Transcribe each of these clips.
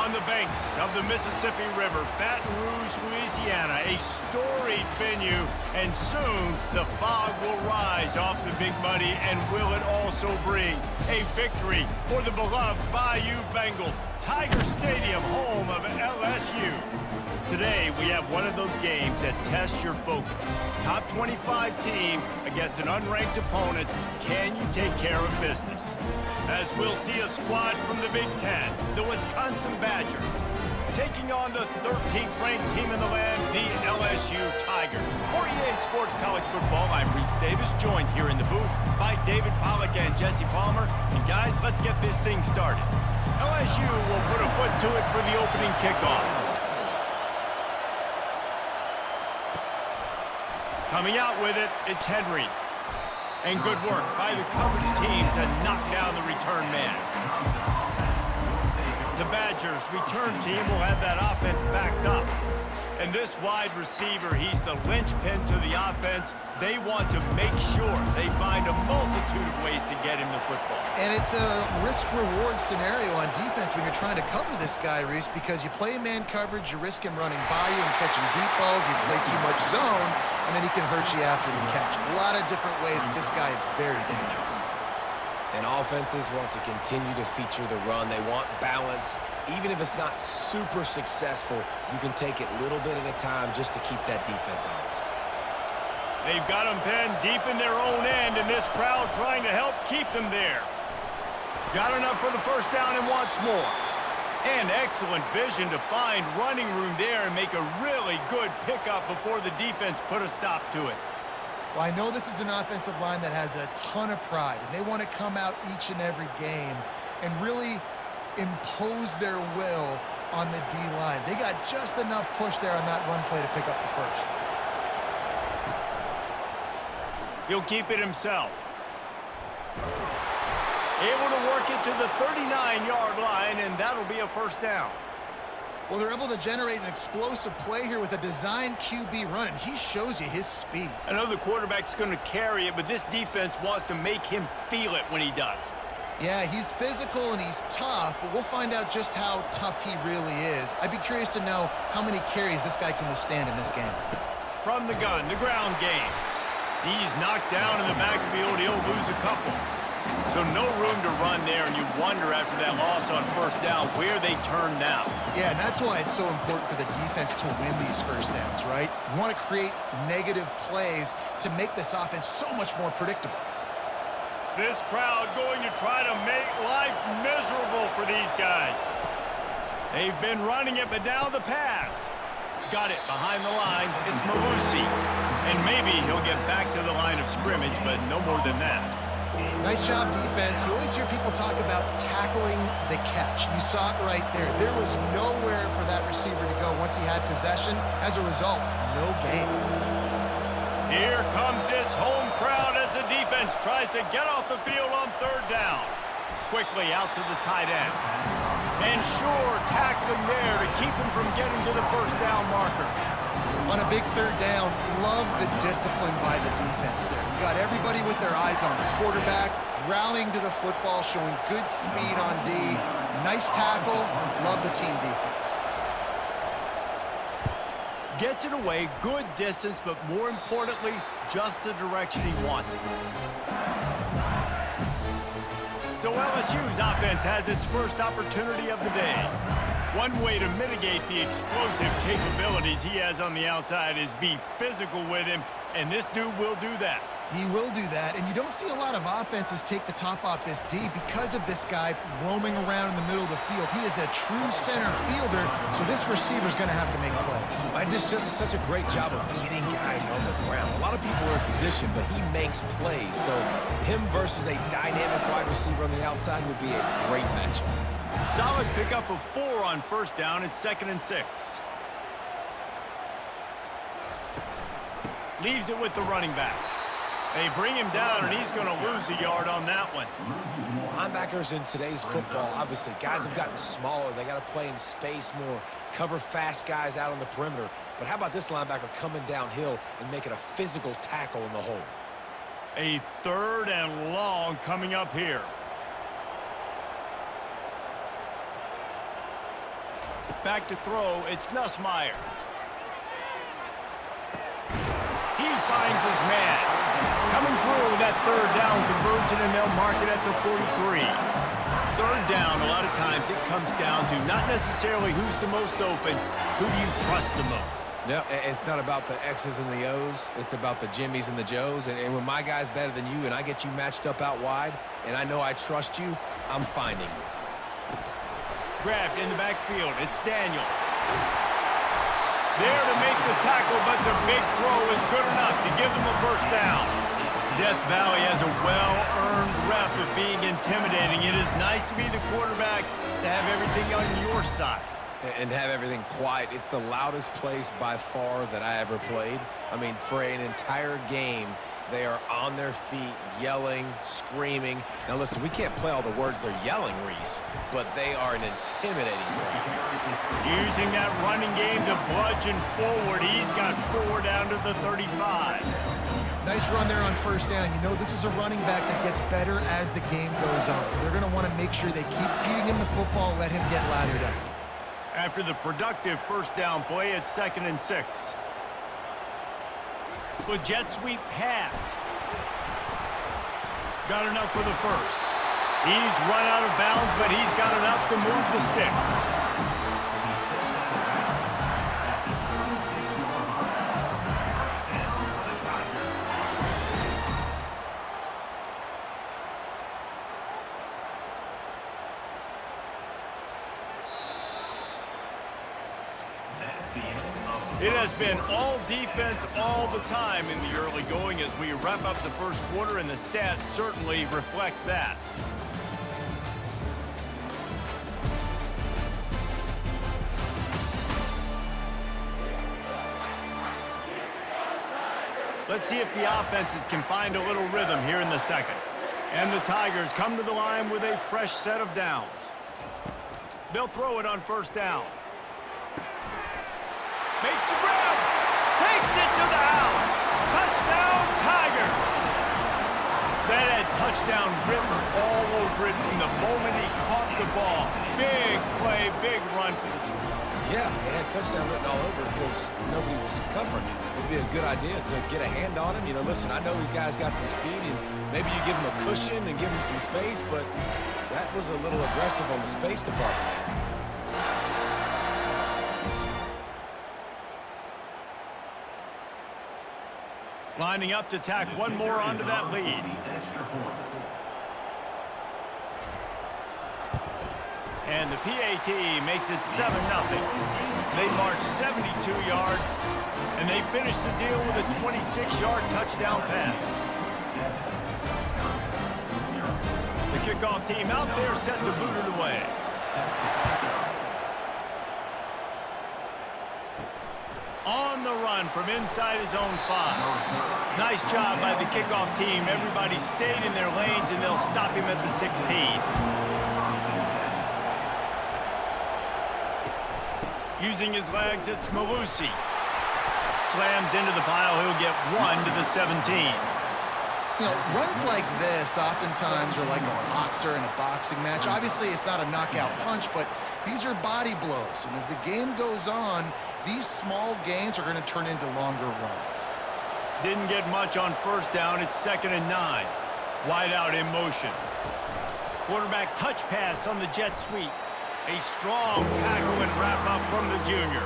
On the banks of the Mississippi River, Baton Rouge, Louisiana, a storied venue, and soon the fog will rise off the Big Muddy, and will it also bring a victory for the beloved Bayou Bengals, Tiger Stadium, home of LSU. Today, we have one of those games that tests your focus. Top 25 team against an unranked opponent. Can you take care of business? As we'll see a squad from the Big Ten, the Wisconsin Badgers, taking on the 13th ranked team in the land, the LSU Tigers. For EA Sports College Football, I'm Reese Davis, joined here in the booth by David Pollack and Jesse Palmer. And guys, let's get this thing started. LSU will put a foot to it for the opening kickoff. Coming out with it, it's Henry. And good work by the coverage team to knock down the return man. The Badgers' return team will have that offense backed up. And this wide receiver, he's the linchpin to the offense. They want to make sure they find a multitude of ways to get him the football. And it's a risk-reward scenario on defense when you're trying to cover this guy, Reese, because you play man coverage, you risk him running by you and catching deep balls. You play too much zone, and then he can hurt you after the catch. A lot of different ways. This guy is very dangerous. And offenses want to continue to feature the run. They want balance. Even if it's not super successful, you can take it little bit at a time just to keep that defense honest. They've got them pinned deep in their own end, and this crowd trying to help keep them there. Got enough for the first down and wants more. And excellent vision to find running room there and make a really good pickup before the defense put a stop to it. Well, I know this is an offensive line that has a ton of pride, and they want to come out each and every game and really impose their will on the D-line. They got just enough push there on that run play to pick up the first. He'll keep it himself. Able to work it to the 39-yard line, and that'll be a first down. Well, they're able to generate an explosive play here with a designed QB run, and he shows you his speed. I know the quarterback's going to carry it, but this defense wants to make him feel it when he does. Yeah, he's physical and he's tough, but we'll find out just how tough he really is. I'd be curious to know how many carries this guy can withstand in this game. From the gun, the ground game. He's knocked down in the backfield. He'll lose a couple. So no room to run there, and you wonder after that loss on first down where they turn now. Yeah, and that's why it's so important for the defense to win these first downs, right? You want to create negative plays to make this offense so much more predictable. This crowd going to try to make life miserable for these guys. They've been running it, but now the pass. Got it behind the line. It's Malusi. And maybe he'll get back to the line of scrimmage, but no more than that. Nice job, defense. You always hear people talk about tackling the catch. You saw it right there. There was nowhere for that receiver to go once he had possession. As a result, no gain. Here comes this home crowd as the defense tries to get off the field on third down. Quickly out to the tight end. And sure, tackling there to keep him from getting to the first down marker. On a big third down, love the discipline by the defense there. You got everybody with their eyes on the quarterback, rallying to the football, showing good speed on D. Nice tackle. Love the team defense. Gets it away, good distance, but more importantly, just the direction he wanted. So LSU's offense has its first opportunity of the day. One way to mitigate the explosive capabilities he has on the outside is be physical with him, and this dude will do that. He will do that, and you don't see a lot of offenses take the top off this D because of this guy roaming around in the middle of the field. He is a true center fielder, so this receiver's going to have to make plays. And this just is such a great job of getting guys on the ground. A lot of people are in position, but he makes plays, so him versus a dynamic wide receiver on the outside will be a great matchup. Solid pickup of 4 on first down. It's 2nd and 6. Leaves it with the running back. They bring him down, and he's going to lose a yard on that one. Linebackers in today's football, obviously, guys have gotten smaller. They got to play in space more, cover fast guys out on the perimeter. But how about this linebacker coming downhill and making a physical tackle in the hole? A 3rd and long coming up here. Back to throw, it's Nussmeier. He finds his man. Coming through with that third down conversion, and they'll mark it at the 43. Third down, a lot of times it comes down to not necessarily who's the most open, who do you trust the most? Yeah, it's not about the X's and the O's. It's about the Jimmies and the Joes. And when my guy's better than you and I get you matched up out wide and I know I trust you, I'm finding you. Grabbed in the backfield. It's Daniels. There to make the tackle, but the big throw is good enough to give them a first down. Death Valley has a well-earned rep of being intimidating. It is nice to be the quarterback, to have everything on your side. And have everything quiet. It's the loudest place by far that I ever played. I mean, for an entire game, they are on their feet, yelling, screaming. Now, listen, we can't play all the words they're yelling, Reese, but they are an intimidating crowd. Using that running game to bludgeon forward. He's got 4 down to the 35. Nice run there on first down. You know, this is a running back that gets better as the game goes on. So they're going to want to make sure they keep feeding him the football, let him get lathered up. After the productive first down play, it's 2nd and 6. With jet sweep pass. Got enough for the first. He's run out of bounds, but he's got enough to move the sticks. It has been all defense all the time in the early going as we wrap up the first quarter, and the stats certainly reflect that. Let's see if the offenses can find a little rhythm here in the second. And the Tigers come to the line with a fresh set of downs. They'll throw it on first down. Makes the grab. Takes it to the house. Touchdown, Tigers. That had touchdown written all over it from the moment he caught the ball. Big play, big run for the score. Yeah, it had touchdown written all over because nobody was covering him. It'd be a good idea to get a hand on him. You know, listen, I know you guys got some speed, and maybe you give him a cushion and give him some space, but that was a little aggressive on the space department. Lining up to tack one more onto that lead. And the PAT makes it 7-0. They march 72 yards, and they finish the deal with a 26-yard touchdown pass. The kickoff team out there set to boot it away. On the run from inside his own 5. Nice job by the kickoff team. Everybody stayed in their lanes, and they'll stop him at the 16. Using his legs, it's Malusi. Slams into the pile. He'll get 1 to the 17. You know, runs like this oftentimes are like a boxer in a boxing match. Obviously, it's not a knockout punch, but these are body blows. And as the game goes on, these small gains are going to turn into longer runs. Didn't get much on first down. It's 2nd and 9. Wide out in motion. Quarterback touch pass on the jet sweep. A strong tackle and wrap up from the junior.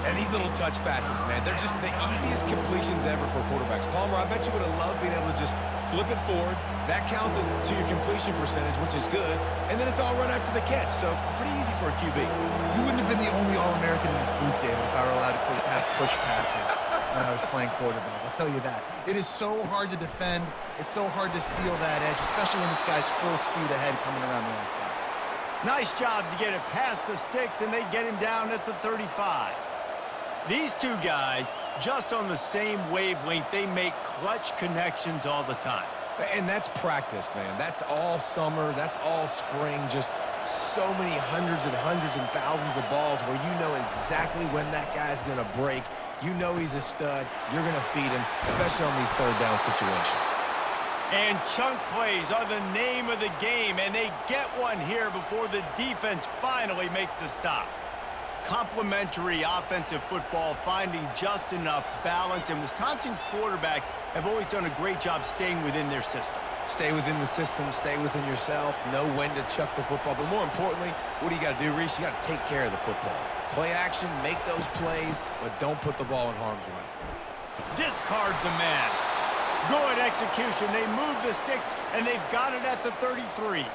And these little touch passes, man, they're just the easiest completions ever for quarterbacks. Palmer, I bet you would have loved being able to just flip it forward. That counts as to your completion percentage, which is good. And then it's all run after the catch, so pretty easy for a QB. You wouldn't have been the only All-American in this booth, David, if I were allowed to have push passes when I was playing quarterback. I'll tell you that. It is so hard to defend. It's so hard to seal that edge, especially when this guy's full speed ahead coming around the outside. Nice job to get it past the sticks, and they get him down at the 35. These two guys, just on the same wavelength, they make clutch connections all the time. And that's practice, man. That's all summer. That's all spring. Just so many hundreds and thousands of balls where you know exactly when that guy's going to break. You know he's a stud. You're going to feed him, especially on these third down situations. And chunk plays are the name of the game, and they get one here before the defense finally makes the stop. complementary offensive football, finding just enough balance, and Wisconsin quarterbacks have always done a great job staying within their system. Stay within the system, stay within yourself, know when to chuck the football. But more importantly, what do you got to do, Reese? You got to take care of the football. Play action, make those plays, but don't put the ball in harm's way. Discards a man. Good execution. They move the sticks, and they've got it at the 33.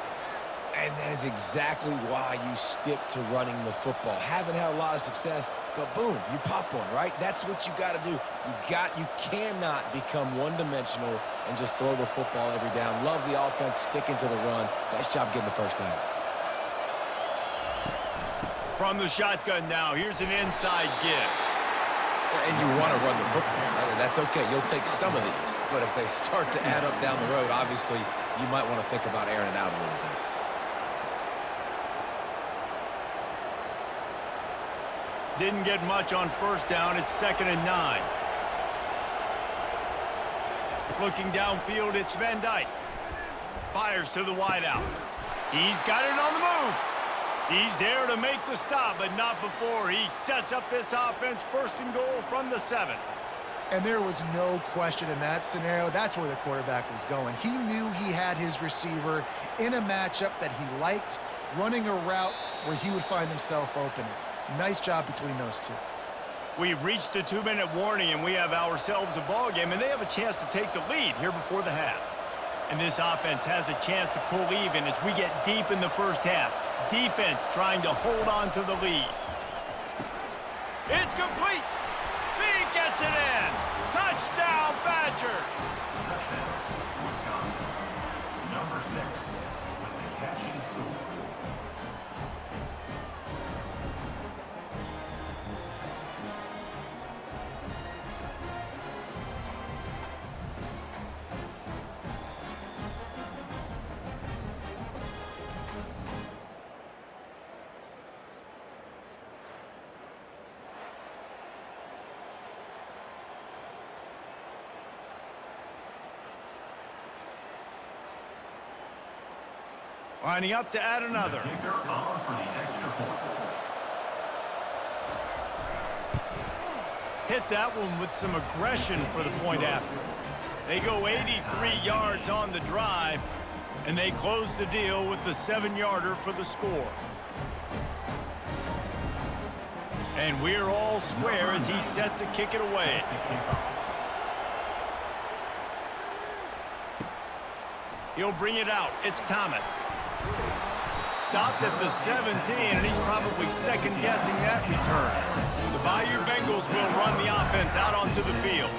And that is exactly why you stick to running the football. Haven't had a lot of success, but boom, you pop one, right? That's what you got to do. You cannot become one-dimensional and just throw the football every down. Love the offense, sticking to the run. Nice job getting the first down. From the shotgun now, here's an inside give. And you want to run the football. That's okay. You'll take some of these. But if they start to add up down the road, obviously, you might want to think about airing it out a little bit. Didn't get much on first down. It's 2nd and 9. Looking downfield, it's Van Dyke. Fires to the wideout. He's got it on the move. He's there to make the stop, but not before he sets up this offense. 1st and goal from the 7. And there was no question in that scenario. That's where the quarterback was going. He knew he had his receiver in a matchup that he liked, running a route where he would find himself open. Nice job between those two. We've reached the 2-minute warning, and we have ourselves a ball game, and they have a chance to take the lead here before the half. And this offense has a chance to pull even as we get deep in the first half. Defense trying to hold on to the lead. It's complete. He gets it in. Touchdown, Badgers. Touchdown, Wisconsin. Number 6 with the catch and score. Lining up to add another. Kicker on for the extra point. Hit that one with some aggression for the point after. They go 83 yards on the drive, and they close the deal with the 7-yarder for the score. And we're all square as he's set to kick it away. He'll bring it out. It's Thomas. Stopped at the 17, and he's probably second-guessing that return. The Bayou Bengals will run the offense out onto the field.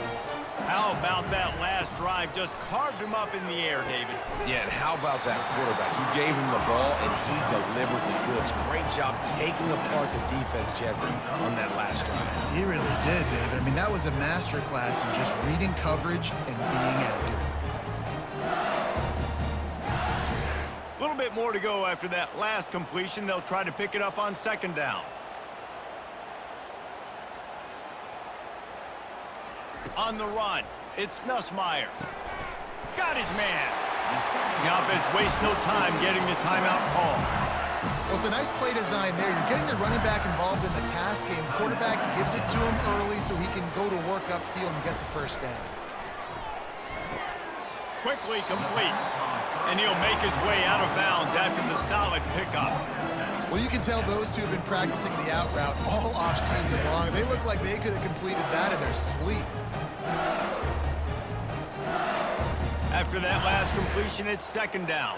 How about that last drive? Just carved him up in the air, David. Yeah, and how about that quarterback? You gave him the ball, and he delivered the goods. Great job taking apart the defense, Jesse, on that last drive. He really did, David. I mean, that was a masterclass in just reading coverage and being accurate. A little bit more to go after that last completion. They'll try to pick it up on 2nd down. On the run, it's Nussmeier. Got his man. The offense wastes no time getting the timeout call. Well, it's a nice play design there. You're getting the running back involved in the pass game. Quarterback gives it to him early so he can go to work upfield and get the first down. Quickly complete. And he'll make his way out of bounds after the solid pickup. Well, you can tell those two have been practicing the out route all offseason long. They look like they could have completed that in their sleep. After that last completion, it's 2nd down.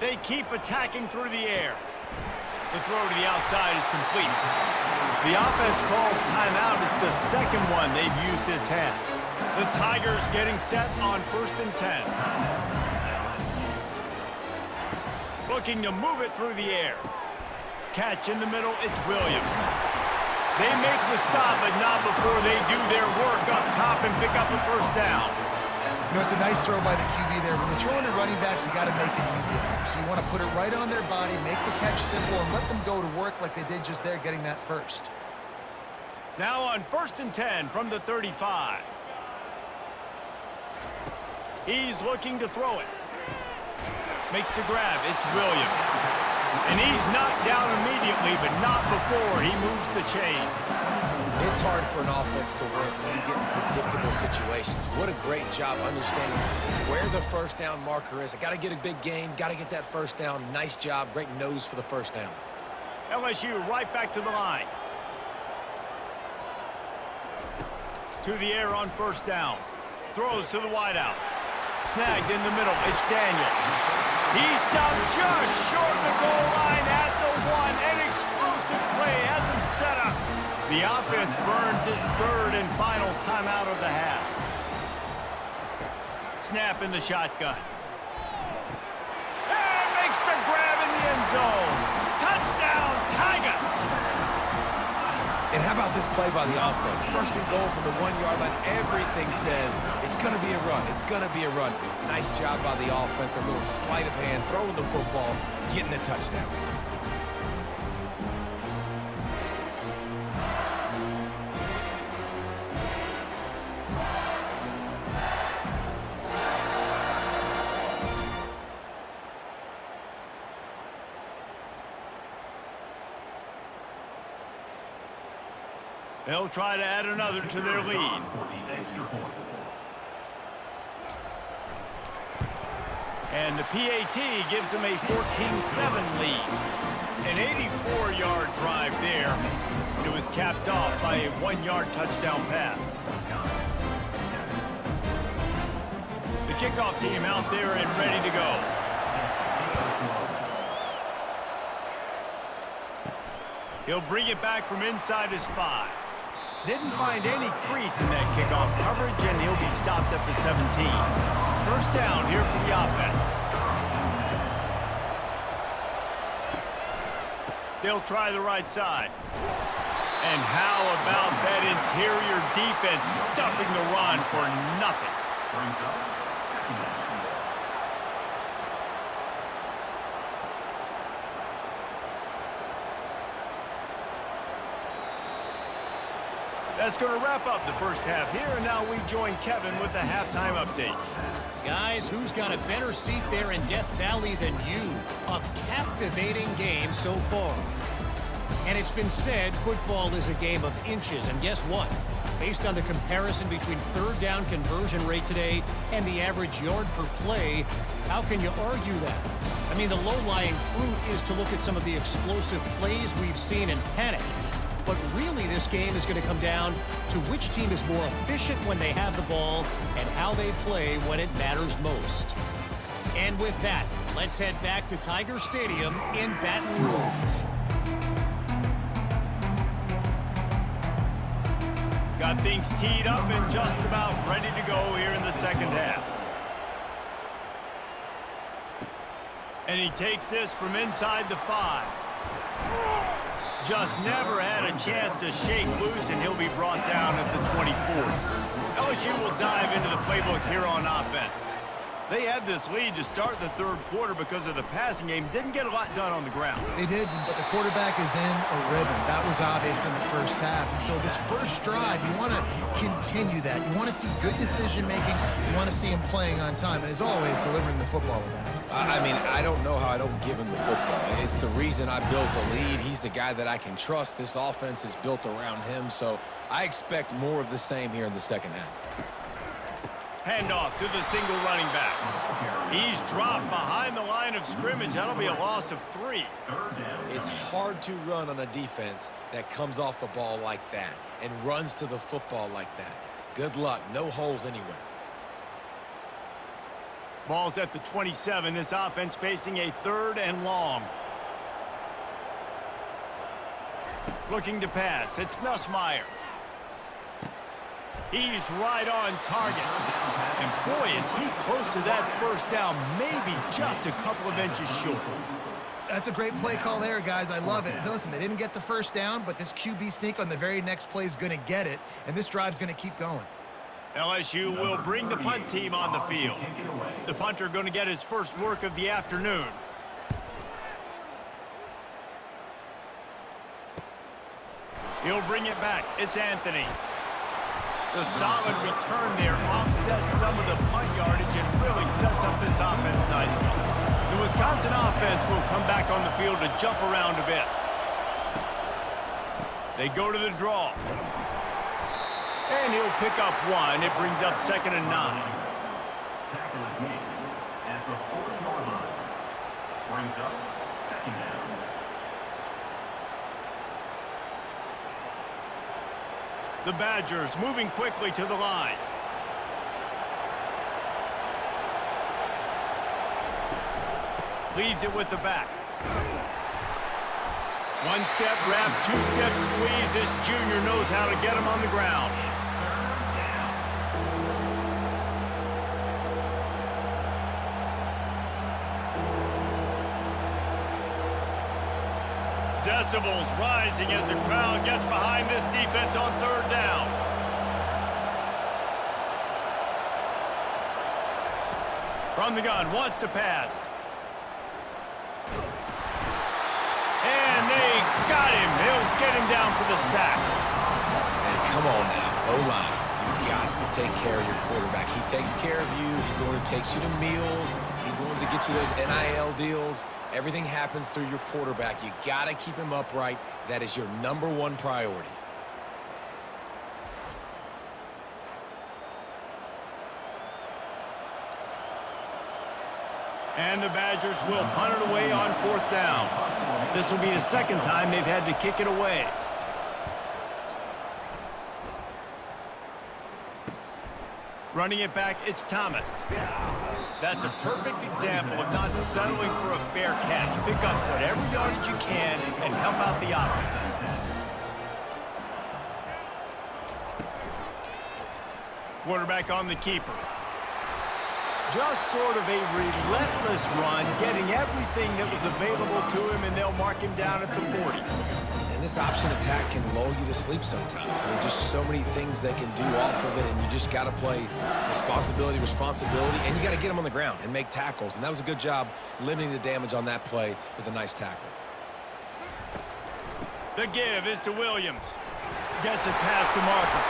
They keep attacking through the air. The throw to the outside is complete. The offense calls timeout. It's the second one they've used this half. The Tigers getting set on 1st and 10. Looking to move it through the air. Catch in the middle, it's Williams. They make the stop, but not before they do their work up top and pick up a first down. You know, it's a nice throw by the QB there. When you're throwing to running backs, you got to make it easy on them. So you want to put it right on their body, make the catch simple, and let them go to work like they did just there, getting that first. Now on 1st and 10 from the 35. He's looking to throw it. Makes the grab. It's Williams. And he's knocked down immediately, but not before he moves the chains. It's hard for an offense to win when you get in predictable situations. What a great job understanding where the first down marker is. I got to get a big gain, got to get that first down. Nice job, great nose for the first down. LSU right back to the line. To the air on first down. Throws to the wideout. Snagged in the middle. It's Daniels. He's stopped just short of the goal line at the 1. An explosive play has him set up. The offense burns its third and final timeout of the half. Snap in the shotgun. And makes the grab in the end zone. Touchdown, Tigers! And how about this play by the offense? First and goal from the 1-yard line. Everything says it's going to be a run. It's going to be a run. Nice job by the offense. A little sleight of hand, throwing the football, getting the touchdown. They'll try to add another to their lead. And the PAT gives them a 14-7 lead. An 84-yard drive there. It was capped off by a 1-yard touchdown pass. The kickoff team out there and ready to go. He'll bring it back from inside his 5. Didn't find any crease in that kickoff coverage, and he'll be stopped at the 17. First down here for the offense. They'll try the right side. And how about that interior defense stuffing the run for nothing? That's going to wrap up the first half here, and now we join Kevin with the halftime update. Guys, who's got a better seat there in Death Valley than you? A captivating game so far. And it's been said football is a game of inches, and guess what? Based on the comparison between third down conversion rate today and the average yard per play, how can you argue that? I mean, the low-lying fruit is to look at some of the explosive plays we've seen and panic. But really, this game is going to come down to which team is more efficient when they have the ball and how they play when it matters most. And with that, let's head back to Tiger Stadium in Baton Rouge. Got things teed up and just about ready to go here in the second half. And he takes this from inside the 5. Just never had a chance to shake loose, and he'll be brought down at the 24. LSU will dive into the playbook here on offense. They had this lead to start the third quarter because of the passing game. Didn't get a lot done on the ground. They did, but the quarterback is in a rhythm. That was obvious in the first half. And so this first drive, you want to continue that. You want to see good decision-making. You want to see him playing on time. And as always, delivering the football with that. I mean, I don't know how I don't give him the football. It's the reason I built the lead. He's the guy that I can trust. This offense is built around him, so I expect more of the same here in the second half. Handoff to the single running back. He's dropped behind the line of scrimmage. That'll be a loss of 3. It's hard to run on a defense that comes off the ball like that and runs to the football like that. Good luck. No holes anywhere. Ball's at the 27. This offense facing a 3rd and long. Looking to pass. It's Nussmeier. He's right on target. And boy, is he close to that first down, maybe just a couple of inches short. That's a great play call there, guys. I love it. Listen, they didn't get the first down, but this QB sneak on the very next play is going to get it, and this drive's going to keep going. LSU will bring the punt team on the field. The punter going to get his first work of the afternoon. He'll bring it back. It's Anthony. The solid return there offsets some of the punt yardage and really sets up this offense nicely. The Wisconsin offense will come back on the field to jump around a bit. They go to the draw. And he'll pick up one. It brings up 2nd and 9. Tackle is made at the 40-yard line. Brings up 2nd down. The Badgers moving quickly to the line. Leaves it with the back. One step grab, 2-step squeeze. This junior knows how to get him on the ground. Decibels rising as the crowd gets behind this defense on 3rd down. From the gun, wants to pass. And they got him. They'll get him down for the sack. And come on now, O-line. You got to take care of your quarterback. He takes care of you. He's the one who takes you to meals. He's the one that gets you those NIL deals. Everything happens through your quarterback. You got to keep him upright. That is your #1 priority. And the Badgers will punt it away on 4th down. This will be the 2nd time they've had to kick it away. Running it back, it's Thomas. That's a perfect example of not settling for a fair catch. Pick up whatever yardage you can and help out the offense. Quarterback on the keeper. Just sort of a relentless run, getting everything that was available to him, and they'll mark him down at the 40. And this option attack can lull you to sleep sometimes. I mean, just so many things they can do off of it, and you just got to play responsibility, and you got to get them on the ground and make tackles. And that was a good job limiting the damage on that play with a nice tackle. The give is to Williams. Gets it past the marker.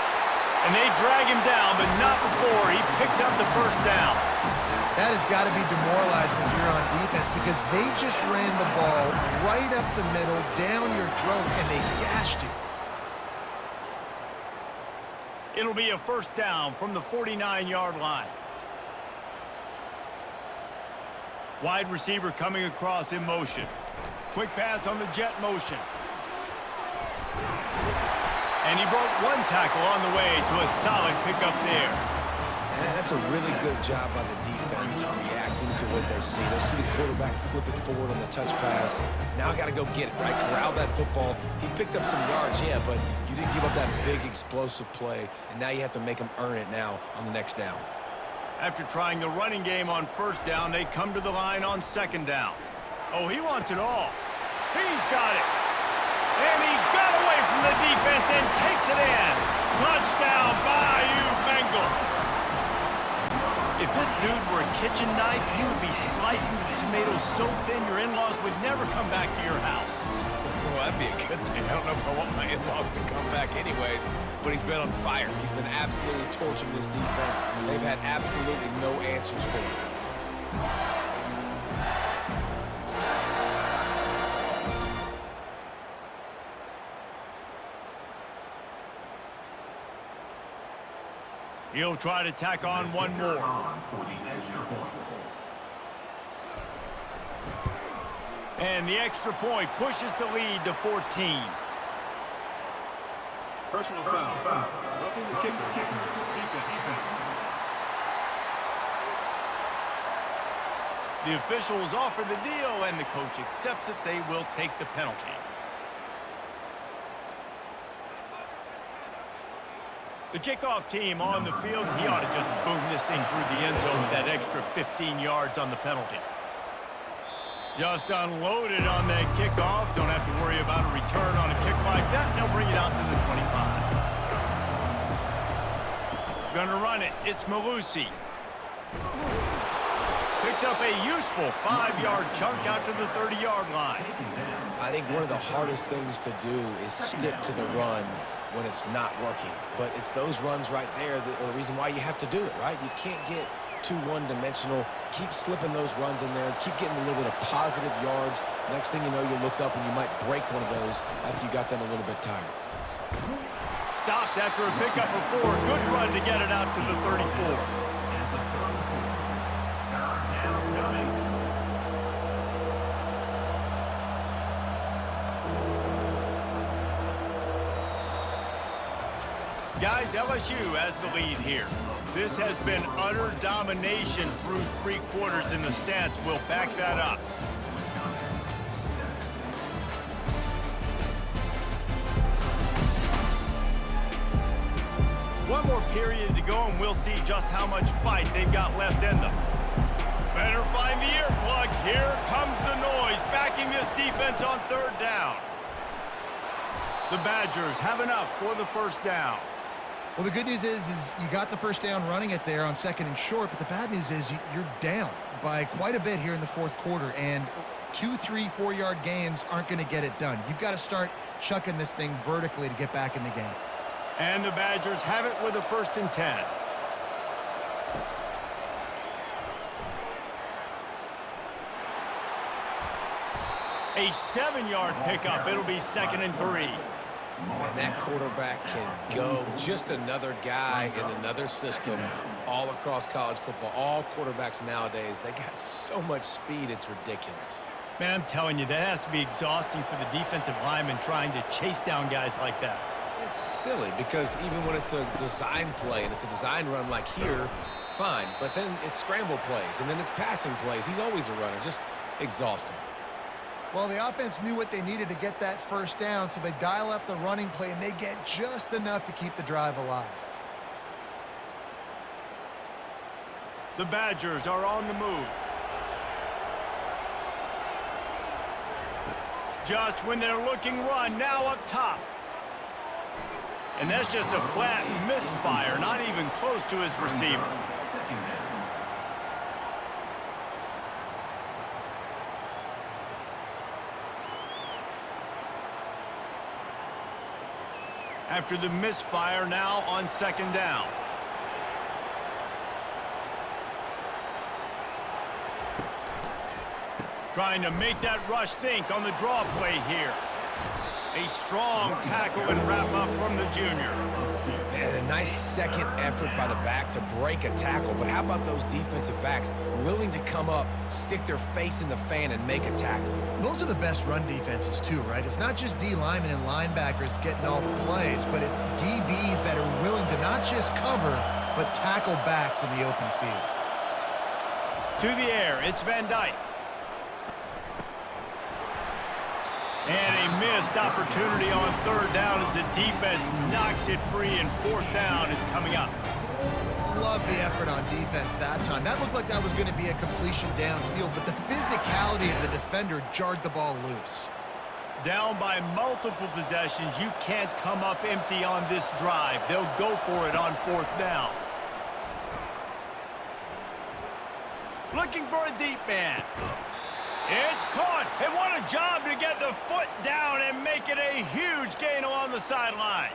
And they drag him down, but not before he picks up the 1st down. That has got to be demoralizing if you're on defense because they just ran the ball right up the middle, down your throats, and they gashed you. It'll be a 1st down from the 49-yard line. Wide receiver coming across in motion. Quick pass on the jet motion. And he broke one tackle on the way to a solid pickup there. And that's a really good job by the defense reacting to what they see. They see the quarterback flip it forward on the touch pass. Now I got to go get it, right? Corral that football. He picked up some yards, yeah, but you didn't give up that big explosive play, and now you have to make him earn it now on the next down. After trying the running game on 1st down, they come to the line on 2nd down. Oh, he wants it all. He's got it. And he got away from the defense and takes it in. Touchdown, Bayou Bengals. If this dude were a kitchen knife, he would be slicing tomatoes so thin your in-laws would never come back to your house. Well, that'd be a good thing. I don't know if I want my in-laws to come back anyways, but he's been on fire. He's been absolutely torching this defense. They've had absolutely no answers for him. He'll try to tack on one more. And the extra point pushes the lead to 14. Personal foul. Roughing the kicker. Defense. The officials offer the deal, and the coach accepts it. They will take the penalty. The kickoff team on the field, he ought to just boom this thing through the end zone with that extra 15 yards on the penalty. Just unloaded on that kickoff. Don't have to worry about a return on a kick like that. They'll bring it out to the 25. Gonna run it. It's Malusi. Picks up a useful 5-yard chunk out to the 30-yard line. I think one of the hardest things to do is stick to the run when it's not working. But it's those runs right there that are the reason why you have to do it, right? You can't get too one-dimensional. Keep slipping those runs in there. Keep getting a little bit of positive yards. Next thing you know, you'll look up and you might break one of those after you got them a little bit tired. Stopped after a pickup of 4. Good run to get it out to the 34. Guys, LSU has the lead here. This has been utter domination through 3 quarters, and the stats will back that up. One more period to go, and we'll see just how much fight they've got left in them. Better find the earplugs. Here comes the noise, backing this defense on 3rd down. The Badgers have enough for the 1st down. Well, the good news is you got the 1st down running it there on 2nd and short, but the bad news is you're down by quite a bit here in the 4th quarter, and 2, 3, 4-yard gains aren't going to get it done. You've got to start chucking this thing vertically to get back in the game. And the Badgers have it with a 1st and 10. A 7-yard pickup. It'll be 2nd and 3. And that quarterback can go. Just another guy in another system all across college football. All quarterbacks nowadays, they got so much speed, it's ridiculous. Man, I'm telling you, that has to be exhausting for the defensive lineman trying to chase down guys like that. It's silly because even when it's a design play and it's a design run like here, fine. But then it's scramble plays and then it's passing plays. He's always a runner, just exhausting. Well, the offense knew what they needed to get that 1st down, so they dial up the running play, and they get just enough to keep the drive alive. The Badgers are on the move. Just when they're looking run, now up top. And that's just a flat misfire, not even close to his receiver. After the misfire, now on 2nd down. Trying to make that rush think on the draw play here. A strong tackle and wrap up from the junior. And a nice second effort by the back to break a tackle. But how about those defensive backs willing to come up, stick their face in the fan, and make a tackle? Those are the best run defenses too, right? It's not just D linemen and linebackers getting all the plays, but it's DBs that are willing to not just cover, but tackle backs in the open field. To the air, it's Van Dyke. And a missed opportunity on 3rd down as the defense knocks it free, and 4th down is coming up. Love the effort on defense that time. That looked like that was going to be a completion downfield, but the physicality of the defender jarred the ball loose. Down by multiple possessions, you can't come up empty on this drive. They'll go for it on 4th down. Looking for a deep man. It's caught, and what a job to get the foot down and make it a huge gain along the sidelines.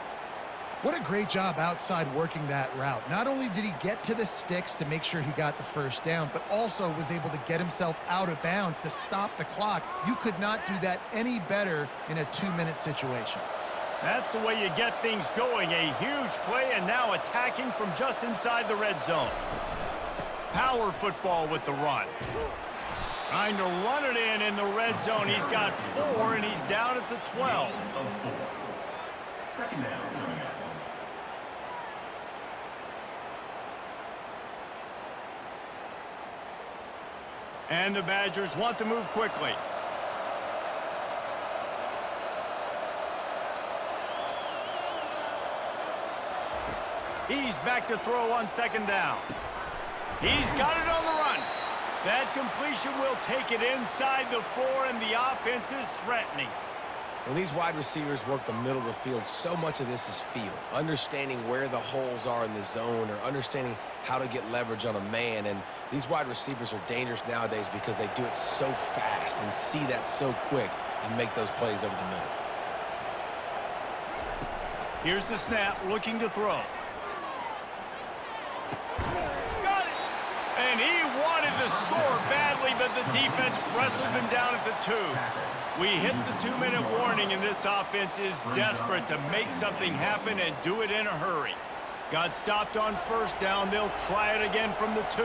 What a great job outside working that route. Not only did he get to the sticks to make sure he got the 1st down, but also was able to get himself out of bounds to stop the clock. You could not do that any better in a 2-minute situation. That's the way you get things going. A huge play, and now attacking from just inside the red zone. Power football with the run. Trying to run it in the red zone. He's got 4, and he's down at the 12. 2nd down. And the Badgers want to move quickly. He's back to throw on 2nd down. He's got it on the run. That completion will take it inside the 4, and the offense is threatening. When these wide receivers work the middle of the field, so much of this is feel. Understanding where the holes are in the zone, or understanding how to get leverage on a man. And these wide receivers are dangerous nowadays because they do it so fast and see that so quick and make those plays over the middle. Here's the snap, looking to throw. Got it! And he wanted to score badly, but the defense wrestles him down at the 2. We hit the 2-minute warning, and this offense is desperate to make something happen and do it in a hurry. Got stopped on first down. They'll try it again from the 2.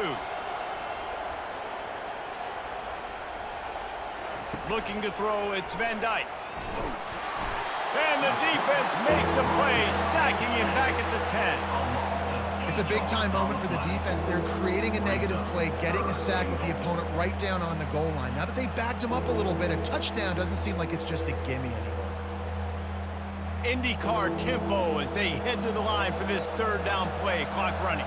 Looking to throw, it's Van Dyke. And the defense makes a play, sacking him back at the 10. It's a big-time moment for the defense. They're creating a negative play, getting a sack with the opponent right down on the goal line. Now that they've backed him up a little bit, a touchdown doesn't seem like it's just a gimme anymore. IndyCar tempo as they head to the line for this 3rd down play. Clock running.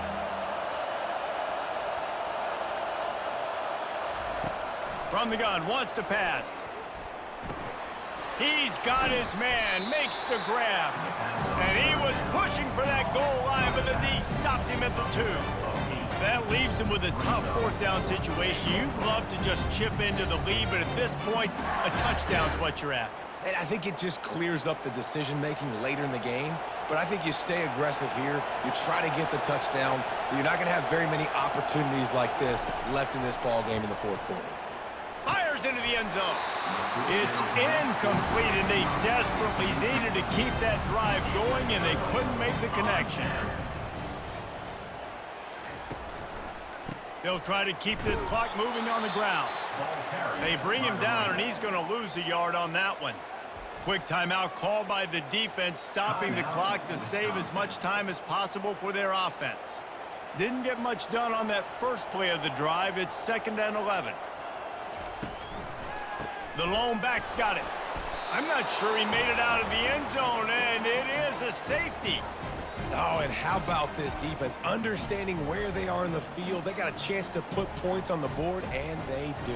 From the gun, wants to pass. He's got his man, makes the grab. And he was pushing for that goal line, but the D stopped him at the 2. That leaves him with a tough 4th down situation. You'd love to just chip into the lead, but at this point, a touchdown's what you're after. And I think it just clears up the decision-making later in the game. But I think you stay aggressive here. You try to get the touchdown. You're not going to have very many opportunities like this left in this ball game in the 4th quarter. Fires into the end zone. It's incomplete, and they desperately needed to keep that drive going, and they couldn't make the connection. They'll try to keep this clock moving on the ground. They bring him down, and he's going to lose a yard on that one. Quick timeout called by the defense, stopping the clock to save as much time as possible for their offense. Didn't get much done on that first play of the drive. It's 2nd and 11. The lone back's got it. I'm not sure he made it out of the end zone, and it is a safety. Oh, and how about this defense? Understanding where they are in the field. They got a chance to put points on the board, and they do.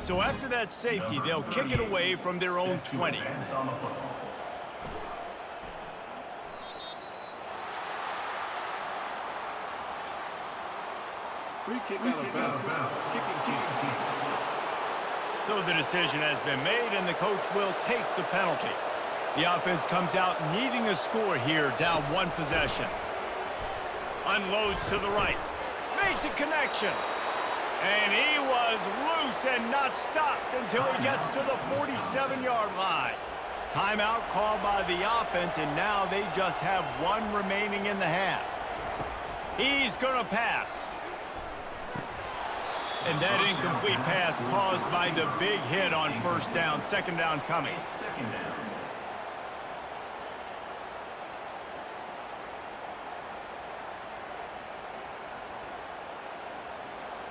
So after that safety, they'll kick it away from their own 20. Free kick out of bounds. Kicking team. So the decision has been made, and the coach will take the penalty. The offense comes out needing a score here, down 1 possession. Unloads to the right. Makes a connection. And he was loose and not stopped until he gets to the 47-yard line. Timeout called by the offense, and now they just have 1 remaining in the half. He's going to pass. And that incomplete pass caused by the big hit on first down. 2nd down coming.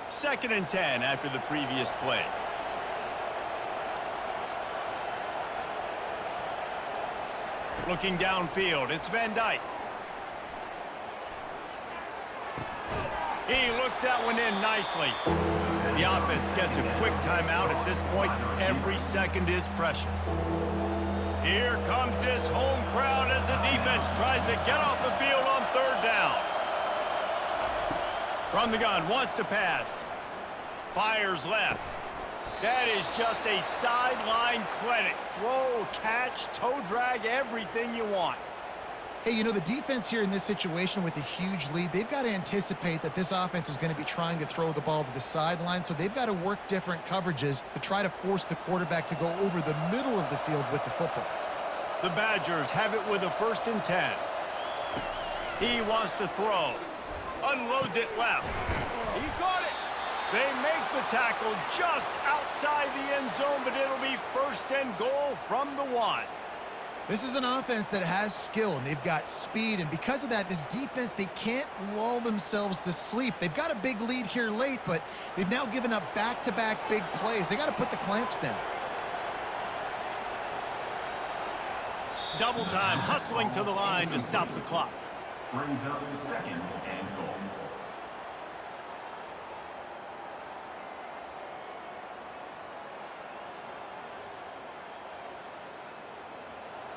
Second and 10 after the previous play. Looking downfield, it's Van Dyke. He looks that one in nicely. The offense gets a quick timeout at this point. Every second is precious. Here comes this home crowd as the defense tries to get off the field on 3rd down. From the gun, wants to pass. Fires left. That is just a sideline clinic. Throw, catch, toe drag, everything you want. Hey, you know, the defense here in this situation with a huge lead, they've got to anticipate that this offense is going to be trying to throw the ball to the sideline, so they've got to work different coverages to try to force the quarterback to go over the middle of the field with the football. The Badgers have it with a 1st and 10. He wants to throw. Unloads it left. He got it. They make the tackle just outside the end zone, but it'll be 1st and goal from the 1. This is an offense that has skill, and they've got speed, and because of that, this defense, they can't lull themselves to sleep. They've got a big lead here late, but they've now given up back-to-back big plays. They got to put the clamps down. Double time, hustling to the line to stop the clock. Brings up 2nd and goal.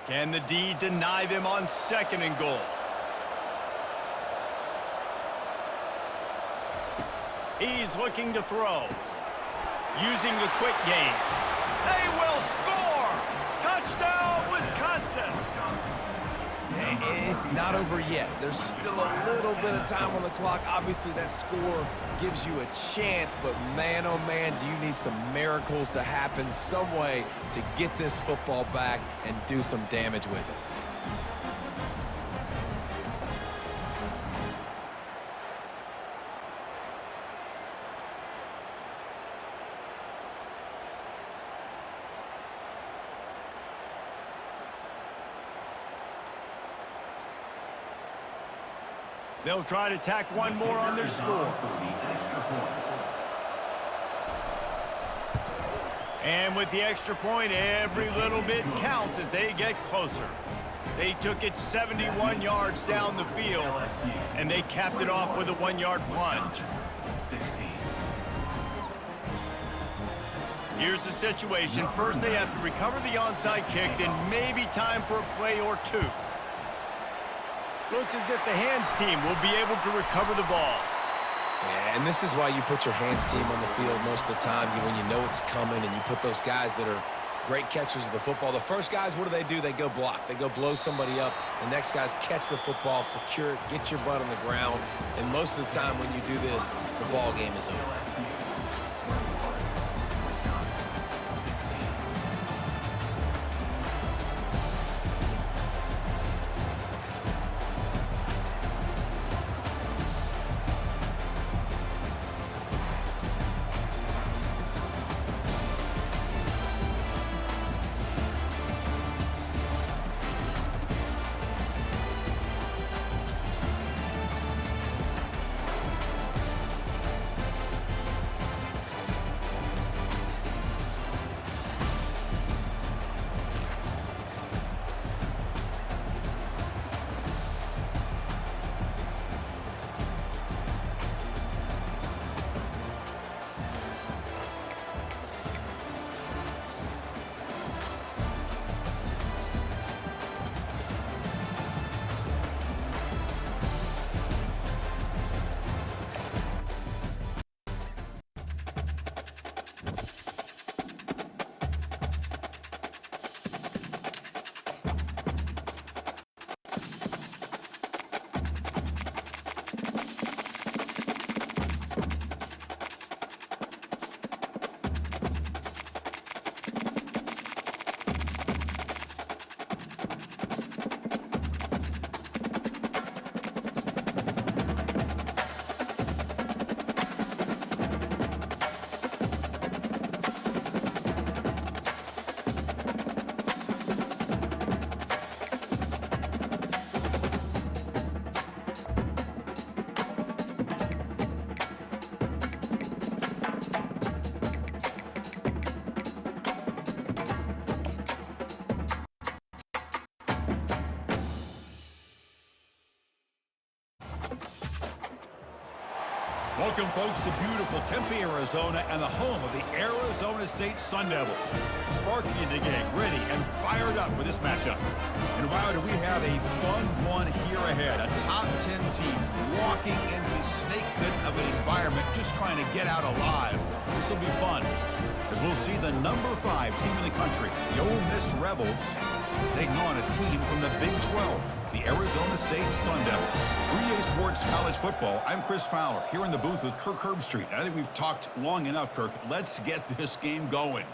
Can the D deny them on 2nd and goal? He's looking to throw. Using the quick game. They will score! Touchdown, Wisconsin! It's not over yet. There's still a little bit of time on the clock. Obviously, that score gives you a chance, but man, oh man, do you need some miracles to happen, some way to get this football back and do some damage with it. They'll try to tack one more on their score. And with the extra point, every little bit counts as they get closer. They took it 71 yards down the field, and they capped it off with a 1-yard plunge. Here's the situation. First, they have to recover the onside kick, then maybe time for a play or two. Looks as if the hands team will be able to recover the ball. Yeah, and this is why you put your hands team on the field most of the time when you know it's coming, and you put those guys that are great catchers of the football. The first guys, what do? They go block. They go blow somebody up. The next guys catch the football, secure it, get your butt on the ground. And most of the time when you do this, the ball game is over. Welcome, folks, to beautiful Tempe, Arizona, and the home of the Arizona State Sun Devils. Sparky and the gang ready and fired up for this matchup. And wow, do we have a fun one here ahead. A top 10 team walking into the snake pit of an environment, just trying to get out alive. This will be fun, as we'll see the number 5 team in the country, the Ole Miss Rebels, taking on a team from the Big 12, the Arizona State Sun Devils. 3A Sports College Football, I'm Chris Fowler, here in the booth with Kirk Herbstreit. I think we've talked long enough, Kirk. Let's get this game going.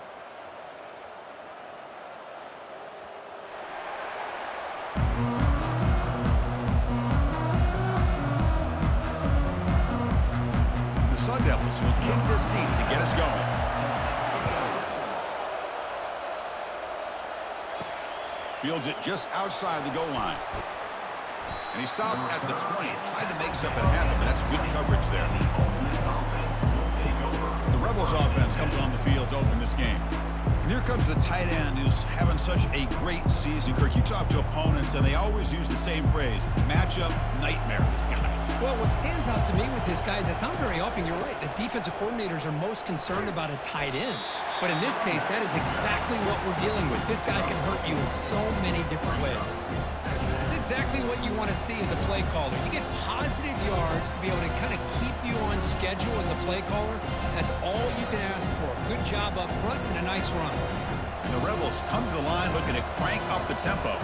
The Sun Devils will kick this team to get us going. Fields it just outside the goal line. And he stopped at the 20, tried to make something happen, but that's good coverage there. The Rebels offense comes on the field to open this game. And here comes the tight end who's having such a great season. Kirk, you talk to opponents, and they always use the same phrase, matchup nightmare, this guy. Well, what stands out to me with this guy is it's not very often, you're right, the defensive coordinators are most concerned about a tight end. But in this case, that is exactly what we're dealing with. This guy can hurt you in so many different ways. This is exactly what you want to see as a play caller. You get positive yards to be able to kind of keep you on schedule as a play caller. That's all you can ask for. Good job up front and a nice run. And the Rebels come to the line looking to crank up the tempo.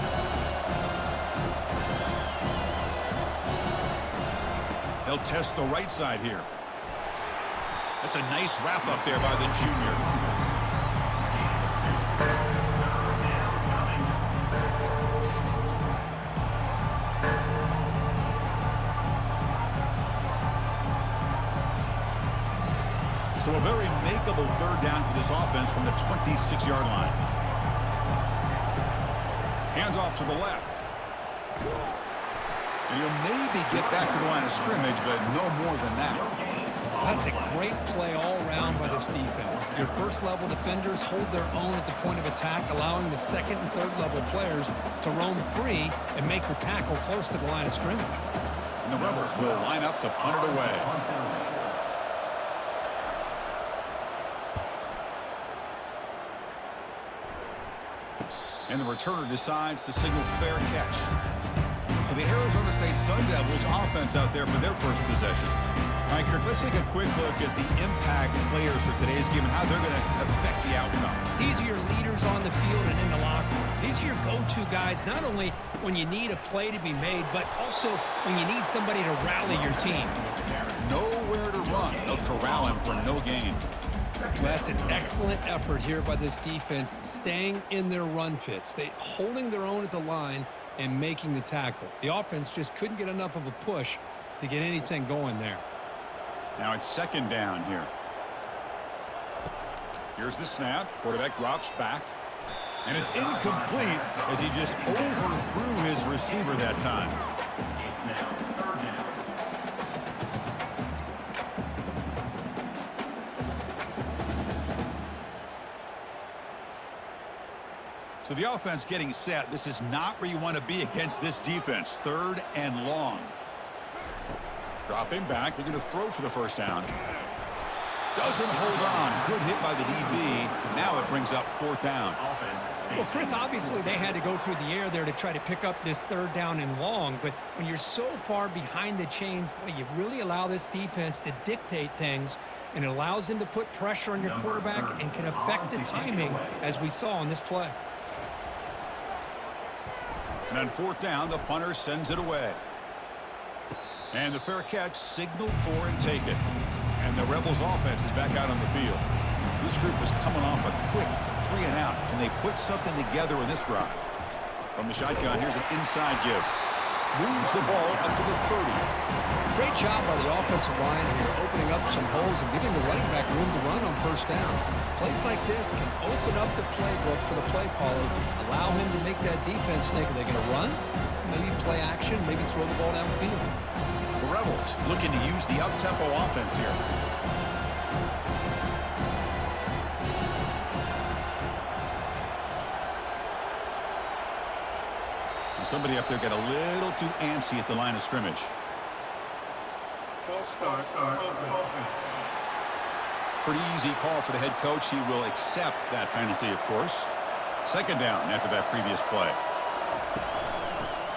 They'll test the right side here. That's a nice wrap up there by the junior. So a very makeable third down for this offense from the 26-yard line. Hands off to the left. And he'll maybe get back to the line of scrimmage, but no more than that. That's a great play all around by this defense. Your first-level defenders hold their own at the point of attack, allowing the second and third-level players to roam free and make the tackle close to the line of scrimmage. And the Rebels will line up to punt it away. And the returner decides to signal fair catch. So the Arizona State Sun Devils offense out there for their first possession. All right, Kirk, let's take a quick look at the impact players for today's game and how they're going to affect the outcome. These are your leaders on the field and in the locker room. These are your go-to guys, not only when you need a play to be made, but also when you need somebody to rally your team. Nowhere to run. They'll corral him for no gain. Well, that's an excellent effort here by this defense, staying in their run fit, holding their own at the line and making the tackle. The offense just couldn't get enough of a push to get anything going there. Now it's second down here. Here's the snap. Quarterback drops back. And it's incomplete as he just overthrew his receiver that time. It's now third down. So the offense getting set. This is not where you want to be against this defense. Third and long. Dropping back. They're going to throw for the first down. Doesn't hold on. Good hit by the DB. Now it brings up fourth down. Well, Chris, obviously they had to go through the air there to try to pick up this third down and long. But when you're so far behind the chains, boy, you really allow this defense to dictate things. And it allows them to put pressure on your quarterback and can affect the timing, as we saw on this play. And on fourth down, the punter sends it away. And the fair catch signaled for and taken. And the Rebels offense is back out on the field. This group is coming off a quick 3 and out. Can they put something together in this drive? From the shotgun, here's an inside give. Moves the ball up to the 30. Great job by the offensive line here, opening up some holes and giving the running back room to run on first down. Plays like this can open up the playbook for the play caller, allow him to make that defense think, are they going to run? Maybe play action, maybe throw the ball downfield. The Rebels looking to use the up-tempo offense here. And somebody up there got a little too antsy at the line of scrimmage. False start. Pretty easy call for the head coach. He will accept that penalty, of course. Second down after that previous play.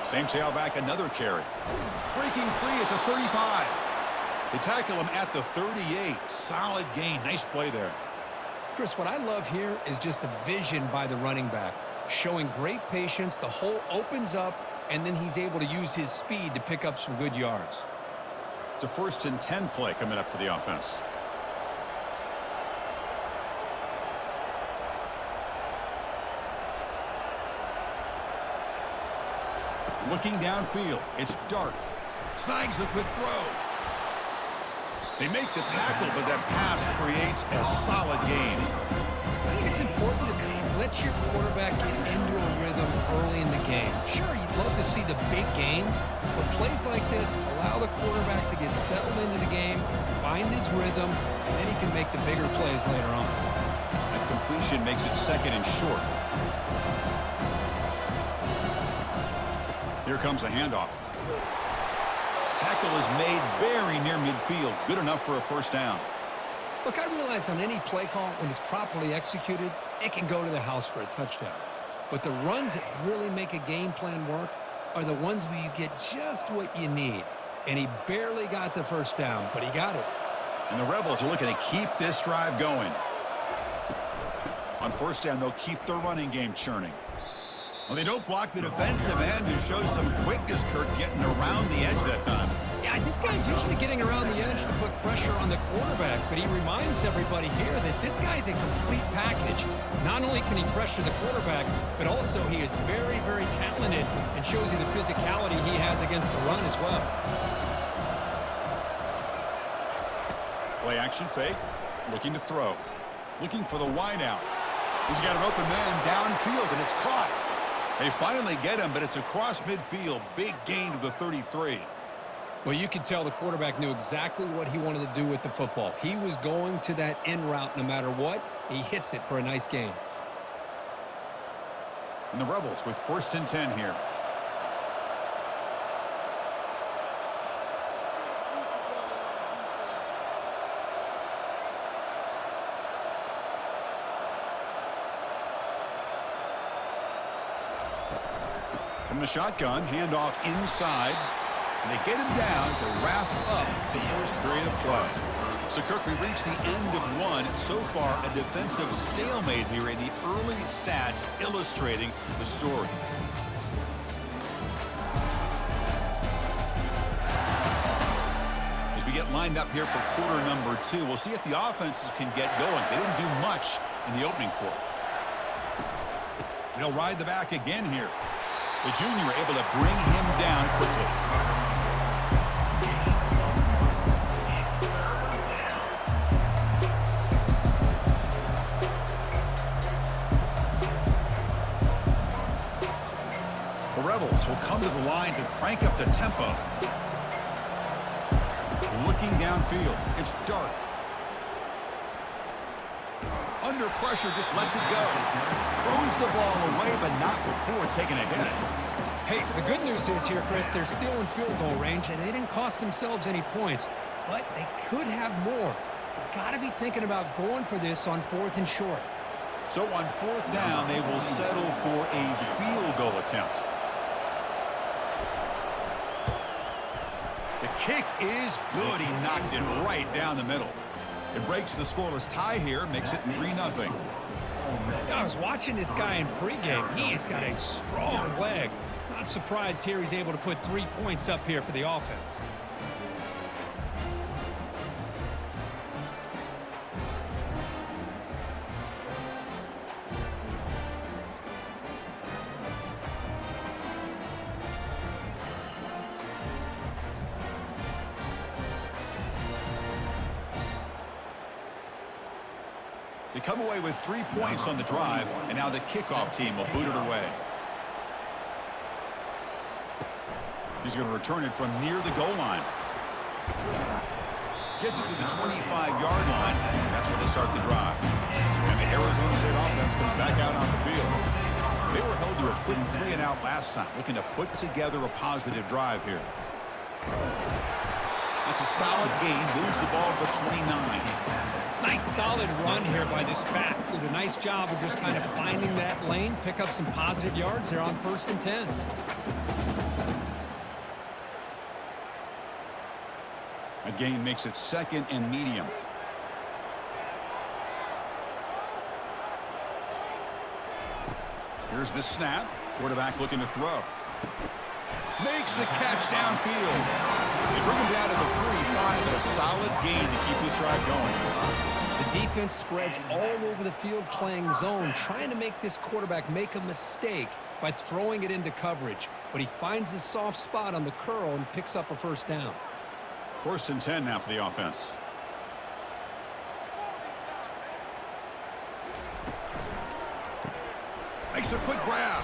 Same tailback, another carry. Breaking free at the 35. They tackle him at the 38. Solid gain. Nice play there. Chris, what I love here is just a vision by the running back, showing great patience. The hole opens up, and then he's able to use his speed to pick up some good yards. It's a 1st and 10 play coming up for the offense. Looking downfield. It's dark. Snags the quick throw. They make the tackle, but that pass creates a solid gain. I think it's important to kind of let your quarterback get into a rhythm early in the game. Sure, you'd love to see the big gains, but plays like this allow the quarterback to get settled into the game, find his rhythm, and then he can make the bigger plays later on. That completion makes it second and short. Here comes a handoff. Tackle is made very near midfield. Good enough for a first down. Look, I realize on any play call, when it's properly executed, it can go to the house for a touchdown. But the runs that really make a game plan work, are the ones where you get just what you need. And he barely got the first down, but he got it. And the Rebels are looking to keep this drive going. On first down, they'll keep the running game churning. Well, they don't block the defensive end, who shows some quickness, Kirk, getting around the edge that time. Yeah, this guy's usually getting around the edge to put pressure on the quarterback, but he reminds everybody here that this guy's a complete package. Not only can he pressure the quarterback, but also he is very, very talented and shows you the physicality he has against the run as well. Play action fake, looking to throw. Looking for the wideout. He's got an open man downfield, and it's caught. They finally get him, but it's across midfield. Big gain to the 33. Well, you could tell the quarterback knew exactly what he wanted to do with the football. He was going to that in route no matter what. He hits it for a nice gain. And the Rebels with 1st and 10 here. From the shotgun, handoff inside. And they get him down to wrap up the first period of play. So, Kirk, we reach the end of one. So far, a defensive stalemate here in the early stats illustrating the story. As we get lined up here for quarter number 2, we'll see if the offenses can get going. They didn't do much in the opening quarter. They'll ride the back again here. The junior able to bring him down quickly. The Rebels will come to the line to crank up the tempo. Looking downfield. It's dark. Under pressure, just lets it go. Throws the ball away, but not before taking a hit. Hey, the good news is here, Chris, they're still in field goal range, and they didn't cost themselves any points, but they could have more. They've got to be thinking about going for this on 4th and short. So on 4th down, they will settle for a field goal attempt. The kick is good. He knocked it right down the middle. It breaks the scoreless tie here, makes it 3-0. I was watching this guy in pregame. He has got a strong leg. Not surprised here he's able to put 3 points up here for the offense. They come away with 3 points on the drive, and now the kickoff team will boot it away. He's going to return it from near the goal line. Gets it to the 25-yard line. That's where they start the drive. And the Arizona State offense comes back out on the field. They were held to a quick 3-and-out last time, looking to put together a positive drive here. That's a solid gain, moves the ball to the 29. Nice solid run here by this back. Did a nice job of just kind of finding that lane, pick up some positive yards there on 1st and 10. A gain makes it 2nd and medium. Here's the snap. Quarterback looking to throw. Makes the catch downfield. They bring him down to the 3-5, and a solid gain to keep this drive going. The defense spreads all over the field playing zone, trying to make this quarterback make a mistake by throwing it into coverage. But he finds the soft spot on the curl and picks up a 1st down. 1st and 10 now for the offense. Makes a quick grab.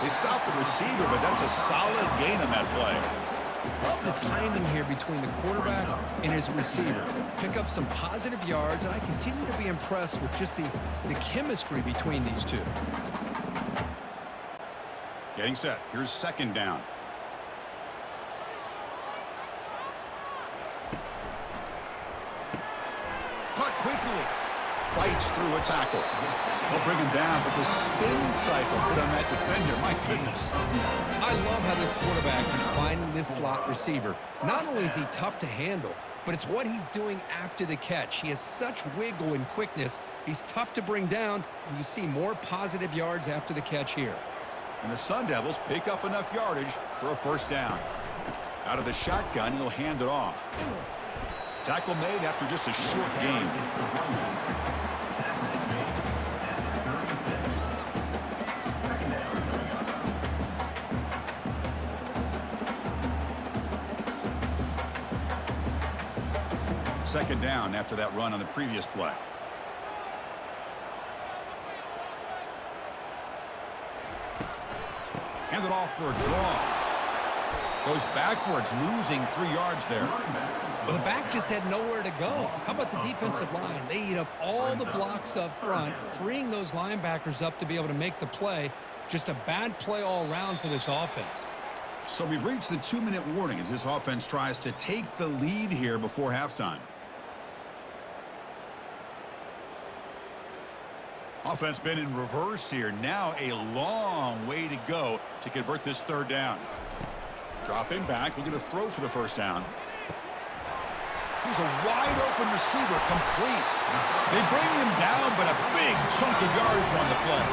They stop the receiver, but that's a solid gain on that play. Love the timing here between the quarterback and his receiver. Pick up some positive yards, and I continue to be impressed with just the chemistry between these two. Getting set. Here's 2nd down. Caught quickly. fights through a tackle. They'll bring him down, but the spin cycle put on that defender, my goodness. I love how this quarterback is finding this slot receiver. Not only is he tough to handle, but it's what he's doing after the catch. He has such wiggle and quickness. He's tough to bring down, and you see more positive yards after the catch here. And the Sun Devils pick up enough yardage for a first down. Out of the shotgun, he'll hand it off. Tackle made after just a short gain. Second down after that run on the previous play. Hand it off for a draw. Goes backwards, losing 3 yards there. Well, the back just had nowhere to go. How about the defensive line? They eat up all the blocks up front, freeing those linebackers up to be able to make the play. Just a bad play all around for this offense. So we've reached the 2-minute warning as this offense tries to take the lead here before halftime. Offense been in reverse here. Now a long way to go to convert this third down. Dropping back, looking to throw for the first down. He's a wide open receiver, complete. They bring him down, but a big chunk of yardage on the play.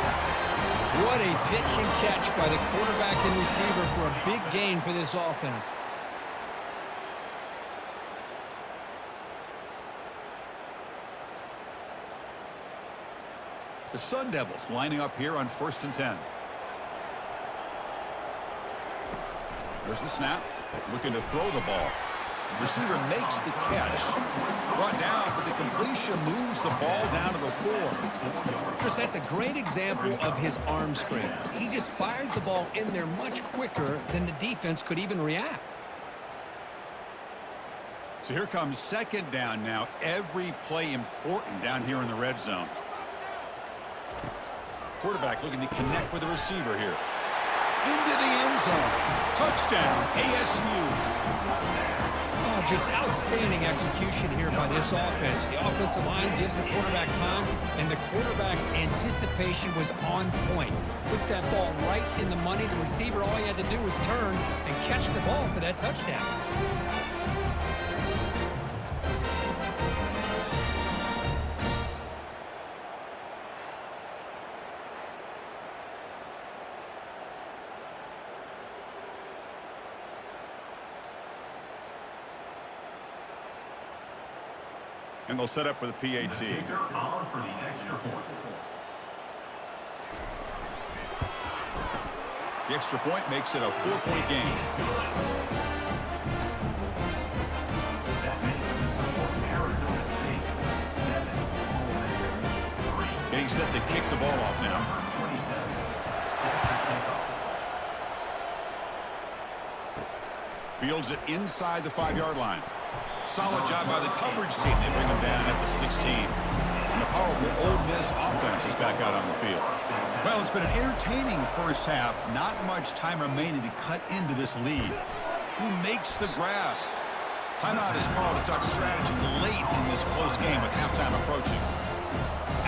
What a pitch and catch by the quarterback and receiver for a big gain for this offense. The Sun Devils lining up here on 1st and 10. There's the snap. Looking to throw the ball. Receiver makes the catch. Brought down, but the completion moves the ball down to the 4. Chris, that's a great example of his arm strength. He just fired the ball in there much quicker than the defense could even react. So here comes second down now. Every play important down here in the red zone. Quarterback looking to connect with the receiver here. Into the end zone. Touchdown, ASU. Oh, just outstanding execution here by this offense. The offensive line gives the quarterback time, and the quarterback's anticipation was on point. Puts that ball right in the money. The receiver, all he had to do was turn and catch the ball for that touchdown. And they'll set up for the PAT. For the extra point. The extra point makes it a 4-point game. That makes Arizona State 7, Getting set to kick the ball off now. Fields it inside the 5-yard line. Solid job by the coverage team. They bring him down at the 16. And the powerful Ole Miss offense is back out on the field. Well, it's been an entertaining first half. Not much time remaining to cut into this lead. Who makes the grab? Timeout is called to talk strategy late in this close game with halftime approaching.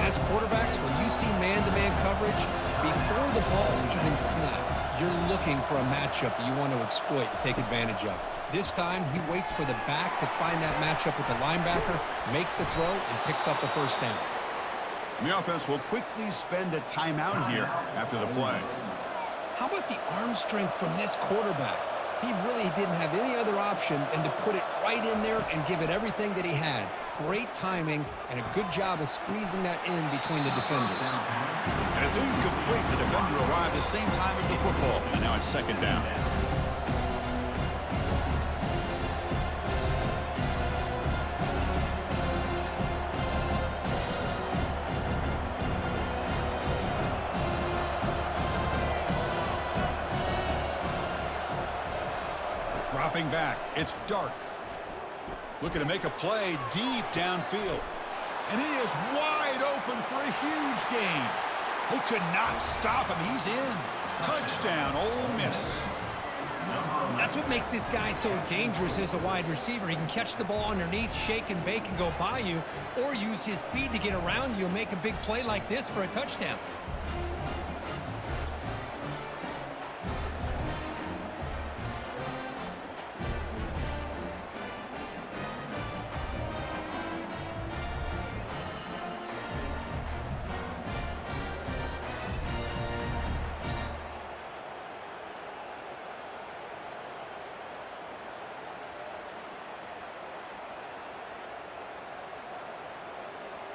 As quarterbacks, when you see man-to-man coverage, before the ball's even snapped, you're looking for a matchup that you want to exploit and take advantage of. This time, he waits for the back to find that matchup with the linebacker, makes the throw, and picks up the first down. And the offense will quickly spend a timeout here after the play. How about the arm strength from this quarterback? He really didn't have any other option than to put it right in there and give it everything that he had. Great timing and a good job of squeezing that in between the defenders. And it's incomplete. The defender arrived the same time as the football, and now it's second down. Dropping back, it's Dark. Looking to make a play deep downfield. And he is wide open for a huge gain. They could not stop him. He's in. Touchdown, Ole Miss. That's what makes this guy so dangerous as a wide receiver. He can catch the ball underneath, shake and bake and go by you, or use his speed to get around you and make a big play like this for a touchdown.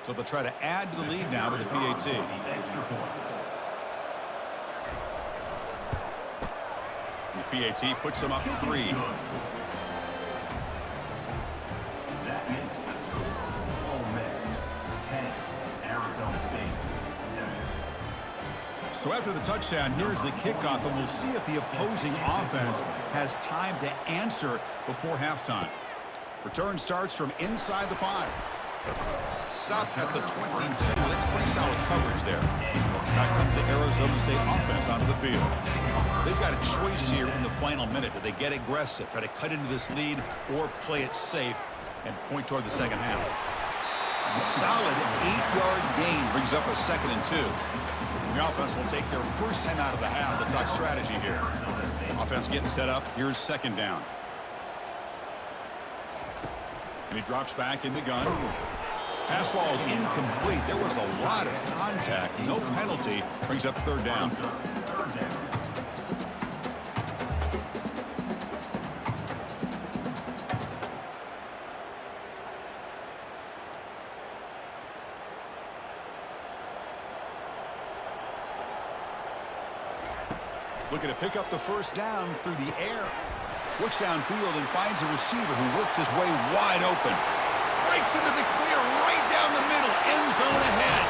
So they'll try to add to the lead now with the PAT. The PAT puts them up 3. That makes the score. Ole Miss 10, Arizona State 7. So after the touchdown, here's the kickoff, and we'll see if the opposing offense has time to answer before halftime. Return starts from inside the 5. Stop at the 22. That's pretty solid coverage there. Back comes the Arizona State offense onto the field. They've got a choice here in the final minute. Do they get aggressive, try to cut into this lead, or play it safe and point toward the second half? A solid 8-yard gain brings up a 2nd and 2. The offense will take their first 10 out of the half. The talk strategy here. Offense getting set up. Here's 2nd down. And he drops back in the gun. Pass ball is incomplete. There was a lot of contact. No penalty. Brings up 3rd down. Looking to pick up the first down through the air. Looks downfield and finds a receiver who worked his way wide open. Breaks into the clear right down the middle. End zone ahead.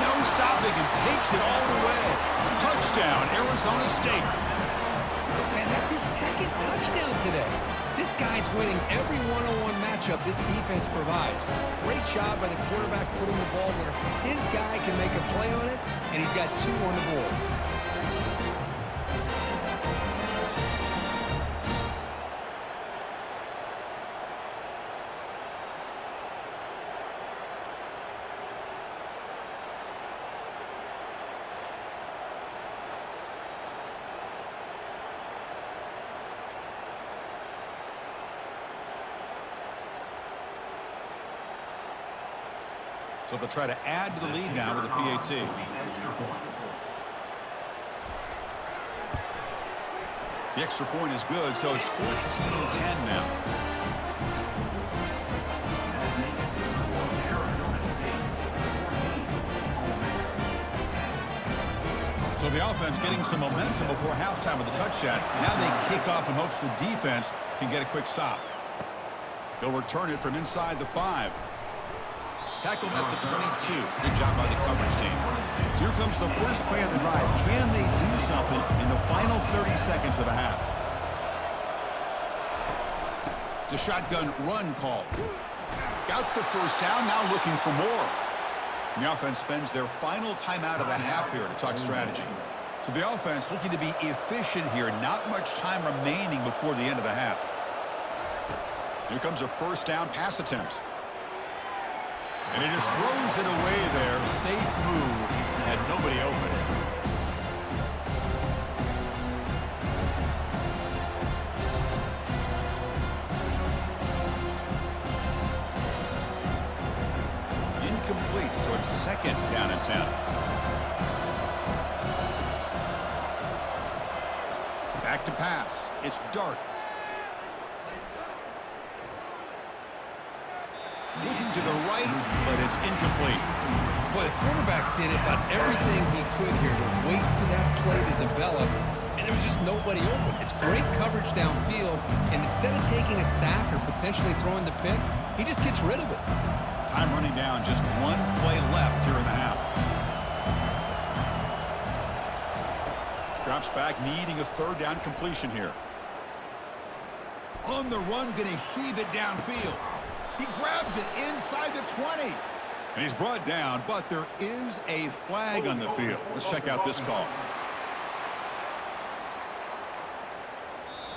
No stopping and takes it all the way. Touchdown, Arizona State. Man, that's his 2nd touchdown today. This guy's winning every one-on-one matchup this defense provides. Great job by the quarterback putting the ball where his guy can make a play on it, and he's got 2 on the board. So they'll try to add to the lead now with the PAT. The extra point is good, so it's 14-10 now. So the offense getting some momentum before halftime with the touchdown. Now they kick off in hopes the defense can get a quick stop. They'll return it from inside the 5. Tackled at the 22. Good job by the coverage team. So here comes the first play of the drive. Can they do something in the final 30 seconds of the half? It's a shotgun run call. Got the first down, now looking for more. And the offense spends their final timeout of the half here to talk strategy. So the offense looking to be efficient here. Not much time remaining before the end of the half. Here comes a first down pass attempt. And he just throws it away there. Safe move. Had nobody open. Incomplete, so it's 2nd down and 10. Back to pass. It's Dart. Looking to the right, but it's incomplete. Boy, the quarterback did about everything he could here to wait for that play to develop, and there was just nobody open. It's great coverage downfield, and instead of taking a sack or potentially throwing the pick, he just gets rid of it. Time running down, just 1 play left here in the half. Drops back, needing a 3rd down completion here. On the run, going to heave it downfield. He grabs it inside the 20. And he's brought down, but there is a flag on the field. Let's check out this call.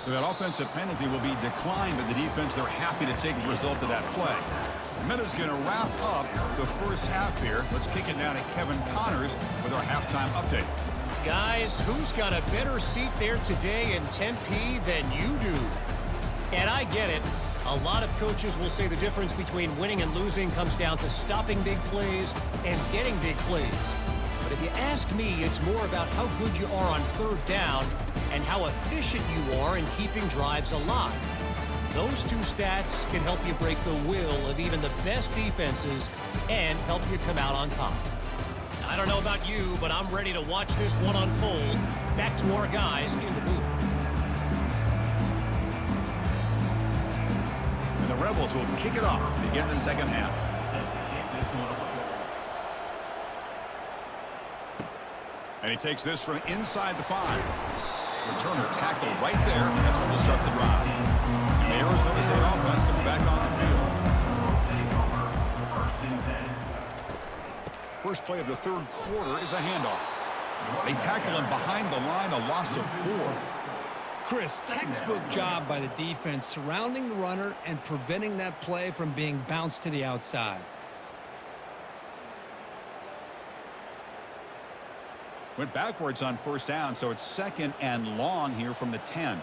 So that offensive penalty will be declined by the defense. They're happy to take the result of that play. The minute's going to wrap up the first half here. Let's kick it down to Kevin Connors with our halftime update. Guys, who's got a better seat there today in Tempe than you do? And I get it. A lot of coaches will say the difference between winning and losing comes down to stopping big plays and getting big plays. But if you ask me, it's more about how good you are on third down and how efficient you are in keeping drives alive. Those two stats can help you break the will of even the best defenses and help you come out on top. I don't know about you, but I'm ready to watch this one unfold. Back to our guys in the booth. And the Rebels will kick it off to begin the second half. And he takes this from inside the 5. Returner tackle right there. That's when they'll start the drive. And the Arizona State offense comes back on the field. First play of the third quarter is a handoff. They tackle him behind the line, a loss of 4. Chris, textbook job by the defense surrounding the runner and preventing that play from being bounced to the outside. Went backwards on first down, so it's second and long here from the 10.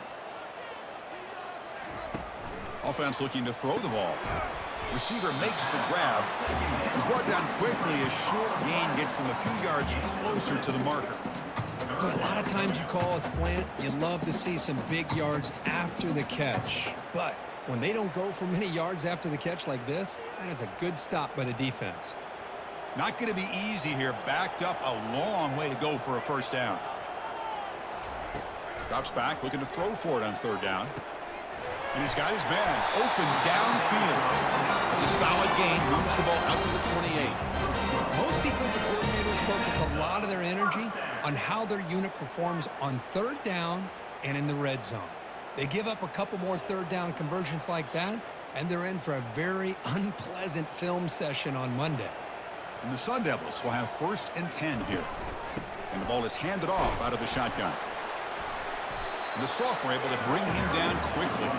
Offense looking to throw the ball. Receiver makes the grab. He's brought down quickly. A short gain gets them a few yards closer to the marker. But a lot of times you call a slant, you love to see some big yards after the catch. But when they don't go for many yards after the catch like this, that is a good stop by the defense. Not going to be easy here. Backed up a long way to go for a first down. Drops back, looking to throw for it on third down. And he's got his man open downfield. It's a solid gain. Moves the ball out to the 28. Most defensive coordinators focus a lot of their energy on how their unit performs on third down and in the red zone. They give up a couple more third down conversions like that, and they're in for a very unpleasant film session on Monday. And the Sun Devils will have 1st and 10 here. And the ball is handed off out of the shotgun. And the Sophomore able to bring him down quickly.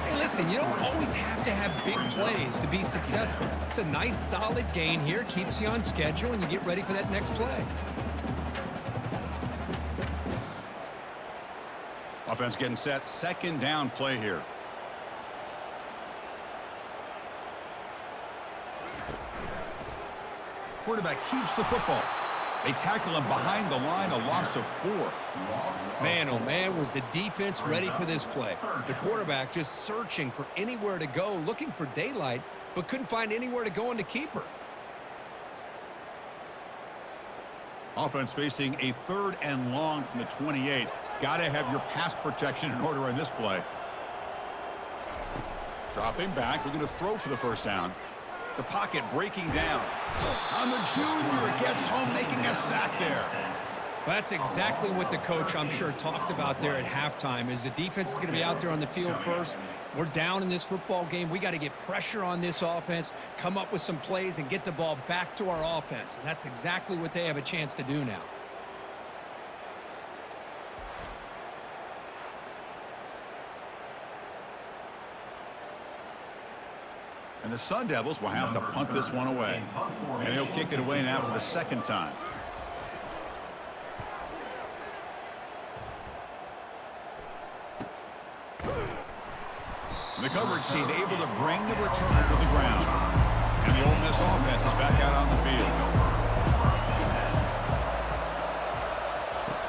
Hey, listen, you don't always have to have big plays to be successful. It's a nice, solid gain here. Keeps you on schedule, and you get ready for that next play. Offense getting set. Second down play here. Quarterback keeps the football. They tackle him behind the line, a loss of 4. Man, oh man, was the defense ready for this play. The quarterback just searching for anywhere to go, looking for daylight, but couldn't find anywhere to go in the keeper. Offense facing a 3rd and long from the 28. Got to have your pass protection in order on this play. Dropping back, looking to throw for the first down. The pocket breaking down. On the junior, gets home, making a sack there. That's exactly what the coach, I'm sure, talked about there at halftime, is the defense is going to be out there on the field first. We're down in this football game. We got to get pressure on this offense, come up with some plays, and get the ball back to our offense. And that's exactly what they have a chance to do now. And the Sun Devils will have to punt this one away. And he'll kick it away now for the second time. The coverage team able to bring the returner to the ground. And the Ole Miss offense is back out on the field.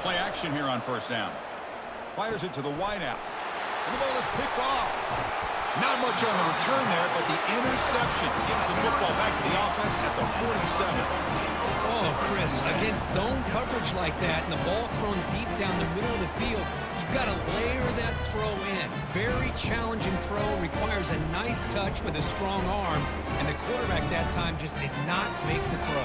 Play action here on first down. Fires it to the wideout. And the ball is picked off. Not much on the return there, but the interception gets the football back to the offense at the 47. Oh, Chris, against zone coverage like that and the ball thrown deep down the middle of the field, you've got to layer that throw in. Very challenging throw, requires a nice touch with a strong arm, and the quarterback that time just did not make the throw.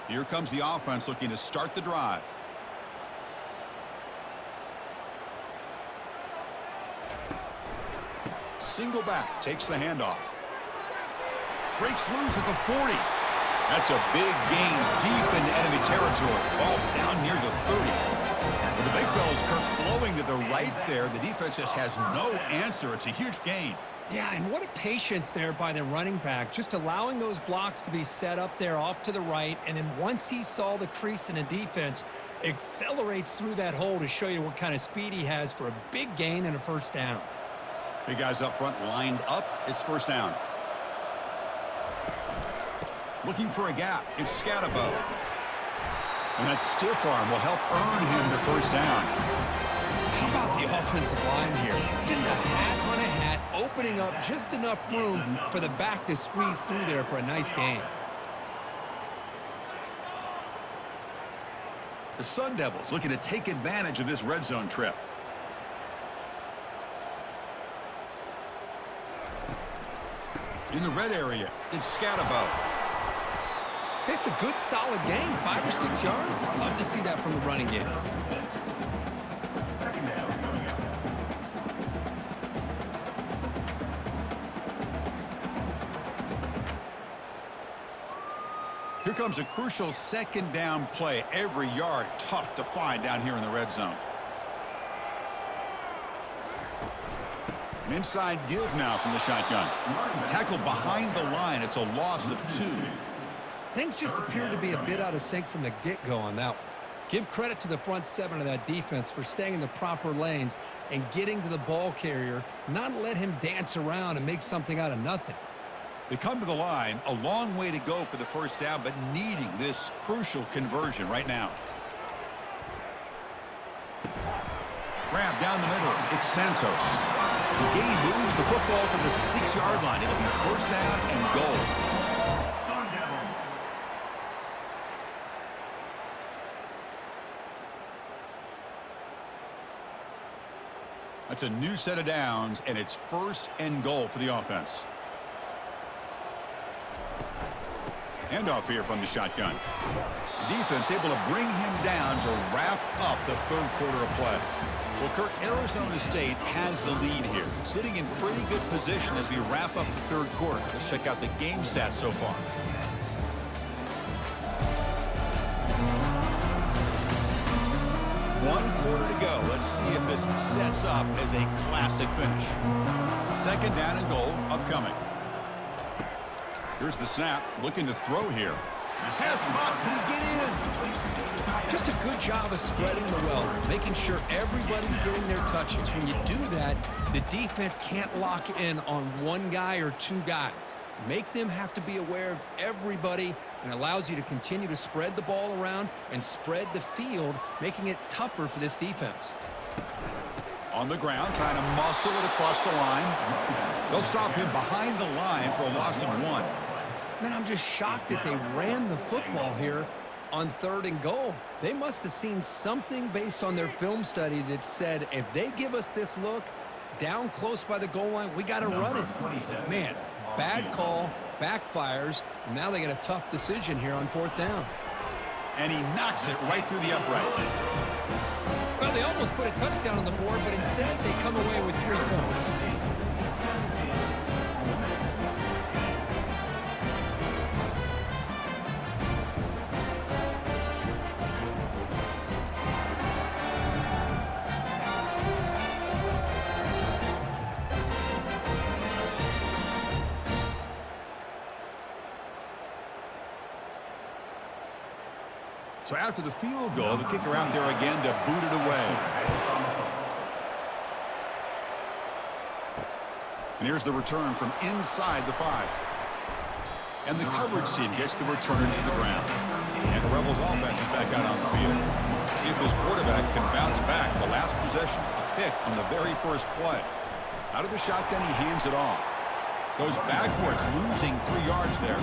Here comes the offense looking to start the drive. Single back, takes the handoff. Breaks loose at the 40. That's a big gain deep into enemy territory. Ball down near the 30. With the big fellas, Kirk, flowing to the right there. The defense just has no answer. It's a huge gain. Yeah, and what a patience there by the running back, just allowing those blocks to be set up there off to the right, and then once he saw the crease in the defense, accelerates through that hole to show you what kind of speed he has for a big gain and a first down. Big guys up front lined up. It's first down. Looking for a gap. It's Scatabo. And that stiff arm will help earn him the first down. How about the offensive line here? Just a hat on a hat, opening up just enough room for the back to squeeze through there for a nice gain. The Sun Devils looking to take advantage of this red zone trip. In the red area, it's Scatabo. It's a good, solid gain, 5 or 6 yards. Love to see that from the running game. Second down coming up. Here comes a crucial second down play. Every yard tough to find down here in the red zone. An inside give now from the shotgun. Tackled behind the line. It's a loss of 2. Things just appear to be a bit out of sync from the get-go on that one. Give credit to the front 7 of that defense for staying in the proper lanes and getting to the ball carrier, not let him dance around and make something out of nothing. They come to the line, a long way to go for the first down, but needing this crucial conversion right now. Grab down the middle. It's Santos. The gain moves the football to the 6-yard line. It'll be first down and goal. Sun Devils. That's a new set of downs, and it's first and goal for the offense. Handoff here from the shotgun. Defense able to bring him down to wrap up the third quarter of play. Well, Kirk, Arizona State has the lead here, sitting in pretty good position as we wrap up the third quarter. Let's check out the game stats so far. One quarter to go. Let's see if this sets up as a classic finish. Second down and goal upcoming. Here's the snap, looking to throw here. Has caught, can he get in? Just a good job of spreading the wealth, making sure everybody's getting their touches. When you do that, the defense can't lock in on one guy or 2 guys. Make them have to be aware of everybody, and allows you to continue to spread the ball around and spread the field, making it tougher for this defense. On the ground, trying to muscle it across the line. They'll stop him behind the line for a loss of 1. Man, I'm just shocked that they ran the football here on 3rd and goal. They must have seen something based on their film study that said, if they give us this look down close by the goal line, we got to run it. Man, bad call, backfires, and now they get a tough decision here on 4th down. And he knocks it right through the uprights. Well, they almost put a touchdown on the board, but instead they come away with 3 points. So after the field goal, the kicker out there again to boot it away. And here's the return from inside the 5. And the coverage team gets the return into the ground. And the Rebels offense is back out on the field. See if this quarterback can bounce back. The last possession, a pick on the very first play. Out of the shotgun, he hands it off. Goes backwards, losing 3 yards there.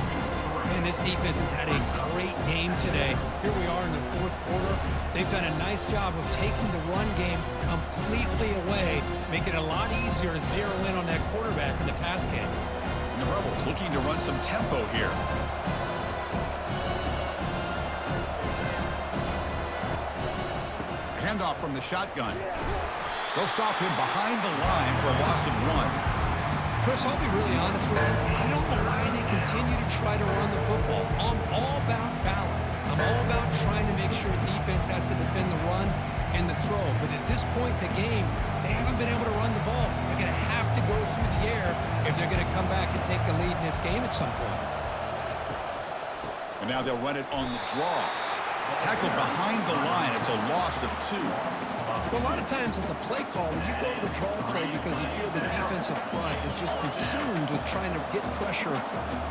And this defense has had a great game today. Here we are in the 4th quarter. They've done a nice job of taking the run game completely away, making it a lot easier to zero in on that quarterback in the pass game. And the Rebels looking to run some tempo here. Handoff from the shotgun. They'll stop him behind the line for a loss of 1. Chris, I'll be really honest with you. I don't know why they continue to try to run the football. I'm all about balance. I'm all about trying to make sure defense has to defend the run and the throw. But at this point in the game, they haven't been able to run the ball. They're going to have to go through the air if they're going to come back and take the lead in this game at some point. And now they'll run it on the draw. Tackled behind the line. It's a loss of 2. Well, a lot of times as a play caller, you go to the draw play because you feel the defensive front is just consumed with trying to get pressure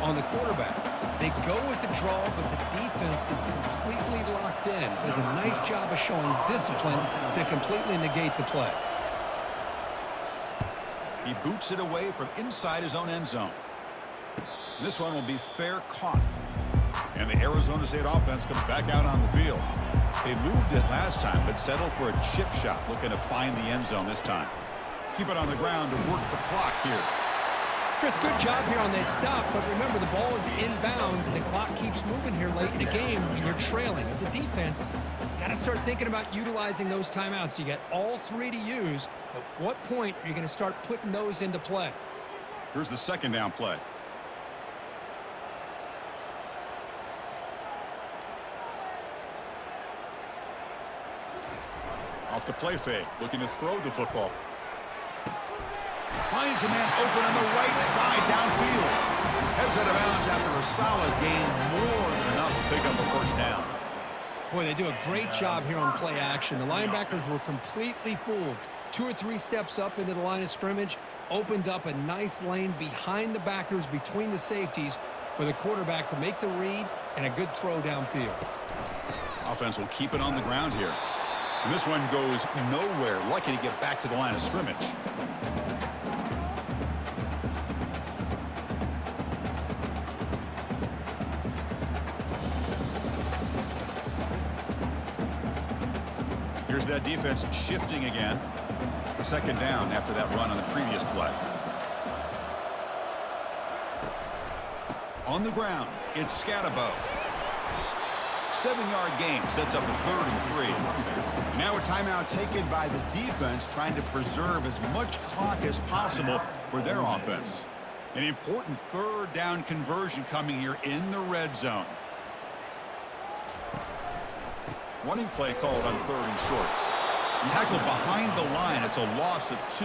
on the quarterback. They go with the draw, but the defense is completely locked in. Does a nice job of showing discipline to completely negate the play. He boots it away from inside his own end zone. This one will be fair caught. And the Arizona State offense comes back out on the field. They moved it last time, but settled for a chip shot, looking to find the end zone this time. Keep it on the ground to work the clock here. Chris, good job here on that stop, but remember the ball is inbounds and the clock keeps moving here late in the game and you're trailing. As a defense, got to start thinking about utilizing those timeouts. You got all 3 to use. At what point are you going to start putting those into play? Here's the second down play. Off the play fake, looking to throw the football. Finds a man open on the right side downfield. Heads out of bounds after a solid gain, more than enough to pick up a first down. Boy, they do a great job here on play action. The linebackers were completely fooled. 2 or 3 steps up into the line of scrimmage, opened up a nice lane behind the backers, between the safeties, for the quarterback to make the read and a good throw downfield. Offense will keep it on the ground here. And this one goes nowhere. Lucky to get back to the line of scrimmage. Here's that defense shifting again. Second down after that run on the previous play. On the ground, it's Scatabo. 7-yard gain sets up a 3rd and 3. Now a timeout taken by the defense, trying to preserve as much clock as possible for their offense. An important 3rd down conversion coming here in the red zone. Running play called on 3rd and short. Tackled behind the line. It's a loss of 2.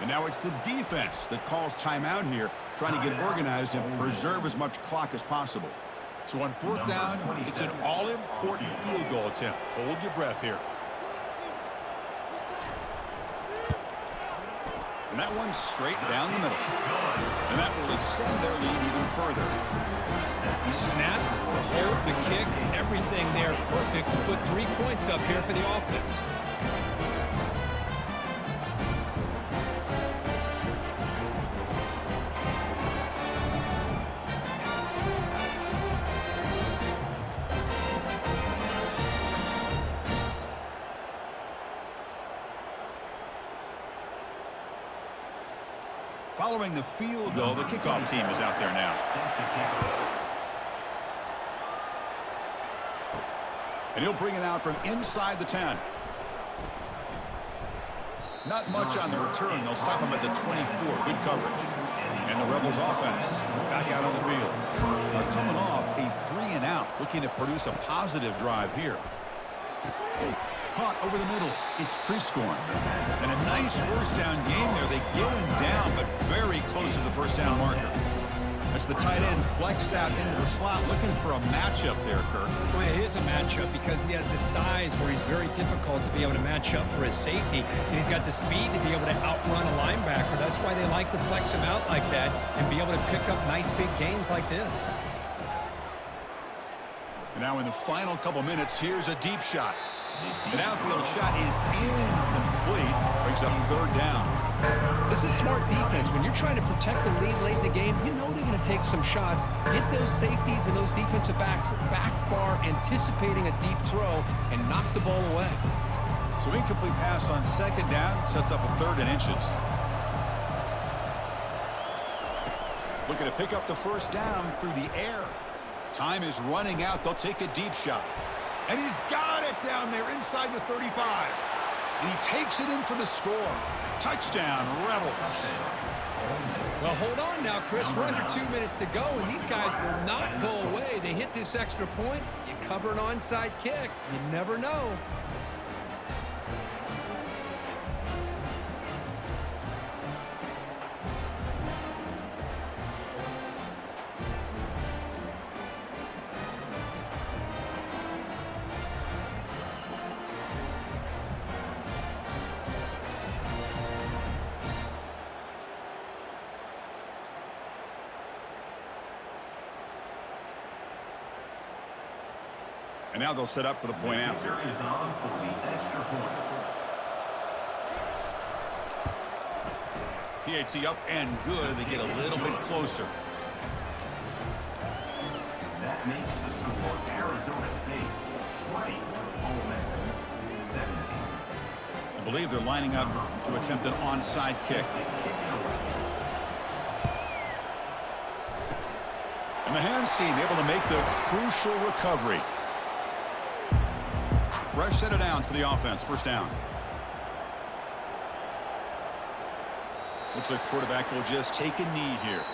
And now it's the defense that calls timeout here, trying to get organized and preserve as much clock as possible. So on 4th down, it's an all-important field goal attempt. Hold your breath here. And that one's straight down the middle. And that will extend their lead even further. The snap, the hold, the kick, everything there perfect to put 3 points up here for the offense. Following the field goal, the kickoff team is out there now. And he'll bring it out from inside the 10. Not much on the return. They'll stop him at the 24. Good coverage. And the Rebels offense back out on the field. Are coming off a 3-and-out, looking to produce a positive drive here. Caught over the middle. It's pre-scoring. And a nice first down gain there. They get him down, but very close to the first down marker. That's the tight end flexed out into the slot, looking for a matchup there, Kirk. Well, it is a matchup because he has the size where he's very difficult to be able to match up for his safety. And he's got the speed to be able to outrun a linebacker. That's why they like to flex him out like that and be able to pick up nice big gains like this. And now in the final couple minutes, here's a deep shot. An outfield shot is incomplete. Brings up 3rd down. This is smart defense. When you're trying to protect the lead late in the game, you know they're going to take some shots. Get those safeties and those defensive backs back far, anticipating a deep throw, and knock the ball away. So incomplete pass on 2nd down sets up a 3rd and inches. Looking to pick up the first down through the air. Time is running out. They'll take a deep shot. And he's got it down there inside the 35. And he takes it in for the score. Touchdown, Rebels. Well, hold on now, Chris. We're under 2 minutes to go, and these guys will not go away. They hit this extra point. You cover an onside kick. You never know. And now they'll set up for the point after. Is on for the extra point. PAT up and good. They get a little bit closer. That makes the score Arizona State 20, Ole Miss 17. I believe they're lining up to attempt an onside kick. And the hands team able to make the crucial recovery. Fresh set of downs for the offense. First down. Looks like the quarterback will just take a knee here.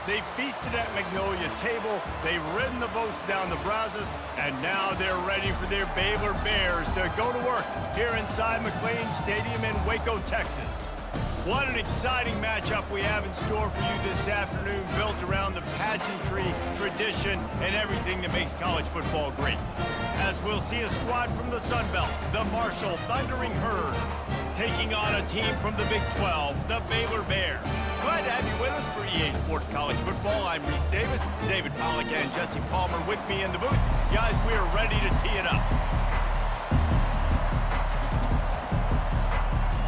They feasted at Magnolia Table, they've ridden the boats down the Brazos, and now they're ready for their Baylor Bears to go to work here inside McLean Stadium in Waco, Texas. What an exciting matchup we have in store for you this afternoon, built around the pageantry, tradition, and everything that makes college football great. As we'll see a squad from the Sun Belt, the Marshall Thundering Herd, taking on a team from the Big 12, the Baylor Bears. Glad to have you with us for EA Sports College Football. I'm Reese Davis, David Pollack and Jesse Palmer with me in the booth. Guys, we are ready to tee it up.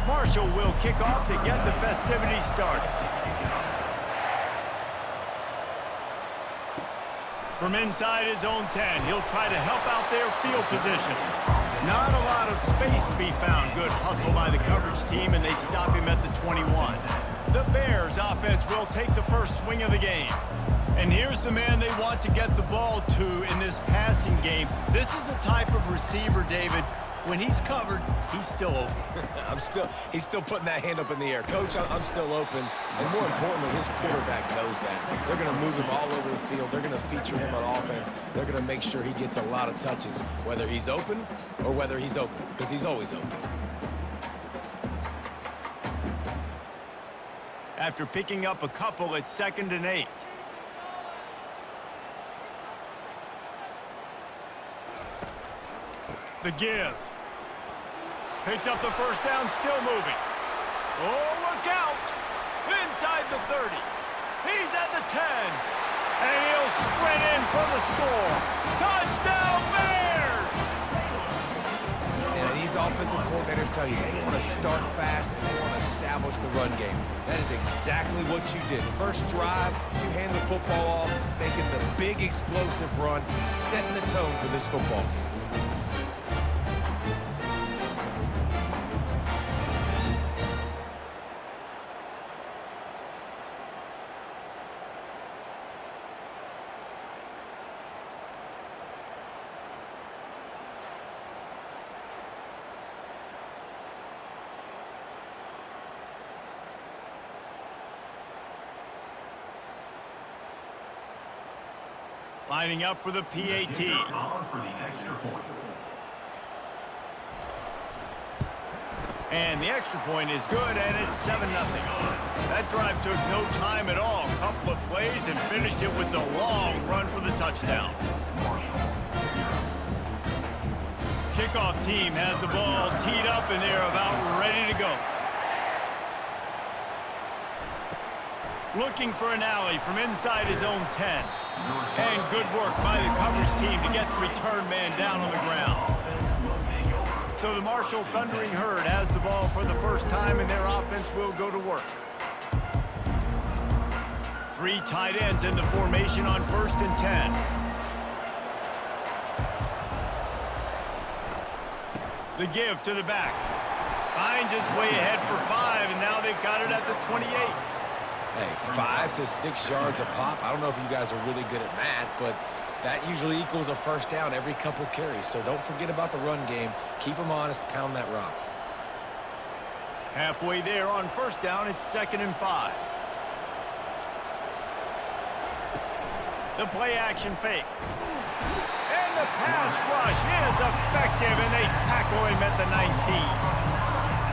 Marshall will kick off to get the festivities started. From inside his own 10, he'll try to help out their field position. Not a lot of space to be found. Good hustle by the coverage team, and they stop him at the 21. The Bears offense will take the first swing of the game. And here's the man they want to get the ball to in this passing game. This is the type of receiver, David, when he's covered, he's still open. He's still putting that hand up in the air. Coach, I'm still open. And more importantly, his quarterback knows that. They're going to move him all over the field. They're going to feature him on offense. They're going to make sure he gets a lot of touches, whether he's open or whether he's open, because he's always open. After picking up a couple, it's 2nd and 8. The give. Picks up the first down, still moving. Oh, look out! Inside the 30. He's at the 10. And he'll sprint in for the score. Touchdown, Bears! And these offensive coordinators tell you they want to start fast and they want to establish the run game. That is exactly what you did. First drive, you hand the football off, making the big explosive run, setting the tone for this football game. Lining up for the PAT. For the extra point. And the extra point is good, and it's 7-0. That drive took no time at all. Couple of plays and finished it with the long run for the touchdown. Kickoff team has the ball teed up, and they're about ready to go. Looking for an alley from inside his own 10. And good work by the coverage team to get the return man down on the ground. So the Marshall Thundering Herd has the ball for the first time, and their offense will go to work. 3 tight ends in the formation on 1st and 10. The give to the back. Finds his way ahead for 5, and now they've got it at the 28. Hey, 5 to 6 yards a pop. I don't know if you guys are really good at math, but that usually equals a first down every couple carries. So don't forget about the run game. Keep them honest. Pound that rock. Halfway there on 1st down, it's 2nd and 5. The play action fake. And the pass rush is effective, and they tackle him at the 19.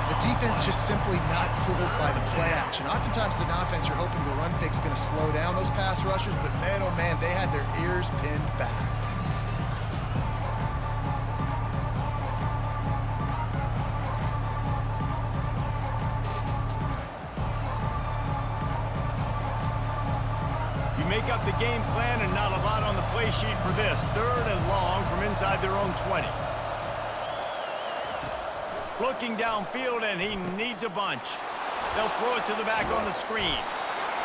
The defense just simply not fooled by the play action. Oftentimes, as an offense, you're hoping the run fake's going to slow down those pass rushers, but man, oh man, they had their ears pinned back. You make up the game plan, and not a lot on the play sheet for this. 3rd and long from inside their own 20. Looking downfield, and he needs a bunch. They'll throw it to the back on the screen.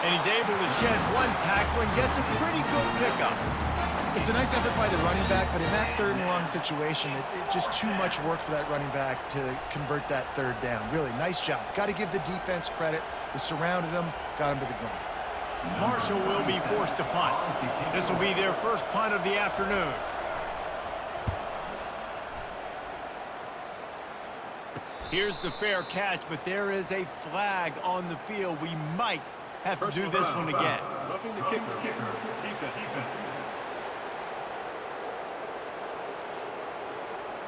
And he's able to shed 1 tackle and gets a pretty good pickup. It's a nice effort by the running back, but in that 3rd and long situation, it's just too much work for that running back to convert that 3rd down. Really, nice job. Got to give the defense credit. They surrounded him, got him to the ground. Marshall will be forced to punt. This will be their first punt of the afternoon. Here's the fair catch, but there is a flag on the field. We might have to do this one again. Roughing the kicker. Defense.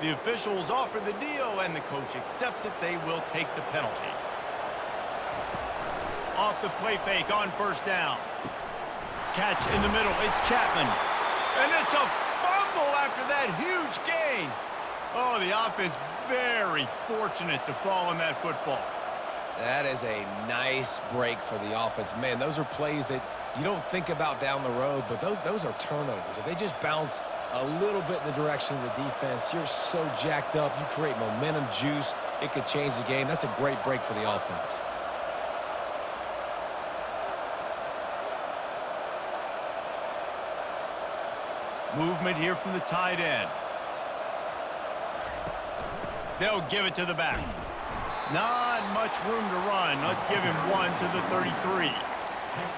The officials offer the deal, and the coach accepts it. They will take the penalty. Off the play fake on first down. Catch in the middle. It's Chapman. And it's a fumble after that huge gain. Oh, the offense very fortunate to fall on that football. That is a nice break for the offense. Man, those are plays that you don't think about down the road, but those are turnovers. If they just bounce a little bit in the direction of the defense, you're so jacked up. You create momentum, juice. It could change the game. That's a great break for the offense. Movement here from the tight end. They'll give it to the back. Not much room to run. Let's give him one to the 33.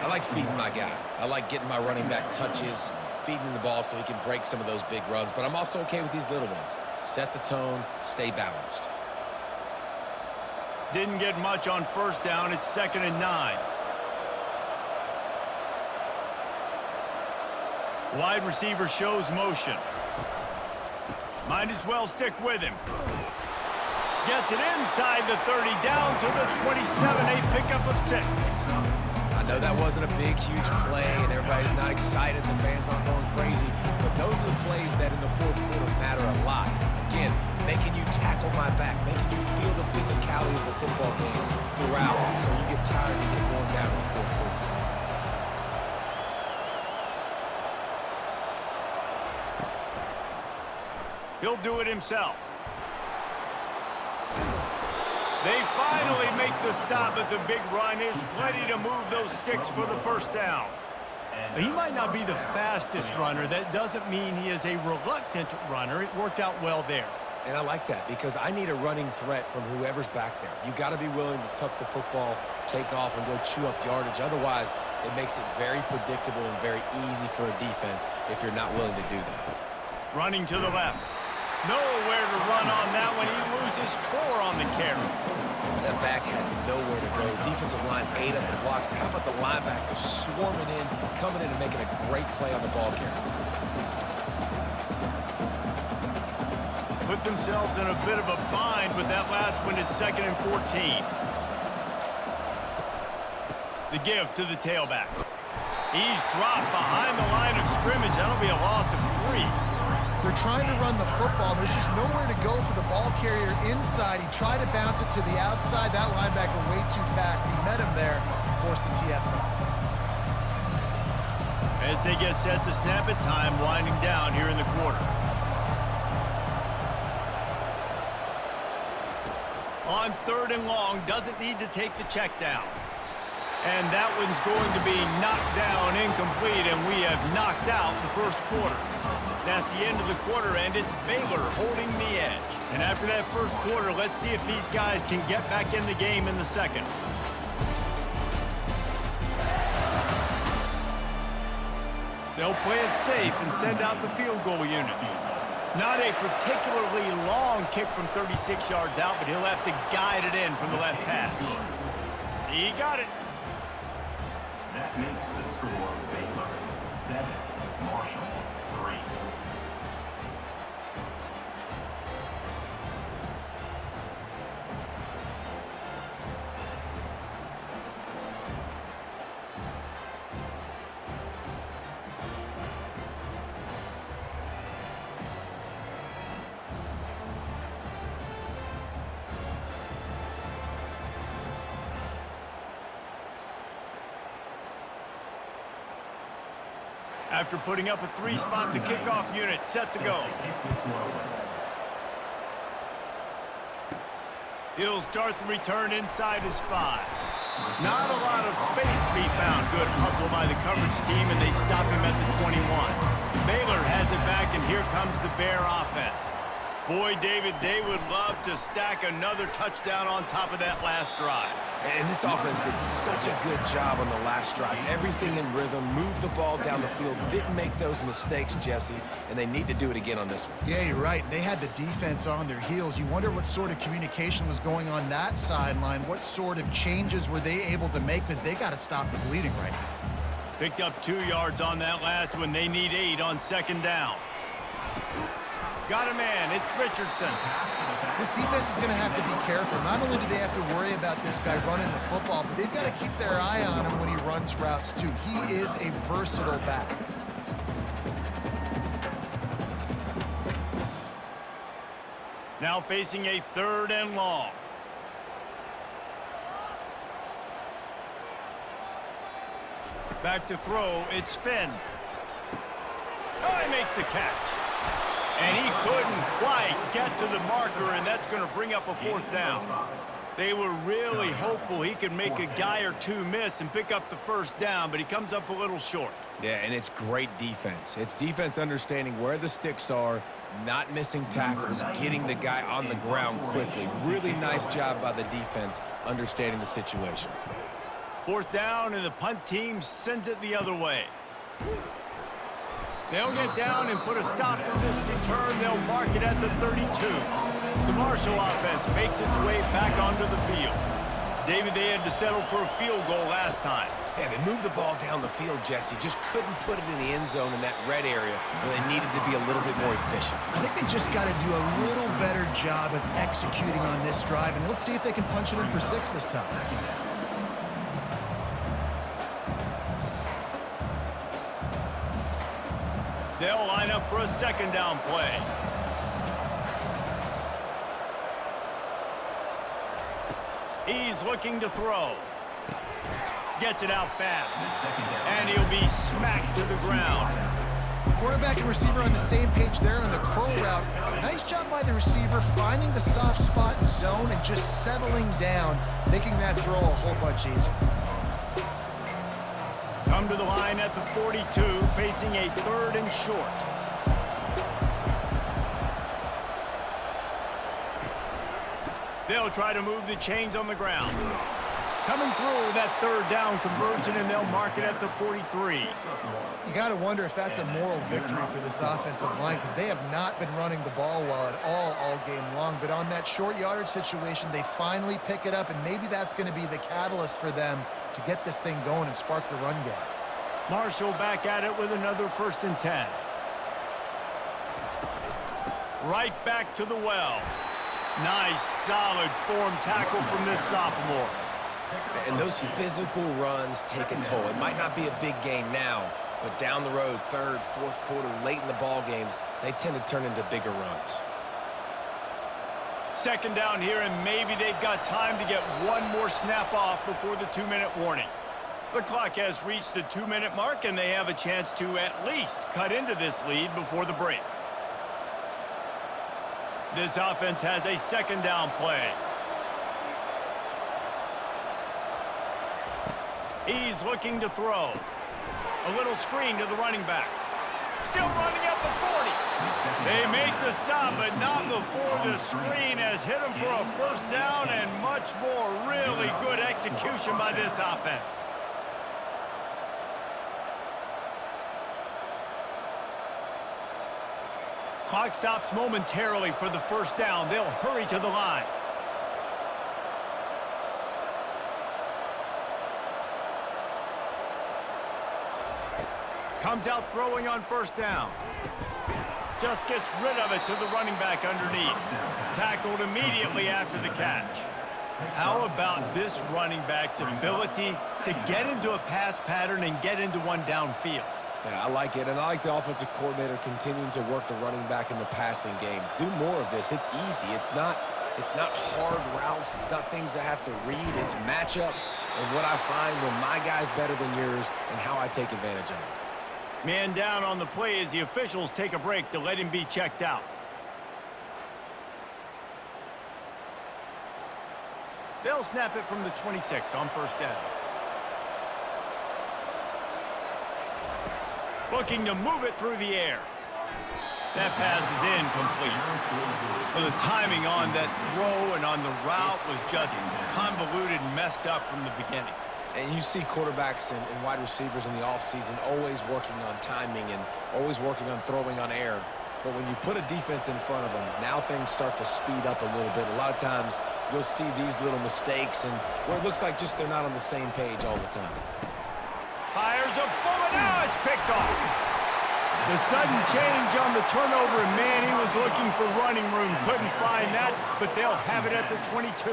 I like feeding my guy. I like getting my running back touches, feeding him the ball so he can break some of those big runs. But I'm also okay with these little ones. Set the tone, stay balanced. Didn't get much on first down. It's 2nd and 9. Wide receiver shows motion. Might as well stick with him. Gets it inside the 30, down to the 27, a pickup of 6. I know that wasn't a big, huge play, and everybody's not excited. The fans aren't going crazy. But those are the plays that in the fourth quarter matter a lot. Again, making you tackle my back, making you feel the physicality of the football game throughout, so you get tired and get worn down in the fourth quarter. He'll do it himself. They finally make the stop at the big run. Is plenty to move those sticks for the first down. He might not be the fastest runner. That doesn't mean he is a reluctant runner. It worked out well there. And I like that because I need a running threat from whoever's back there. You got to be willing to tuck the football, take off, and go chew up yardage. Otherwise, it makes it very predictable and very easy for a defense if you're not willing to do that. Running to the left. Nowhere to run on that one. He loses 4 on the carry. That back had nowhere to go. Defensive line ate up the blocks. But how about the linebackers swarming in, coming in and making a great play on the ball carry? Put themselves in a bit of a bind, but that last one is 2nd and 14. The give to the tailback. He's dropped behind the line of scrimmage. That'll be a loss of 3. They're trying to run the football. There's just nowhere to go for the ball carrier inside. He tried to bounce it to the outside. That linebacker way too fast. He met him there and forced the TFL. As they get set to snap it, time winding down here in the quarter. On 3rd and long, doesn't need to take the check down. And that one's going to be knocked down incomplete, and we have knocked out the first quarter. That's the end of the quarter, and it's Baylor holding the edge. And after that first quarter, let's see if these guys can get back in the game in the second. They'll play it safe and send out the field goal unit. Not a particularly long kick from 36 yards out, but he'll have to guide it in from the left hash. He got it. That makes the score Baylor 7, Marshall 3. After putting up a 3-spot, the kickoff unit set to go. He'll start the return inside his 5. Not a lot of space to be found. Good hustle by the coverage team, and they stop him at the 21. Baylor has it back, and here comes the Bear offense. Boy, David, they would love to stack another touchdown on top of that last drive. And this offense did such a good job on the last drive. Everything in rhythm, moved the ball down the field, didn't make those mistakes, Jesse, and they need to do it again on this one. Yeah, you're right. They had the defense on their heels. You wonder what sort of communication was going on that sideline. What sort of changes were they able to make, because they got to stop the bleeding right now. Picked up 2 yards on that last one. They need 8 on second down. Got a man. It's Richardson. This defense is going to have to be careful. Not only do they have to worry about this guy running the football, but they've got to keep their eye on him when he runs routes too. He is a versatile back. Now facing a 3rd and long. Back to throw. It's Finn. Oh, he makes the catch. And he couldn't quite get to the marker, and that's going to bring up a 4th down. They were really hopeful he could make a guy or two miss and pick up the 1st down, but he comes up a little short. Yeah, and it's great defense. It's defense understanding where the sticks are, not missing tackles, getting the guy on the ground quickly. Really nice job by the defense understanding the situation. 4th down, and the punt team sends it the other way. They'll get down and put a stop to this return. They'll mark it at the 32. The Marshall offense makes its way back onto the field. David, they had to settle for a field goal last time. Yeah, they moved the ball down the field, Jesse. Just couldn't put it in the end zone in that red area where they needed to be a little bit more efficient. I think they just got to do a little better job of executing on this drive, and let's see if they can punch it in for 6 this time. They'll line up for a 2nd down play. He's looking to throw. Gets it out fast. And he'll be smacked to the ground. Quarterback and receiver on the same page there on the curl route. Nice job by the receiver finding the soft spot in zone and just settling down, making that throw a whole bunch easier. Come to the line at the 42, facing a 3rd and short. They'll try to move the chains on the ground. Coming through that 3rd down conversion, and they'll mark it at the 43. You got to wonder if that's a moral victory for this offensive line, because they have not been running the ball well at all game long. But on that short yardage situation, they finally pick it up, and maybe that's going to be the catalyst for them to get this thing going and spark the run game. Marshall back at it with another 1st and 10. Right back to the well. Nice, solid form tackle from this sophomore. And those physical runs take a toll. It might not be a big game now, but down the road, 3rd, 4th quarter, late in the ball games, they tend to turn into bigger runs. 2nd down here, and maybe they've got time to get one more snap off before the 2-minute warning. The clock has reached the 2-minute mark, and they have a chance to at least cut into this lead before the break. This offense has a 2nd down play. He's looking to throw. A little screen to the running back. Still running up the 40. They make the stop, but not before the screen has hit him for a 1st down, and much more. Really good execution by this offense. Clock stops momentarily for the 1st down. They'll hurry to the line. Comes out throwing on 1st down. Just gets rid of it to the running back underneath. Tackled immediately after the catch. How about this running back's ability to get into a pass pattern and get into one downfield? Yeah, I like it, and I like the offensive coordinator continuing to work the running back in the passing game. Do more of this. It's easy. It's not hard routes. It's not things I have to read. It's matchups and what I find when my guy's better than yours and how I take advantage of it. Man down on the play as the officials take a break to let him be checked out. They'll snap it from the 26 on 1st down. Looking to move it through the air. That pass is incomplete. Well, the timing on that throw and on the route was just convoluted and messed up from the beginning. And you see quarterbacks and wide receivers in the offseason always working on timing and always working on throwing on air. But when you put a defense in front of them, now things start to speed up a little bit. A lot of times you'll see these little mistakes and where it looks like just they're not on the same page all the time. Fires throws a bullet. Now it's picked off. The sudden change on the turnover, and man, he was looking for running room. Couldn't find that, but they'll have it at the 22.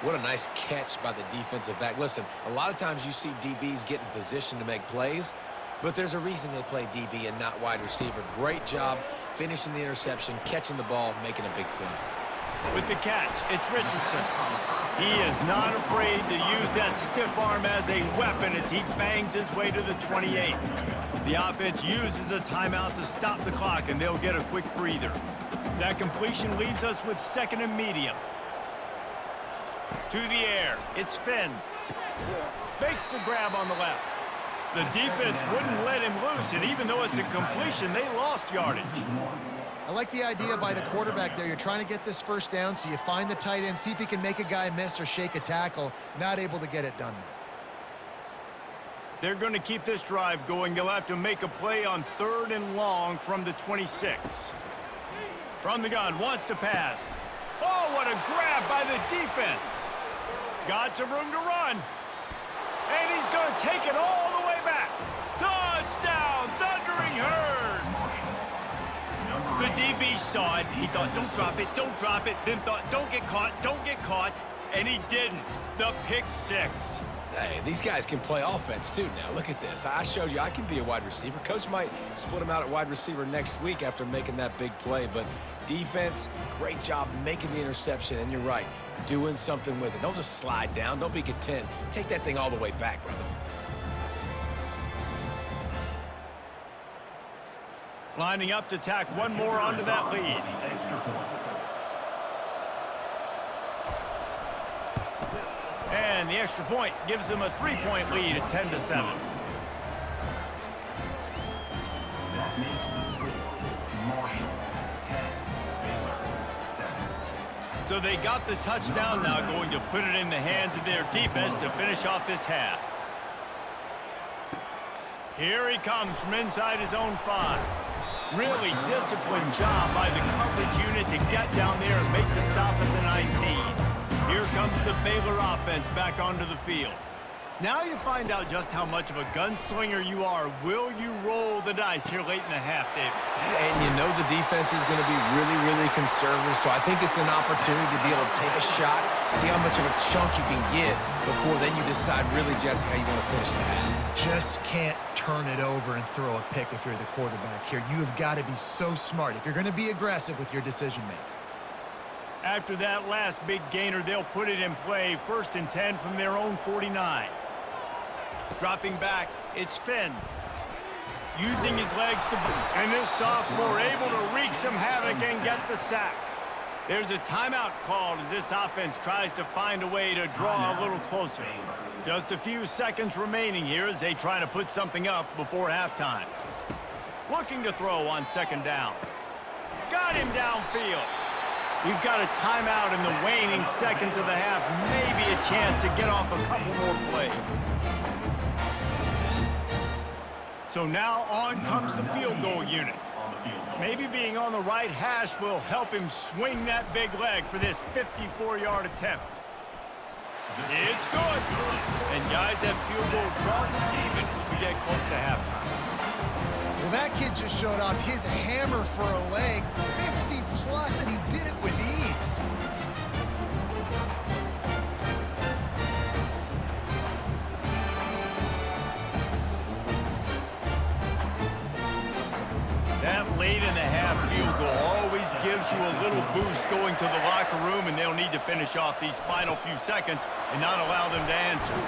What a nice catch by the defensive back. Listen, a lot of times you see DBs get in position to make plays, but there's a reason they play DB and not wide receiver. Great job finishing the interception, catching the ball, making a big play. With the catch, it's Richardson. He is not afraid to use that stiff arm as a weapon as he bangs his way to the 28. The offense uses a timeout to stop the clock, and they'll get a quick breather. That completion leaves us with 2nd and medium. To the air, it's Finn. Makes the grab on the left. The defense wouldn't let him loose, and even though it's a completion, they lost yardage. I like the idea by the quarterback there. You're trying to get this first down, so you find the tight end, see if he can make a guy miss or shake a tackle. Not able to get it done there. They're going to keep this drive going. They'll have to make a play on 3rd and long from the 26. From the gun, wants to pass. Oh, what a grab by the defense. Got some room to run. And he's going to take it all the way back. Touchdown, Thundering Herd. The DB saw it. He thought, don't drop it, don't drop it. Then thought, don't get caught. And he didn't. The pick 6. Hey, these guys can play offense too now. Look at this. I showed you I can be a wide receiver. Coach might split him out at wide receiver next week after making that big play. But defense, great job making the interception. And you're right, doing something with it. Don't just slide down. Don't be content. Take that thing all the way back, brother. Lining up to tack one more onto that lead. And the extra point gives them a 3-point lead at 10-7. That makes the score Marshall 10, Baylor 7. So they got the touchdown now, going to put it in the hands of their defense to finish off this half. Here he comes from inside his own 5. Really disciplined job by the coverage unit to get down there and make the stop at the 19. Here comes the Baylor offense back onto the field. Now you find out just how much of a gunslinger you are. Will you roll the dice here late in the half, David? And you know the defense is going to be really, really conservative, so I think it's an opportunity to be able to take a shot, see how much of a chunk you can get before then you decide really, Jesse, how you want to finish the half. Just can't turn it over and throw a pick if you're the quarterback here. You have got to be so smart if you're going to be aggressive with your decision-making. After that last big gainer, they'll put it in play. 1st and 10 from their own 49. Dropping back, it's Finn. Using his legs to... And this sophomore able to wreak some havoc and get the sack. There's a timeout called as this offense tries to find a way to draw a little closer. Just a few seconds remaining here as they try to put something up before halftime. Looking to throw on 2nd down. Got him downfield. We've got a timeout in the waning seconds of the half. Maybe a chance to get off a couple more plays. So now on comes the field goal unit. Maybe being on the right hash will help him swing that big leg for this 54-yard attempt. It's good. And guys, that field goal draws us even as we get close to halftime. Well, that kid just showed off his hammer for a leg, 50-plus, and he did it with ease. That late in the half field goal always gives you a little boost going to the locker room, and they'll need to finish off these final few seconds and not allow them to answer.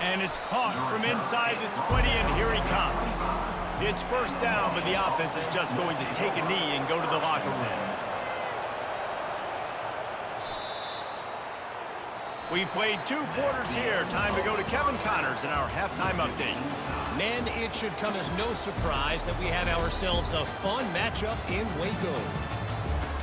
And it's caught from inside the 20, and here he comes. It's 1st down, but the offense is just going to take a knee and go to the locker room. We've played 2 quarters here. Time to go to Kevin Connors in our halftime update. Men, it should come as no surprise that we have ourselves a fun matchup in Waco.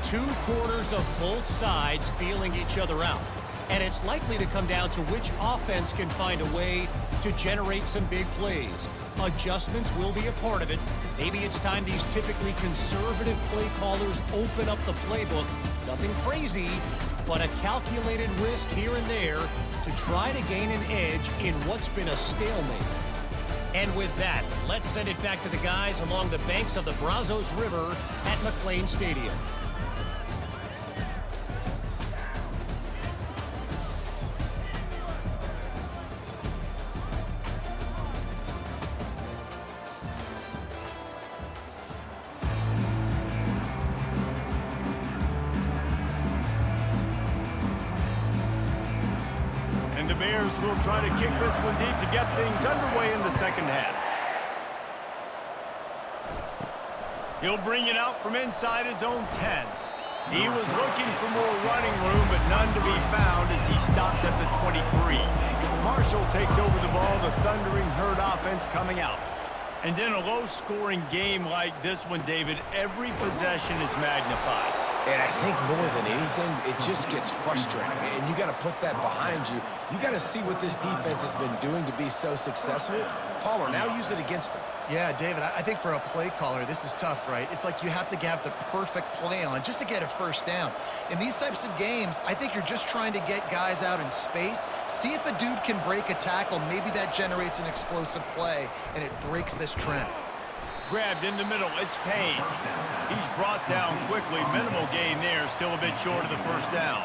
2 quarters of both sides feeling each other out. And it's likely to come down to which offense can find a way to generate some big plays. Adjustments will be a part of it. Maybe it's time these typically conservative play callers open up the playbook. Nothing crazy, but a calculated risk here and there to try to gain an edge in what's been a stalemate. And with that, let's send it back to the guys along the banks of the Brazos River at McLean Stadium. And the Bears will try to kick this one deep to get things underway in the second half. He'll bring it out from inside his own 10. He was looking for more running room, but none to be found as he stopped at the 23. Marshall takes over the ball, the Thundering Herd offense coming out. And in a low-scoring game like this one, David, every possession is magnified. And I think more than anything, it just gets frustrating. And you got to put that behind you. You got to see what this defense has been doing to be so successful. Palmer, now use it against him. Yeah, David, I think for a play caller, this is tough, right? It's like you have to have the perfect play on just to get a first down. In these types of games, I think you're just trying to get guys out in space, see if a dude can break a tackle. Maybe that generates an explosive play, and it breaks this trend. Grabbed in the middle, it's Payne. He's brought down quickly. Minimal gain there, still a bit short of the first down.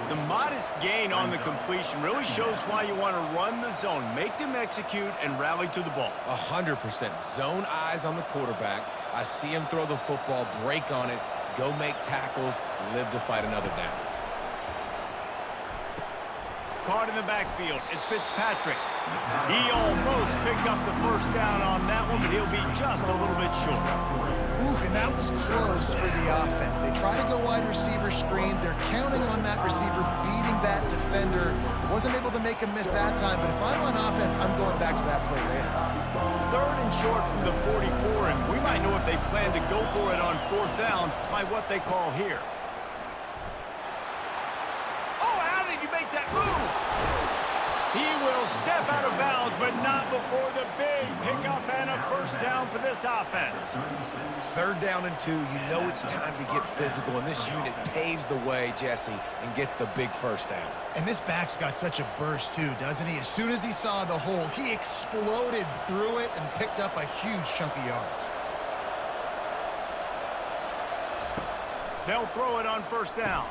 The modest gain on the completion really shows why you want to run the zone. Make them execute and rally to the ball. 100%. Zone eyes on the quarterback. I see him throw the football, break on it, go make tackles, live to fight another down. Caught in the backfield. It's Fitzpatrick. He almost picked up the first down on that one, but he'll be just a little bit short. Ooh, and that was close for the offense. They try to go wide receiver screen. They're counting on that receiver beating that defender. Wasn't able to make him miss that time, but if I'm on offense, I'm going back to that play there. Third and short from the 44, and we might know if they plan to go for it on fourth down by what they call here. Oh, how did you make that move? He will step out of bounds, but not before the big pickup and a first down for this offense. Third down and 2, you know it's time to get physical, and this unit paves the way, Jesse, and gets the big first down. And this back's got such a burst, too, doesn't he? As soon as he saw the hole, he exploded through it and picked up a huge chunk of yards. They'll throw it on first down.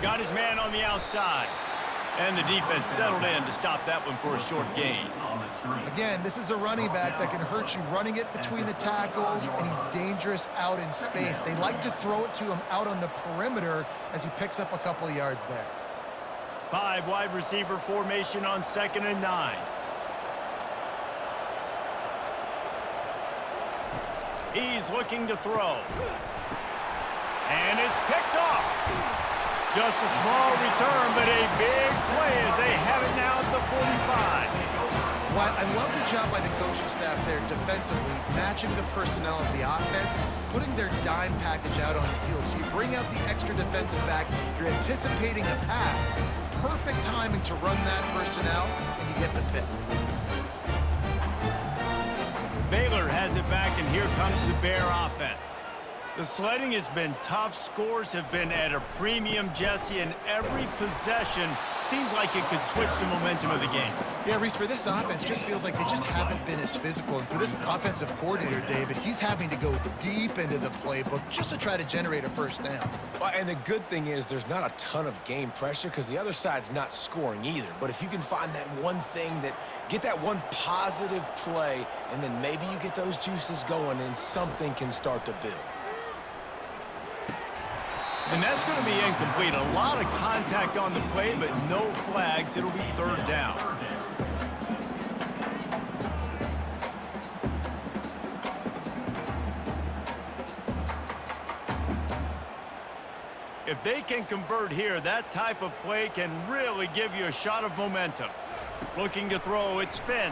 Got his man on the outside. And the defense settled in to stop that one for a short gain. Again, this is a running back that can hurt you running it between the tackles, and he's dangerous out in space. They like to throw it to him out on the perimeter as he picks up a couple of yards there. 5 wide receiver formation on 2nd and 9. He's looking to throw. And it's picked off. Just a small return, but a big play as they have it now at the 45. Well, I love the job by the coaching staff there defensively, matching the personnel of the offense, putting their dime package out on the field. So you bring out the extra defensive back, you're anticipating a pass, perfect timing to run that personnel, and you get the pick. Baylor has it back, and here comes the Bear offense. The sledding has been tough. Scores have been at a premium, Jesse, and every possession seems like it could switch the momentum of the game. Yeah, Reese, for this offense, just feels like they just haven't been as physical. And for this offensive coordinator, David, he's having to go deep into the playbook just to try to generate a first down. Well, and the good thing is there's not a ton of game pressure because the other side's not scoring either. But if you can find that one thing that get that one positive play, and then maybe you get those juices going and something can start to build. And that's going to be incomplete. A lot of contact on the play, but no flags. It'll be 3rd down. If they can convert here, that type of play can really give you a shot of momentum. Looking to throw, it's Finn.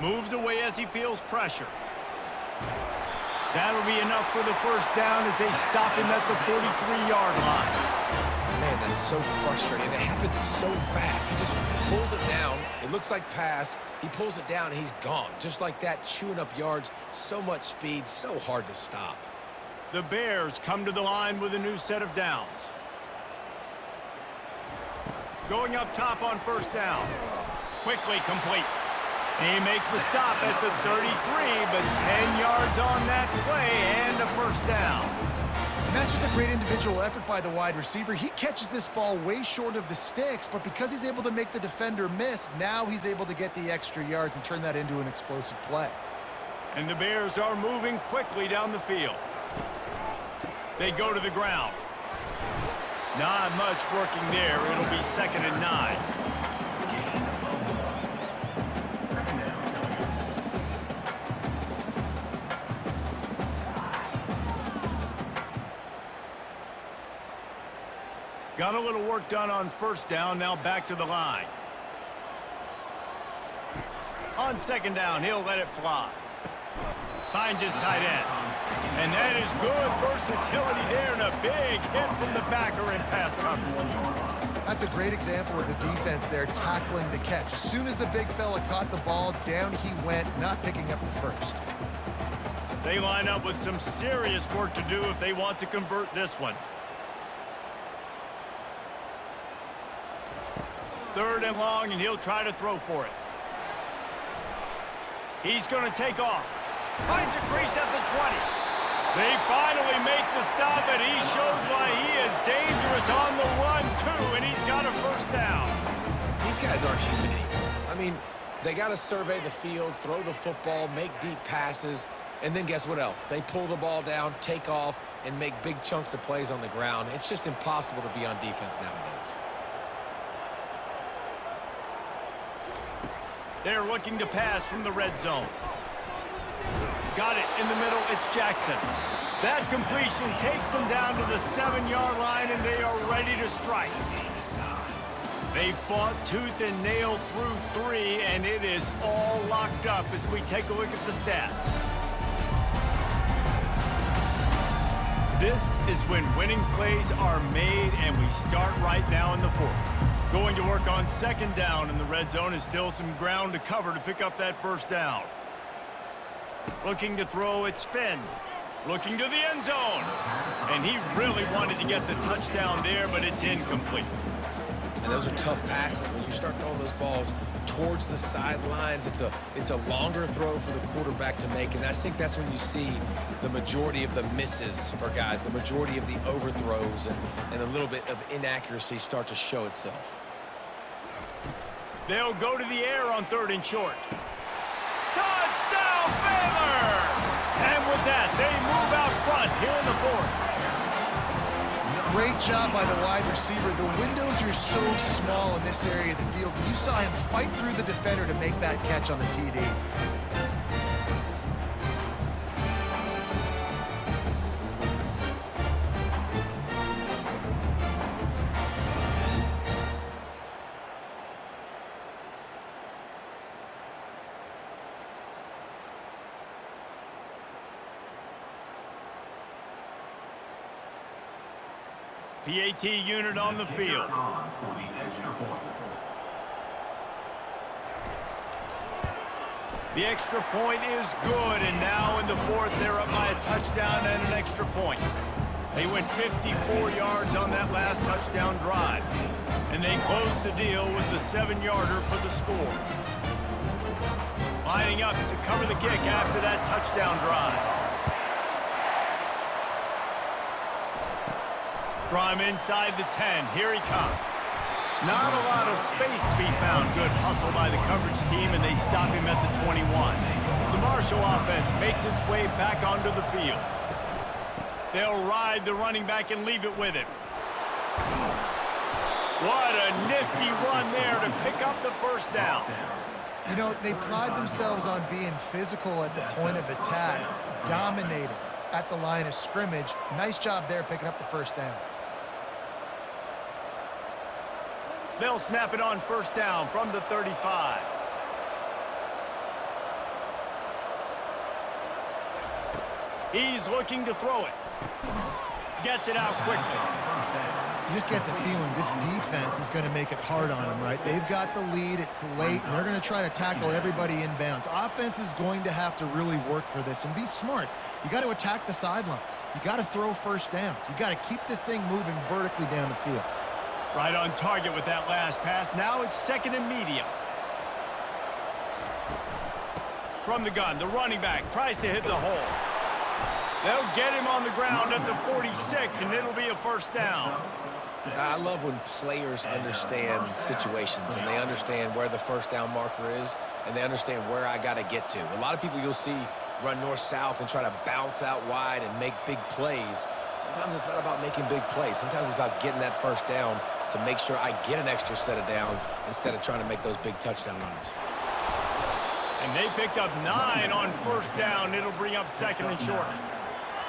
Moves away as he feels pressure. That'll be enough for the first down as they stop him at the 43-yard line. Man, that's so frustrating. It happens so fast. He just pulls it down. It looks like pass. He pulls it down, and he's gone. Just like that, chewing up yards. So much speed, so hard to stop. The Bears come to the line with a new set of downs. Going up top on first down. Quickly complete. They make the stop at the 33, but 10 yards on that play and a first down. And that's just a great individual effort by the wide receiver. He catches this ball way short of the sticks, but because he's able to make the defender miss, now he's able to get the extra yards and turn that into an explosive play. And the Bears are moving quickly down the field. They go to the ground. Not much working there. It'll be 2nd and 9. Got a little work done on first down, now back to the line. On 2nd down, he'll let it fly. Finds his tight end. And that is good versatility there and a big hit from the backer in pass coverage. That's a great example of the defense there tackling the catch. As soon as the big fella caught the ball, down he went, not picking up the first. They line up with some serious work to do if they want to convert this one. 3rd and long, and he'll try to throw for it. He's going to take off. Finds a crease at the 20. They finally make the stop, and he shows why he is dangerous on the run, too, and he's got a first down. These guys aren't human anymore. I mean, they got to survey the field, throw the football, make deep passes, and then guess what else? They pull the ball down, take off, and make big chunks of plays on the ground. It's just impossible to be on defense nowadays. They're looking to pass from the red zone. Got it in the middle. It's Jackson. That completion takes them down to the 7-yard line, and they are ready to strike. They fought tooth and nail through 3, and it is all locked up as we take a look at the stats. This is when winning plays are made, and we start right now in the 4th. Going to work on 2nd down, and the red zone is still some ground to cover to pick up that first down. Looking to throw, it's Finn. Looking to the end zone. And he really wanted to get the touchdown there, but it's incomplete. And those are tough passes. When you start throwing those balls towards the sidelines, it's a longer throw for the quarterback to make. And I think that's when you see the majority of the misses for guys, the majority of the overthrows, and a little bit of inaccuracy start to show itself. They'll go to the air on 3rd and short. Touchdown, Baylor! And with that, they move out front here in the 4th. Great job by the wide receiver. The windows are so small in this area of the field. You saw him fight through the defender to make that catch on the TD. PAT unit on the field. The extra point is good, and now in the 4th, they're up by a touchdown and an extra point. They went 54 yards on that last touchdown drive, and they close the deal with the 7-yarder for the score. Lining up to cover the kick after that touchdown drive. From inside the 10, here he comes. Not a lot of space to be found. Good hustle by the coverage team, and they stop him at the 21. The Marshall offense makes its way back onto the field. They'll ride the running back and leave it with him. What a nifty run there to pick up the first down. You know, they pride themselves on being physical at the point of attack, dominating at the line of scrimmage. Nice job there picking up the first down. They'll snap it on first down from the 35. He's looking to throw it. Gets it out quickly. You just get the feeling this defense is going to make it hard on them, right? They've got the lead, it's late, and they're going to try to tackle everybody inbounds. Offense is going to have to really work for this and be smart. You got to attack the sidelines. You got to throw first downs. You got to keep this thing moving vertically down the field. Right on target with that last pass. Now it's 2nd and medium. from the gun. The running back tries to hit the hole. They'll get him on the ground at the 46, and it'll be a first down. I love when players understand situations and they understand where the first down marker is and they understand where I got to get to. A lot of people you'll see run north-south and try to bounce out wide and make big plays. Sometimes it's not about making big plays. Sometimes it's about getting that first down to make sure I get an extra set of downs instead of trying to make those big touchdown runs. And they picked up 9 on first down. It'll bring up second and short.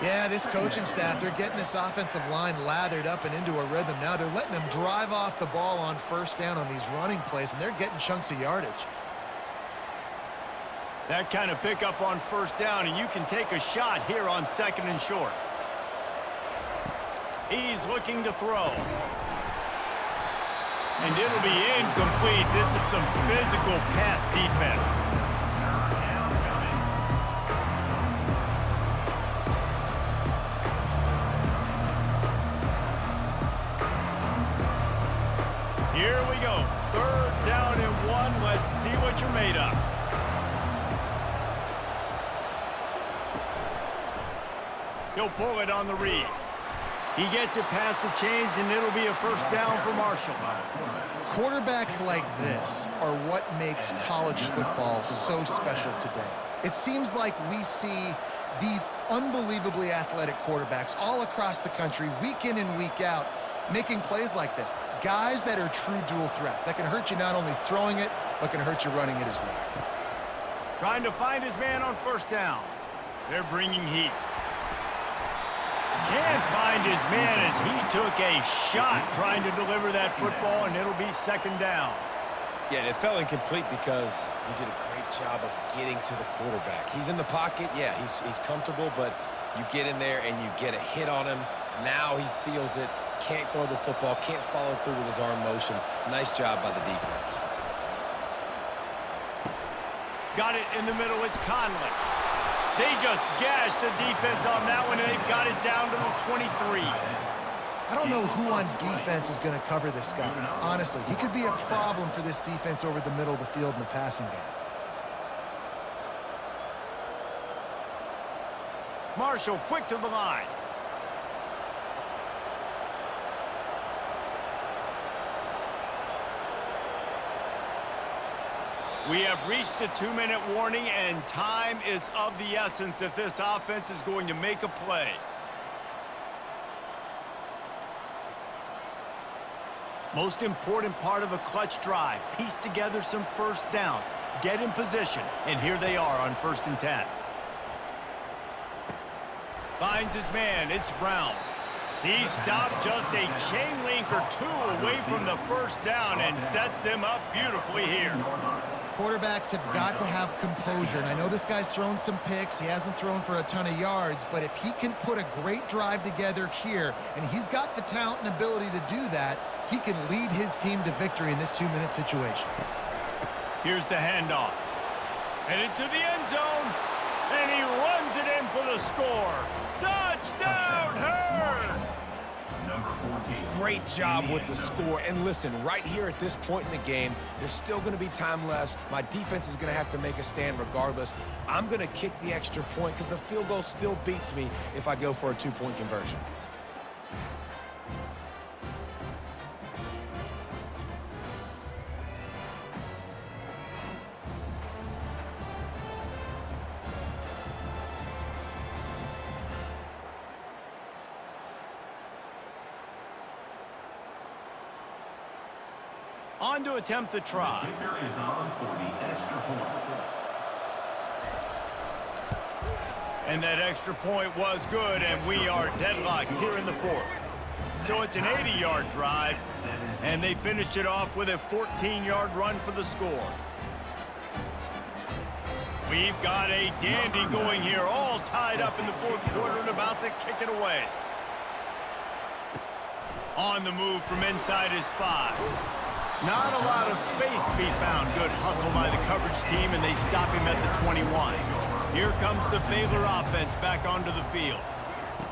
Yeah, this coaching staff, they're getting this offensive line lathered up and into a rhythm now. They're letting them drive off the ball on first down on these running plays, and they're getting chunks of yardage. That kind of pickup on first down, and you can take a shot here on second and short. He's looking to throw. And it'll be incomplete. This is some physical pass defense. Here we go. 3rd down and 1. Let's see what you're made of. He'll pull it on the read. He gets it past the chains, and it'll be a first down for Marshall. Quarterbacks like this are what makes college football so special today. It seems like we see these unbelievably athletic quarterbacks all across the country, week in and week out, making plays like this. Guys that are true dual threats that can hurt you not only throwing it, but can hurt you running it as well. Trying to find his man on first down. They're bringing heat. Can't find his man as he took a shot trying to deliver that football, and it'll be second down. Yeah, it fell incomplete because he did a great job of getting to the quarterback. He's in the pocket. Yeah, he's comfortable, but you get in there and you get a hit on him. Now he feels it. Can't throw the football, can't follow through with his arm motion. Nice job by the defense. Got it in the middle. It's Conley. They just gashed the defense on that one, and they've got it down to the 23. I don't know who on defense is going to cover this guy. Honestly, he could be a problem for this defense over the middle of the field in the passing game. Marshall quick to the line. We have reached the 2-minute warning, and time is of the essence if this offense is going to make a play. Most important part of a clutch drive, piece together some first downs, get in position, and here they are on 1st and 10. Finds his man, it's Brown. He stopped just a chain link or 2 away from the first down and sets them up beautifully here. Quarterbacks have got to have composure, and I know this guy's thrown some picks. He hasn't thrown for a ton of yards, but if he can put a great drive together here, and he's got the talent and ability to do that, he can lead his team to victory in this 2-minute situation. Here's the handoff. Headed to the end zone, and he runs it in for the score. Touchdown, Herd! Number 14. Great job with the score. And listen, right here at this point in the game, there's still going to be time left. My defense is going to have to make a stand regardless. I'm going to kick the extra point because the field goal still beats me if I go for a 2-point conversion. On to attempt the try. Kicker is on for the extra point. And that extra point was good, and we are deadlocked here in the 4th. So it's an 80-yard drive, and they finished it off with a 14-yard run for the score. We've got a dandy going here, all tied up in the 4th quarter and about to kick it away. On the move from inside his 5. Not a lot of space to be found. Good hustle by the coverage team, and they stop him at the 21. Here comes the Baylor offense back onto the field.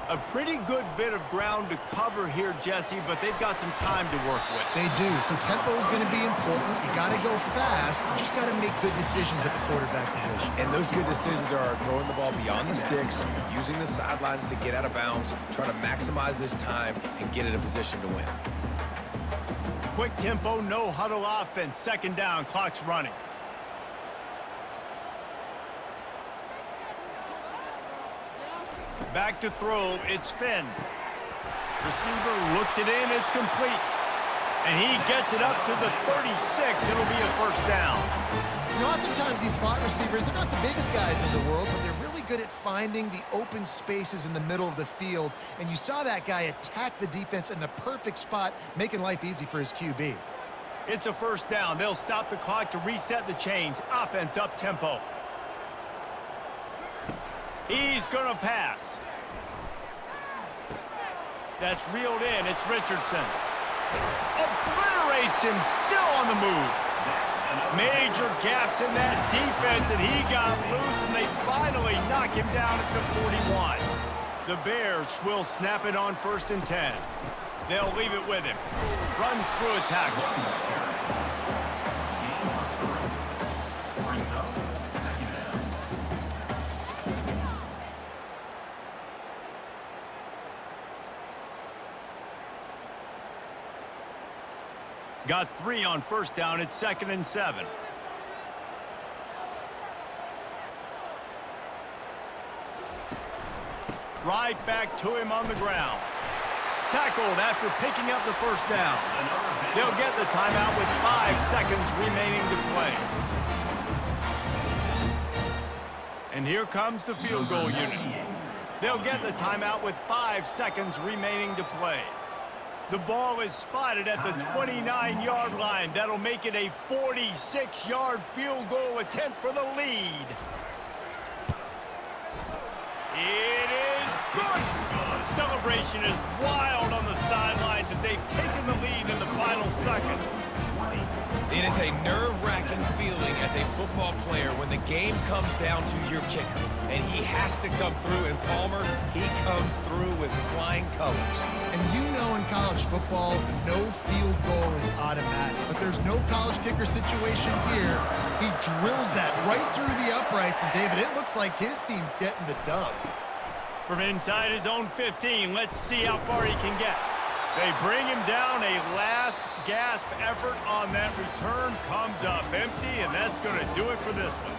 A pretty good bit of ground to cover here, Jesse, but they've got some time to work with. They do. So tempo is going to be important. You got to go fast. You just got to make good decisions at the quarterback position. And those good decisions are throwing the ball beyond the sticks, using the sidelines to get out of bounds, trying to maximize this time and get in a position to win. Quick tempo, no huddle offense. Second down, clock's running. Back to throw, it's Finn. Receiver looks it in, it's complete. And he gets it up to the 36. It'll be a first down. You know, oftentimes these slot receivers, they're not the biggest guys in the world, but they're really good at finding the open spaces in the middle of the field. And you saw that guy attack the defense in the perfect spot, making life easy for his QB. It's a first down. They'll stop the clock to reset the chains. Offense up tempo. He's going to pass. That's reeled in. It's Richardson. Obliterates him, still on the move. Major gaps in that defense, and he got loose, and they finally knock him down at the 41. The Bears will snap it on 1st and 10. They'll leave it with him. Runs through a tackle. Got 3 on first down. It's 2nd and 7. Right back to him on the ground. Tackled after picking up the first down. They'll get the timeout with 5 seconds remaining to play. And here comes the field goal unit. They'll get the timeout with 5 seconds remaining to play. The ball is spotted at the 29-yard line. That'll make it a 46-yard field goal attempt for the lead. It is good. Celebration is wild on the sidelines as they've taken the lead in the final seconds. It is a nerve-wracking feeling as a football player when the game comes down to your kicker. And he has to come through, and Palmer, he comes through with flying colors. And you know in college football, no field goal is automatic. But there's no college kicker situation here. He drills that right through the uprights, and David, it looks like his team's getting the dub. From inside his own 15, let's see how far he can get. They bring him down. A last gasp effort on that return comes up empty, and that's going to do it for this one.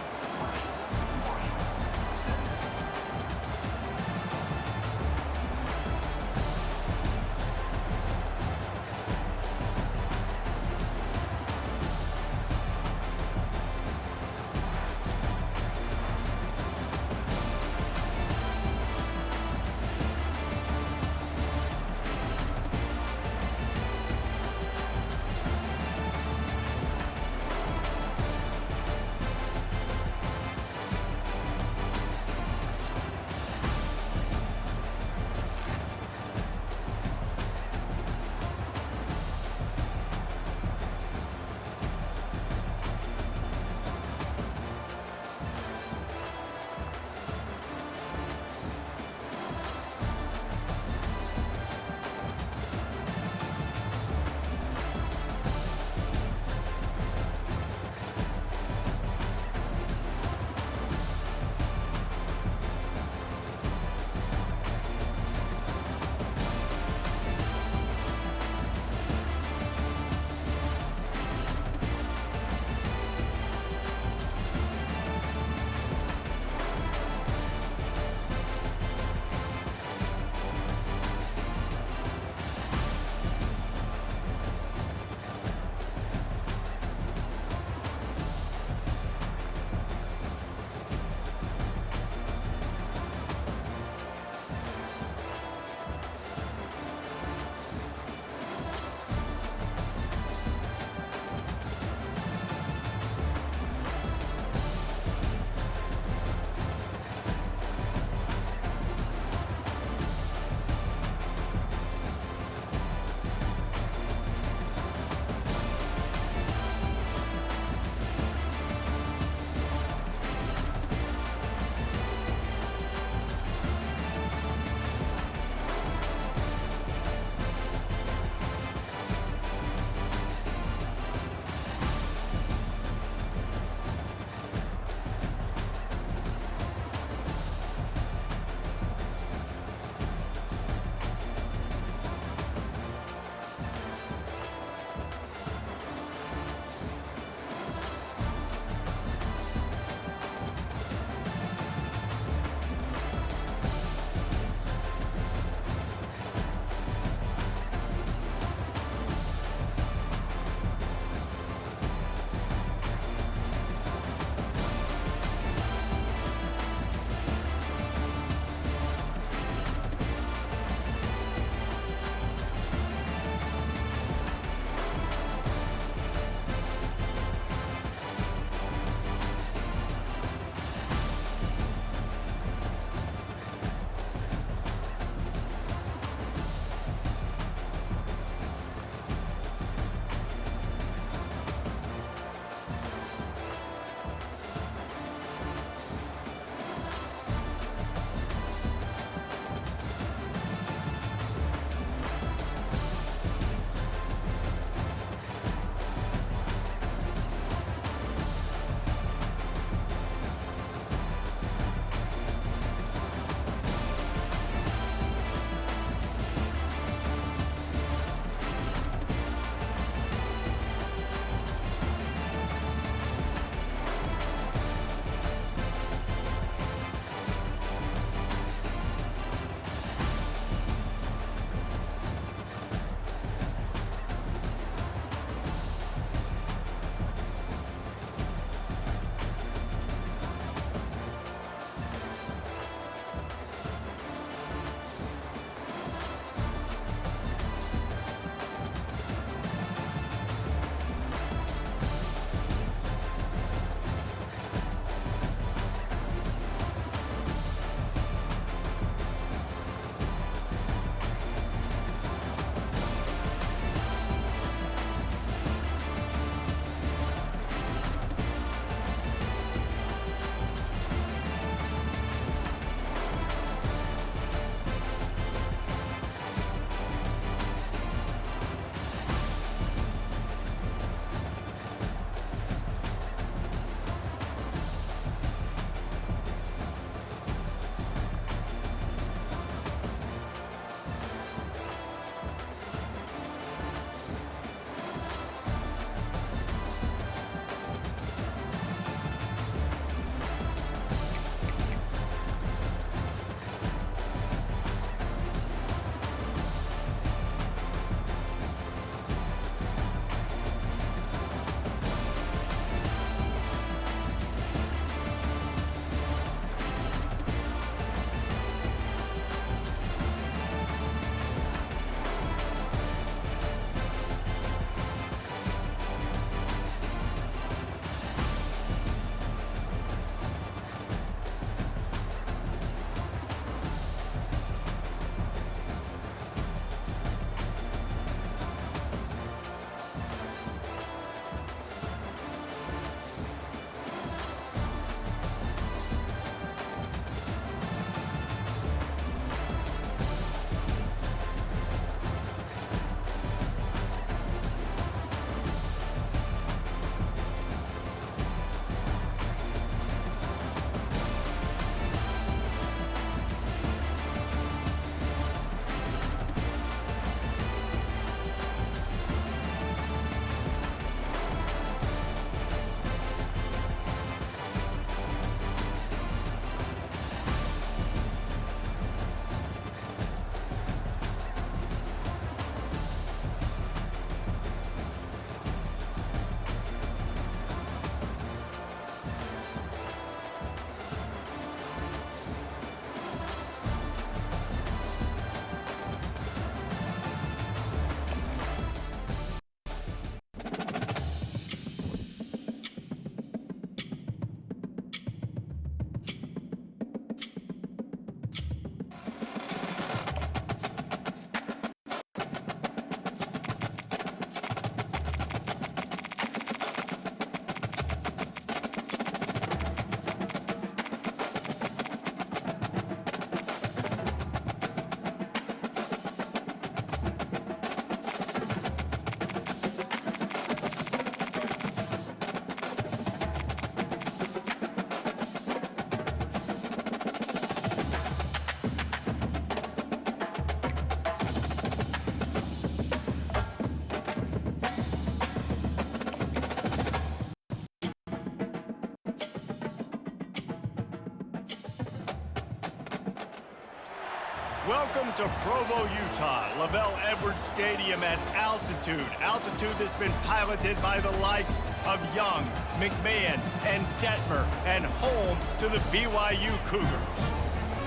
Welcome to Provo, Utah, Lavelle Edwards Stadium at altitude. Altitude that's been piloted by the likes of Young, McMahon, and Detmer, and home to the BYU Cougars.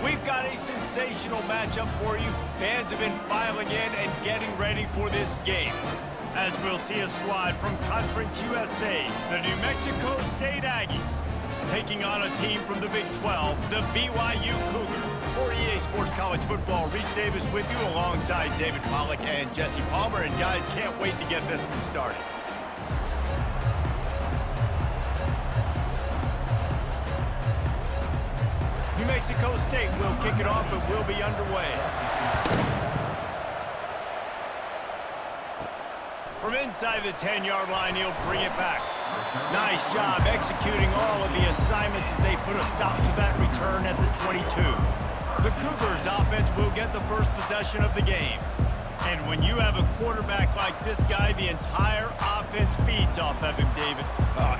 We've got a sensational matchup for you. Fans have been filing in and getting ready for this game, as we'll see a squad from Conference USA, the New Mexico State Aggies, taking on a team from the Big 12, the BYU Cougars. For EA Sports College Football, Reese Davis with you alongside David Pollack and Jesse Palmer. And guys, can't wait to get this one started. New Mexico State will kick it off and will be underway. From inside the 10-yard line, he'll bring it back. Nice job executing all of the assignments as they put a stop to that return at the 22. The Cougars offense will get the first possession of the game. And when you have a quarterback like this guy, the entire offense feeds off of him, David.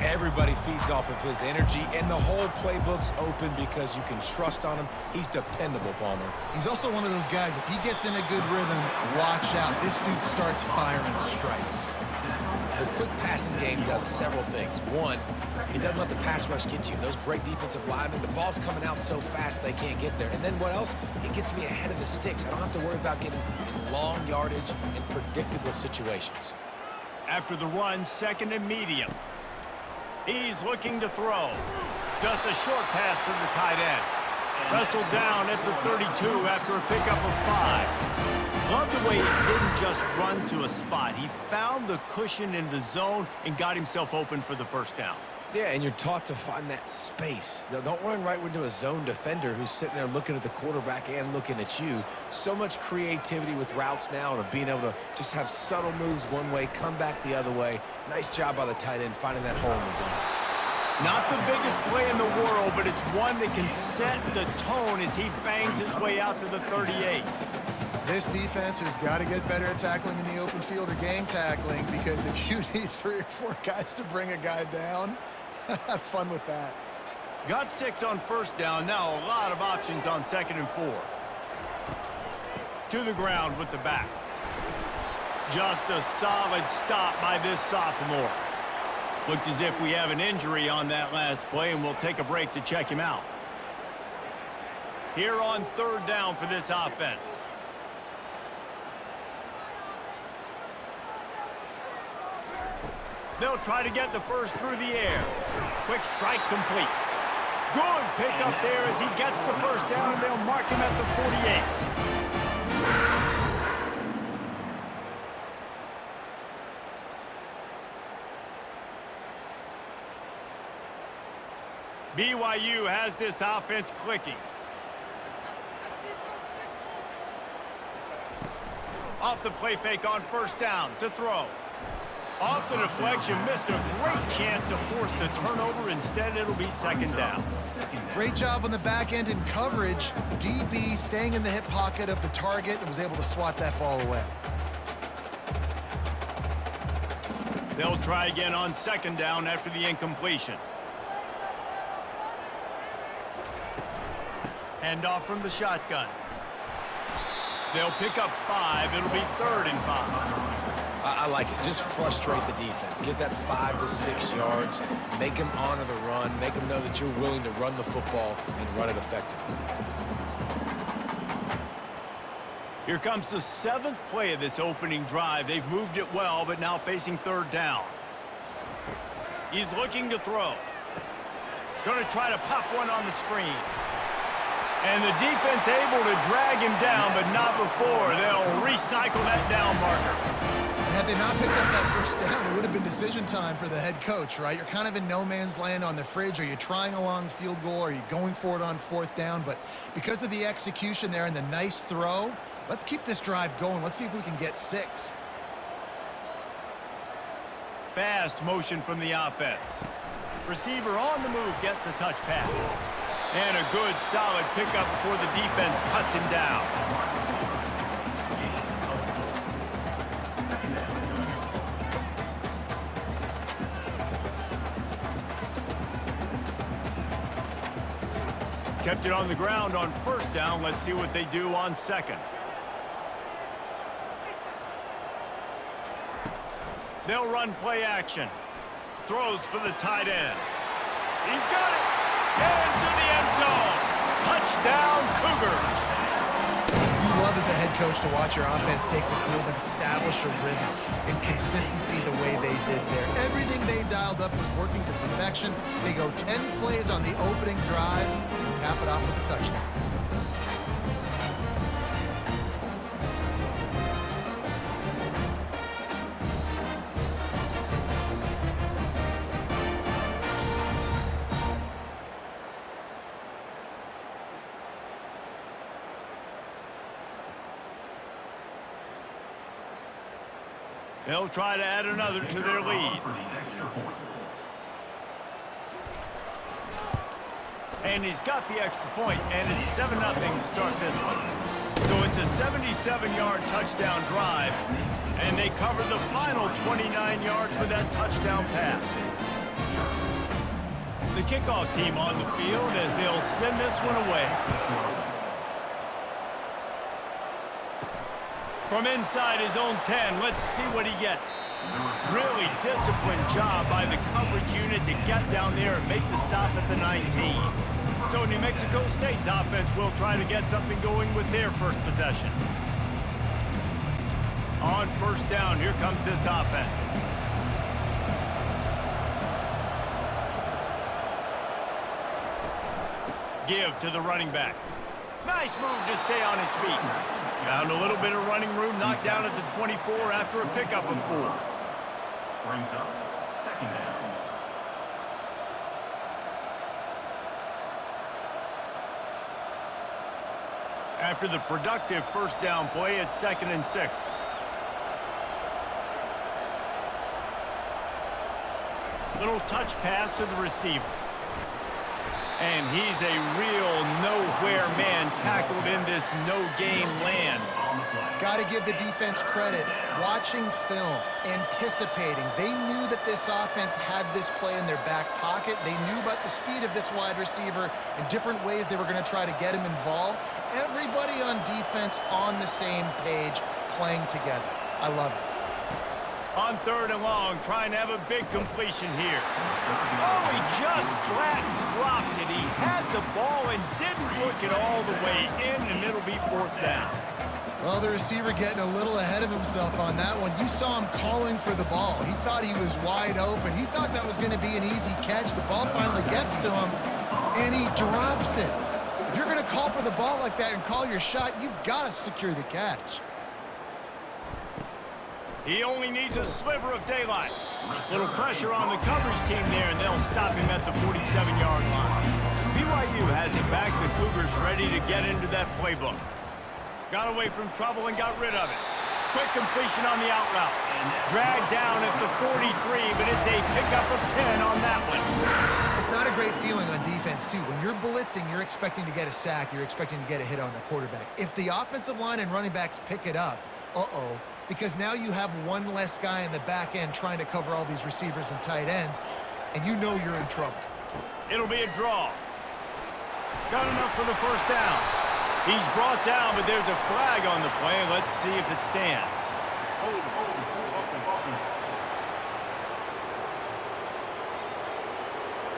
Everybody feeds off of his energy, and the whole playbook's open because you can trust on him. He's dependable, Palmer. He's also one of those guys, if he gets in a good rhythm, watch out. This dude starts firing strikes. The quick passing game does several things. One, he doesn't let the pass rush get you. Those great defensive linemen, the ball's coming out so fast they can't get there. And then what else? It gets me ahead of the sticks. I don't have to worry about getting in long yardage and predictable situations. After the run, second and medium. He's looking to throw. Just a short pass to the tight end. Wrestled down at the 32 after a pickup of 5. Love the way he didn't just run to a spot. He found the cushion in the zone and got himself open for the first down. Yeah, and you're taught to find that space. Don't run right into a zone defender who's sitting there looking at the quarterback and looking at you. So much creativity with routes now and of being able to just have subtle moves one way, come back the other way. Nice job by the tight end finding that hole in the zone. Not the biggest play in the world, but it's one that can set the tone as he bangs his way out to the 38. This defense has got to get better at tackling in the open field or game tackling, because if you need 3 or 4 guys to bring a guy down, have fun with that. Got 6 on first down. Now a lot of options on 2nd and 4. To the ground with the back. Just a solid stop by this sophomore. Looks as if we have an injury on that last play, and we'll take a break to check him out. Here on 3rd down for this offense. They'll try to get the first through the air. Quick strike complete. Good pickup there as he gets the first down, and they'll mark him at the 48. BYU has this offense clicking. Off the play fake on first down to throw. Off the deflection, missed a great chance to force the turnover. Instead, it'll be 2nd down. Great job on the back end in coverage. DB staying in the hip pocket of the target and was able to swat that ball away. They'll try again on 2nd down after the incompletion. Handoff from the shotgun. They'll pick up 5. It'll be 3rd and 5. I like it. Just frustrate the defense. Get that 5 to 6 yards. Make them honor the run. Make them know that you're willing to run the football and run it effectively. Here comes the 7th play of this opening drive. They've moved it well, but now facing 3rd down. He's looking to throw. Going to try to pop one on the screen. And the defense able to drag him down, but not before. They'll recycle that down marker. Had they not picked up that first down, it would have been decision time for the head coach, right? You're kind of in no man's land on the fridge. Are you trying a long field goal? Are you going for it on 4th down? But because of the execution there and the nice throw, let's keep this drive going. Let's see if we can get 6. Fast motion from the offense. Receiver on the move gets the touch pass. And a good, solid pickup before the defense cuts him down. kept it on the ground on first down. Let's see what they do on second. They'll run play action. Throws for the tight end. He's got it. Into the end zone. Touchdown, Cougars. You love as a head coach to watch your offense take the field and establish a rhythm and consistency the way they did there. Everything they dialed up was working to perfection. They go 10 plays on the opening drive and cap it off with a touchdown. They'll try to add another to their lead. And he's got the extra point, and it's 7-0 to start this one. So it's a 77-yard touchdown drive, and they cover the final 29 yards with that touchdown pass. The kickoff team on the field as they'll send this one away. From inside his own 10, let's see what he gets. Really disciplined job by the coverage unit to get down there and make the stop at the 19. So New Mexico State's offense will try to get something going with their first possession. On first down, here comes this offense. Give to the running back. Nice move to stay on his feet. Found a little bit of running room, knocked down at the 24 after a pickup of 4. Brings up second down. After the productive first down play, it's 2nd and 6. Little touch pass to the receiver. And he's a real nowhere man tackled in this no-gain land. Got to give the defense credit. Watching film, anticipating. They knew that this offense had this play in their back pocket. They knew about the speed of this wide receiver and different ways they were going to try to get him involved. Everybody on defense on the same page, playing together. I love it. On 3rd and long, trying to have a big completion here. Oh, he just flat dropped it. He had the ball and didn't look it all the way in, and it'll be 4th down. Well, the receiver getting a little ahead of himself on that one. You saw him calling for the ball. He thought he was wide open. He thought that was going to be an easy catch. The ball finally gets to him, and he drops it. If you're going to call for the ball like that and call your shot, you've got to secure the catch. He only needs a sliver of daylight. Little pressure on the coverage team there, and they'll stop him at the 47-yard line. BYU has it back. The Cougars ready to get into that playbook. Got away from trouble and got rid of it. Quick completion on the out route. Dragged down at the 43, but it's a pickup of 10 on that one. It's not a great feeling on defense, too. When you're blitzing, you're expecting to get a sack. You're expecting to get a hit on the quarterback. If the offensive line and running backs pick it up, because now you have one less guy in the back end trying to cover all these receivers and tight ends, and you know you're in trouble. It'll be a draw. Got enough for the first down. He's brought down, but there's a flag on the play. Let's see if it stands.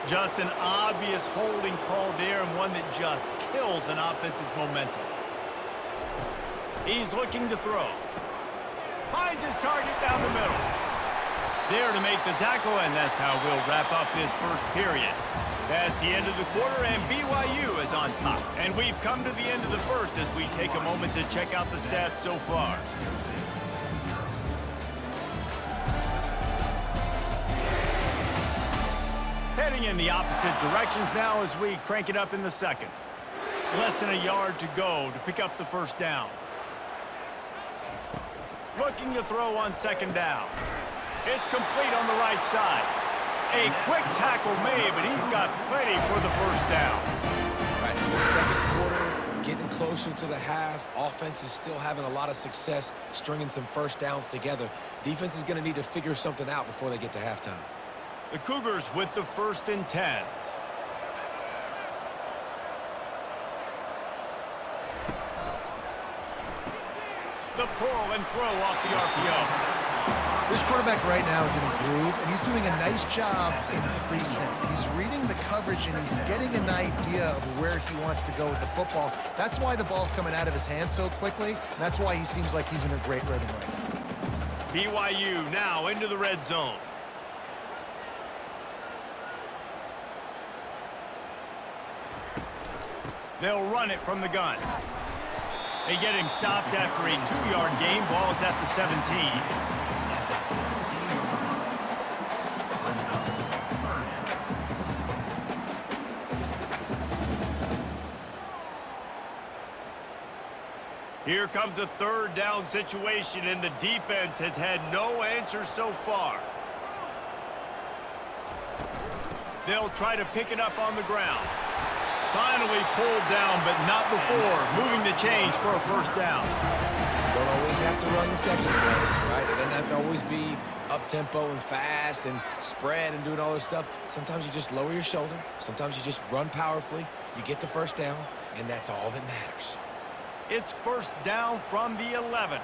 Just an obvious holding call there, and one that just kills an offense's momentum. He's looking to throw. Finds his target down the middle. There to make the tackle, and that's how we'll wrap up this first period. That's the end of the quarter, and BYU is on top. And we've come to the end of the first as we take a moment to check out the stats so far. Heading in the opposite directions now as we crank it up in the second. Less than a yard to go to pick up the first down. Looking to throw on second down. It's complete on the right side. A quick tackle made, but he's got plenty for the first down. Right, in the second quarter, getting closer to the half. Offense is still having a lot of success stringing some first downs together. Defense is going to need to figure something out before they get to halftime. The Cougars with the 1st and 10. The pull and throw off the RPO. This quarterback right now is in a groove, and he's doing a nice job in pre-snap. He's reading the coverage, and he's getting an idea of where he wants to go with the football. That's why the ball's coming out of his hands so quickly, and that's why he seems like he's in a great rhythm right now. BYU now into the red zone. They'll run it from the gun. They get him stopped after a 2-yard gain. Ball is at the 17. Here comes a third down situation, and the defense has had no answer so far. They'll try to pick it up on the ground. Finally pulled down, but not before moving the chains for a first down. You don't always have to run the sexy plays, right? It doesn't have to always be up-tempo and fast and spread and doing all this stuff. Sometimes you just lower your shoulder. Sometimes you just run powerfully. You get the first down, and that's all that matters. It's first down from the 11.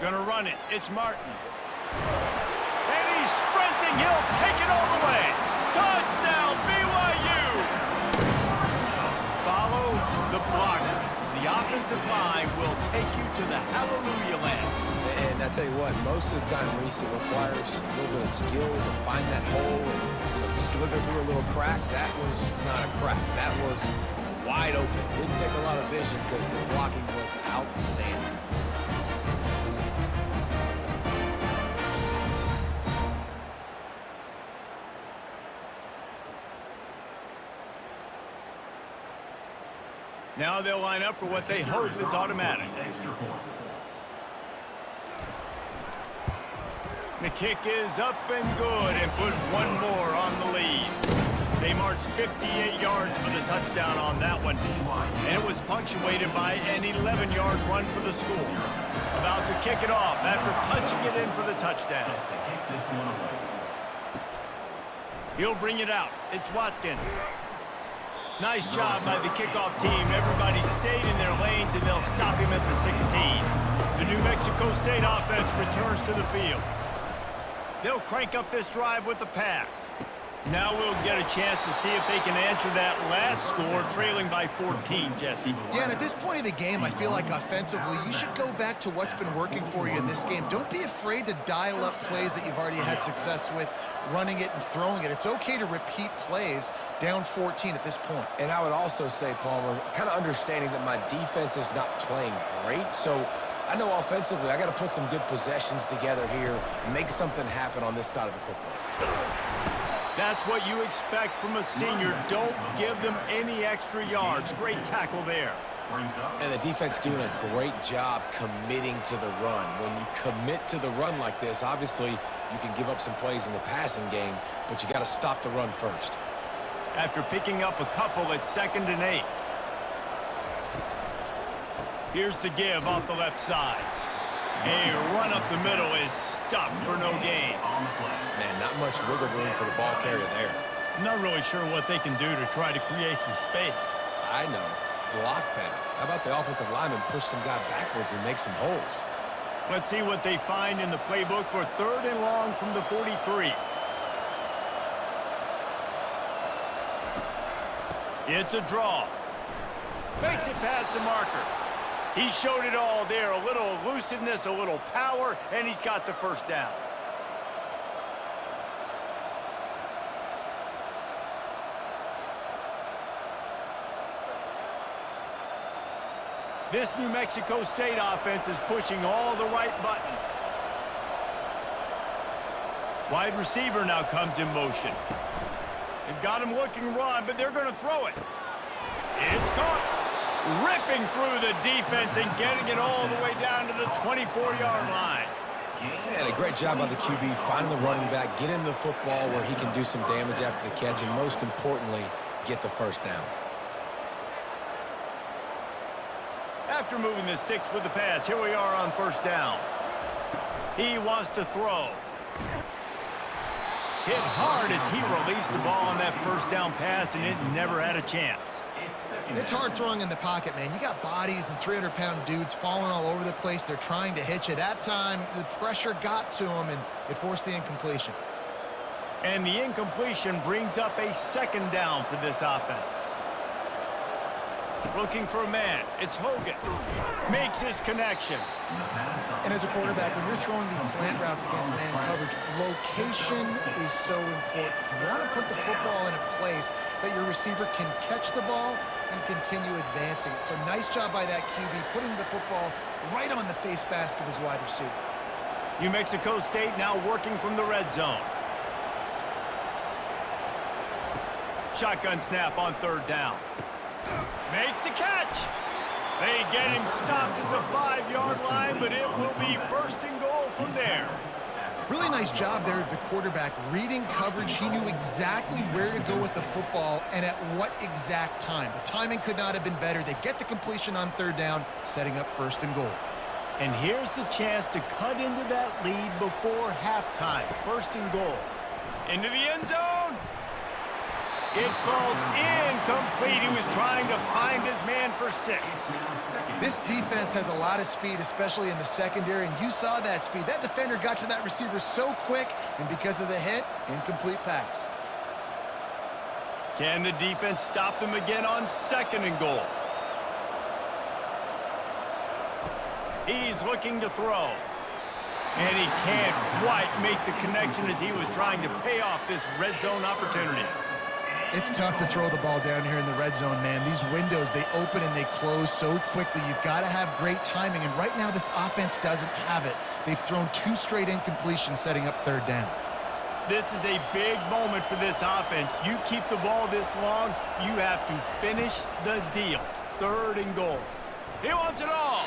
Gonna run it. It's Martin. And he's sprinting. He'll take it all the way. Touchdown, BYU! Follow the blockers. The offensive line will take you to the hallelujah land. And I tell you what, most of the time, Reese, it requires a little bit of skill to find that hole and slither through a little crack. That was not a crack. That was wide open. Didn't take a lot of vision because the blocking was outstanding. Now they'll line up for what they hope is automatic. The kick is up and good and put one more on the lead. They marched 58 yards for the touchdown on that one. And it was punctuated by an 11-yard run for the school. About to kick it off after punching it in for the touchdown. He'll bring it out. It's Watkins. Nice job by the kickoff team. Everybody stayed in their lanes, and they'll stop him at the 16. The New Mexico State offense returns to the field. They'll crank up this drive with a pass. Now we'll get a chance to see if they can answer that last score, trailing by 14, Jesse. Yeah, and at this point of the game, I feel like offensively, you should go back to what's been working for you in this game. Don't be afraid to dial up plays that you've already had success with, running it and throwing it. It's okay to repeat plays down 14 at this point. And I would also say, Palmer, kind of understanding that my defense is not playing great, so I know offensively I got to put some good possessions together here, make something happen on this side of the football. That's what you expect from a senior. Don't give them any extra yards. Great tackle there. And the defense doing a great job committing to the run. When you commit to the run like this, obviously you can give up some plays in the passing game, but you got to stop the run first. After picking up a couple, it's 2nd and 8. Here's the give off the left side. A run up the middle is stuffed for no gain. Man, not much wiggle room for the ball carrier there. I'm not really sure what they can do to try to create some space. I know. Block better. How about the offensive lineman push some guy backwards and make some holes? Let's see what they find in the playbook for 3rd and long from the 43. It's a draw. Makes it past the marker. He showed it all there. A little elusiveness, a little power, and he's got the first down. This New Mexico State offense is pushing all the right buttons. Wide receiver now comes in motion. They've got him looking run, but they're going to throw it. It's caught. Ripping through the defense and getting it all the way down to the 24-yard line. Man, a great job by the QB finding the running back, get him the football where he can do some damage after the catch, and most importantly, get the first down. After moving the sticks with the pass, here we are on first down. He wants to throw. Hit hard as he released the ball on that first down pass, and it never had a chance. It's hard throwing in the pocket, man. You got bodies and 300-pound dudes falling all over the place. They're trying to hit you. That time, the pressure got to them, and it forced the incompletion. And the incompletion brings up a second down for this offense. Looking for a man. It's Hogan. Makes his connection. And as a quarterback, when you're throwing these slant routes against man coverage, location is so important. You want to put the football in a place that your receiver can catch the ball and continue advancing it. So nice job by that QB, putting the football right on the face mask of his wide receiver. New Mexico State now working from the red zone. Shotgun snap on third down. Makes the catch. They get him stopped at the 5-yard line, but it will be first and goal from there. Really nice job there of the quarterback reading coverage. He knew exactly where to go with the football and at what exact time. The timing could not have been better. They get the completion on third down, setting up first and goal. And here's the chance to cut into that lead before halftime. First and goal. Into the end zone. It falls incomplete. He was trying to find his man for 6. This defense has a lot of speed, especially in the secondary, and you saw that speed. That defender got to that receiver so quick, and because of the hit, incomplete pass. Can the defense stop them again on second and goal? He's looking to throw. And he can't quite make the connection as he was trying to pay off this red zone opportunity. It's tough to throw the ball down here in the red zone, man. These windows, they open and they close so quickly. You've got to have great timing, and right now this offense doesn't have it. They've thrown 2 straight incompletions setting up third down. This is a big moment for this offense. You keep the ball this long, you have to finish the deal. Third and goal. He wants it all.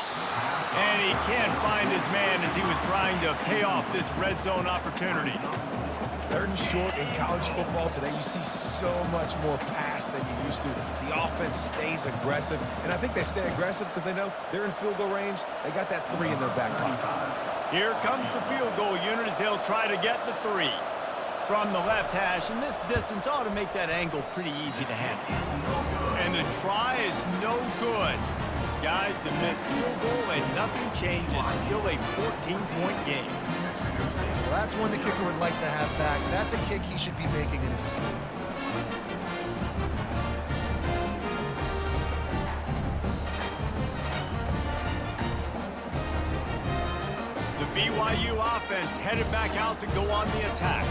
And he can't find his man as he was trying to pay off this red zone opportunity. Third and short in college football today, you see so much more pass than you used to. The offense stays aggressive, and I think they stay aggressive because they know they're in field goal range. They got that 3 in their back pocket. Here comes the field goal unit as they'll try to get the 3. From the left hash, and this distance ought to make that angle pretty easy to handle. And the try is no good. Guys, the missed field goal and nothing changes. Still a 14-point game. Well, that's one the kicker would like to have back. That's a kick he should be making in his sleep. The BYU offense headed back out to go on the attack.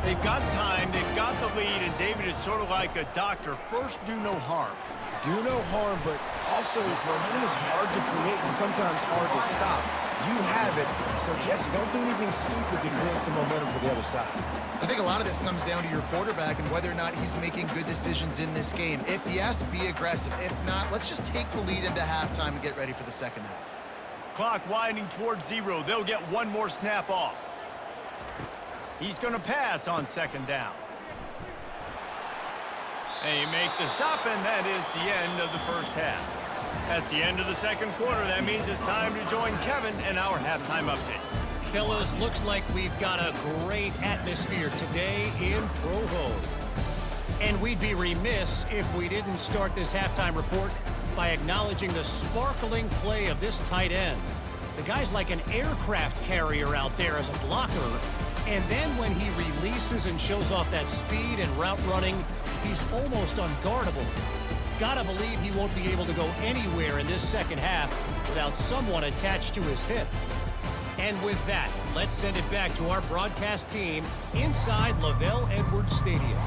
They've got time, they've got the lead, and David, it's sort of like a doctor. First, do no harm. Do no harm, but also momentum is hard to create and sometimes hard to stop. You have it, so Jesse, don't do anything stupid to create some momentum for the other side. I think a lot of this comes down to your quarterback and whether or not he's making good decisions in this game. If yes, be aggressive. If not, let's just take the lead into halftime and get ready for the second half. Clock winding towards 0. They'll get one more snap off. He's going to pass on second down. They make the stop, and that is the end of the first half. That's the end of the second quarter. That means it's time to join Kevin in our halftime update. Fellas, looks like we've got a great atmosphere today in Provo. And we'd be remiss if we didn't start this halftime report by acknowledging the sparkling play of this tight end. The guy's like an aircraft carrier out there as a blocker. And then when he releases and shows off that speed and route running, he's almost unguardable. Gotta believe he won't be able to go anywhere in this second half without someone attached to his hip. And with that, let's send it back to our broadcast team inside Lavelle Edwards Stadium.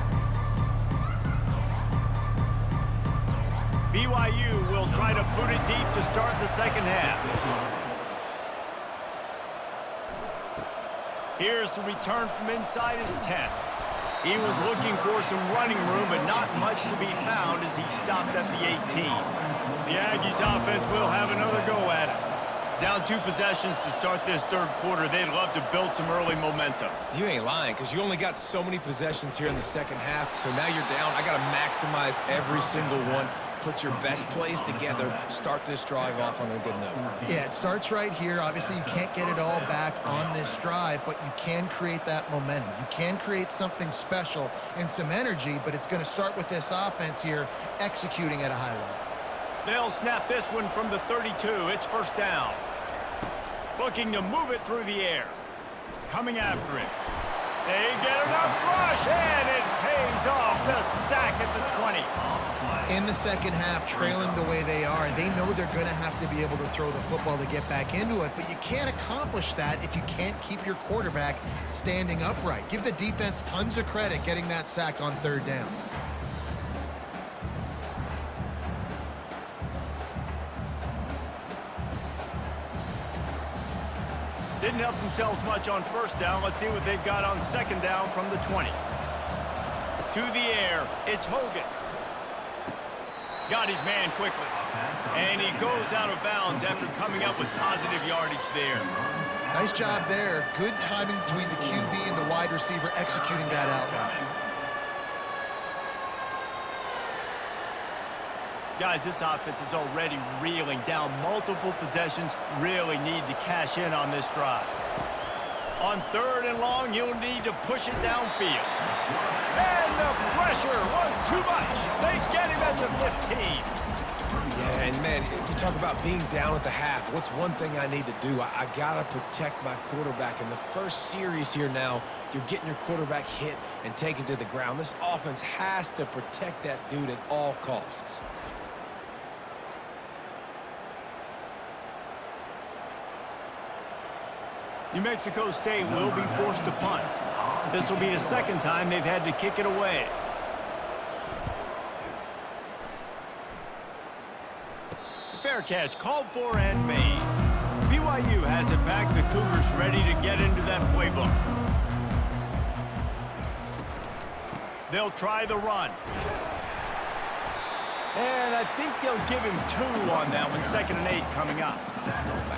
BYU will try to boot it deep to start the second half. Here's the return from inside his 10. He was looking for some running room, but not much to be found as he stopped at the 18. The Aggies offense will have another go at it. Down 2 possessions to start this third quarter. They'd love to build some early momentum. You ain't lying, because you only got so many possessions here in the second half, so now you're down. I got to maximize every single one. Put your best plays together. Start this drive off on a good note. Yeah, it starts right here. Obviously, you can't get it all back on this drive, but you can create that momentum. You can create something special and some energy, but it's going to start with this offense here executing at a high level. They'll snap this one from the 32. It's first down. Looking to move it through the air. Coming after it. They get enough rush, and it pays off. The sack at the 20. In the second half, trailing the way they are, they know they're going to have to be able to throw the football to get back into it, but you can't accomplish that if you can't keep your quarterback standing upright. Give the defense tons of credit getting that sack on third down. Didn't help themselves much on first down. Let's see what they've got on second down from the 20. To the air, it's Hogan. Got his man quickly. And he goes out of bounds after coming up with positive yardage there. Nice job there. Good timing between the QB and the wide receiver executing that out route. Guys, this offense is already reeling down multiple possessions. Really need to cash in on this drive. On third and long, you'll need to push it downfield. And the pressure was too much. They get him at the 15. Yeah, and man, you talk about being down at the half. What's one thing I need to do? I got to protect my quarterback. In the first series here now, you're getting your quarterback hit and taken to the ground. This offense has to protect that dude at all costs. New Mexico State will be forced to punt. This will be the second time they've had to kick it away. Fair catch called for and made. BYU has it back. The Cougars ready to get into that playbook. They'll try the run. And I think they'll give him 2 on that one. 2nd and 8 coming up.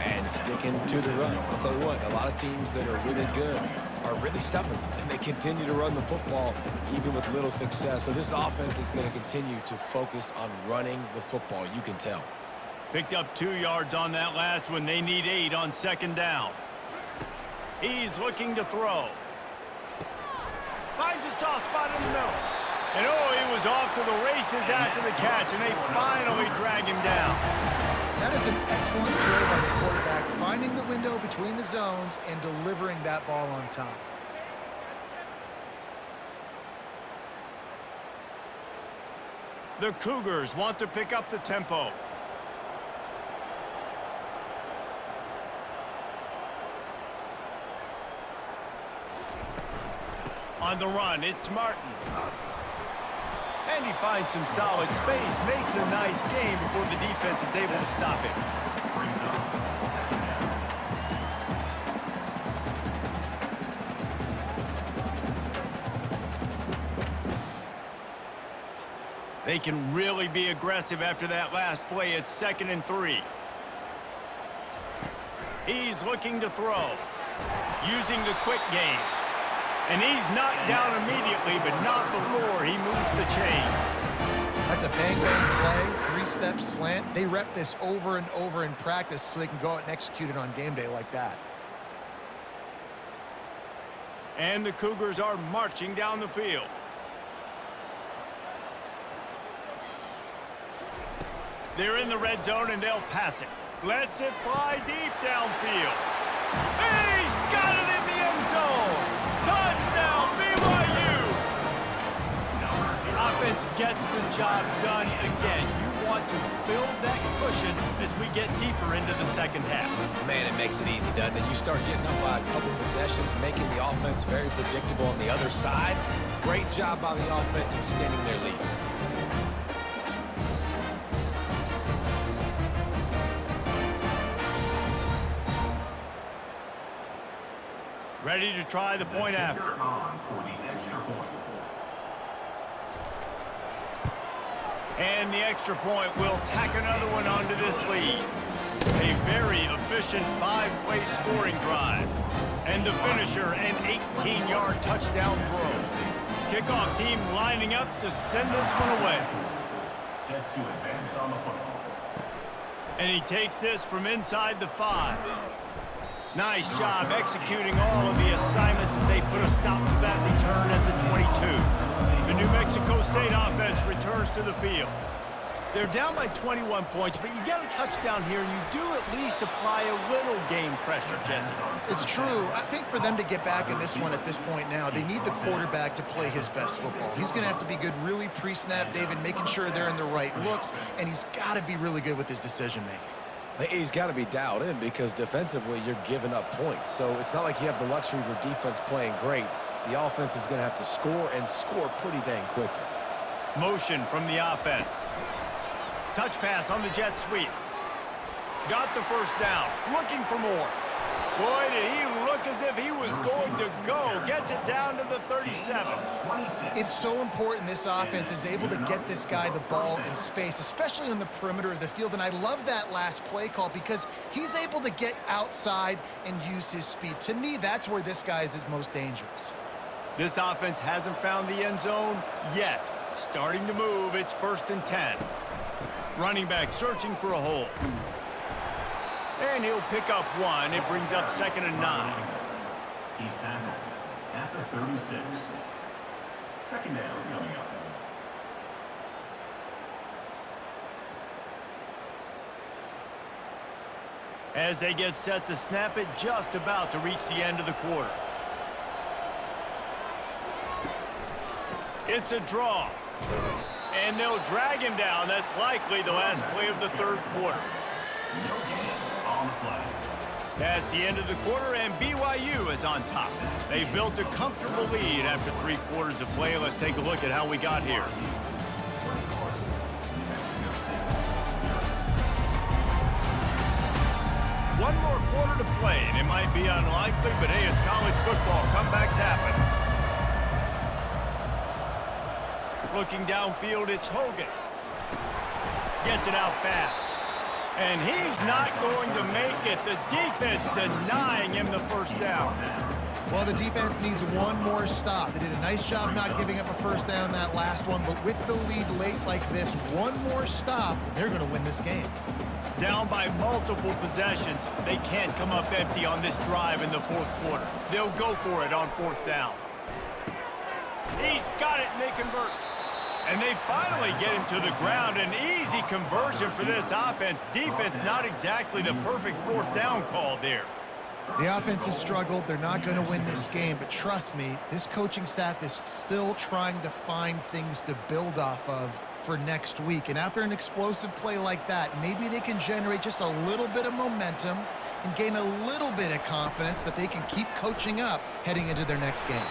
And sticking to the run. I'll tell you what, a lot of teams that are really good are really stubborn, and they continue to run the football even with little success. So this offense is going to continue to focus on running the football. You can tell. Picked up 2 yards on that last one. They need 8 on 2nd down. He's looking to throw. Finds a soft spot in the middle. And oh, he was off to the races after the catch, and they finally drag him down. That is an excellent throw by the quarterback, finding the window between the zones and delivering that ball on time. The Cougars want to pick up the tempo. On the run, it's Martin. And he finds some solid space, makes a nice game before the defense is able to stop him. They can really be aggressive after that last play. It's 2nd and 3. He's looking to throw, using the quick game. And he's knocked down immediately, but not before he moves the chains. That's a bang-bang play, 3-step slant. They rep this over and over in practice so they can go out and execute it on game day like that. And the Cougars are marching down the field. They're in the red zone, and they'll pass it. Lets it fly deep downfield. He's got it in the end zone. Touchdown, BYU! The offense gets the job done again. You want to build that cushion as we get deeper into the second half. Man, it makes it easy, doesn't it? You start getting up by a couple possessions, making the offense very predictable on the other side. Great job by the offense extending their lead. Ready to try the point after. And the extra point will tack another one onto this lead. A very efficient 5-play scoring drive. And the finisher, an 18-yard touchdown throw. Kickoff team lining up to send this one away. Set to advance on the football. And he takes this from inside the 5. Nice job executing all of the assignments as they put a stop to that return at the 22. The New Mexico State offense returns to the field. They're down by 21 points, but you get a touchdown here, and you do at least apply a little game pressure, Jesse. It's true. I think for them to get back in this one at this point now, they need the quarterback to play his best football. He's going to have to be good really pre-snap, David, making sure they're in the right looks, and he's got to be really good with his decision-making. He's got to be dialed in because defensively you're giving up points. So it's not like you have the luxury of your defense playing great. The offense is going to have to score and score pretty dang quickly. Motion from the offense. Touch pass on the jet sweep. Got the first down. Looking for more. Boy, did he look as if he was going to go. Gets it down to the 37. It's so important this offense is able to get this guy the ball in space, especially on the perimeter of the field. And I love that last play call because he's able to get outside and use his speed. To me, that's where this guy is his most dangerous. This offense hasn't found the end zone yet. Starting to move. It's 1st and 10. Running back searching for a hole. And he'll pick up 1. It brings up 2nd and 9. He's tackled at the 36. 2nd down coming up. As they get set to snap it, just about to reach the end of the quarter. It's a draw. And they'll drag him down. That's likely the last play of the 3rd quarter. No gain on the play. That's the end of the quarter, and BYU is on top. They built a comfortable lead after 3 quarters of play. Let's take a look at how we got here. One more quarter to play, and it might be unlikely, but hey, it's college football. Comebacks happen. Looking downfield, it's Hogan. Gets it out fast. And he's not going to make it. The defense denying him the first down. Well, the defense needs one more stop. They did a nice job not giving up a first down that last one, but with the lead late like this, one more stop, they're going to win this game. Down by multiple possessions, they can't come up empty on this drive in the 4th quarter. They'll go for it on 4th down. He's got it, and they convert. And they finally get him to the ground. An easy conversion for this offense. Defense not exactly the perfect 4th down call there. The offense has struggled. They're not going to win this game. But trust me, this coaching staff is still trying to find things to build off of for next week. And after an explosive play like that, maybe they can generate just a little bit of momentum and gain a little bit of confidence that they can keep coaching up heading into their next game.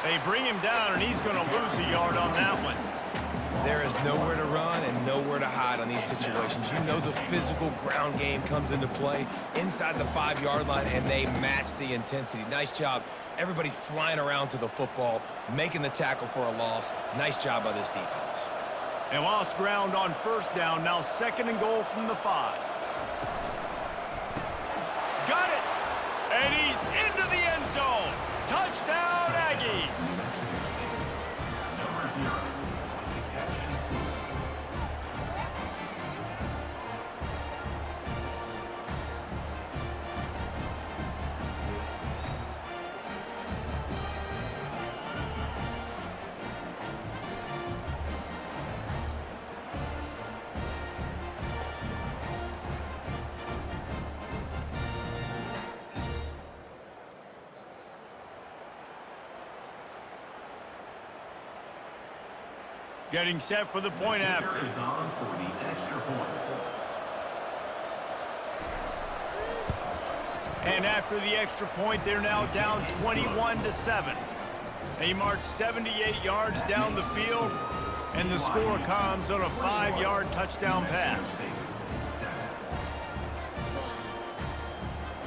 They bring him down, and he's going to lose a yard on that one. There is nowhere to run and nowhere to hide on these situations. You know the physical ground game comes into play inside the 5-yard line, and they match the intensity. Nice job. Everybody flying around to the football, making the tackle for a loss. Nice job by this defense. And lost ground on 1st down. Now 2nd and goal from the 5. Got it! And he's into the end zone. Touchdown, Aggies! Number 0. Getting set for the point after. Is on for the extra point. And after the extra point, they're now down 21-7. They march 78 yards down the field, and the score comes on a 5-yard touchdown pass.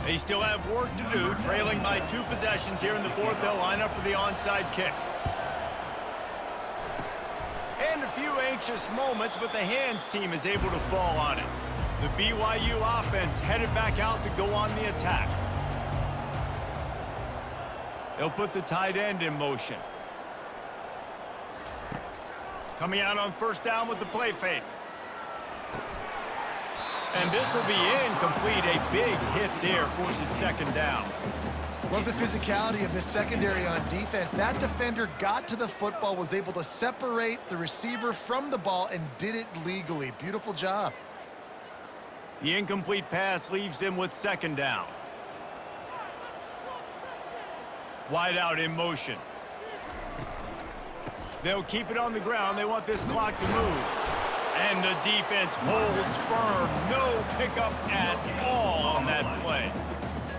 They still have work to do, trailing by 2 possessions here in the 4th. They'll line up for the onside kick. And a few anxious moments, but the hands team is able to fall on it. The BYU offense headed back out to go on the attack. They'll put the tight end in motion. Coming out on first down with the play fake. And this will be incomplete. A big hit there forces second down. Love the physicality of this secondary on defense. That defender got to the football, was able to separate the receiver from the ball, and did it legally. Beautiful job. The incomplete pass leaves them with second down. Wide out in motion. They'll keep it on the ground. They want this clock to move. And the defense holds firm. No pickup at all on that play.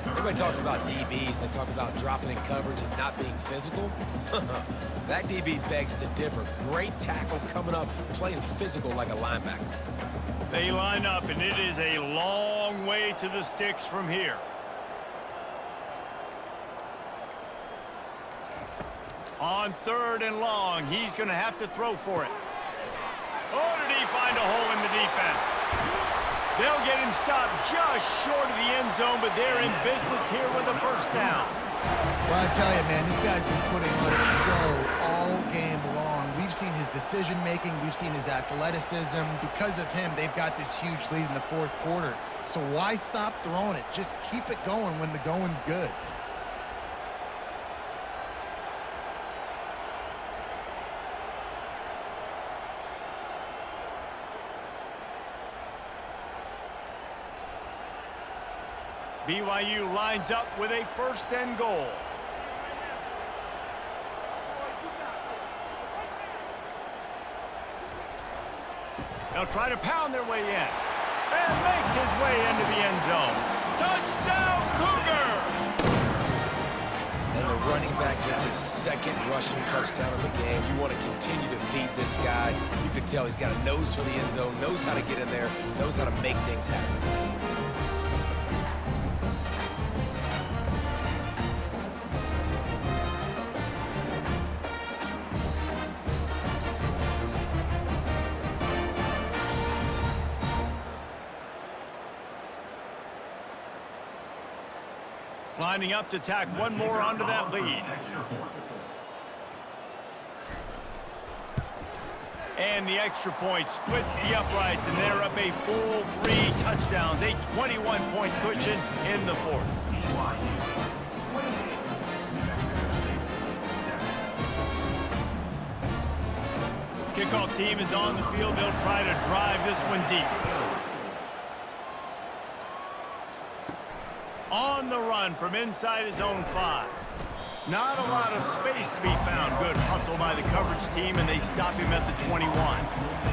Everybody talks about DBs. They talk about dropping in coverage and not being physical. That DB begs to differ. Great tackle coming up, playing physical like a linebacker. They line up, and it is a long way to the sticks from here. On third and long, he's going to have to throw for it. Oh, did he find a hole in the defense? They'll get him stopped just short of the end zone, but they're in business here with a first down. Well, I tell you, man, this guy's been putting on a show all game long. We've seen his decision-making. We've seen his athleticism. Because of him, they've got this huge lead in the fourth quarter. So why stop throwing it? Just keep it going when the going's good. BYU lines up with a first and goal. They'll try to pound their way in. And makes his way into the end zone. Touchdown, Cougar! And the running back gets his second rushing touchdown of the game. You want to continue to feed this guy. You can tell he's got a nose for the end zone, knows how to get in there, knows how to make things happen. Lining up to tack one more onto that lead. And the extra point splits the uprights, and they're up a full 3 touchdowns, a 21-point cushion in the fourth. Kickoff team is on the field. They'll try to drive this one deep. On the run from inside his own 5. Not a lot of space to be found. Good hustle by the coverage team, and they stop him at the 21.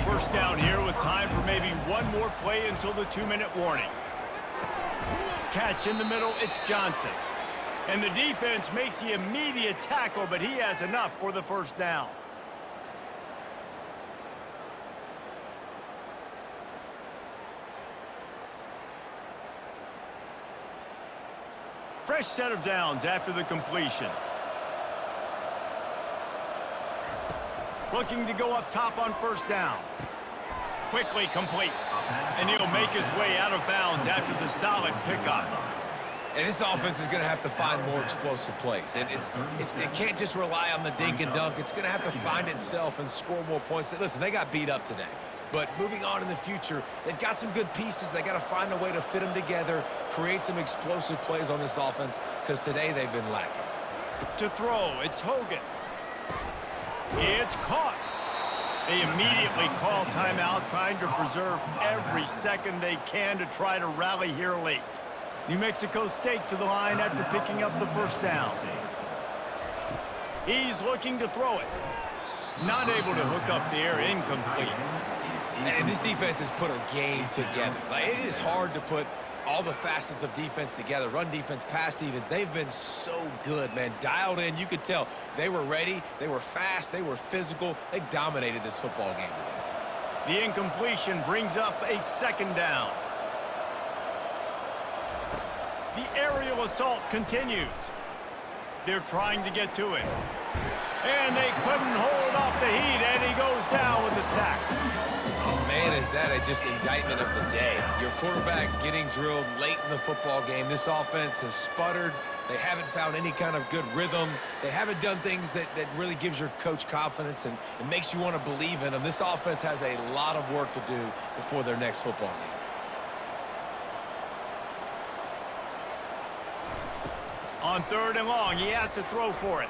First down here with time for maybe one more play until the 2-minute warning. Catch in the middle, it's Johnson. And the defense makes the immediate tackle, but he has enough for the first down. Fresh set of downs after the completion. Looking to go up top on first down. Quickly complete. And he'll make his way out of bounds after the solid pickup. And this offense is going to have to find more explosive plays. And it can't just rely on the dink and dunk. It's going to have to find itself and score more points. Listen, they got beat up today. But moving on in the future, they've got some good pieces. They got to find a way to fit them together, create some explosive plays on this offense, because today they've been lacking. To throw, it's Hogan. It's caught. They immediately call timeout, trying to preserve every second they can to try to rally here late. New Mexico State to the line after picking up the first down. He's looking to throw it. Not able to hook up there, incomplete. And this defense has put a game together. Like, it is hard to put all the facets of defense together. Run defense, pass defense. They've been so good, man. Dialed in. You could tell they were ready. They were fast. They were physical. They dominated this football game today. The incompletion brings up a second down. The aerial assault continues. They're trying to get to it. And they couldn't hold off the heat, and he goes down with the sack. Man, as is that just indictment of the day? Your quarterback getting drilled late in the football game. This offense has sputtered. They haven't found any kind of good rhythm. They haven't done things that really gives your coach confidence and it makes you want to believe in them. This offense has a lot of work to do before their next football game. On 3rd and long, he has to throw for it.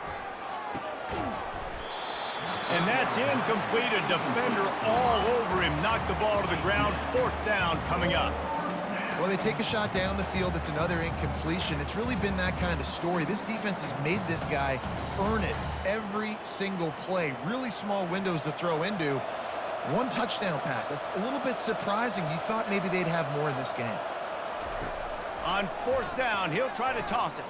And that's incomplete. A defender all over him. Knocked the ball to the ground. 4th down coming up. Well, they take a shot down the field. It's another incompletion. It's really been that kind of story. This defense has made this guy earn it every single play. Really small windows to throw into. 1 touchdown pass. That's a little bit surprising. You thought maybe they'd have more in this game. On 4th down, he'll try to toss it.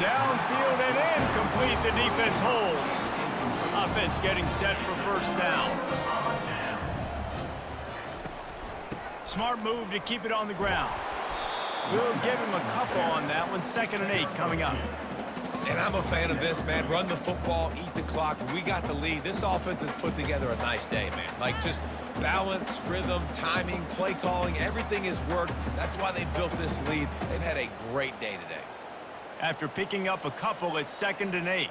Downfield and incomplete. The defense holds. Offense getting set for 1st down. Smart move to keep it on the ground. We'll give him a couple on that one. 2nd and 8 coming up. And I'm a fan of this, man. Run the football, eat the clock. We got the lead. This offense has put together a nice day, man. Like, just balance, rhythm, timing, play calling, everything has worked. That's why they built this lead. They've had a great day today. After picking up a couple, it's 2nd and 8.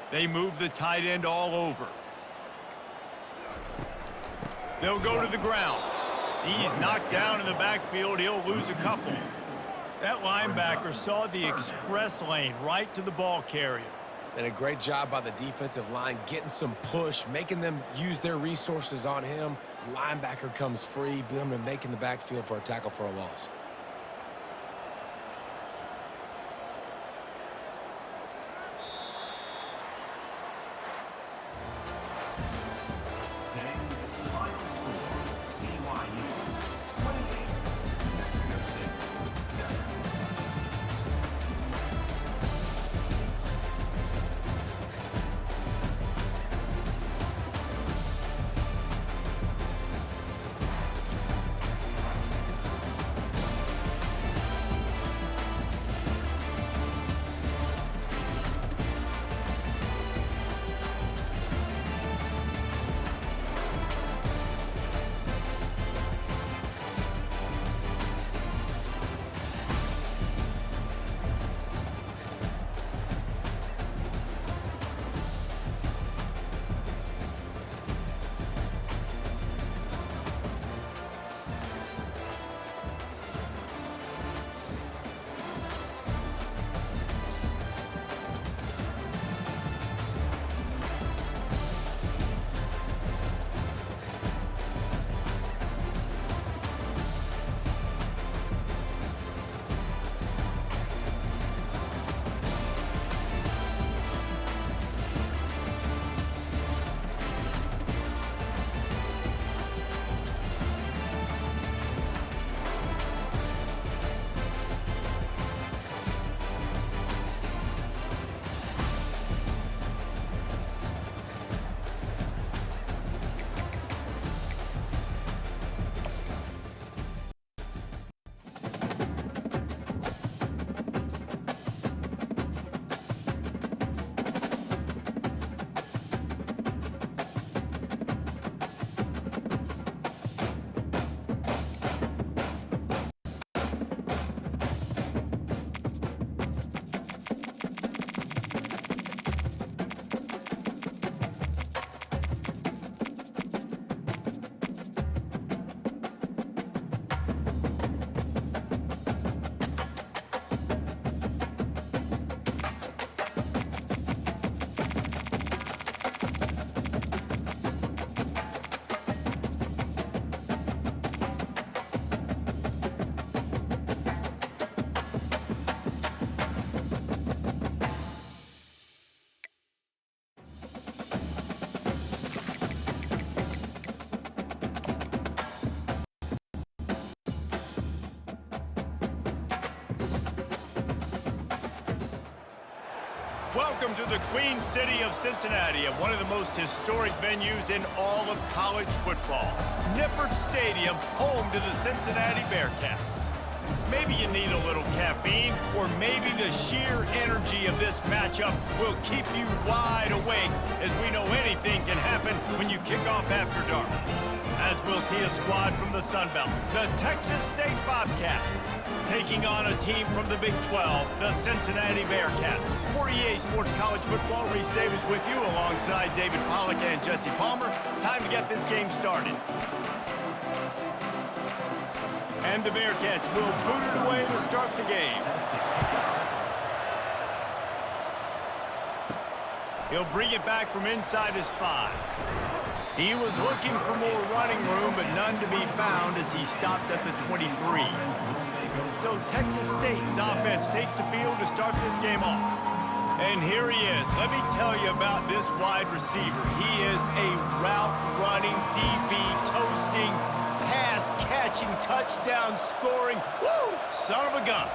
They move the tight end all over. They'll go to the ground. He's knocked down in the backfield. He'll lose a couple. That linebacker saw the express lane right to the ball carrier. And a great job by the defensive line, getting some push, making them use their resources on him. Linebacker comes free, boom, and making the backfield for a tackle for a loss. Welcome to the Queen City of Cincinnati, and one of the most historic venues in all of college football. Nippert Stadium, home to the Cincinnati Bearcats. Maybe you need a little caffeine, or maybe the sheer energy of this matchup will keep you wide awake, as we know anything can happen when you kick off after dark. As we'll see a squad from the Sun Belt, the Texas State Bobcats, taking on a team from the Big 12, the Cincinnati Bearcats. For EA Sports College Football, Reese Davis with you alongside David Pollack and Jesse Palmer. Time to get this game started. And the Bearcats will boot it away to start the game. He'll bring it back from inside his 5. He was looking for more running room, but none to be found as he stopped at the 23. So Texas State's offense takes the field to start this game off. And here he is. Let me tell you about this wide receiver. He is a route-running, DB, toasting, pass-catching, touchdown-scoring, woo, son of a gun.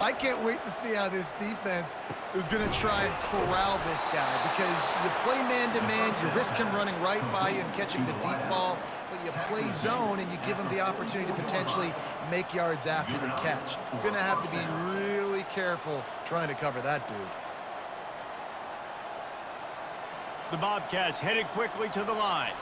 I can't wait to see how this defense is going to try and corral this guy, because you play man-to-man, you risk him running right by you and catching the deep ball, but you play zone and you give him the opportunity to potentially make yards after the catch. You're going to have to be really careful trying to cover that dude. The Bobcats headed quickly to the line.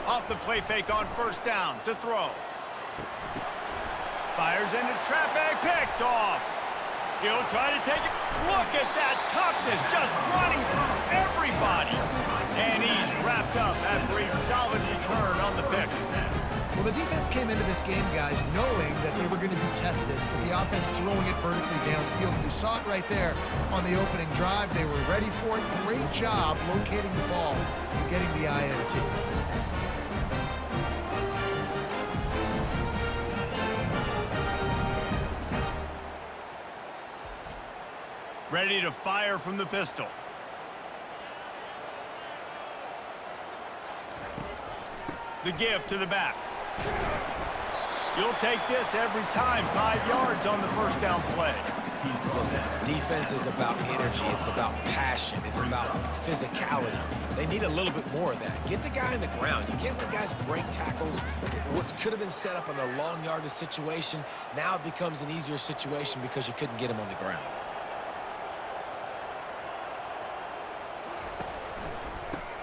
Off the play fake on first down to throw. Fires into traffic, picked off. He'll try to take it. Look at that toughness, just running through everybody. And he's wrapped up after a solid return on the pick. Well, the defense came into this game, guys, knowing that they were going to be tested with the offense throwing it vertically down the field. And you saw it right there on the opening drive. They were ready for it. Great job locating the ball and getting the INT. Ready to fire from the pistol. The give to the back. You'll take this every time. 5 yards on the first down play. Listen, defense is about energy. It's about passion. It's about physicality. They need a little bit more of that. Get the guy on the ground. You can't let guys break tackles. What could have been set up in a long yardage situation, now it becomes an easier situation because you couldn't get him on the ground.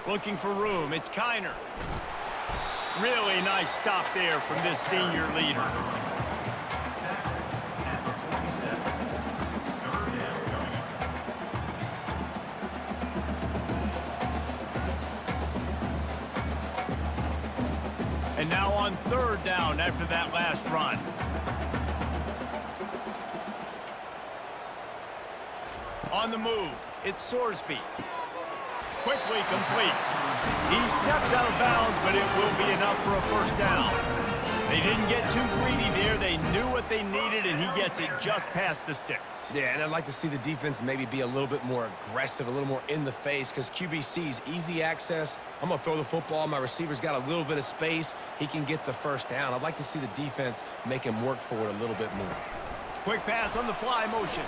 Looking for room. It's Kiner. Really nice stop there from this senior leader. And now on third down after that last run. On the move, it's Sorsby. Quickly complete. He steps out of bounds, but it will be enough for a first down. They didn't get too greedy there. They knew what they needed, and he gets it just past the sticks. Yeah, and I'd like to see the defense maybe be a little bit more aggressive, a little more in the face, because QBC's easy access. I'm going to throw the football. My receiver's got a little bit of space. He can get the first down. I'd like to see the defense make him work for it a little bit more. Quick pass on the fly motion.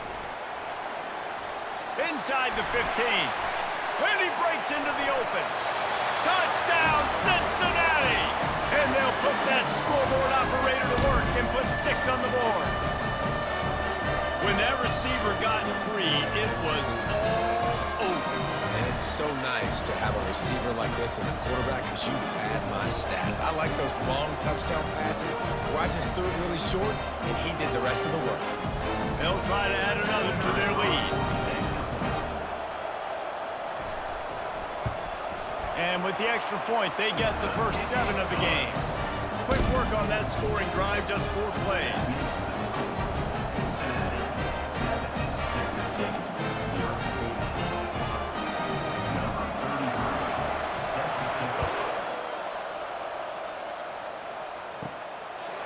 Inside the 15. And he breaks into the open. Touchdown, Cincinnati! And they'll put that scoreboard operator to work and put 6 on the board. When that receiver got 3, it was all over. And it's so nice to have a receiver like this as a quarterback, because you had my stats. I like those long touchdown passes where I just threw it really short, and he did the rest of the work. They'll try to add another to their lead. And with the extra point, they get the first 7 of the game. Quick work on that scoring drive, just 4 plays.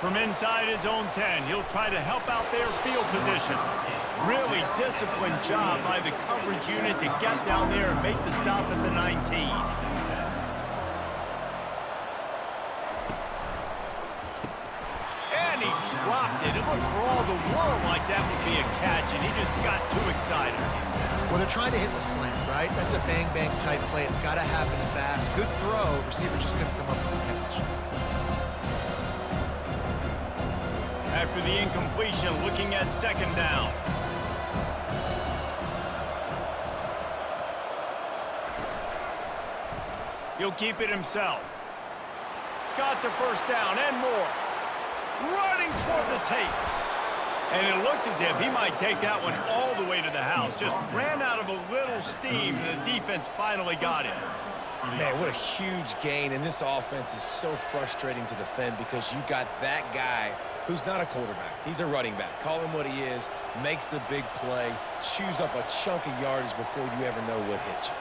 From inside his own 10, he'll try to help out their field position. Really disciplined job by the coverage unit to get down there and make the stop at the 19. Dropped it. It looked for all the world like that would be a catch, and he just got too excited. Well, they're trying to hit the slant, right? That's a bang-bang type play. It's got to happen fast. Good throw. Receiver just couldn't come up with the catch. After the incompletion, looking at second down. He'll keep it himself. Got the first down and more. Running toward the tape. And it looked as if he might take that one all the way to the house. Just ran out of a little steam, and the defense finally got him. Man, what a huge gain, and this offense is so frustrating to defend because you got that guy who's not a quarterback. He's a running back. Call him what he is, makes the big play, chews up a chunk of yardage before you ever know what hit you.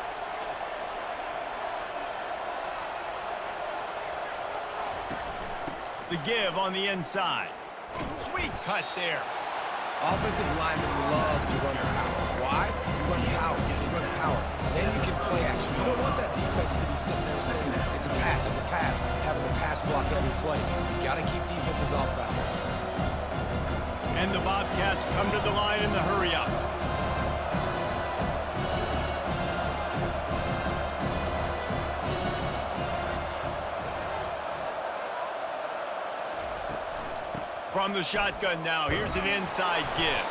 The give on the inside. Sweet cut there. Offensive linemen love to run power. Why? You run power. You run power. Then you can play action. You don't want that defense to be sitting there saying, it's a pass, having the pass block every play. You got to keep defenses off balance. And the Bobcats come to the line in the hurry-up. From the shotgun now, here's an inside give.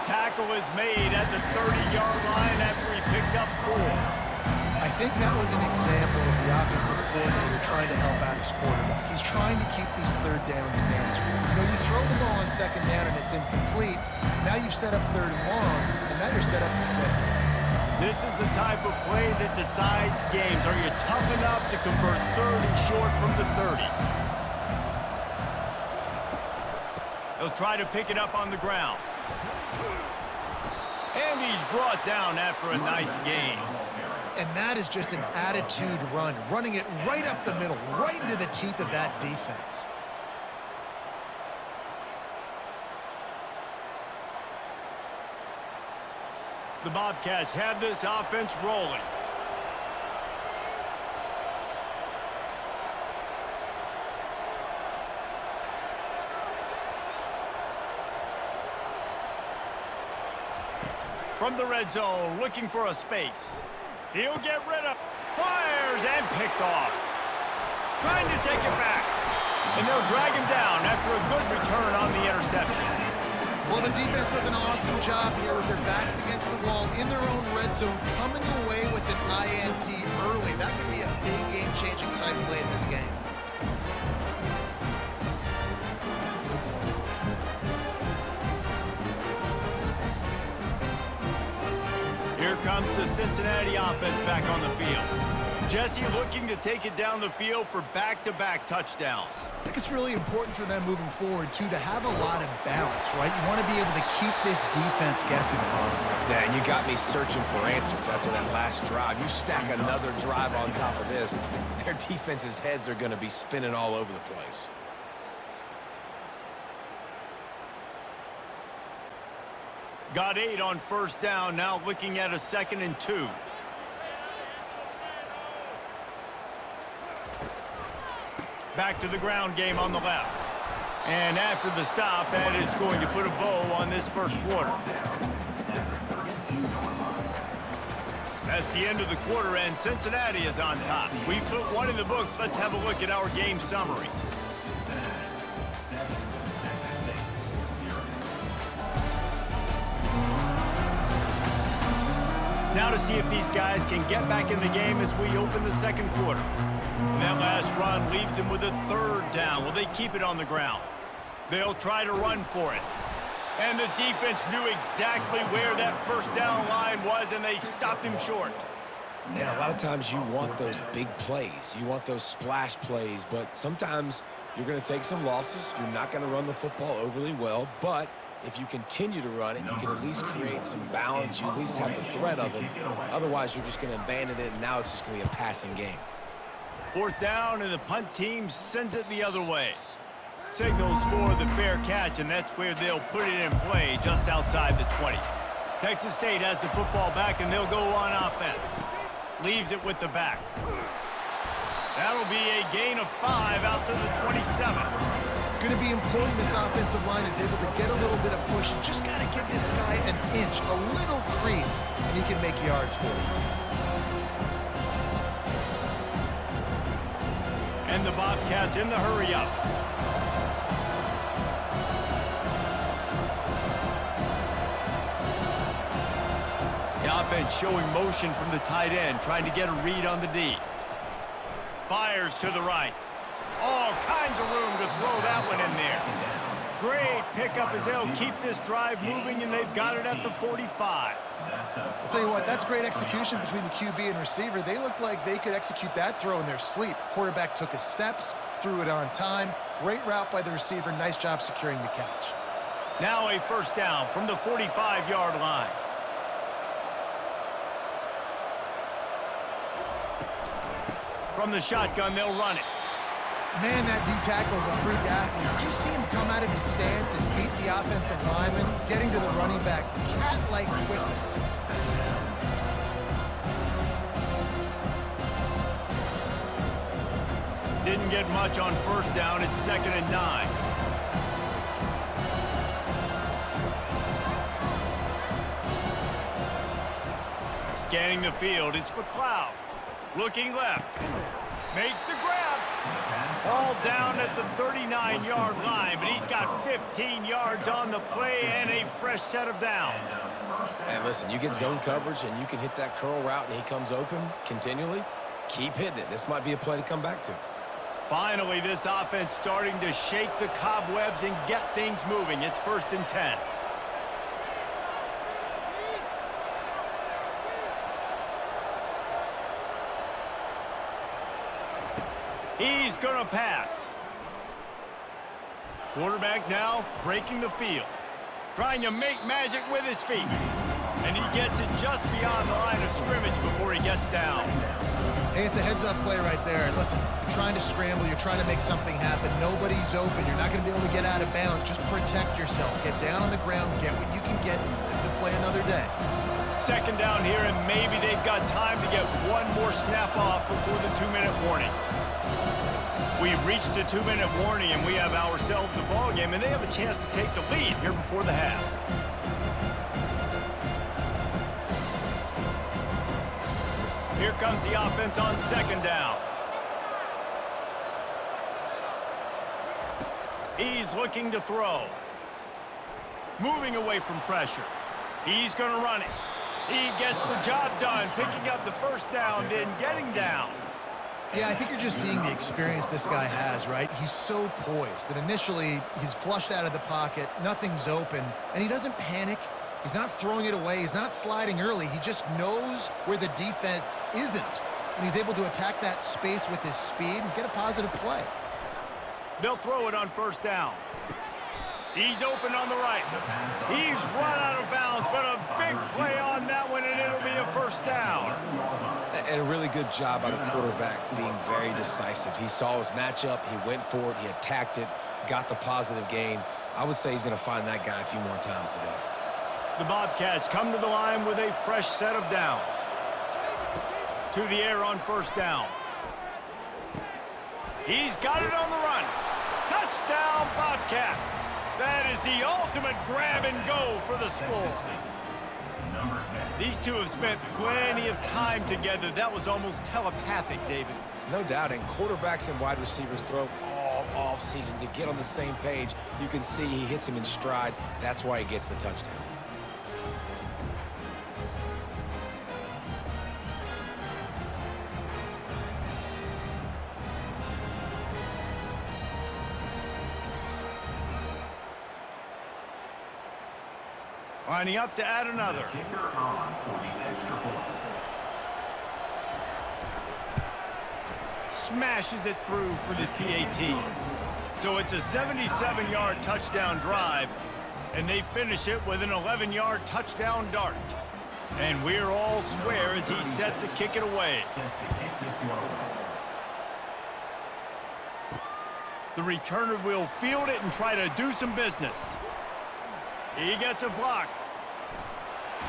Tackle is made at the 30-yard line after he picked up 4. I think that was an example of the offensive coordinator trying to help out his quarterback. He's trying to keep these third downs manageable. You know, you throw the ball on second down and it's incomplete. Now you've set up third and long, and now you're set up to fail. This is the type of play that decides games. Are you tough enough to convert third and short from the 30? He'll try to pick it up on the ground. And he's brought down after a nice gain. And that is just an attitude run, running it right up the middle, right into the teeth of that defense. The Bobcats have this offense rolling. From the red zone, looking for a space. He'll get rid of, fires, and picked off. Trying to take it back. And they'll drag him down after a good return on the interception. Well, the defense does an awesome job here with their backs against the wall in their own red zone, coming away with an INT early. That could be a big game-changing type play in this game. Here comes the Cincinnati offense back on the field. Jesse looking to take it down the field for back-to-back touchdowns. I think it's really important for them moving forward, too, to have a lot of balance, right? You want to be able to keep this defense guessing, Bob. Yeah, and you got me searching for answers after that last drive. You stack another drive on top of this, their defense's heads are going to be spinning all over the place. Got 8 on first down, now looking at a 2nd and 2. Back to the ground game on the left. And after the stop, that is going to put a bow on this first quarter. That's the end of the quarter, and Cincinnati is on top. We put one in the books. Let's have a look at our game summary. Now to see if these guys can get back in the game as we open the second quarter. And that last run leaves them with a 3rd down. Will they keep it on the ground? They'll try to run for it. And the defense knew exactly where that first down line was, and they stopped him short. And a lot of times you want those big plays. You want those splash plays, but sometimes you're going to take some losses. You're not going to run the football overly well, but if you continue to run it, you can at least create some balance. You at least have the threat of it. Otherwise, you're just going to abandon it, and now it's just going to be a passing game. 4th down, and the punt team sends it the other way. Signals for the fair catch, and that's where they'll put it in play, just outside the 20. Texas State has the football back, and they'll go on offense. Leaves it with the back. That'll That'll be a gain of 5 out to the 27. It's going to be important this offensive line is able to get a little bit of push. You just got to give this guy an inch, a little crease, and he can make yards for you. And the Bobcats in the hurry-up. The offense showing motion from the tight end, trying to get a read on the D. Fires to the right. All kinds of room to throw that one in there. Great pickup as they'll keep this drive moving, and they've got it at the 45. I'll tell you what, that's great execution between the QB and receiver. They look like they could execute that throw in their sleep. Quarterback took his steps, threw it on time. Great route by the receiver. Nice job securing the catch. Now a first down from the 45-yard line. From the shotgun, they'll run it. Man, that D-tackle is a freak athlete. Did you see him come out of his stance and beat the offensive lineman, getting to the running back? Cat-like quickness. Didn't get much on first down. It's 2nd and 9. Scanning the field, it's McLeod. Looking left. Makes the grab. All down at the 39-yard line, but he's got 15 yards on the play and a fresh set of downs. And listen, you get zone coverage and you can hit that curl route and he comes open continually. Keep hitting it. This might be a play to come back to. Finally, this offense starting to shake the cobwebs and get things moving. It's 1st and 10. He's going to pass. Quarterback now breaking the field. Trying to make magic with his feet. And he gets it just beyond the line of scrimmage before he gets down. Hey, it's a heads-up play right there. And listen, you're trying to scramble. You're trying to make something happen. Nobody's open. You're not going to be able to get out of bounds. Just protect yourself. Get down on the ground. Get what you can get and live to play another day. 2nd down here, and maybe they've got time to get one more snap off before the 2-minute warning. We've reached the 2-minute warning, and we have ourselves a ball game, and they have a chance to take the lead here before the half. Here comes the offense on 2nd down. He's looking to throw. Moving away from pressure. He's going to run it. He gets the job done, picking up the first down, then getting down. Yeah, I think you're just seeing the experience this guy has, right? He's so poised that initially he's flushed out of the pocket, nothing's open, and he doesn't panic. He's not throwing it away. He's not sliding early. He just knows where the defense isn't, and he's able to attack that space with his speed and get a positive play. They'll throw it on 1st down. He's open on the right. He's run out of bounds, but a big play on that one, and it'll be a 1st down. And a really good job by the quarterback being very decisive. He saw his matchup. He went for it. He attacked it, got the positive gain. I would say he's going to find that guy a few more times today. The Bobcats come to the line with a fresh set of downs. To the air on 1st down. He's got it on the run. Touchdown, Bobcats. That is the ultimate grab and go for the score. These two have spent plenty of time together. That was almost telepathic, David. No doubt, and quarterbacks and wide receivers throw all off-season to get on the same page. You can see he hits him in stride. That's why he gets the touchdown. Lining up to add another. Kicker on for the extra point. Smashes it through for the PAT. So it's a 77-yard touchdown drive, and they finish it with an 11-yard touchdown dart. And we're all square as he's set to kick it away. Set to kick this one away. The returner will field it and try to do some business. He gets a block.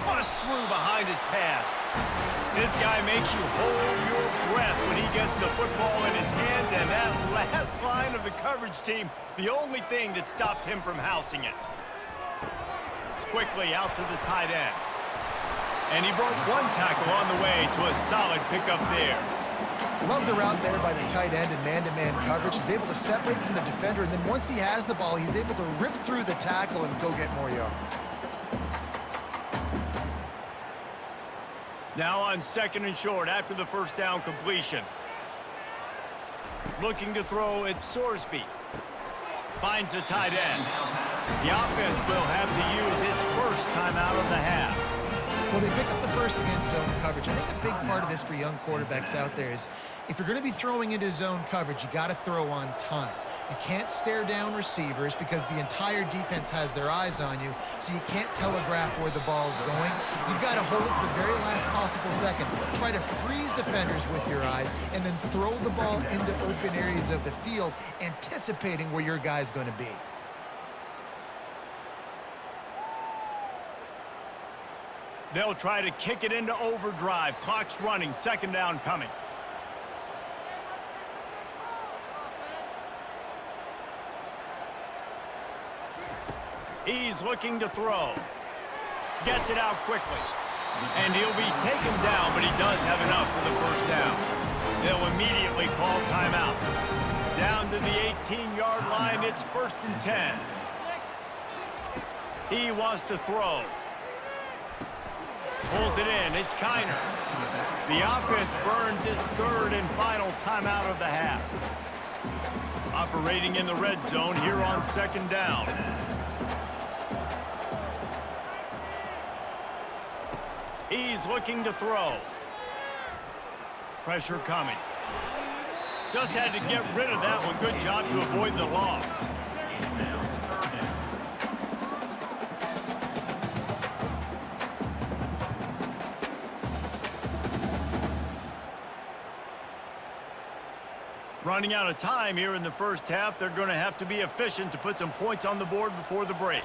Bust through behind his pad. This guy makes you hold your breath when he gets the football in his hands, and that last line of the coverage team, the only thing that stopped him from housing it. Quickly out to the tight end. And he broke one tackle on the way to a solid pickup there. Love the route there by the tight end in man-to-man coverage. He's able to separate from the defender, and then once he has the ball, he's able to rip through the tackle and go get more yards. Now on 2nd and short after the first down completion. Looking to throw, it's Sorsby. Finds the tight end. The offense will have to use its first timeout of the half. Well, they pick up the first against zone coverage. I think a big part of this for young quarterbacks out there is if you're going to be throwing into zone coverage, you got to throw on time. You can't stare down receivers because the entire defense has their eyes on you, so you can't telegraph where the ball's going. You've got to hold it to the very last possible second. Try to freeze defenders with your eyes and then throw the ball into open areas of the field, anticipating where your guy's going to be. They'll try to kick it into overdrive. Clock's running, 2nd down coming. He's looking to throw. Gets it out quickly. And he'll be taken down, but he does have enough for the first down. They'll immediately call timeout. Down to the 18-yard line, it's 1st and 10. He wants to throw. Pulls it in, it's Kiner. The offense burns its 3rd and final timeout of the half. Operating in the red zone here on 2nd down. He's looking to throw. Pressure coming. Just had to get rid of that one. Good job to avoid the loss. Running out of time here in the first half. They're going to have to be efficient to put some points on the board before the break.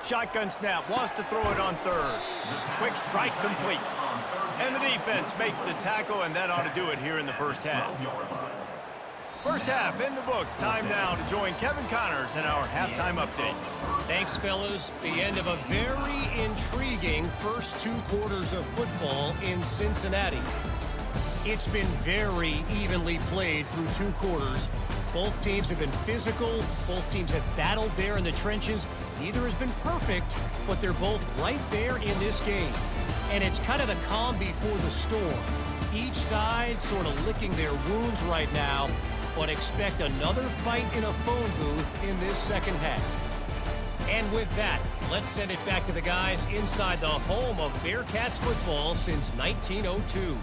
Shotgun snap, wants to throw it on 3rd. Quick strike complete. And the defense makes the tackle, and that ought to do it here in the first half. First half in the books. Time now to join Kevin Connors in our halftime update. Thanks, fellas. The end of a very intriguing first 2 quarters of football in Cincinnati. It's been very evenly played through 2 quarters. Both teams have been physical. Both teams have battled there in the trenches. Neither has been perfect, but they're both right there in this game. And it's kind of the calm before the storm. Each side sort of licking their wounds right now, but expect another fight in a phone booth in this second half. And with that, let's send it back to the guys inside the home of Bearcats football since 1902.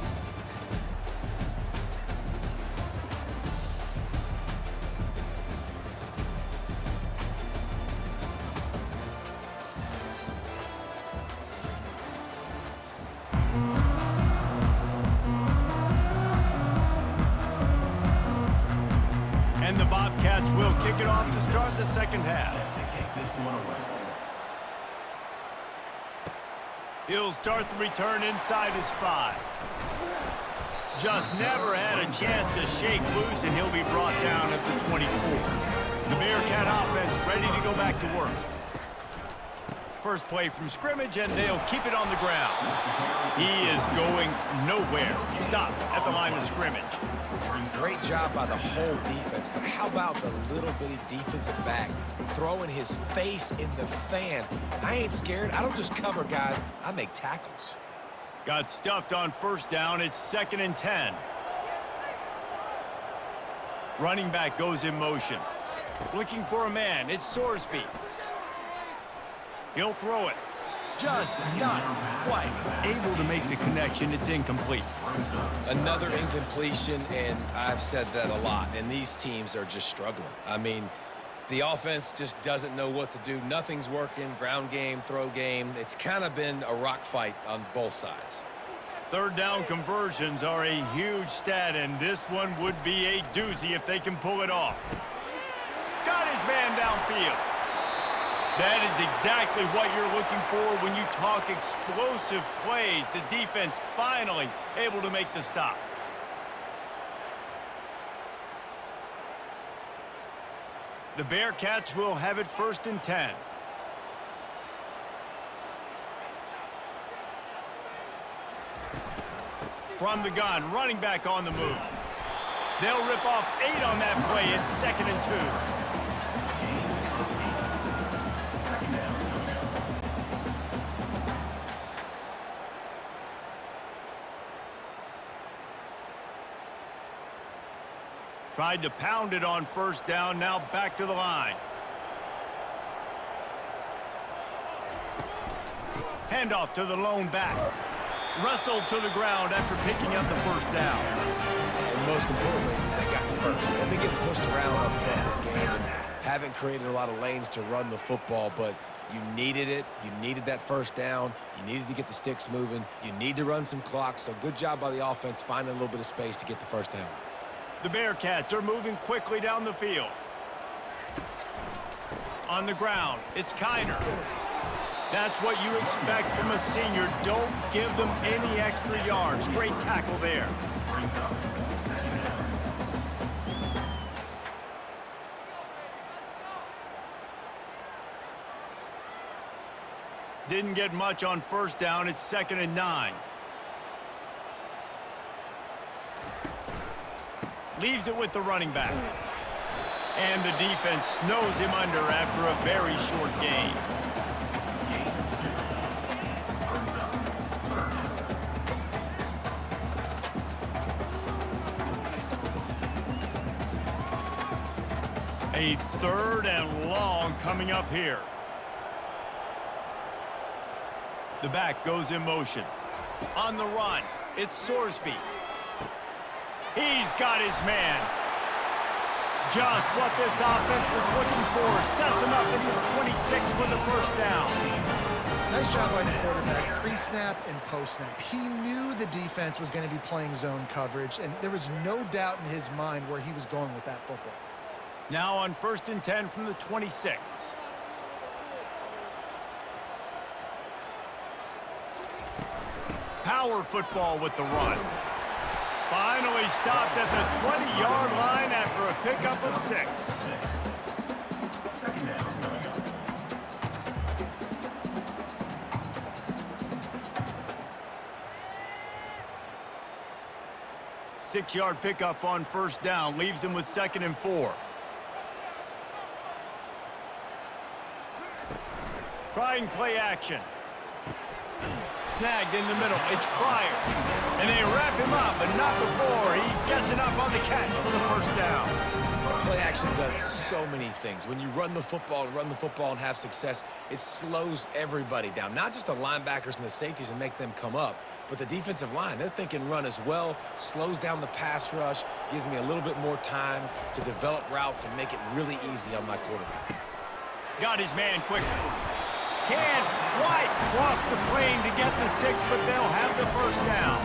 And the Bobcats will kick it off to start the second half. He'll start the return inside his 5. Just never had a chance to shake loose, and he'll be brought down at the 24. The Bearcat offense ready to go back to work. First play from scrimmage, and they'll keep it on the ground. He is going nowhere. Stop at the line of scrimmage. Great job by the whole defense, but how about the little bitty defensive back throwing his face in the fan? I ain't scared. I don't just cover guys. I make tackles. Got stuffed on first down. It's 2nd and 10. Running back goes in motion. Looking for a man. It's Sorsby. He'll throw it. Just not quite able to make the connection. It's incomplete. Another incompletion, and I've said that a lot, and these teams are just struggling. I mean, the offense just doesn't know what to do. Nothing's working. Ground game, throw game. It's kind of been a rock fight on both sides. 3rd down conversions are a huge stat, and this one would be a doozy if they can pull it off. Got his man downfield. That is exactly what you're looking for when you talk explosive plays. The defense finally able to make the stop. The Bearcats will have it 1st and 10. From the gun, running back on the move. They'll rip off 8 on that play. It's 2nd and 2. Tried to pound it on 1st down, now back to the line. Handoff to the lone back. Wrestled to the ground after picking up the 1st down. And most importantly, they got the 1st. They've been getting pushed around up front this game and haven't created a lot of lanes to run the football, but you needed it. You needed that 1st down. You needed to get the sticks moving. You need to run some clock, so good job by the offense finding a little bit of space to get the 1st down. The Bearcats are moving quickly down the field. On the ground, it's Kiner. That's what you expect from a senior. Don't give them any extra yards. Great tackle there. Didn't get much on 1st down. It's 2nd and 9. Leaves it with the running back. And the defense snows him under after a very short gain. A 3rd and long coming up here. The back goes in motion. On the run, it's Sorsby. He's got his man. Just what this offense was looking for. Sets him up into the 26 for the 1st down. Nice job by the quarterback, pre-snap and post-snap. He knew the defense was going to be playing zone coverage, and there was no doubt in his mind where he was going with that football. Now on 1st and 10 from the 26. Power football with the run. Finally stopped at the 20-yard line after a pickup of 6. 2nd down coming up. Six-yard pickup on 1st down. Leaves him with 2nd and 4. Trying play action. Snagged in the middle. It's Pryor. And they wrap him up, but not before he gets enough on the catch for the 1st down. Play action does so many things. When you run the football and have success, it slows everybody down. Not just the linebackers and the safeties and make them come up, but the defensive line. They're thinking run as well, slows down the pass rush, gives me a little bit more time to develop routes and make it really easy on my quarterback. Got his man quickly. Can White cross the plane to get the 6, but they'll have the 1st down.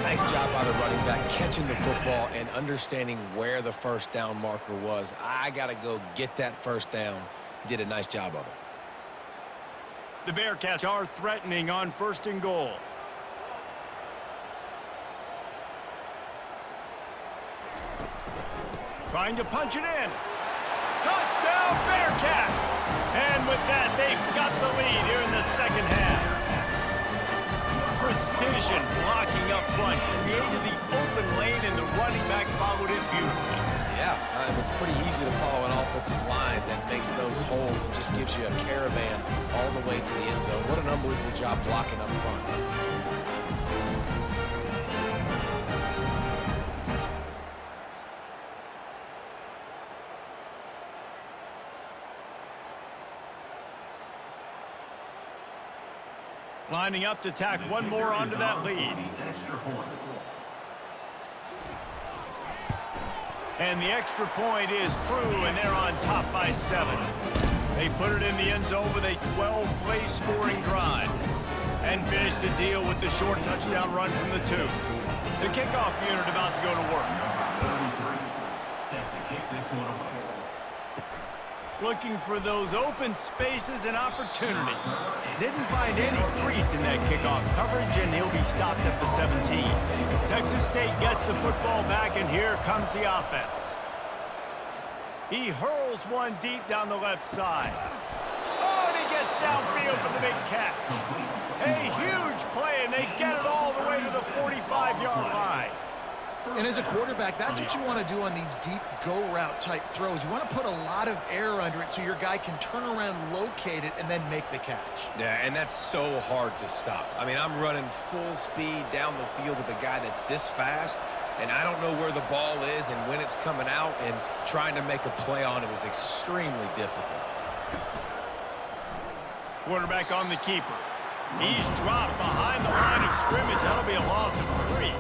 Nice job by the running back catching the football and understanding where the 1st down marker was. I got to go get that 1st down. He did a nice job of it. The Bearcats are threatening on 1st and goal. Trying to punch it in. Touchdown, Bearcats! And with that, they've got the lead here in the 2nd half. Precision blocking up front, created the open lane, and the running back followed it beautifully. Yeah, it's pretty easy to follow an offensive line that makes those holes and just gives you a caravan all the way to the end zone. What an unbelievable job blocking up front. Lining up to tack one more onto that lead. And the extra point is true, and they're on top by 7. They put it in the end zone with a 12-play scoring drive and finish the deal with the short touchdown run from the 2. The kickoff unit about to go to work. Set to kick this one away. looking for those open spaces and opportunity. Didn't find any crease in that kickoff coverage, and he'll be stopped at the 17. Texas State gets the football back, and here comes the offense. He hurls one deep down the left side. Oh, and he gets downfield for the big catch. A huge play, and they get it all the way to the 45-yard line. And as a quarterback, that's what you want to do on these deep go-route type throws. You want to put a lot of air under it so your guy can turn around, locate it, and then make the catch. Yeah, and that's so hard to stop. I mean, I'm running full speed down the field with a guy that's this fast, and I don't know where the ball is and when it's coming out, and trying to make a play on it is extremely difficult. Quarterback on the keeper. He's dropped behind the line of scrimmage. That'll be a loss of 3.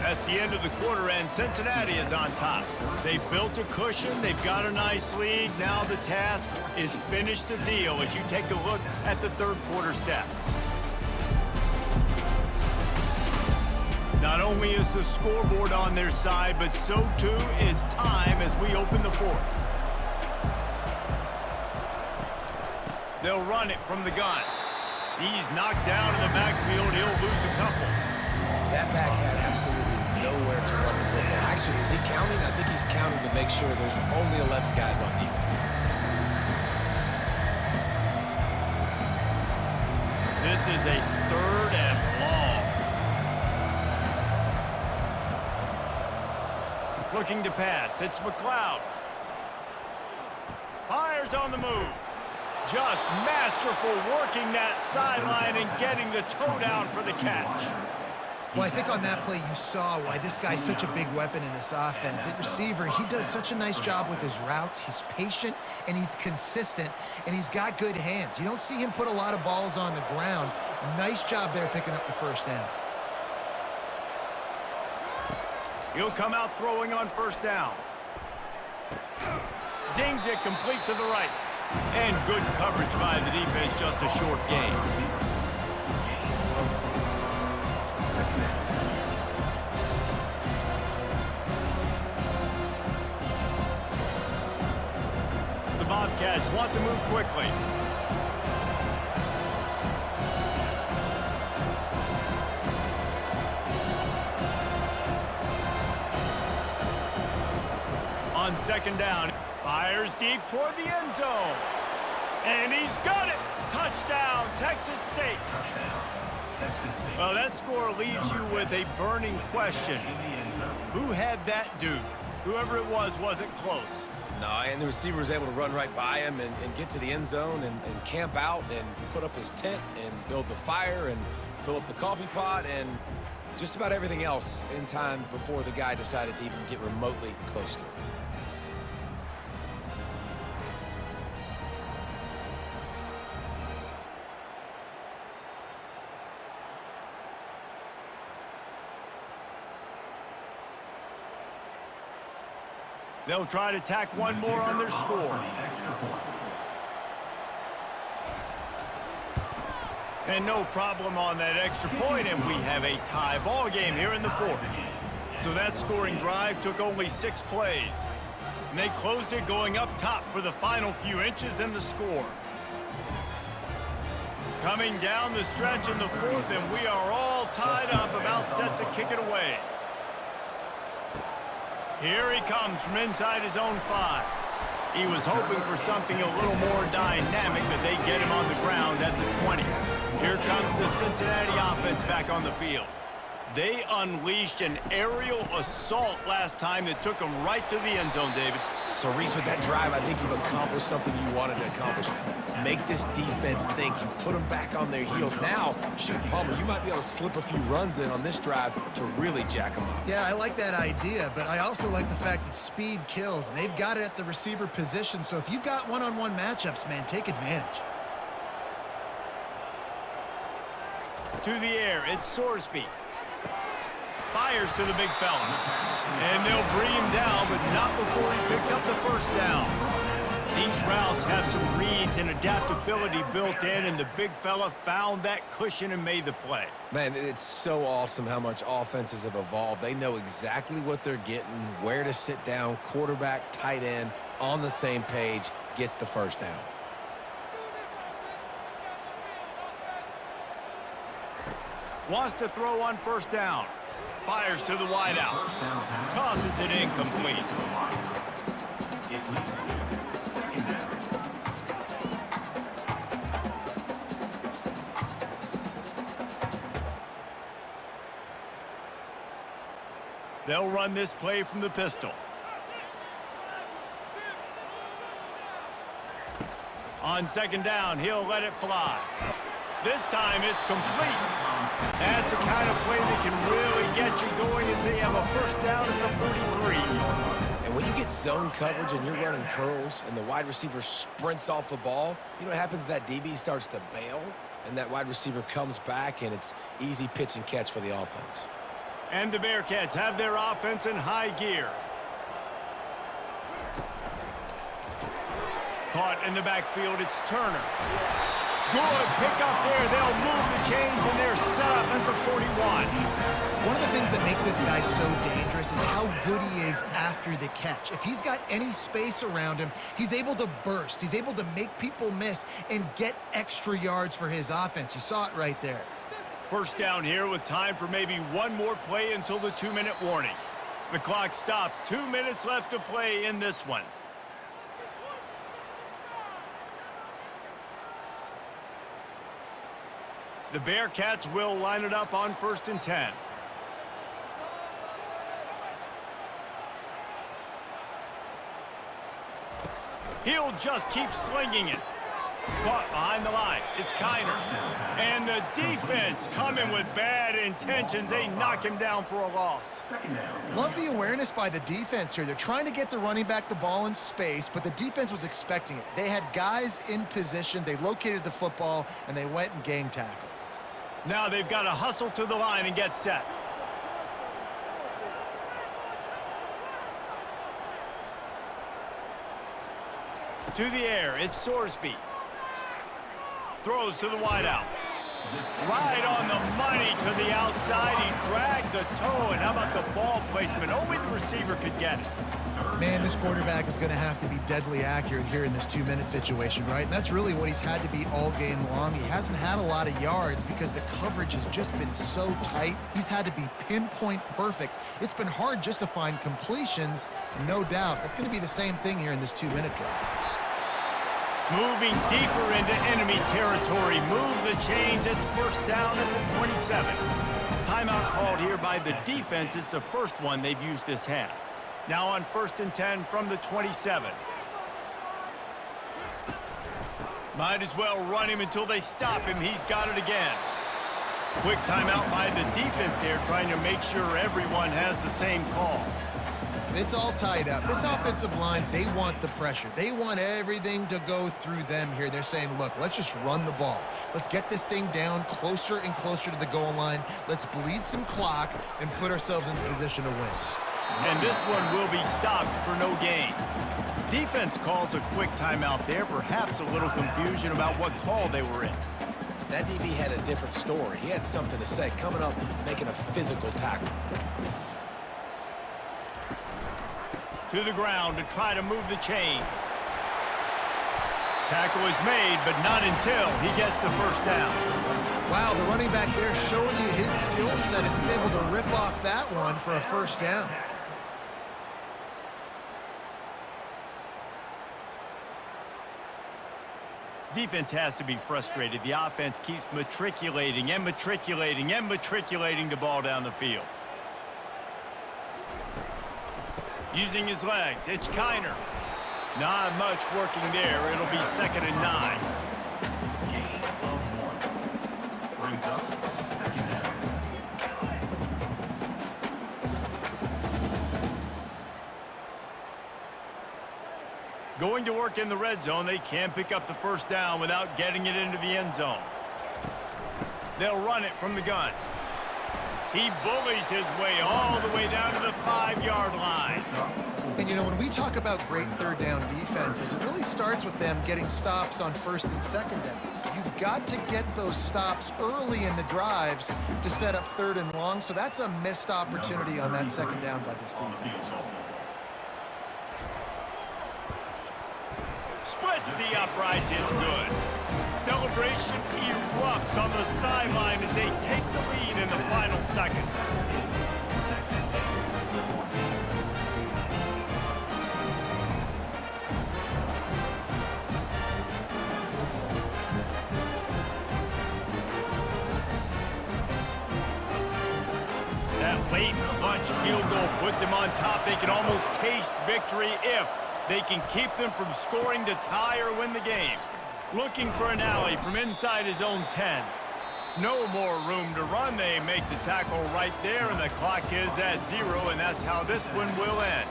That's the end of the quarter, and Cincinnati is on top. They've built a cushion. They've got a nice lead. Now the task is finish the deal as you take a look at the third quarter stats. Not only is the scoreboard on their side, but so too is time as we open the fourth. They'll run it from the gun. He's knocked down in the backfield. He'll lose a couple. That back had absolutely nowhere to run the football. Actually, is he counting? I think he's counting to make sure there's only 11 guys on defense. This is a 3rd and long. Looking to pass. It's McLeod. Fires on the move. Just masterful working that sideline and getting the toe down for the catch. Well, I think on that play you saw why this guy's such a big weapon in this offense. At receiver, he does such a nice job with his routes. He's patient, and he's consistent, and he's got good hands. You don't see him put a lot of balls on the ground. Nice job there picking up the first down. He'll come out throwing on first down. Zings it complete to the right. And good coverage by the defense, just a short gain. The Bobcats want to move quickly. On second down, fires deep toward the end zone. And he's got it. Touchdown, Texas State. Well, that score leaves you with a burning question. Who had that dude? Whoever it was wasn't close. No, and the receiver was able to run right by him and get to the end zone and camp out and put up his tent and build the fire and fill up the coffee pot and just about everything else in time before the guy decided to even get remotely close to him. They'll try to tack one more on their score. And no problem on that extra point, and we have a tie ball game here in the fourth. So that scoring drive took only 6 plays. And they closed it going up top for the final few inches in the score. Coming down the stretch in the fourth, and we are all tied up, about set to kick it away. Here he comes from inside his own 5. He was hoping for something a little more dynamic, but they get him on the ground at the 20. Here comes the Cincinnati offense back on the field. They unleashed an aerial assault last time that took them right to the end zone, David. So, Reese, with that drive, I think you've accomplished something you wanted to accomplish. Make this defense think. You put them back on their heels. Now, shoot, Palmer, you might be able to slip a few runs in on this drive to really jack them up. Yeah, I like that idea, but I also like the fact that speed kills. And they've got it at the receiver position, so if you've got one-on-one matchups, man, take advantage. To the air, it's Sorsby. Fires to the big fella. And they'll bring him down, but not before he picks up the first down. These routes have some reads and adaptability built in, and the big fella found that cushion and made the play. Man, it's so awesome how much offenses have evolved. They know exactly what they're getting, where to sit down, quarterback, tight end, on the same page, gets the first down. Wants to throw on first down. Fires to the wideout. Tosses it incomplete. It leads to second down. They'll run this play from the pistol. On second down, he'll let it fly. This time it's complete. That's the kind of play that can really get you going as they have a first down at the 43. And when you get zone coverage and you're running curls and the wide receiver sprints off the ball, you know what happens? That DB starts to bail, and that wide receiver comes back, and it's easy pitch and catch for the offense. And the Bearcats have their offense in high gear. Caught in the backfield, it's Turner. Good pick up there. They'll move the chains, and they're set up at the 41. One of the things that makes this guy so dangerous is how good he is after the catch. If he's got any space around him, he's able to burst. He's able to make people miss and get extra yards for his offense. You saw it right there. First down here with time for maybe one more play until the 2-minute warning. The clock stops. 2 minutes left to play in this one. The Bearcats will line it up on 1st and 10. He'll just keep slinging it. Caught behind the line. It's Kiner. And the defense coming with bad intentions. They knock him down for a loss. Love the awareness by the defense here. They're trying to get the running back the ball in space, but the defense was expecting it. They had guys in position. They located the football, and they went and gang tackled. Now they've got to hustle to the line and get set. To the air, it's Sorsby. Throws to the wideout. Right on the money to the outside. He dragged the toe, and how about the ball placement? Only the receiver could get it. Man, this quarterback is going to have to be deadly accurate here in this 2-minute situation, right? And that's really what he's had to be all game long. He hasn't had a lot of yards because the coverage has just been so tight. He's had to be pinpoint perfect. It's been hard just to find completions, no doubt. That's going to be the same thing here in this 2-minute drive. Moving deeper into enemy territory. Move the chains. It's first down at the 27. Timeout called here by the defense. It's the first one they've used this half. Now on 1st and 10 from the 27. Might as well run him until they stop him. He's got it again. Quick timeout by the defense there, trying to make sure everyone has the same call. It's all tied up. This offensive line, they want the pressure. They want everything to go through them here. They're saying, look, let's just run the ball. Let's get this thing down closer and closer to the goal line. Let's bleed some clock and put ourselves in position to win. And this one will be stopped for no gain. Defense calls a quick timeout there. Perhaps a little confusion about what call they were in. That DB had a different story. He had something to say, coming up, making a physical tackle. To the ground to try to move the chains. Tackle is made, but not until he gets the first down. Wow, the running back there showing you his skill set as he's able to rip off that one for a first down. Defense has to be frustrated. The offense keeps matriculating and matriculating and matriculating the ball down the field. Using his legs, it's Kiner. Not much working there. It'll be 2nd and 9. Gain of 1. Brings up second down. Going to work in the red zone. They can't pick up the first down without getting it into the end zone. They'll run it from the gun. He bullies his way all the way down to the 5-yard line. And, you know, when we talk about great third down defenses, it really starts with them getting stops on first and second down. You've got to get those stops early in the drives to set up third and long, so that's a missed opportunity on that second down by this defense. Splits the uprights, it's good. Celebration erupts on the sideline as they take the lead in the final seconds. That late clutch field goal put them on top. They can almost taste victory if they can keep them from scoring to tie or win the game. Looking for an alley from inside his own 10. No more room to run. They make the tackle right there, and the clock is at 0, and that's how this one will end.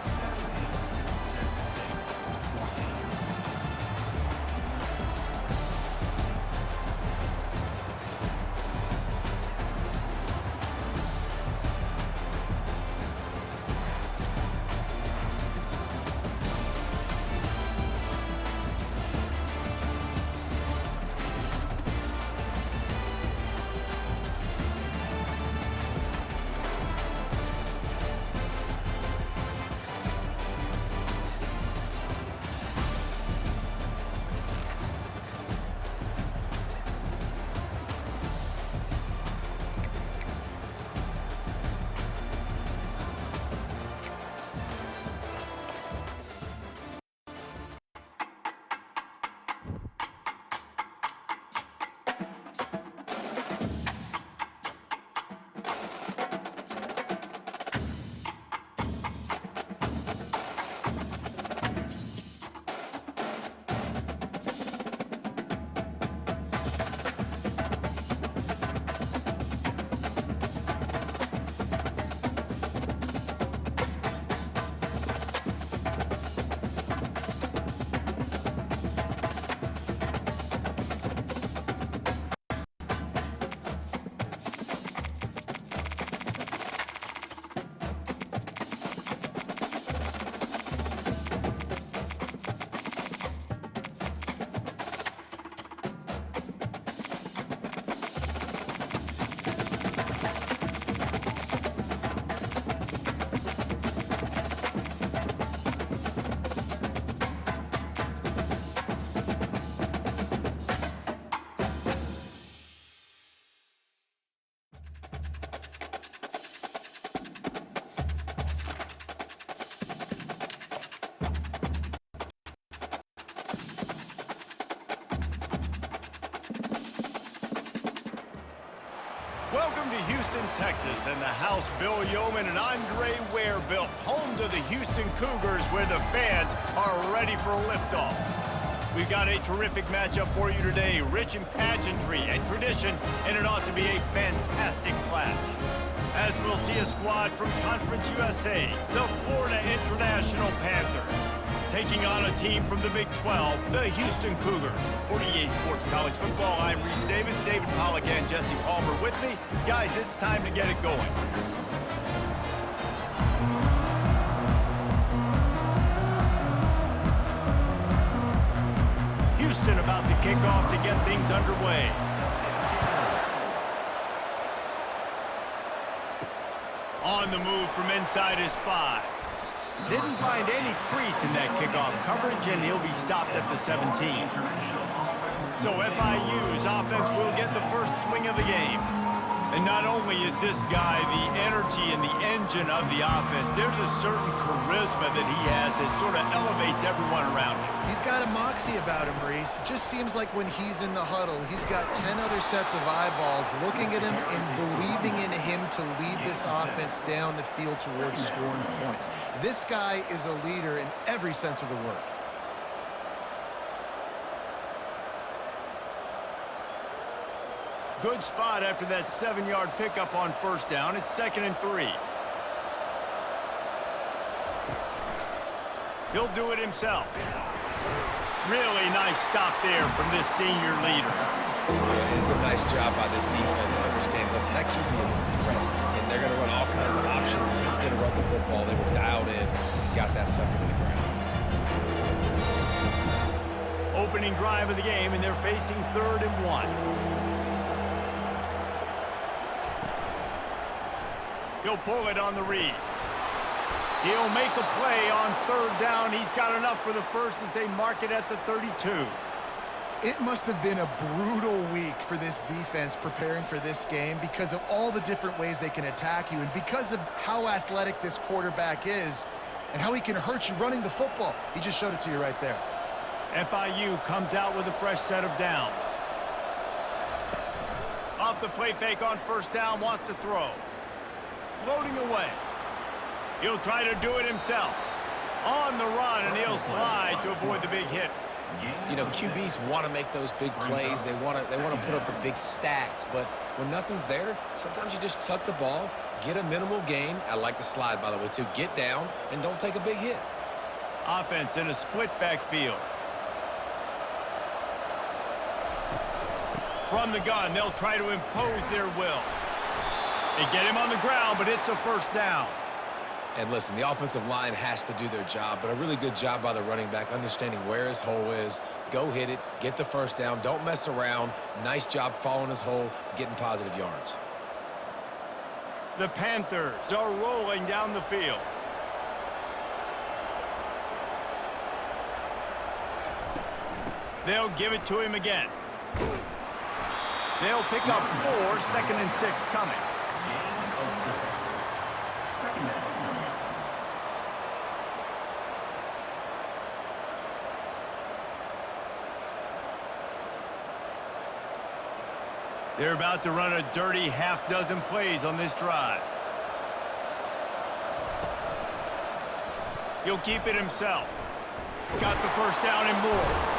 Welcome to Houston, Texas, and the house Bill Yeoman and Andre Ware built, home to the Houston Cougars, where the fans are ready for liftoff. We've got a terrific matchup for you today, rich in pageantry and tradition, and it ought to be a fantastic clash. As we'll see a squad from Conference USA, the Florida International Panthers, taking on a team from the Big 12, the Houston Cougars. 48 Sports College Football, I'm Reese Davis, David Pollack, and Jesse Palmer with me. Guys, it's time to get it going. Houston about to kick off to get things underway. On the move from inside his 5. Didn't find any crease in that kickoff coverage, and he'll be stopped at the 17. So FIU's offense will get the first swing of the game. And not only is this guy the energy and the engine of the offense, there's a certain charisma that he has that sort of elevates everyone around him. He's got a moxie about him, Reese. It just seems like when he's in the huddle, he's got 10 other sets of eyeballs looking at him and believing in him to lead this offense down the field towards scoring points. This guy is a leader in every sense of the word. Good spot after that 7-yard pickup on first down. It's 2nd and 3. He'll do it himself. Really nice stop there from this senior leader. And it's a nice job by this defense. I understand, listen, that QB is a threat, and they're going to run all kinds of options. He's going to run the football. They were dialed in and got that sucker to the ground. Opening drive of the game, and they're facing 3rd and 1. He'll pull it on the read. He'll make a play on 3rd down. He's got enough for the first as they mark it at the 32. It must have been a brutal week for this defense preparing for this game because of all the different ways they can attack you and because of how athletic this quarterback is and how he can hurt you running the football. He just showed it to you right there. FIU comes out with a fresh set of downs. Off the play fake on 1st down, wants to throw. Floating away. He'll try to do it himself. On the run, and he'll slide to avoid the big hit. You know, QBs want to make those big plays. They want to put up the big stats. But when nothing's there, sometimes you just tuck the ball, get a minimal gain. I like the slide, by the way, too. Get down and don't take a big hit. Offense in a split backfield. From the gun, they'll try to impose their will. They get him on the ground, but it's a 1st down. And listen, the offensive line has to do their job, but a really good job by the running back, understanding where his hole is. Go hit it, get the 1st down, don't mess around. Nice job following his hole, getting positive yards. The Panthers are rolling down the field. They'll give it to him again. They'll pick up 4, 2nd and 6 coming. They're about to run a dirty half-dozen plays on this drive. He'll keep it himself. Got the 1st down and more.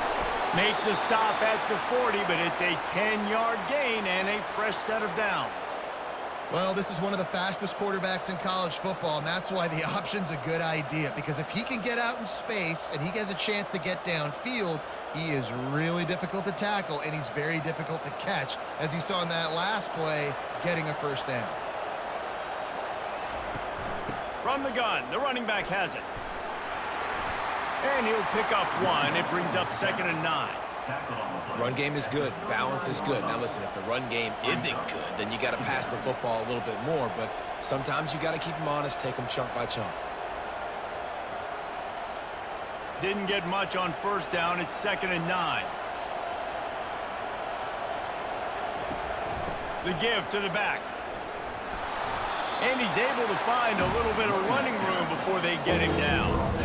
Make the stop at the 40, but it's a 10-yard gain and a fresh set of downs. Well, this is one of the fastest quarterbacks in college football, and that's why the option's a good idea, because if he can get out in space and he has a chance to get downfield, he is really difficult to tackle, and he's very difficult to catch, as you saw in that last play, getting a 1st down. From the gun, the running back has it. And he'll pick up 1. It brings up 2nd and 9. Run game is good. Balance is good. Now, listen, if the run game isn't good, then you got to pass the football a little bit more. But sometimes you got to keep them honest, take them chunk by chunk. Didn't get much on 1st down. It's 2nd and 9. The give to the back. And he's able to find a little bit of running room before they get him down.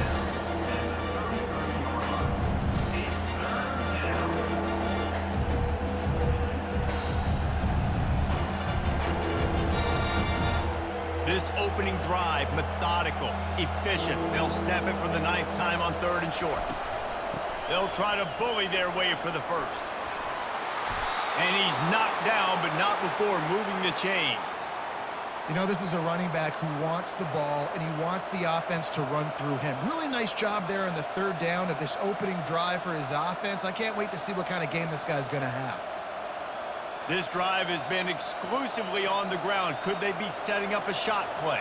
This opening drive, methodical, efficient. They'll snap it for the 9th time on 3rd and short. They'll try to bully their way for the 1st. And he's knocked down, but not before moving the chains. You know, this is a running back who wants the ball, and he wants the offense to run through him. Really nice job there on the 3rd down of this opening drive for his offense. I can't wait to see what kind of game this guy's going to have. This drive has been exclusively on the ground. Could they be setting up a shot play?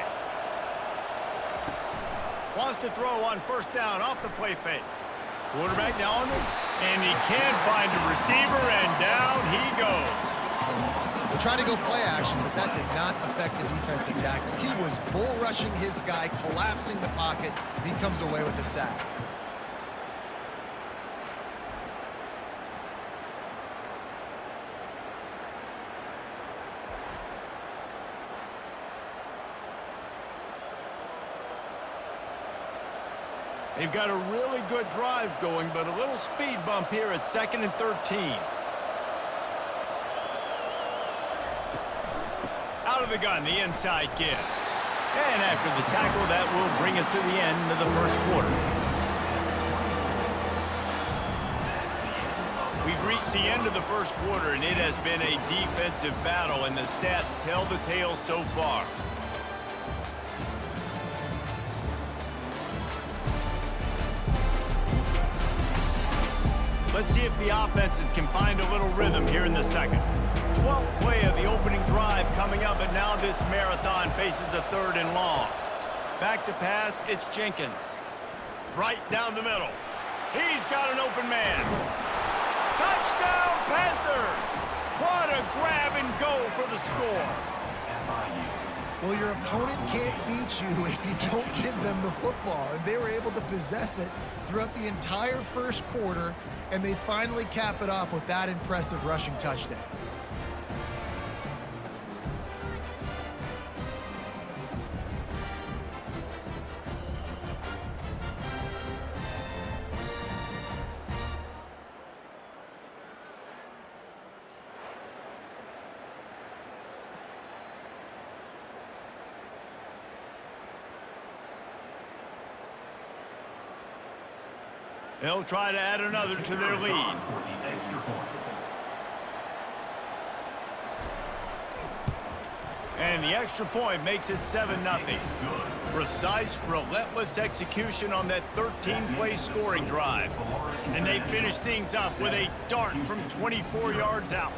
Wants to throw on 1st down off the play fake. Quarterback now on them. And he can find a receiver, and down he goes. They tried to go play action, but that did not affect the defensive tackle. He was bull rushing his guy, collapsing the pocket, and he comes away with the sack. They've got a really good drive going, but a little speed bump here at 2nd and 13. Out of the gun, the inside give. And after the tackle, that will bring us to the end of the 1st quarter. We've reached the end of the 1st quarter, and it has been a defensive battle, and the stats tell the tale so far. Let's see if the offenses can find a little rhythm here in the second. 12th play of the opening drive coming up, and now this marathon faces a 3rd and long. Back to pass, it's Jenkins. Right down the middle. He's got an open man. Touchdown, Panthers! What a grab and go for the score. Well, your opponent can't beat you if you don't give them the football. And they were able to possess it throughout the entire first quarter, and they finally cap it off with that impressive rushing touchdown. They'll try to add another to their lead. And the extra point makes it 7-0. Precise, relentless execution on that 13-play scoring drive. And they finish things up with a dart from 24 yards out.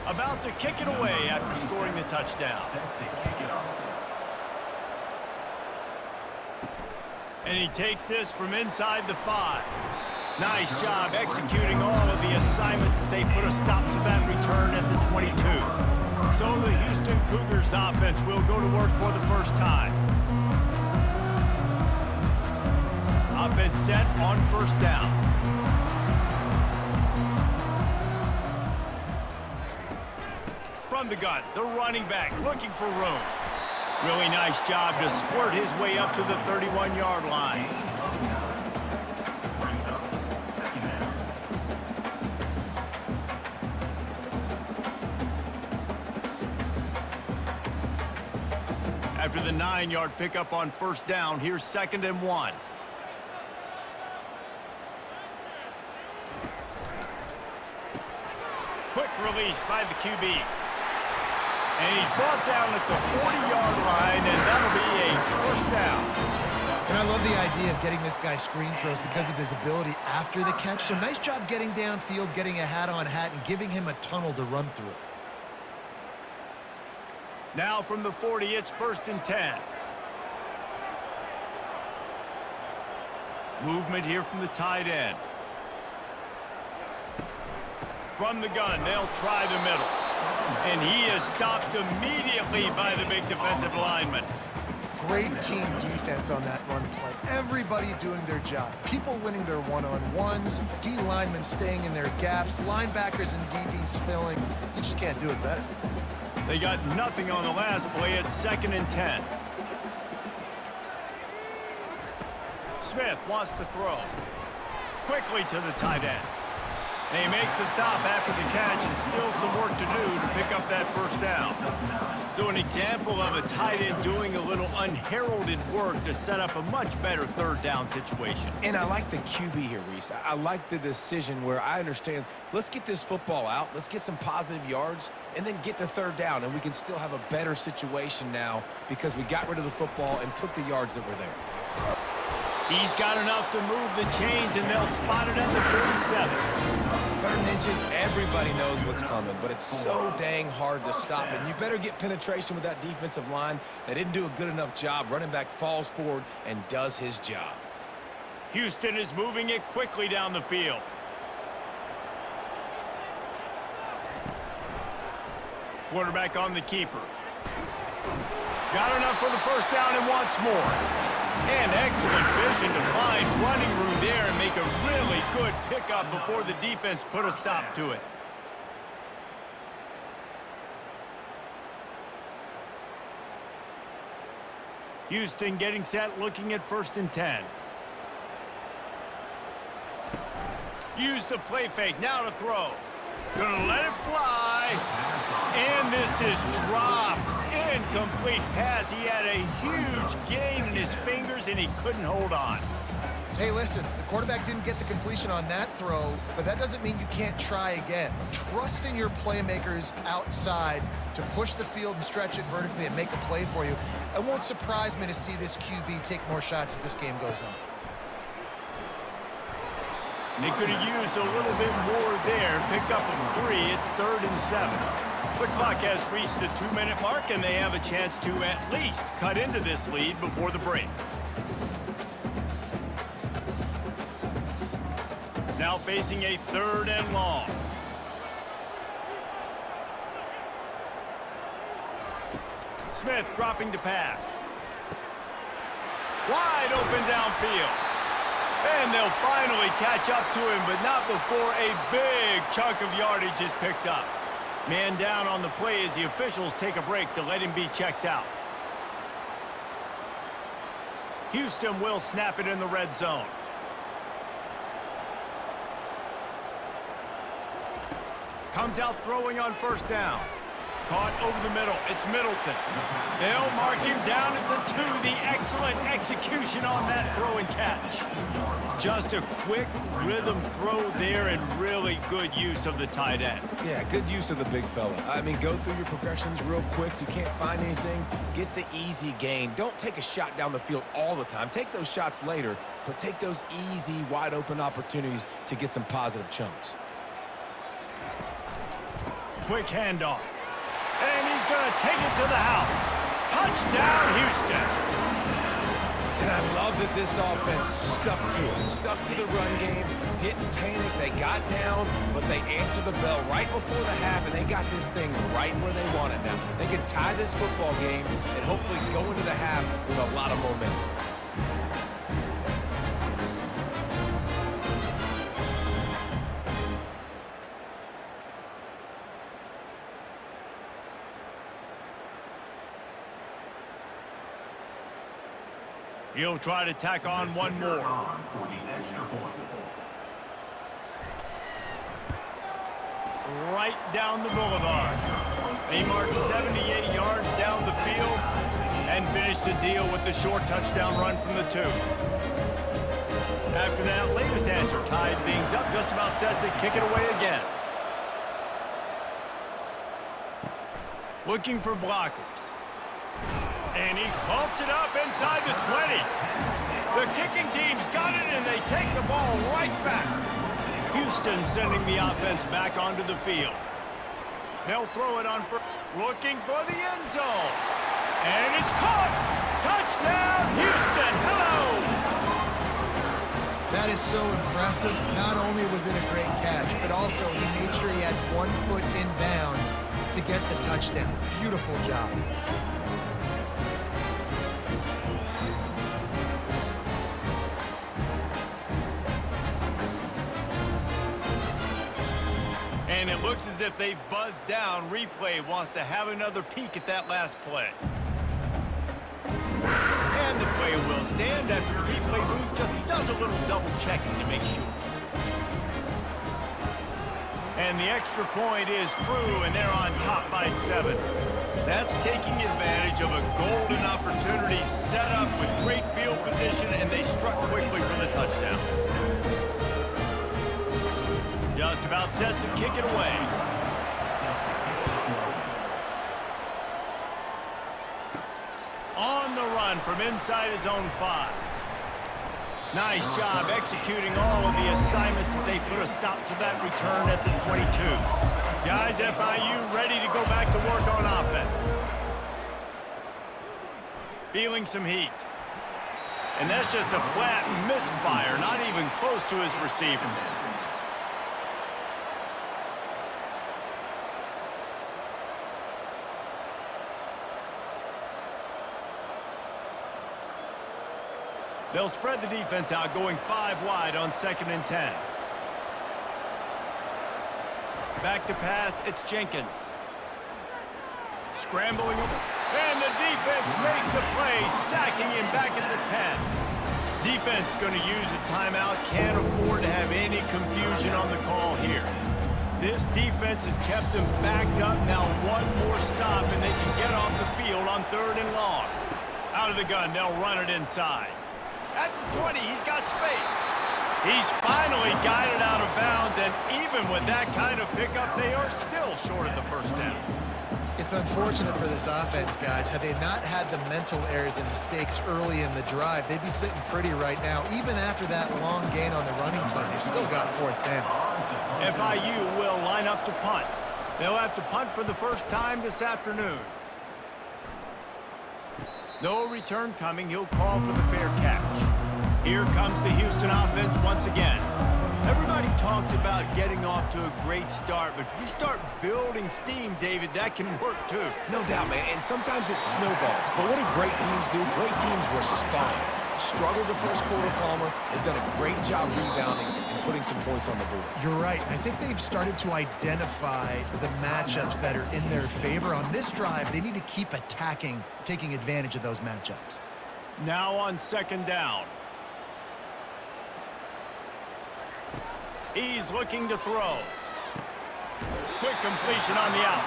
About to kick it away after scoring the touchdown. And he takes this from inside the 5. Nice job executing all of the assignments as they put a stop to that return at the 22. So the Houston Cougars offense will go to work for the first time. Offense set on 1st down. From the gun, the running back looking for room. Really nice job to squirt his way up to the 31-yard line. After the 9-yard pickup on 1st down, here's 2nd and 1. Quick release by the QB. And he's brought down at the 40-yard line, and that'll be a 1st down. And I love the idea of getting this guy screen throws because of his ability after the catch. So nice job getting downfield, getting a hat-on-hat, and giving him a tunnel to run through. Now from the 40, it's 1st and 10. Movement here from the tight end. From the gun, they'll try the middle. And he is stopped immediately by the big defensive lineman. Great team defense on that run play. Everybody doing their job. People winning their one-on-ones, D linemen staying in their gaps, linebackers and DBs filling. You just can't do it better. They got nothing on the last play. It's 2nd and 10. Smith wants to throw. Quickly to the tight end. They make the stop after the catch, and still some work to do to pick up that 1st down. So an example of a tight end doing a little unheralded work to set up a much better 3rd down situation. And I like the QB here, Reese. I like the decision where I understand, let's get this football out, let's get some positive yards, and then get to 3rd down, and we can still have a better situation now because we got rid of the football and took the yards that were there. He's got enough to move the chains, and they'll spot it at the 47. 3rd and inches, everybody knows what's coming, but it's so dang hard to stop it. You better get penetration with that defensive line. They didn't do a good enough job. Running back falls forward and does his job. Houston is moving it quickly down the field. Quarterback on the keeper. Got enough for the 1st down and wants more. And excellent vision to find running room there and make a really good pickup before the defense put a stop to it. Houston getting set, looking at 1st and 10. Use the play fake, now to throw. Gonna let it fly. And this is dropped. Incomplete pass. He had a huge gain in his fingers, and he couldn't hold on. Hey, listen, the quarterback didn't get the completion on that throw, but that doesn't mean you can't try again. Trust in your playmakers outside to push the field and stretch it vertically and make a play for you. It won't surprise me to see this QB take more shots as this game goes on. They could have used a little bit more there. Pick up a 3. It's 3rd and 7. The clock has reached the 2-minute mark, and they have a chance to at least cut into this lead before the break. Now facing a 3rd and long. Smith dropping to pass. Wide open downfield. And they'll finally catch up to him, but not before a big chunk of yardage is picked up. Man down on the play as the officials take a break to let him be checked out. Houston will snap it in the red zone. Comes out throwing on 1st down. Caught over the middle. It's Middleton. They'll mark him down at the 2. The excellent execution on that throw and catch. Just a quick rhythm throw there and really good use of the tight end. Yeah, good use of the big fella. I mean, go through your progressions real quick. You can't find anything. Get the easy gain. Don't take a shot down the field all the time. Take those shots later, but take those easy, wide open opportunities to get some positive chunks. Quick handoff. And he's going to take it to the house. Touchdown, Houston. And I love that this offense stuck to it. Stuck to the run game. Didn't panic. They got down, but they answered the bell right before the half, and they got this thing right where they want it now. They can tie this football game and hopefully go into the half with a lot of momentum. He'll try to tack on one more. For the extra point. Right down the boulevard. He marked 78 yards down the field and finished the deal with the short touchdown run from the 2. After that latest answer tied things up, just about set to kick it away again. Looking for blockers. And he coughs it up inside the 20. The kicking team's got it, and they take the ball right back. Houston sending the offense back onto the field. They'll throw it on first. Looking for the end zone. And it's caught. Touchdown, Houston. Hello. That is so impressive. Not only was it a great catch, but also he made sure he had 1 foot in bounds to get the touchdown. Beautiful job. And it looks as if they've buzzed down. Replay wants to have another peek at that last play. And the play will stand after the replay booth just does a little double checking to make sure. And the extra point is true, and they're on top by 7. That's taking advantage of a golden opportunity set up with great field position, and they struck quickly for the touchdown. Just about set to kick it away. On the run from inside his own 5. Nice job executing all of the assignments as they put a stop to that return at the 22. Guys, FIU ready to go back to work on offense. Feeling some heat. And that's just a flat misfire, not even close to his receiver. They'll spread the defense out, going 5 wide on 2nd and 10. Back to pass, it's Jenkins. Scrambling, and the defense makes a play, sacking him back at the 10. Defense going to use a timeout, can't afford to have any confusion on the call here. This defense has kept them backed up. Now 1 more stop, and they can get off the field on 3rd and long. Out of the gun, they'll run it inside. At the 20, he's got space. He's finally got it out of bounds, and even with that kind of pickup, they are still short of the 1st down. It's unfortunate for this offense, guys. Had they not had the mental errors and mistakes early in the drive, they'd be sitting pretty right now. Even after that long gain on the running play, they've still got fourth down. FIU will line up to punt. They'll have to punt for the first time this afternoon. No return coming. He'll call for the fair catch. Here comes the Houston offense once again. Everybody talks about getting off to a great start, but if you start building steam, David, that can work too. No doubt, man. And sometimes it snowballs. But what do great teams do? Great teams respond. Struggled the first quarter, Palmer. They've done a great job rebounding and putting some points on the board. You're right. I think they've started to identify the matchups that are in their favor. On this drive, they need to keep attacking, taking advantage of those matchups. Now on second down. He's looking to throw. Quick completion on the out.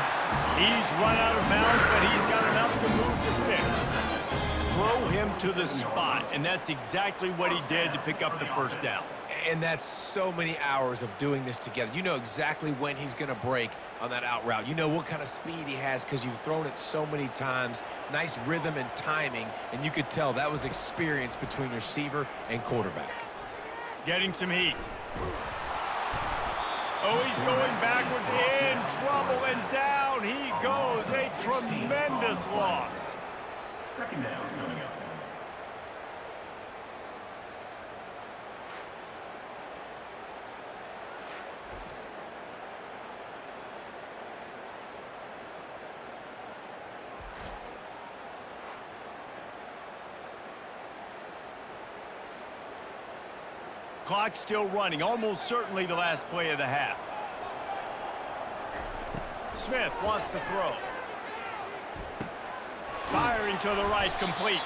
He's run out of bounds, but he's got enough to move the sticks. Throw him to the spot, and that's exactly what he did to pick up the first down. And that's so many hours of doing this together. You know exactly when he's going to break on that out route. You know what kind of speed he has because you've thrown it so many times. Nice rhythm and timing, and you could tell that was experience between receiver and quarterback. Getting some heat. Oh, he's going backwards, in trouble, and down he goes. A tremendous loss. Second down coming up. Clock still running, almost certainly the last play of the half. Smith wants to throw. Firing to the right, complete.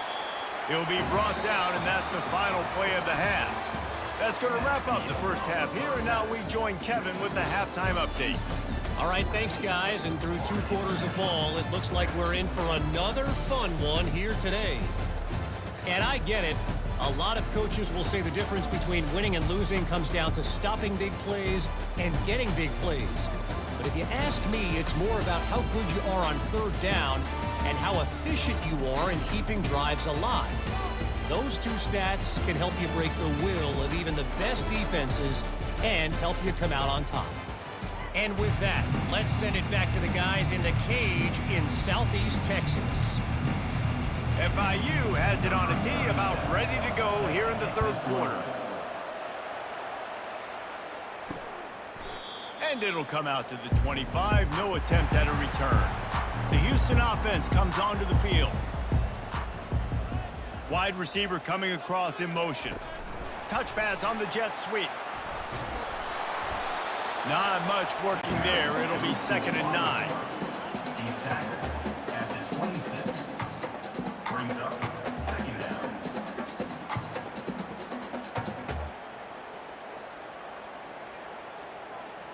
He'll be brought down, and that's the final play of the half. That's going to wrap up the first half here, and now we join Kevin with the halftime update. All right, thanks, guys. And through 2 quarters of ball, it looks like we're in for another fun one here today. And I get it. A lot of coaches will say the difference between winning and losing comes down to stopping big plays and getting big plays. But if you ask me, it's more about how good you are on third down and how efficient you are in keeping drives alive. Those 2 stats can help you break the will of even the best defenses and help you come out on top. And with that, let's send it back to the guys in the cage in Southeast Texas. FIU has it on a tee, about ready to go here in the third quarter. And it'll come out to the 25. No attempt at a return. The Houston offense comes onto the field. Wide receiver coming across in motion. Touch pass on the jet sweep. Not much working there. It'll be 2nd and 9. He's tackled at the 26. Brings up second down.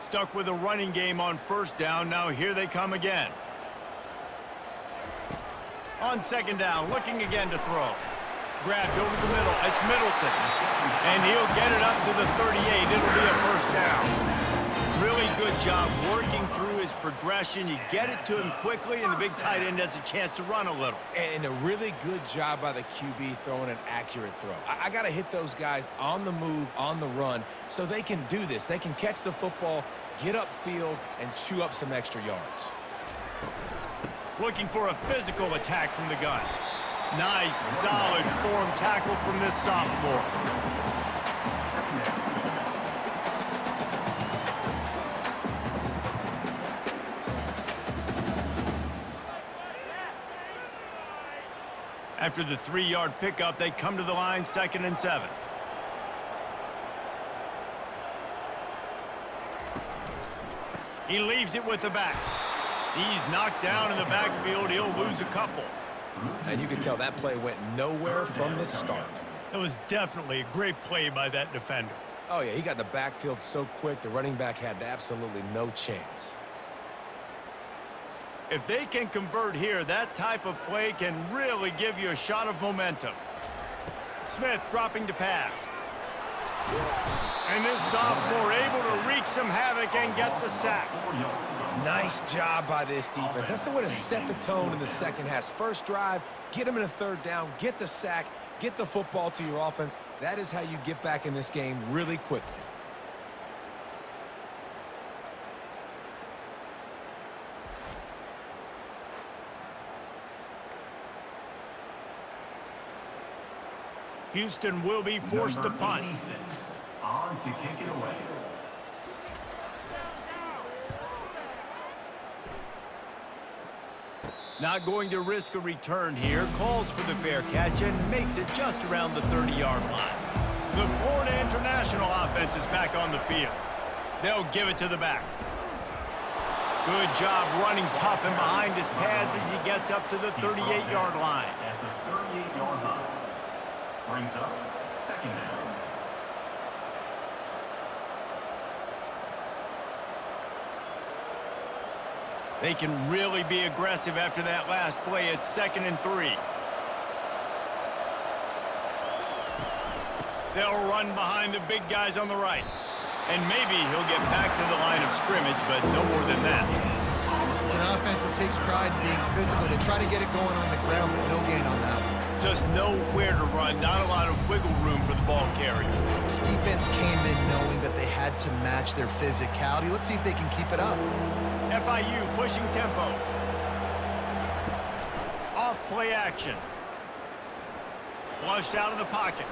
Stuck with a running game on first down. Now here they come again. On second down, looking again to throw. Grabbed over the middle. It's Middleton. And he'll get it up to the 38. It'll be a first down. Really good job working through his progression. You get it to him quickly, and the big tight end has a chance to run a little. And a really good job by the QB throwing an accurate throw. I got to hit those guys on the move, on the run, so they can do this. They can catch the football, get upfield, and chew up some extra yards. Looking for a physical attack from the gun. Nice, solid form tackle from this sophomore. After the 3-yard pickup, they come to the line, 2nd and 7. He leaves it with the back. He's knocked down in the backfield. He'll lose a couple. And you can tell that play went nowhere from the start. It was definitely a great play by that defender. Oh, yeah, he got in the backfield so quick, the running back had absolutely no chance. If they can convert here, that type of play can really give you a shot of momentum. Smith dropping to pass. And this sophomore able to wreak some havoc and get the sack. Nice job by this defense. That's the way to set the tone in the second half. First drive, get them in a third down, get the sack, get the football to your offense. That is how you get back in this game really quickly. Houston will be forced to punt. 86, on to kick it away. Not going to risk a return here. Calls for the fair catch and makes it just around the 30-yard line. The Florida International offense is back on the field. They'll give it to the back. Good job running tough and behind his pads as he gets up to the 38-yard line. At the 38-yard line. Brings up second down. They can really be aggressive after that last play. It's 2nd and 3. They'll run behind the big guys on the right. And maybe he'll get back to the line of scrimmage, but no more than that. It's an offense that takes pride in being physical. They try to get it going on the ground, but no gain on that one. Just know where to run. Not a lot of wiggle room for the ball carrier. This defense came in knowing that they had to match their physicality. Let's see if they can keep it up. FIU pushing tempo. Off play action. Flushed out of the pocket.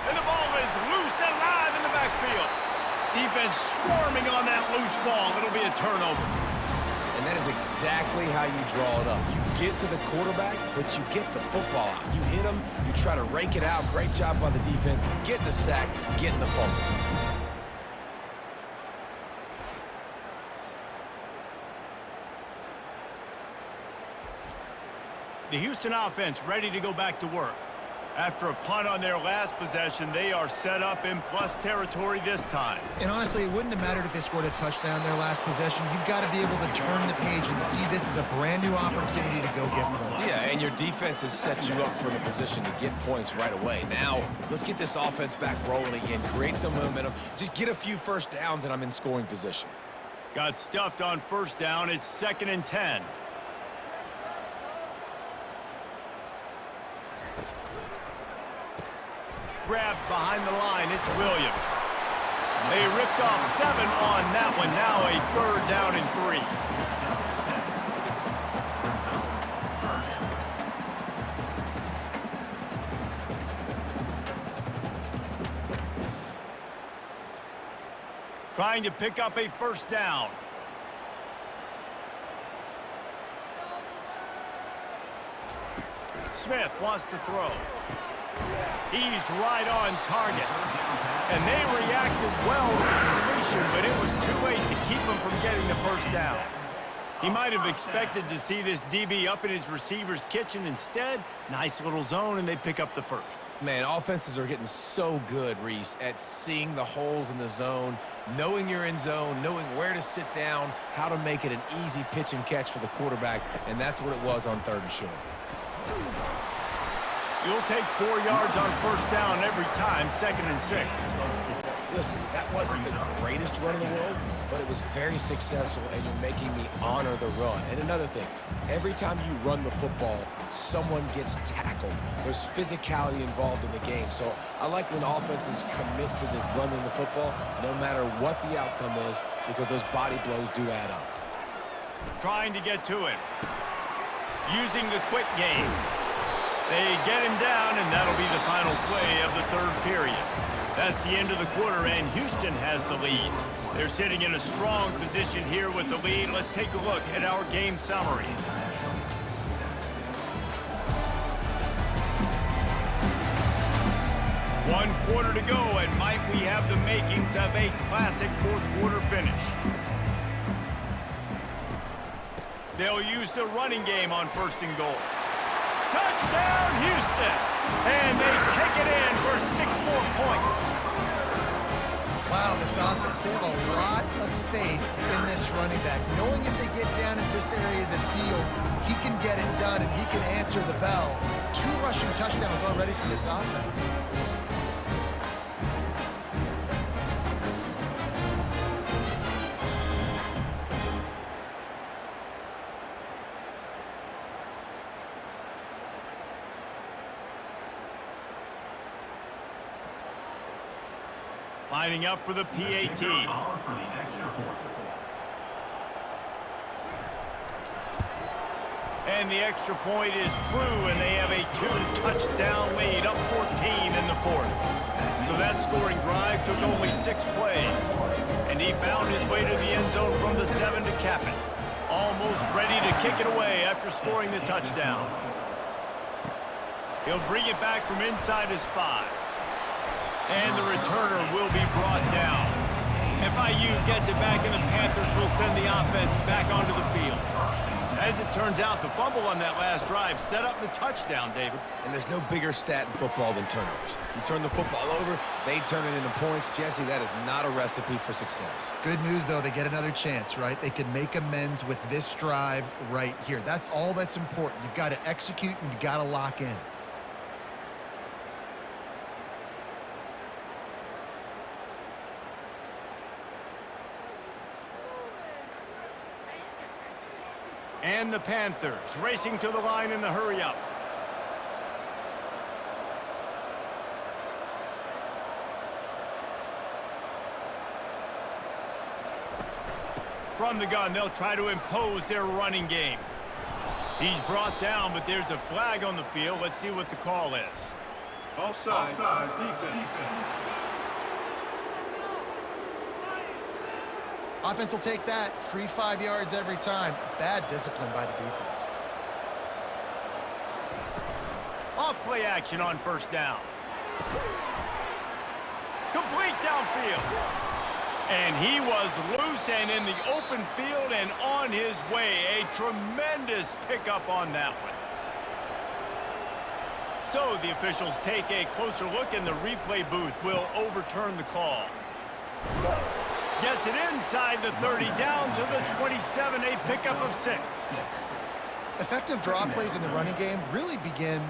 And the ball is loose and live in the backfield. Defense swarming on that loose ball. It'll be a turnover. And that is exactly how you draw it up. You get to the quarterback, but you get the football out. You hit him, you try to rake it out. Great job by the defense. Get the sack, get the fumble. The Houston offense ready to go back to work. After a punt on their last possession, they are set up in plus territory this time. And honestly, it wouldn't have mattered if they scored a touchdown their last possession. You've got to be able to turn the page and see this as a brand new opportunity to go get points. Yeah, and your defense has set you up for the position to get points right away. Now, let's get this offense back rolling again, create some momentum, just get a few first downs, and I'm in scoring position. Got stuffed on first down. It's 2nd and 10. Grabbed behind the line, it's Williams. They ripped off 7 on that one. Now a 3rd down and 3. Trying to pick up a first down. Smith wants to throw. He's right on target. And they reacted well to the completion, but it was too late to keep him from getting the first down. He might have expected to see this DB up in his receiver's kitchen. Instead, nice little zone, and they pick up the first. Man, offenses are getting so good, Reese, at seeing the holes in the zone, knowing you're in zone, knowing where to sit down, how to make it an easy pitch and catch for the quarterback, and that's what it was on 3rd and short. You'll take 4 yards on first down every time, 2nd and 6. Listen, that wasn't the greatest run in the world, but it was very successful, and you're making me honor the run. And another thing, every time you run the football, someone gets tackled. There's physicality involved in the game. So I like when offenses commit to the running the football, no matter what the outcome is, because those body blows do add up. Trying to get to him. Using the quick game. They get him down, and that'll be the final play of the 3rd period. That's the end of the quarter, and Houston has the lead. They're sitting in a strong position here with the lead. Let's take a look at our game summary. One quarter to go, and might we have the makings of a classic 4th quarter finish. They'll use the running game on 1st and goal. Touchdown, Houston! And they take it in for 6 more points. Wow, this offense, they have a lot of faith in this running back. Knowing if they get down in this area of the field, he can get it done and he can answer the bell. 2 rushing touchdowns already for this offense. Lining up for the PAT. For the extra point. And the extra point is true, and they have a 2-touchdown lead, up 14 in the fourth. So that scoring drive took only 6 plays, and he found his way to the end zone from the 7 to cap it. Almost ready to kick it away after scoring the touchdown. He'll bring it back from inside his 5. And the returner will be brought down. FIU gets it back, and the Panthers will send the offense back onto the field. As it turns out, the fumble on that last drive set up the touchdown, David. And there's no bigger stat in football than turnovers. You turn the football over, they turn it into points. Jesse, that is not a recipe for success. Good news, though, they get another chance, right? They can make amends with this drive right here. That's all that's important. You've got to execute, and you've got to lock in. And the Panthers racing to the line in the hurry-up. From the gun, they'll try to impose their running game. He's brought down, but there's a flag on the field. Let's see what the call is. Offside. Defense. Offense will take that. Free 5 yards every time. Bad discipline by the defense. Off play action on first down. Complete downfield. And he was loose and in the open field and on his way. A tremendous pickup on that one. So the officials take a closer look, and the replay booth will overturn the call. Gets it inside the 30, down to the 27, a pickup of 6. Effective draw plays in the running game really begin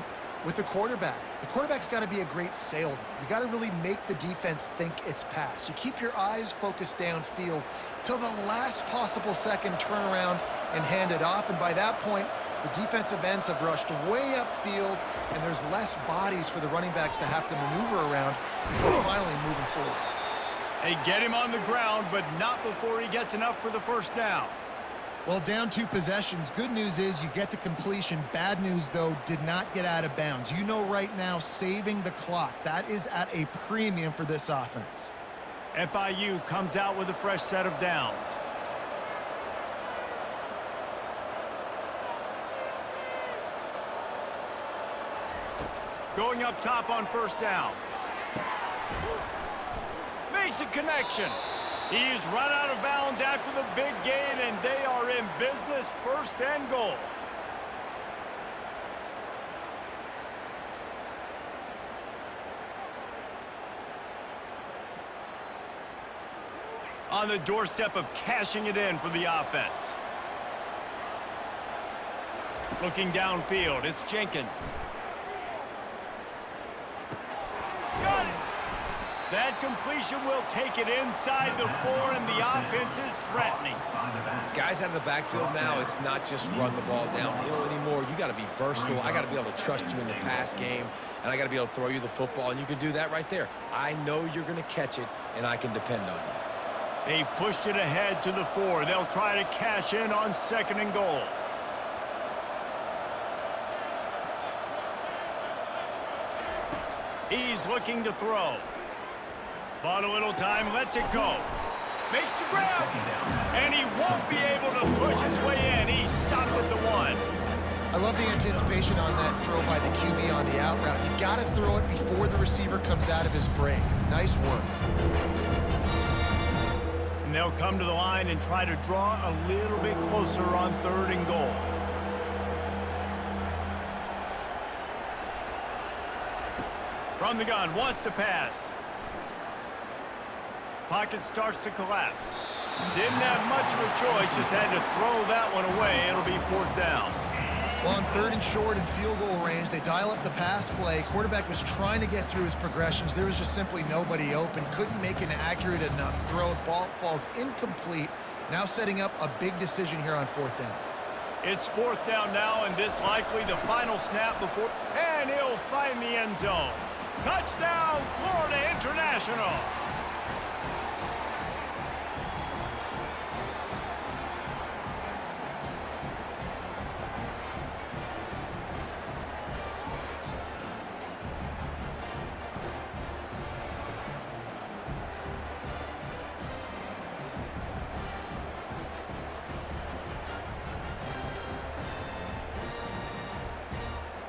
with the quarterback. The quarterback's got to be a great salesman. You got to really make the defense think it's pass. You keep your eyes focused downfield till the last possible second, turn around and hand it off. And by that point, the defensive ends have rushed way upfield, and there's less bodies for the running backs to have to maneuver around before finally moving forward. They get him on the ground, but not before he gets enough for the first down. Well, down 2 possessions. Good news is you get the completion. Bad news, though, did not get out of bounds. You know right now, saving the clock. That is at a premium for this offense. FIU comes out with a fresh set of downs. Going up top on first down. Makes a connection. He's run out of bounds after the big gain, and they are in business, first and goal. On the doorstep of cashing it in for the offense. Looking downfield, it's Jenkins. Got it! That completion will take it inside the 4, and the offense is threatening. Guys out of the backfield now, it's not just run the ball downhill anymore. You got to be versatile. I got to be able to trust you in the pass game, and I got to be able to throw you the football, and you can do that right there. I know you're going to catch it, and I can depend on you. They've pushed it ahead to the 4. They'll try to cash in on second and goal. He's looking to throw. Bought a little time, lets it go. Makes the grab, and he won't be able to push his way in. He's stopped at the 1. I love the anticipation on that throw by the QB on the out route. You got to throw it before the receiver comes out of his break. Nice work. And they'll come to the line and try to draw a little bit closer on third and goal. From the gun, wants to pass. Pocket starts to collapse. Didn't have much of a choice, just had to throw that one away. It'll be 4th down. Well, on 3rd and short and field goal range, they dial up the pass play. Quarterback was trying to get through his progressions. There was just simply nobody open. Couldn't make an accurate enough throw. Ball falls incomplete. Now setting up a big decision here on 4th down. It's 4th down now, and this likely the final snap before. And he'll find the end zone. Touchdown, Florida International.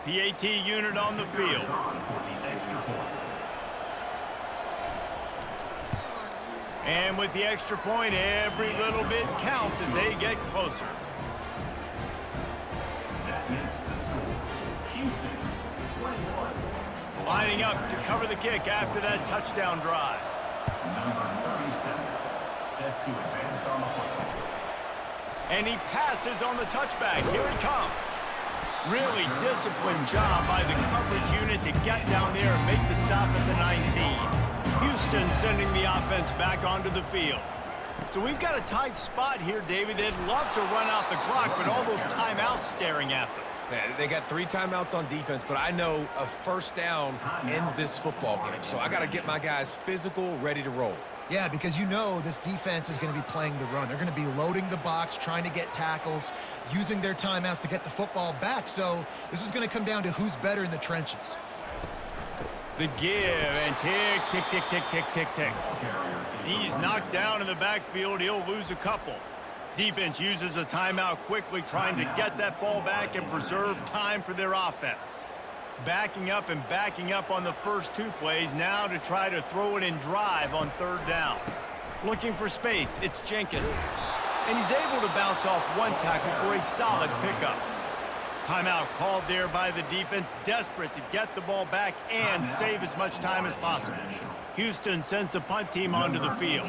PAT unit on the field. And with the extra point, every little bit counts as they get closer. That makes the score. Houston, 21. Lining up to cover the kick after that touchdown drive. Number 37, set to advance on the play. And he passes on the touchback. Here he comes. Really disciplined job by the coverage unit to get down there and make the stop at the 19. Houston sending the offense back onto the field. So we've got a tight spot here, David. They'd love to run out the clock, but all those timeouts staring at them. Yeah, they got 3 timeouts on defense, but I know a first down ends this football game. So I got to get my guys physical, ready to roll. Yeah, because you know this defense is going to be playing the run. They're going to be loading the box, trying to get tackles, using their timeouts to get the football back. So this is going to come down to who's better in the trenches. The give, and tick, tick, tick, tick, tick, tick, tick. He's knocked down in the backfield. He'll lose a couple. Defense uses a timeout quickly, trying to get that ball back and preserve time for their offense. Backing up and backing up on the first 2 plays, now to try to throw it in drive on 3rd down. Looking for space, it's Jenkins. And he's able to bounce off 1 tackle for a solid pickup. Timeout called there by the defense, desperate to get the ball back and save as much time as possible. Houston sends the punt team onto the field.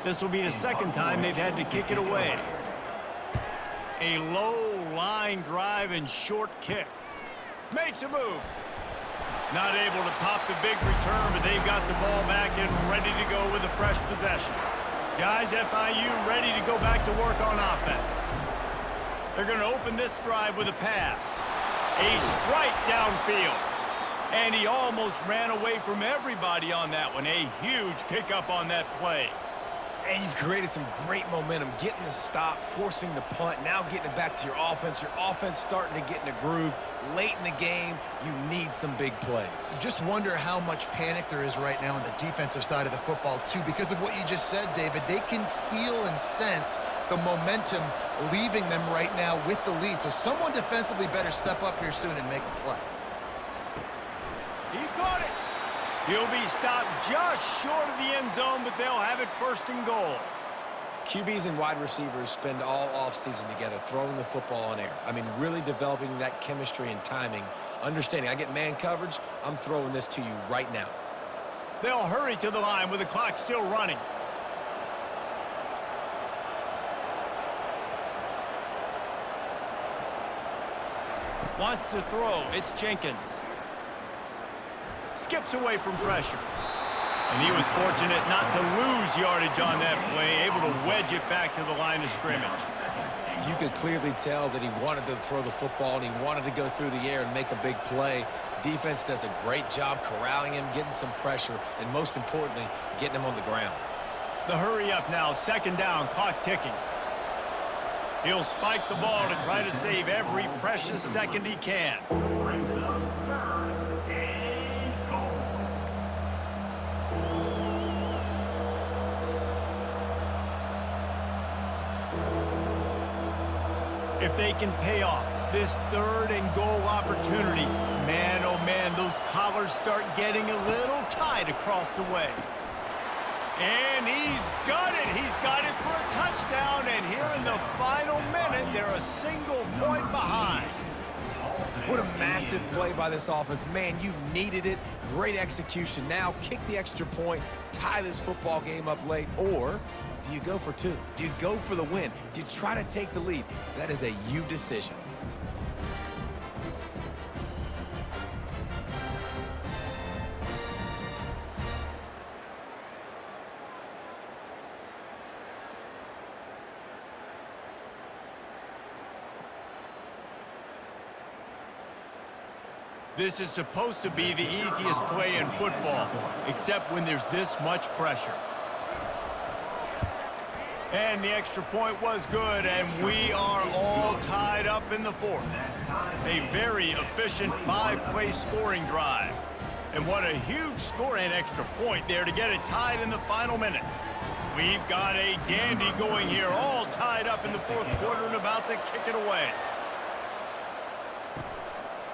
This will be the 2nd time they've had to kick it away. A low line drive and short kick. Makes a move. Not able to pop the big return, but they've got the ball back and ready to go with a fresh possession. Guys, FIU ready to go back to work on offense. They're going to open this drive with a pass. A strike downfield. And he almost ran away from everybody on that one. A huge pickup on that play. And you've created some great momentum, getting the stop, forcing the punt, now getting it back to your offense. Your offense starting to get in a groove. Late in the game, you need some big plays. You just wonder how much panic there is right now on the defensive side of the football, too, because of what you just said, David. They can feel and sense the momentum leaving them right now with the lead. So someone defensively better step up here soon and make a play. He caught it. He'll be stopped just short of the end zone, but they'll have it 1st and goal. QBs and wide receivers spend all offseason together throwing the football in air. I mean, really developing that chemistry and timing. Understanding, I get man coverage, I'm throwing this to you right now. They'll hurry to the line with the clock still running. Wants to throw. It's Jenkins. Skips away from pressure. And he was fortunate not to lose yardage on that play, able to wedge it back to the line of scrimmage. You could clearly tell that he wanted to throw the football and he wanted to go through the air and make a big play. Defense does a great job corralling him, getting some pressure, and most importantly, getting him on the ground. The hurry up now, 2nd down, clock ticking. He'll spike the ball to try to save every precious second he can. Brings up 3rd and goal. If they can pay off this 3rd and goal opportunity, man, oh man, those collars start getting a little tight across the way. And he's got it. He's got it for a touchdown. And here in the final minute, they're a single point behind. What a massive play by this offense. Man, you needed it. Great execution. Now kick the extra point, tie this football game up late, or do you go for 2? Do you go for the win? Do you try to take the lead? That is a you decision. This is supposed to be the easiest play in football, except when there's this much pressure. And the extra point was good, and we are all tied up in the 4th. A very efficient 5-play scoring drive. And what a huge score and extra point there to get it tied in the final minute. We've got a dandy going here, all tied up in the 4th quarter and about to kick it away.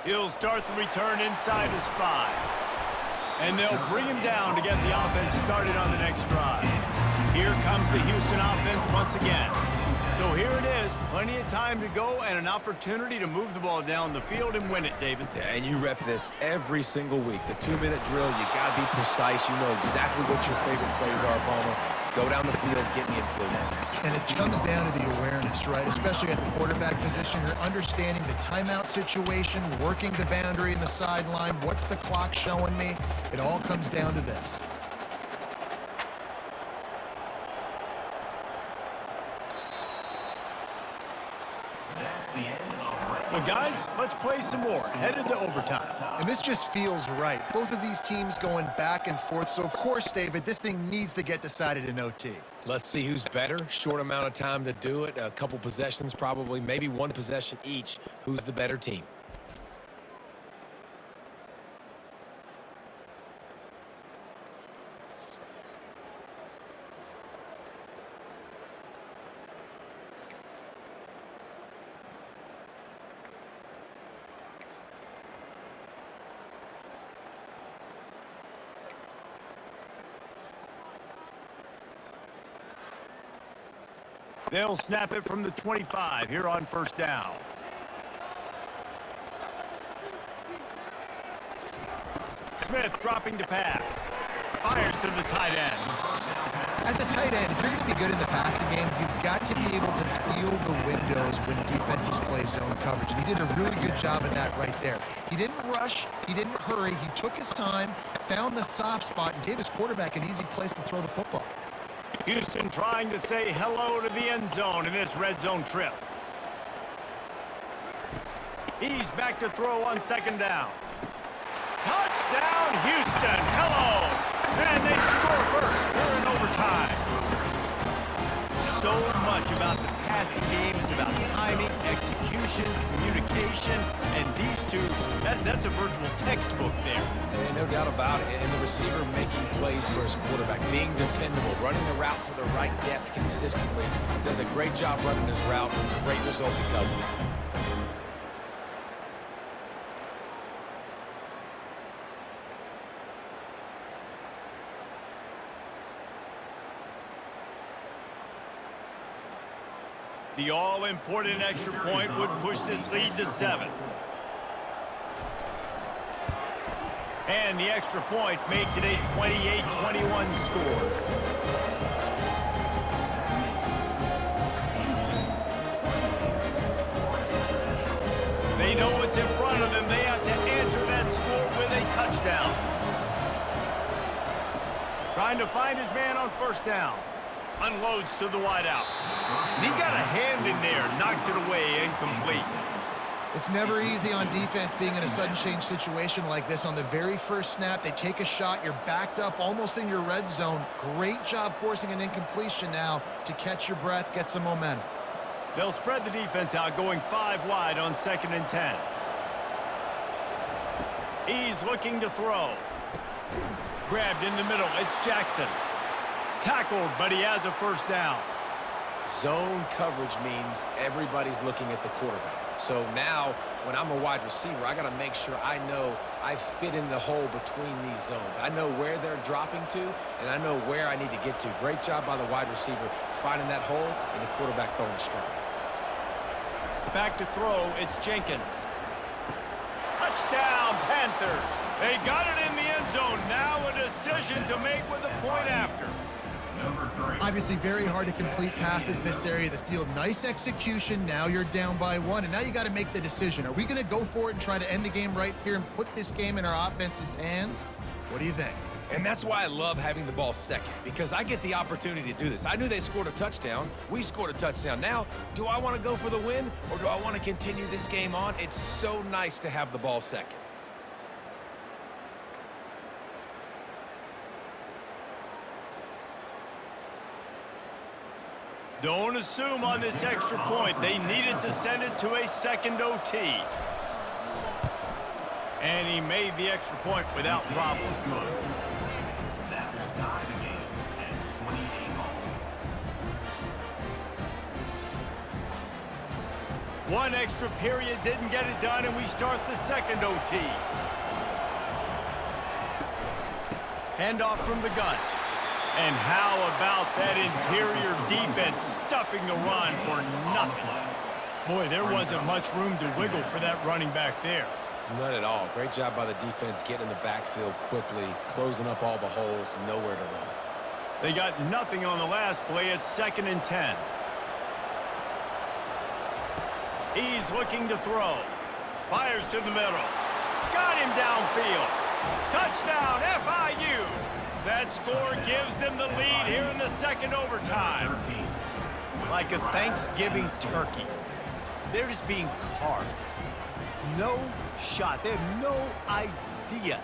He'll start the return inside his 5. And they'll bring him down to get the offense started on the next drive. Here comes the Houston offense once again. So here it is, plenty of time to go and an opportunity to move the ball down the field and win it, David. Yeah, and you rep this every single week. The 2-minute drill, you got to be precise. You know exactly what your favorite plays are, Palmer. Go down the field, get me in field now. And it comes down to the awareness, right? Especially at the quarterback position. You're understanding the timeout situation, working the boundary in the sideline. What's the clock showing me? It all comes down to this. Well, guys, let's play some more. Headed to overtime. And this just feels right. Both of these teams going back and forth. So, of course, David, this thing needs to get decided in OT. Let's see who's better. Short amount of time to do it. A couple possessions probably, maybe one possession each. Who's the better team? They'll snap it from the 25 here on first down. Smith dropping to pass. Fires to the tight end. As a tight end, if you're going to be good in the passing game, you've got to be able to feel the windows when defenses play zone coverage. And he did a really good job of that right there. He didn't rush. He didn't hurry. He took his time, found the soft spot, and gave his quarterback an easy place to throw the football. Houston trying to say hello to the end zone in this red zone trip. He's back to throw on second down. Touchdown, Houston. Hello. And they score first. We're in overtime. So much about the passing game is about timing, execution, communication, and these two, that's a virtual textbook there. And no doubt about it. And the receiver making plays for his quarterback, being dependable, running the route to the right depth consistently. Does a great job running his route. Great result because of it. The all-important extra point would push this lead to 7. And the extra point makes it a 28-21 score. They know what's in front of them. They have to answer that score with a touchdown. Trying to find his man on first down. Unloads to the wideout. And he got a hand in there, knocks it away, incomplete. It's never easy on defense being in a sudden change situation like this. On the very first snap, they take a shot. You're backed up almost in your red zone. Great job forcing an incompletion now to catch your breath, get some momentum. They'll spread the defense out, going 5 wide on 2nd and 10. He's looking to throw. Grabbed in the middle. It's Jackson. Tackled, but he has a first down. Zone coverage means everybody's looking at the quarterback. So now, when I'm a wide receiver, I got to make sure I know I fit in the hole between these zones. I know where they're dropping to, and I know where I need to get to. Great job by the wide receiver finding that hole, and the quarterback throwing a strike. Back to throw, it's Jenkins. Touchdown, Panthers. They got it in the end zone. Now a decision to make with a point after. Obviously very hard to complete passes this area of the field. Nice execution. Now you're down by 1, and now you got to make the decision. Are we going to go for it and try to end the game right here and put this game in our offense's hands? What do you think? And that's why I love having the ball second, because I get the opportunity to do this. I knew they scored a touchdown. We scored a touchdown. Now, do I want to go for the win, or do I want to continue this game on? It's so nice to have the ball second. Don't assume on this extra point. They needed to send it to a second OT. And he made the extra point without problem. That will tie the game at 28 all. One extra period didn't get it done, and we start the second OT. Handoff from the gun. And how about that interior defense stuffing the run for nothing? Boy, there wasn't much room to wiggle for that running back there. None at all. Great job by the defense getting in the backfield quickly, closing up all the holes, nowhere to run. They got nothing on the last play. It's 2nd and 10. He's looking to throw. Fires to the middle. Got him downfield. Touchdown, FIU. That score gives them the lead here in the second overtime. Like a Thanksgiving turkey. They're just being carved. No shot. They have no idea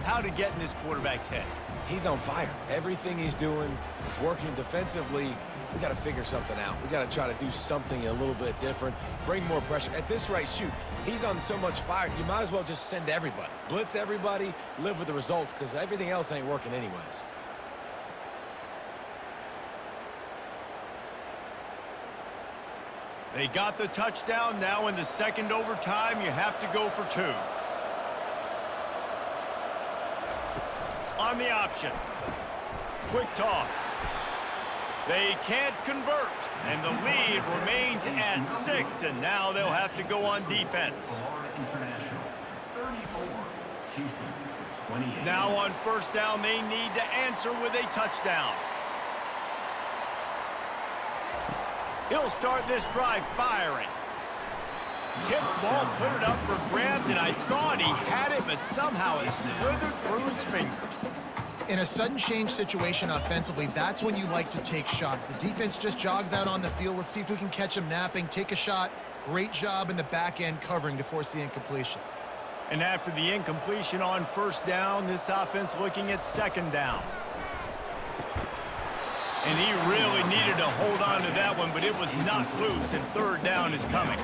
how to get in this quarterback's head. He's on fire. Everything he's doing is working defensively. We got to figure something out. We got to try to do something a little bit different, bring more pressure. At this rate, shoot, he's on so much fire, you might as well just send everybody. Blitz everybody, live with the results, because everything else ain't working anyways. They got the touchdown. Now in the second overtime, you have to go for 2. On the option. Quick toss. They can't convert, and the lead remains at 6, and now they'll have to go on defense. Now on first down, they need to answer with a touchdown. He'll start this drive firing. Tip ball, put it up for grabs, and I thought he had it, but somehow it slithered through his fingers. In a sudden change situation offensively, that's when you like to take shots. The defense just jogs out on the field. Let's see if we can catch him napping, take a shot. Great job in the back end covering to force the incompletion. And after the incompletion on first down, this offense looking at second down. And he really needed to hold on to that one, but it was knocked loose, and third down is coming.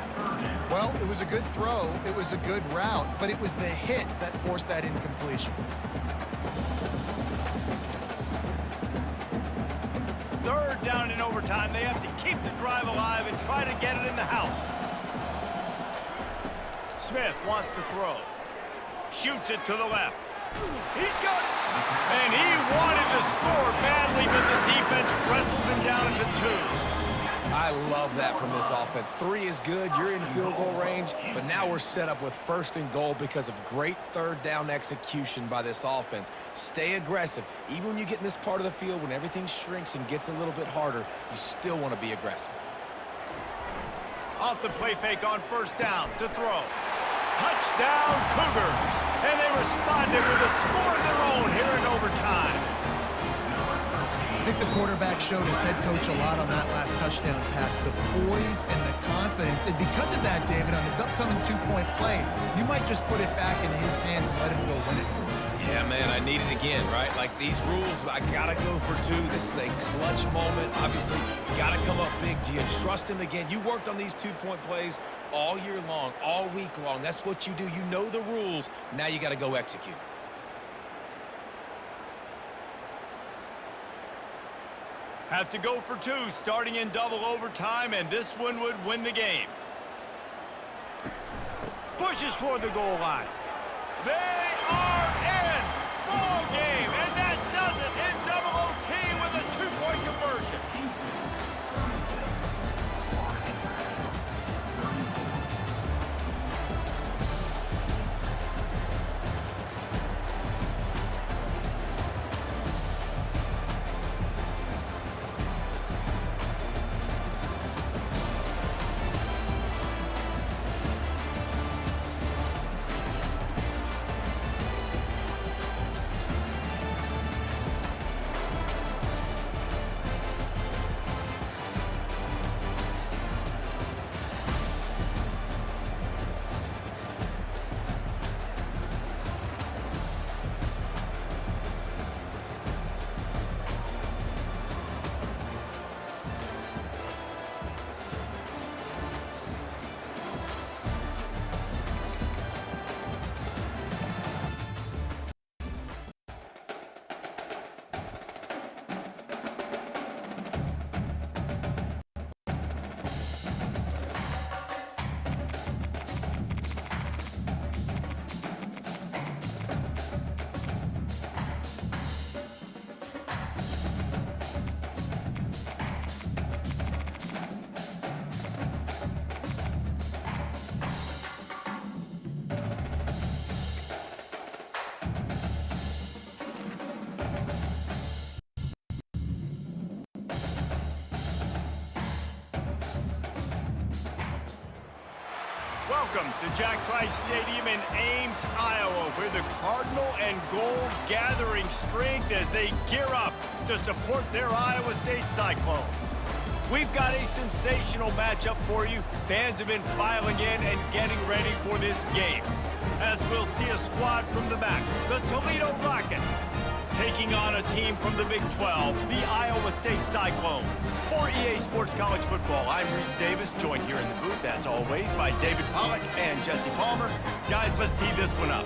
Well, it was a good throw. It was a good route, but it was the hit that forced that incompletion. Third down in overtime. They have to keep the drive alive and try to get it in the house. Smith wants to throw. Shoots it to the left. He's got it. And he wanted to score badly, but the defense wrestles him down at the 2. I love that from this offense. 3 is good. You're in field goal range, but now we're set up with 1st and goal because of great third down execution by this offense. Stay aggressive. Even when you get in this part of the field, when everything shrinks and gets a little bit harder, you still want to be aggressive. Off the play fake on first down to throw. Touchdown, Cougars. And they responded with a score of their own here in overtime. I think the quarterback showed his head coach a lot on that last touchdown pass, the poise and the confidence. And because of that, David, on his upcoming 2-point play, you might just put it back in his hands and let him go win it. Yeah, man, I need it again, right? Like these rules, I got to go for 2. This is a clutch moment. Obviously, got to come up big. Do you trust him again? You worked on these 2-point plays all year long, all week long. That's what you do. You know the rules. Now you got to go execute. Have to go for 2, starting in double overtime, and this one would win the game. Pushes for the goal line. They are in! Ball game, and that does it in double OT with a 2-point conversion. Welcome to Jack Trice Stadium in Ames, Iowa, where the Cardinal and Gold gathering strength as they gear up to support their Iowa State Cyclones. We've got a sensational matchup for you. Fans have been filing in and getting ready for this game. As we'll see a squad from the back, the Toledo Rockets, taking on a team from the Big 12, the Iowa State Cyclones. For EA Sports College Football, I'm Reese Davis, joined here in the booth, as always, by David Pollack and Jesse Palmer. Guys, let's tee this one up.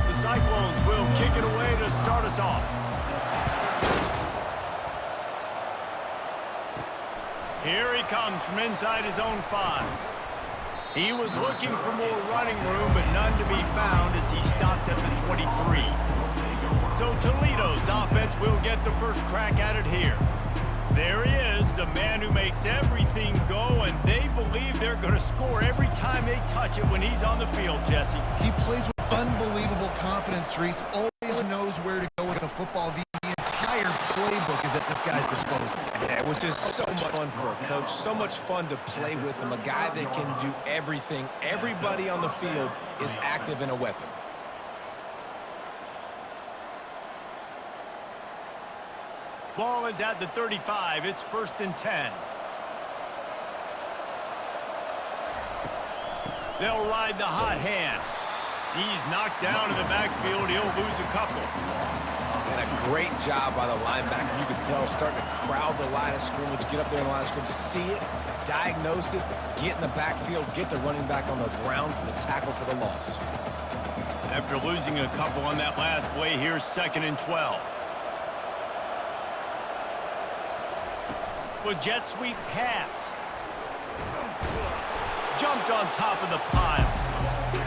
The Cyclones will kick it away to start us off. Here he comes from inside his own 5. He was looking for more running room, but none to be found as he stopped at the 23. So Toledo's offense will get the first crack at it here. There he is, the man who makes everything go, and they believe they're going to score every time they touch it when he's on the field, Jesse. He plays with unbelievable confidence, Reese. Always knows where to go with the football. The entire playbook is at this guy's disposal. Yeah, it was just so much fun for a coach, so much fun to play with him, a guy that can do everything. Everybody on the field is active and a weapon. Ball is at the 35. It's 1st and 10. They'll ride the hot hand. He's knocked down in the backfield. He'll lose a couple. And a great job by the linebacker. You can tell, starting to crowd the line of scrimmage, get up there in the line of scrimmage, see it, diagnose it, get in the backfield, get the running back on the ground for the tackle for the loss. After losing a couple on that last play, here's 2nd and 12. With jet sweep pass. Jumped on top of the pile.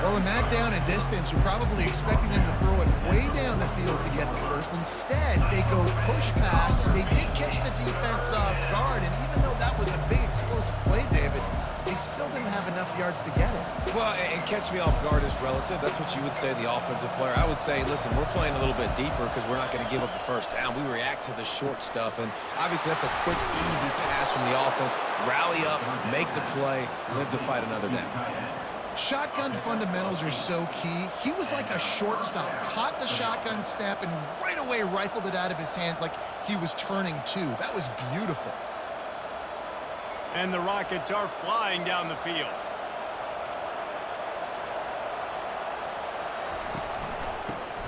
Well, in that down and distance, you're probably expecting him to throw it way down the field to get the first. Instead, they go push pass, and they did catch the defense off guard. And even though that was a big explosive play, David, they still didn't have enough yards to get it. Well, and catch me off guard is relative. That's what you would say, the offensive player. I would say, listen, we're playing a little bit deeper because we're not going to give up the first down. We react to the short stuff, and obviously that's a quick, easy pass from the offense. Rally up, make the play, live to fight another down. Shotgun fundamentals are so key. He was like a shortstop, caught the shotgun snap, and right away rifled it out of his hands like he was turning two. That was beautiful. And the Rockets are flying down the field.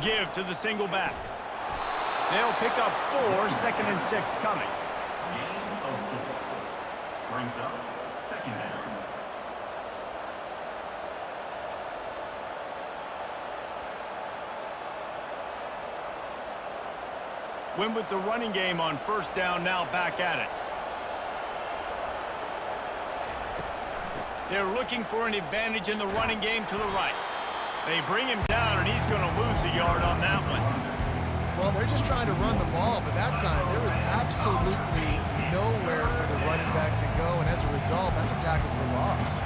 Give to the single back. They'll pick up 4, 2nd and 6 coming. Brings up 2nd down. Win with the running game on 1st down, now back at it. They're looking for an advantage in the running game to the right. They bring him down, and he's going to lose a yard on that one. Well, they're just trying to run the ball, but that time there was absolutely nowhere for the running back to go, and as a result, that's a tackle for loss.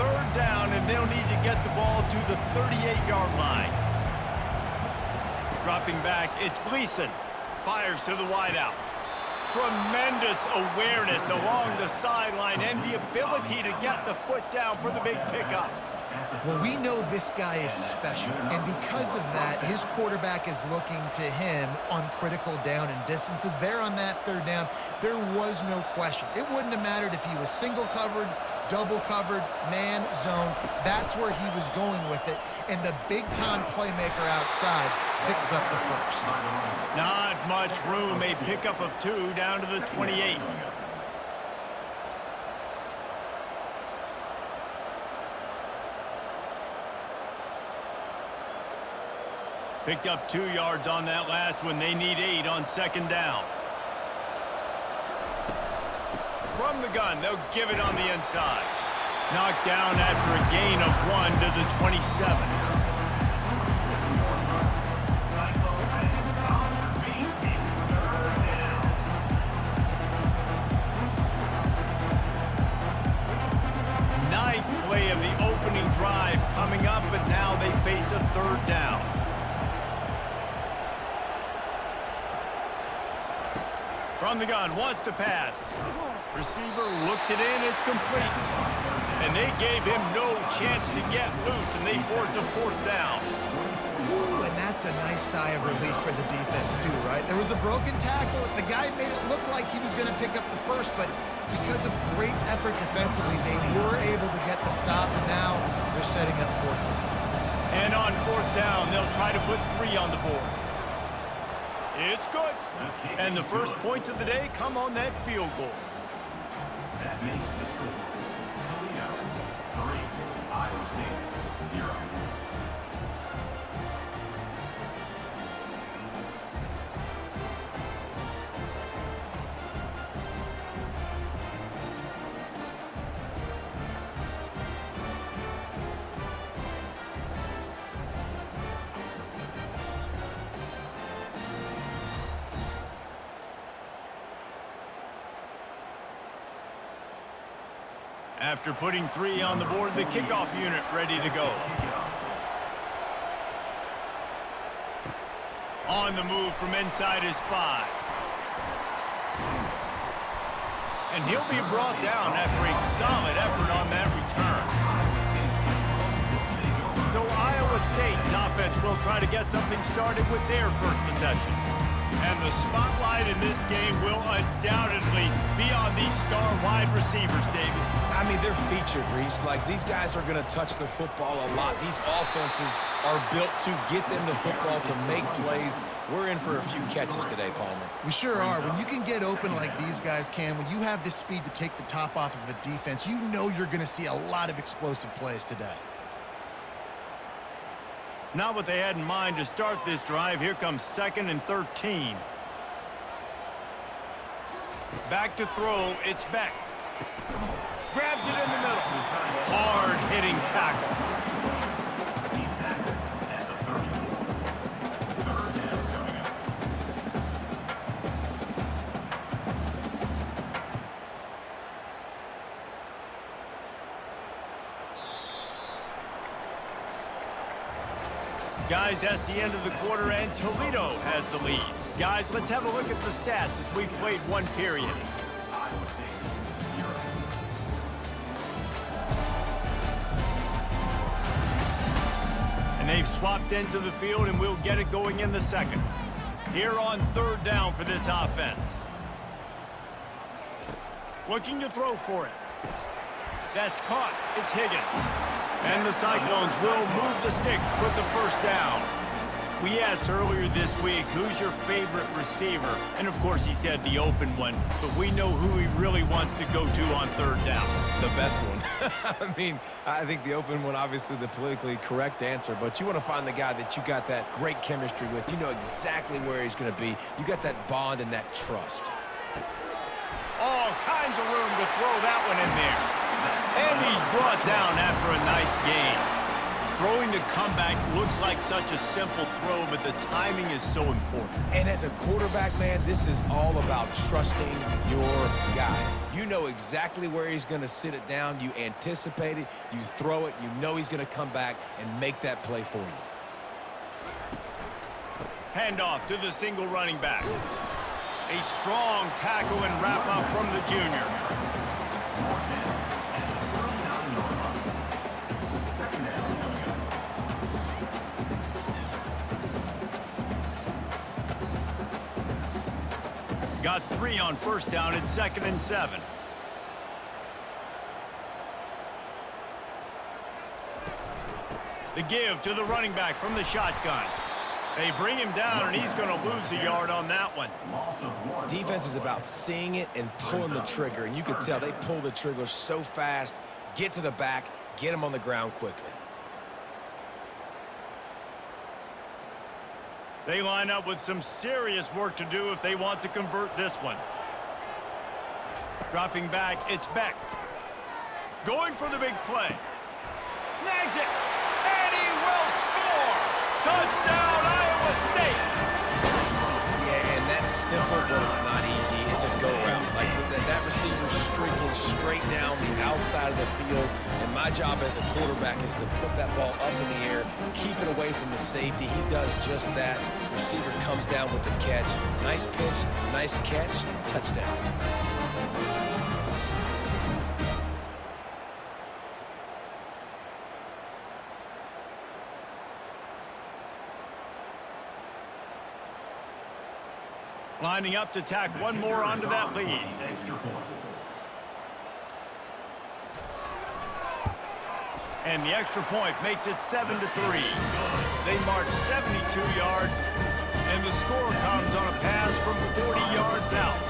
3rd down, and they'll need to get the ball to the 38-yard line. Dropping back, it's Gleason. Fires to the wideout. Tremendous awareness along the sideline and the ability to get the foot down for the big pickup. Well, we know this guy is special, and because of that, his quarterback is looking to him on critical down and distances. There on that 3rd down, there was no question. It wouldn't have mattered if he was single covered, double covered, man, zone. That's where he was going with it, and the big-time playmaker outside picks up the first. Not much room, a pickup of 2 down to the 28. Picked up 2 yards on that last one. They need 8 on 2nd down. From the gun, they'll give it on the inside. Knocked down after a gain of 1 to the 27. Ninth play of the opening drive coming up, but now they face a 3rd down. From the gun, wants to pass. Receiver looks it in, it's complete. And they gave him no chance to get loose, and they force a 4th down. Ooh, and that's a nice sigh of relief for the defense too, right? There was a broken tackle. The guy made it look like he was going to pick up the first, but because of great effort defensively, they were able to get the stop, and now they're setting up 4th down. And on 4th down, they'll try to put 3 on the board. It's good. And the first points of the day come on that field goal. That makes the score Toledo 3, Iowa State 0. After putting 3 on the board, the kickoff unit ready to go. On the move from inside his 5. And he'll be brought down after a solid effort on that return. So Iowa State's offense will try to get something started with their first possession. And the spotlight in this game will undoubtedly be on these star wide receivers, David. I mean, they're featured, Reese. Like, these guys are going to touch the football a lot. These offenses are built to get them the football, to make plays. We're in for a few catches today, Palmer. We sure are. When you can get open like these guys can, when you have the speed to take the top off of a defense, you know you're going to see a lot of explosive plays today. Not what they had in mind to start this drive. Here comes 2nd and 13. Back to throw. It's Beck. Grabs it in the middle. Hard-hitting tackle. He's tackled at the 30. 3rd down coming up. Guys, that's the end of the quarter, and Toledo has the lead. Guys, let's have a look at the stats as we've played 1 period. Iowa State 0. And they've swapped into the field, and we'll get it going in the 2nd. Here on 3rd down for this offense. Looking to throw for it. That's caught. It's Higgins. And the Cyclones will move the sticks with the 1st down. We asked earlier this week, who's your favorite receiver? And, of course, he said the open one. But we know who he really wants to go to on 3rd down. The best one. I mean, I think the open one, obviously the politically correct answer, but you want to find the guy that you got that great chemistry with. You know exactly where he's going to be. You got that bond and that trust. All kinds of room to throw that one in there. And he's brought down after a nice gain. Throwing the comeback looks like such a simple throw, but the timing is so important. And as a quarterback, man, this is all about trusting your guy. You know exactly where he's going to sit it down. You anticipate it. You throw it. You know he's going to come back and make that play for you. Handoff to the single running back. A strong tackle and wrap up from the junior. Got 3 on 1st down at 2nd and 7. The give to the running back from the shotgun. They bring him down, and he's going to lose a yard on that one. Defense is about seeing it and pulling the trigger, and you can tell they pull the trigger so fast, get to the back, get him on the ground quickly. They line up with some serious work to do if they want to convert this one. Dropping back, it's Beck. Going for the big play. Snags it, and he will score! Touchdown, Iowa State! Yeah, and that's simple, but it's not easy. It's a go route. Like that receiver streaking straight down the outside of the field. And my job as a quarterback is to put that ball up in the air, keep it away from the safety. He does just that. Receiver comes down with the catch. Nice pitch, nice catch, touchdown. Lining up to tack one more onto that lead. And the extra point makes it 7-3. They march 72 yards, and the score comes on a pass from 40 yards out.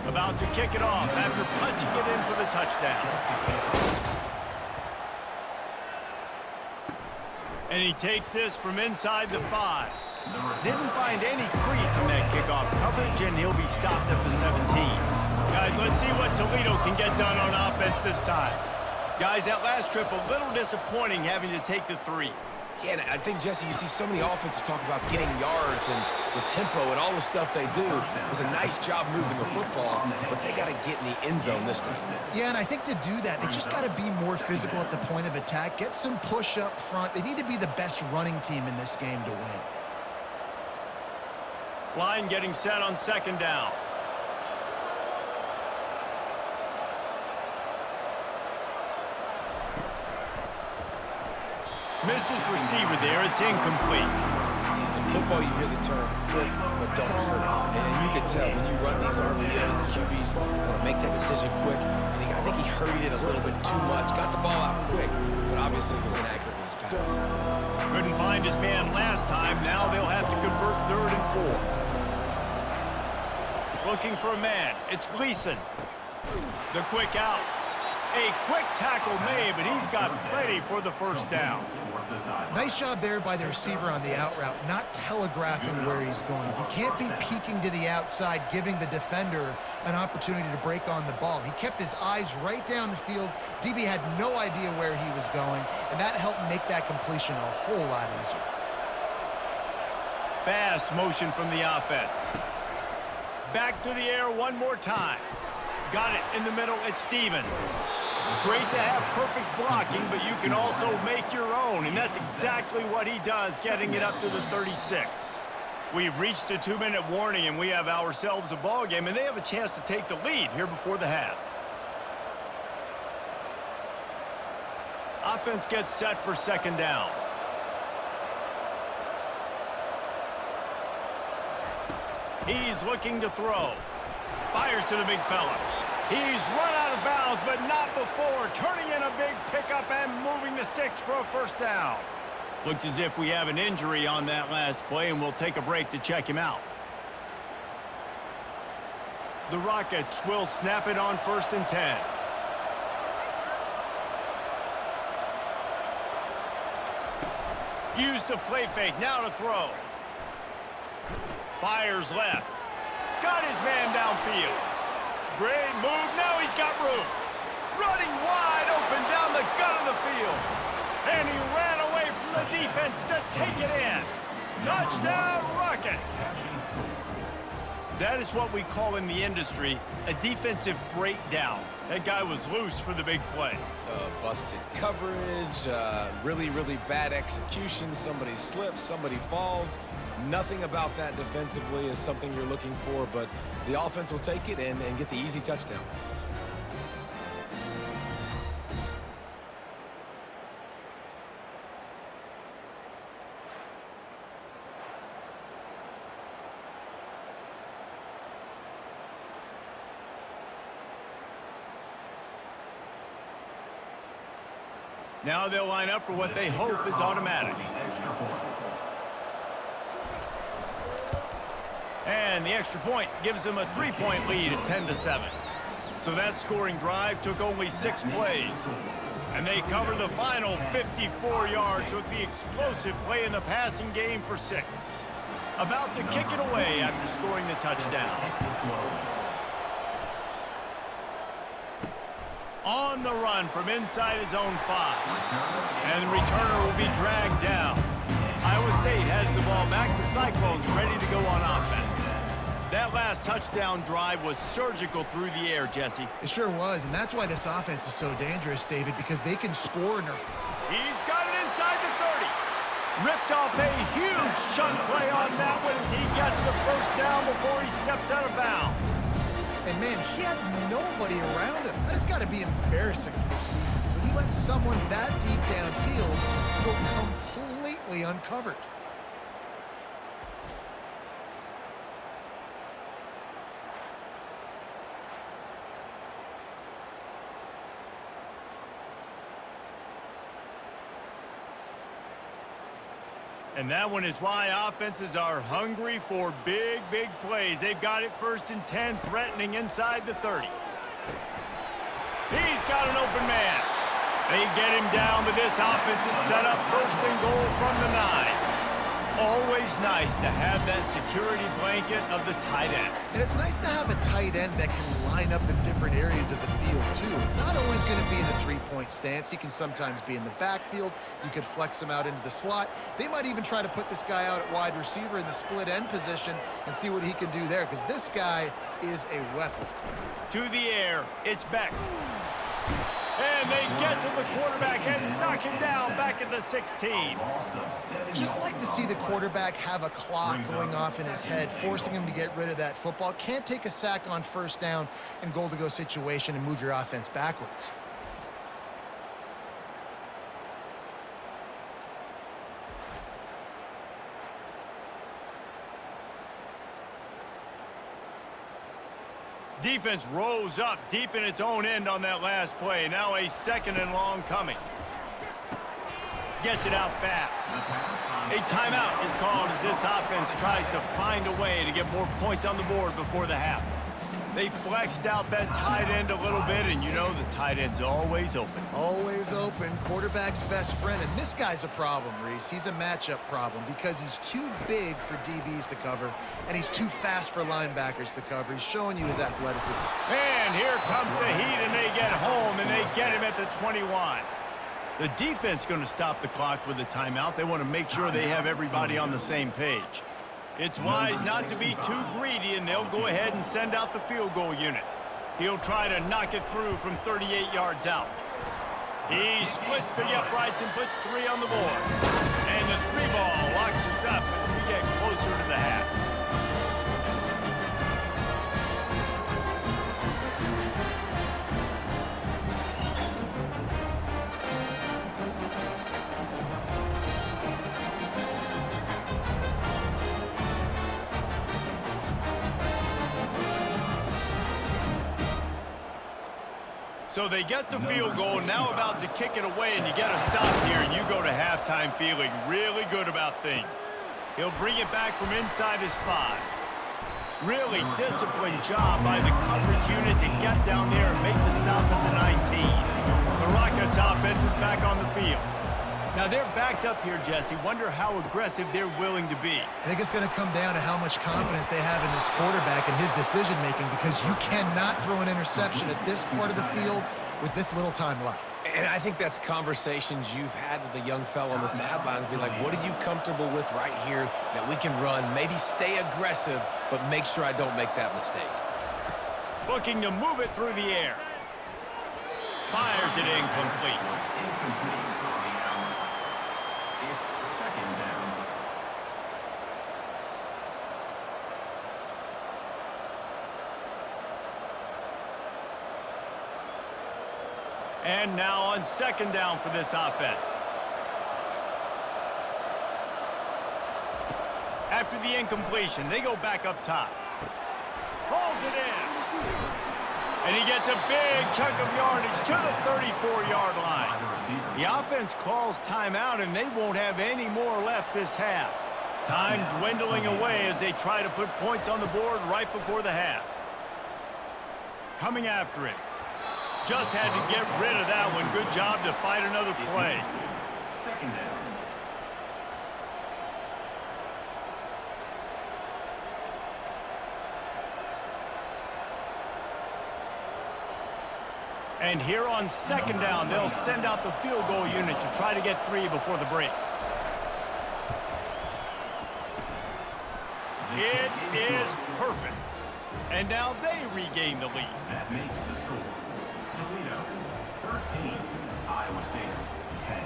About to kick it off after punching it in for the touchdown. And he takes this from inside the 5. Didn't find any crease in that kickoff coverage, and he'll be stopped at the 17. Guys, let's see what Toledo can get done on offense this time. Guys, that last trip, a little disappointing having to take the 3. Yeah, and I think, Jesse, you see so many offenses talk about getting yards and the tempo and all the stuff they do. It was a nice job moving the football, but they got to get in the end zone this time. Yeah, and I think to do that, they just got to be more physical at the point of attack, get some push up front. They need to be the best running team in this game to win. Line getting set on second down. Missed his receiver there. It's incomplete. In football, you hear the term quick, but don't hurry. And you can tell when you run these RPOs, the QBs want to make that decision quick. And I think he hurried it a little bit too much. Got the ball out quick, but obviously was inaccurate in his pass. Couldn't find his man last time. Now they'll have to convert 3rd and 4. Looking for a man. It's Gleason. The quick out. A quick tackle made, but he's got plenty for the first down. Nice job there by the receiver on the out route, not telegraphing where he's going. You can't be peeking to the outside, giving the defender an opportunity to break on the ball. He kept his eyes right down the field. DB had no idea where he was going, and that helped make that completion a whole lot easier. Fast motion from the offense. Back to the air one more time. Got it in the middle. It's Stevens. Great to have perfect blocking, but you can also make your own, and that's exactly what he does, getting it up to the 36. We've reached the 2-minute warning, and we have ourselves a ball game, and they have a chance to take the lead here before the half. Offense gets set for second down. He's looking to throw. Fires to the big fella. He's run out of bounds, but not before. Turning in a big pickup and moving the sticks for a first down. Looks as if we have an injury on that last play, and we'll take a break to check him out. The Rockets will snap it on 1st and 10. Use the play fake, now to throw. Fires left. Got his man downfield. Great move, now he's got room. Running wide open down the gut of the field. And he ran away from the defense to take it in. Touchdown, Rockets. That is what we call in the industry a defensive breakdown. That guy was loose for the big play. Busted coverage, really, really bad execution. Somebody slips, somebody falls. Nothing about that defensively is something you're looking for, but the offense will take it and get the easy touchdown. Now they'll line up for what they hope is automatic. And the extra point gives them a 3-point lead at 10-7. So that scoring drive took only 6 plays. And they cover the final 54 yards with the explosive play in the passing game for 6. About to kick it away after scoring the touchdown. On the run from inside his own 5. And the returner will be dragged down. I Cyclones ready to go on offense. That last touchdown drive was surgical through the air, Jesse. It sure was, and that's why this offense is so dangerous, David, because they can score. He's got it inside the 30. Ripped off a huge chunk play on that one as he gets the first down before he steps out of bounds. And, man, he had nobody around him. That has got to be embarrassing for this defense. When you let someone that deep downfield go completely uncovered. And that one is why offenses are hungry for big, big plays. They've got it 1st and 10, threatening inside the 30. He's got an open man. They get him down, but this offense is set up 1st and goal from the 9. Always nice to have that security blanket of the tight end. And it's nice to have a tight end that can line up in different areas of the field, too. It's not always going to be in a three-point stance. He can sometimes be in the backfield. You could flex him out into the slot. They might even try to put this guy out at wide receiver in the split end position and see what he can do there, because this guy is a weapon. To the air, it's Beck. And they get to the quarterback and knock him down back at the 16. Just like to see the quarterback have a clock going off in his head, forcing him to get rid of that football. Can't take a sack on 1st down and goal-to-go situation and move your offense backwards. Defense rose up deep in its own end on that last play. Now a 2nd and long coming. Gets it out fast. A timeout is called as this offense tries to find a way to get more points on the board before the half. They flexed out that tight end a little bit, and you know the tight end's always open. Always open. Quarterback's best friend. And this guy's a problem, Reese. He's a matchup problem because he's too big for DBs to cover, and he's too fast for linebackers to cover. He's showing you his athleticism. And here comes the heat, and they get home, and they get him at the 21. The defense going to stop the clock with a timeout. They want to make sure they have everybody on the same page. It's wise not to be too greedy, and they'll go ahead and send out the field goal unit. He'll try to knock it through from 38 yards out. He splits the uprights and puts 3 on the board. And the 3 ball locks us up as we get closer to the half. So they get the field goal, now about to kick it away, and you get a stop here, and you go to halftime feeling really good about things. He'll bring it back from inside his 5. Really disciplined job by the coverage unit to get down there and make the stop at the 19. The Rockets offense is back on the field. Now they're backed up here, Jesse. Wonder how aggressive they're willing to be. I think it's going to come down to how much confidence they have in this quarterback and his decision-making, because you cannot throw an interception at this part of the field with this little time left. And I think that's conversations you've had with the young fellow on the sidelines. Be like, what are you comfortable with right here that we can run? Maybe stay aggressive, but make sure I don't make that mistake. Looking to move it through the air. Fires it incomplete. And now on 2nd down for this offense. After the incompletion, they go back up top. Pulls it in. And he gets a big chunk of yardage to the 34-yard line. The offense calls timeout, and they won't have any more left this half. Time dwindling away as they try to put points on the board right before the half. Coming after it. Just had to get rid of that one. Good job to fight another play. 2nd down. And here on 2nd down, they'll send out the field goal unit to try to get 3 before the break. It is perfect. And now they regain the lead. That makes the score. Toledo, 13. Iowa State, 10.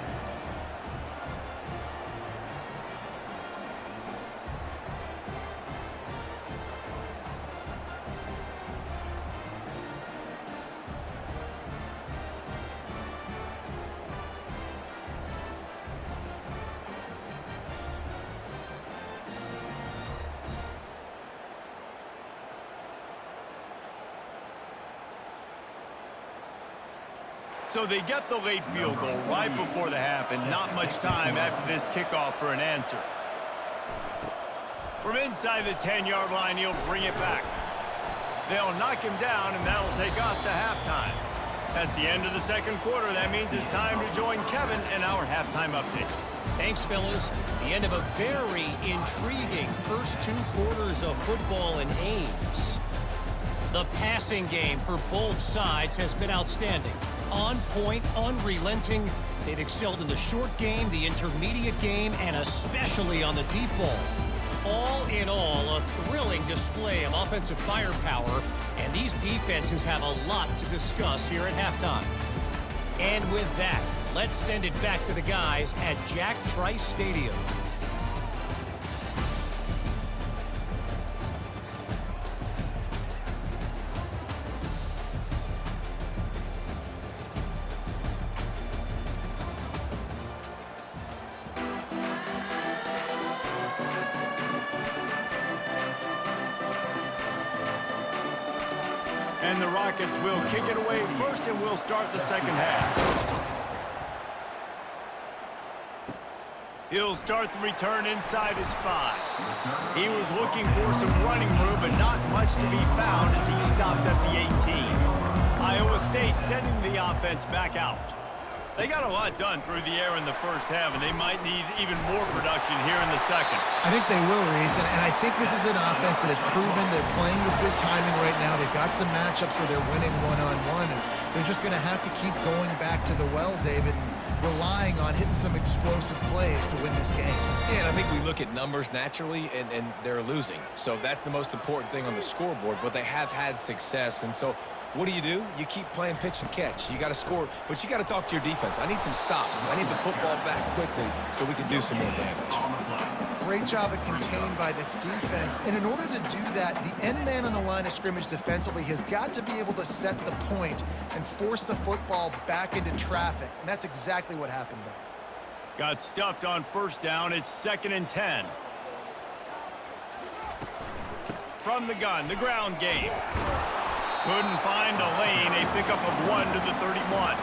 So they get the late field goal right before the half and not much time after this kickoff for an answer. From inside the 10-yard line, he'll bring it back. They'll knock him down, and that'll take us to halftime. That's the end of the second quarter. That means it's time to join Kevin in our halftime update. Thanks, fellas. The end of a very intriguing first 2 quarters of football in Ames. The passing game for both sides has been outstanding. On point, unrelenting. They've excelled in the short game, the intermediate game, and especially on the deep ball. All in all, a thrilling display of offensive firepower, and these defenses have a lot to discuss here at halftime. And with that, let's send it back to the guys at Jack Trice Stadium. And the Rockets will kick it away first, and we'll start the second half. He'll start the return inside his 5. He was looking for some running room, but not much to be found as he stopped at the 18. Iowa State sending the offense back out. They got a lot done through the air in the first half, and they might need even more production here in the second. I think they will, Reese, and I think this is an offense that has proven they're playing with good timing right now. They've got some matchups where they're winning one-on-one, and they're just going to have to keep going back to the well, David, and relying on hitting some explosive plays to win this game. Yeah, and I think we look at numbers naturally, and they're losing. So that's the most important thing on the scoreboard, but they have had success, and so what do? You keep playing pitch and catch. You got to score, but you got to talk to your defense. I need some stops. I need the football back quickly so we can do some more damage. Great job at contained by this defense. And in order to do that, the end man on the line of scrimmage defensively has got to be able to set the point and force the football back into traffic. And that's exactly what happened there. Got stuffed on first down. It's 2nd and 10. From the gun, the ground game. Couldn't find a lane. A pickup of 1 to the 31.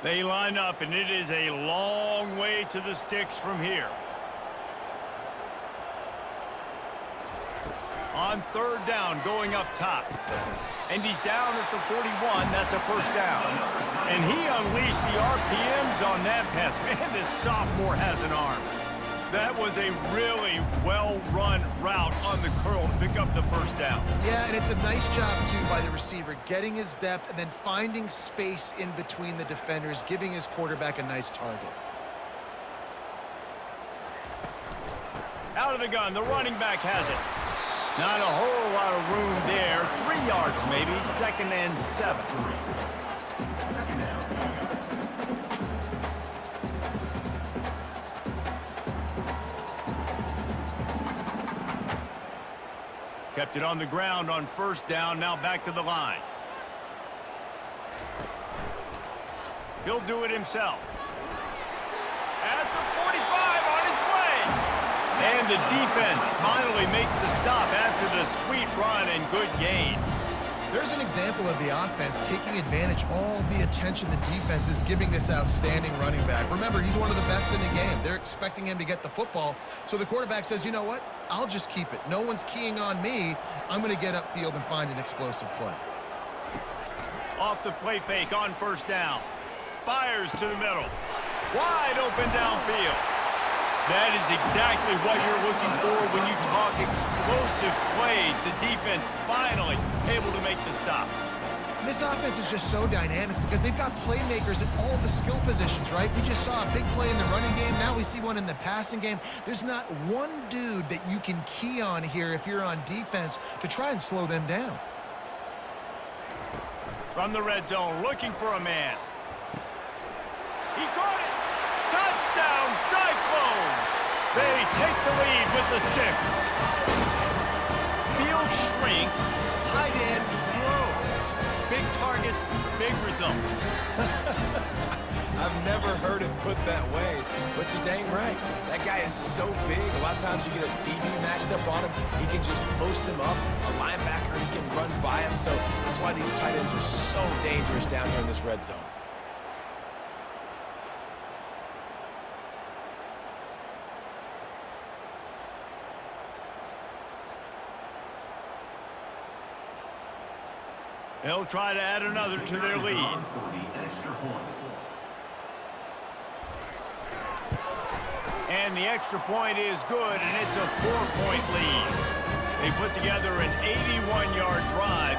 They line up, and it is a long way to the sticks from here. On 3rd down, going up top. And he's down at the 41. That's a first down. And he unleashed the RPMs on that pass. Man, this sophomore has an arm. That was a really well-run route on the curl to pick up the first down. Yeah, and it's a nice job, too, by the receiver, getting his depth and then finding space in between the defenders, giving his quarterback a nice target. Out of the gun, the running back has it. Not a whole lot of room there. 3 yards maybe. 2nd and 7. Kept it on the ground on first down. Now back to the line. He'll do it himself. At the 45 on his way. And the defense finally makes the stop after the sweet run and good gain. There's an example of the offense taking advantage of all the attention the defense is giving this outstanding running back. Remember, he's one of the best in the game. They're expecting him to get the football. So the quarterback says, you know what? I'll just keep it. No one's keying on me. I'm going to get upfield and find an explosive play. Off the play fake on first down. Fires to the middle. Wide open downfield. That is exactly what you're looking for when you talk explosive plays. plays. The defense finally able to make the stop. This offense is just so dynamic because they've got playmakers at all the skill positions, right? We just saw a big play in the running game. Now we see one in the passing game. There's not one dude that you can key on here if you're on defense to try and slow them down. From the red zone, looking for a man. He caught it. Touchdown, Cyclones. They take the lead with the 6. Field shrinks. Tight end grows. Big targets, big results. I've never heard it put that way, but you're dang right. That guy is so big. A lot of times you get a DB matched up on him. He can just post him up. A linebacker, he can run by him. So that's why these tight ends are so dangerous down here in this red zone. They'll try to add another to their lead. And the extra point is good, and it's a 4-point lead. They put together an 81-yard drive,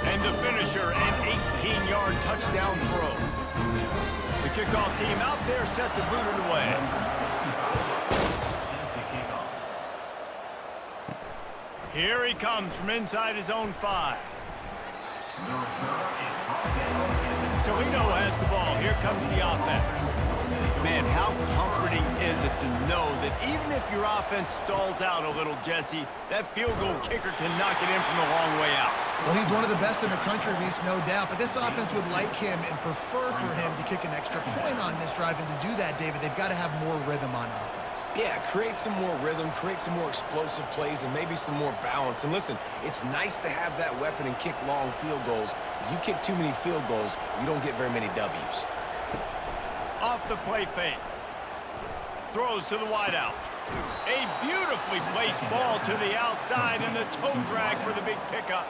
and the finisher, an 18-yard touchdown throw. The kickoff team out there set to boot it away. Here he comes from inside his own 5. Toledo has the ball. Here comes the offense. Man, how comforting is it to know that even if your offense stalls out a little, Jesse, that field goal kicker can knock it in from a long way out. Well, he's one of the best in the country, Reese, no doubt. But this offense would like him and prefer for him to kick an extra point on this drive. And to do that, David, they've got to have more rhythm on offense. Yeah, create some more rhythm, create some more explosive plays, and maybe some more balance. And listen, it's nice to have that weapon and kick long field goals. If you kick too many field goals, you don't get very many W's. Off the play fake. Throws to the wideout. A beautifully placed ball to the outside and the toe drag for the big pickup.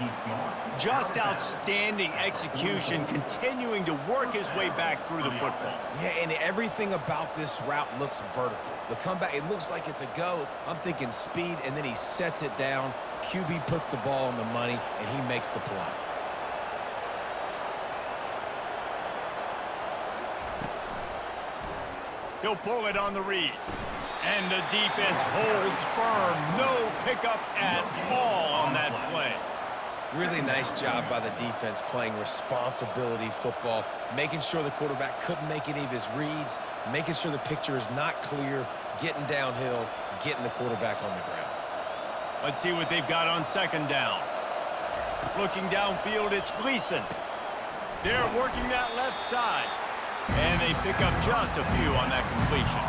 Just outstanding execution, continuing to work his way back through the football. Yeah, and everything about this route looks vertical. The comeback, it looks like it's a go. I'm thinking speed, and then he sets it down. QB puts the ball on the money, and he makes the play. He'll pull it on the read. And the defense holds firm. No pickup at all on that play. Really nice job by the defense playing responsibility football, making sure the quarterback couldn't make any of his reads, making sure the picture is not clear, getting downhill, getting the quarterback on the ground. Let's see what they've got on second down. Looking downfield, it's Gleason. They're working that left side. And they pick up just a few on that completion.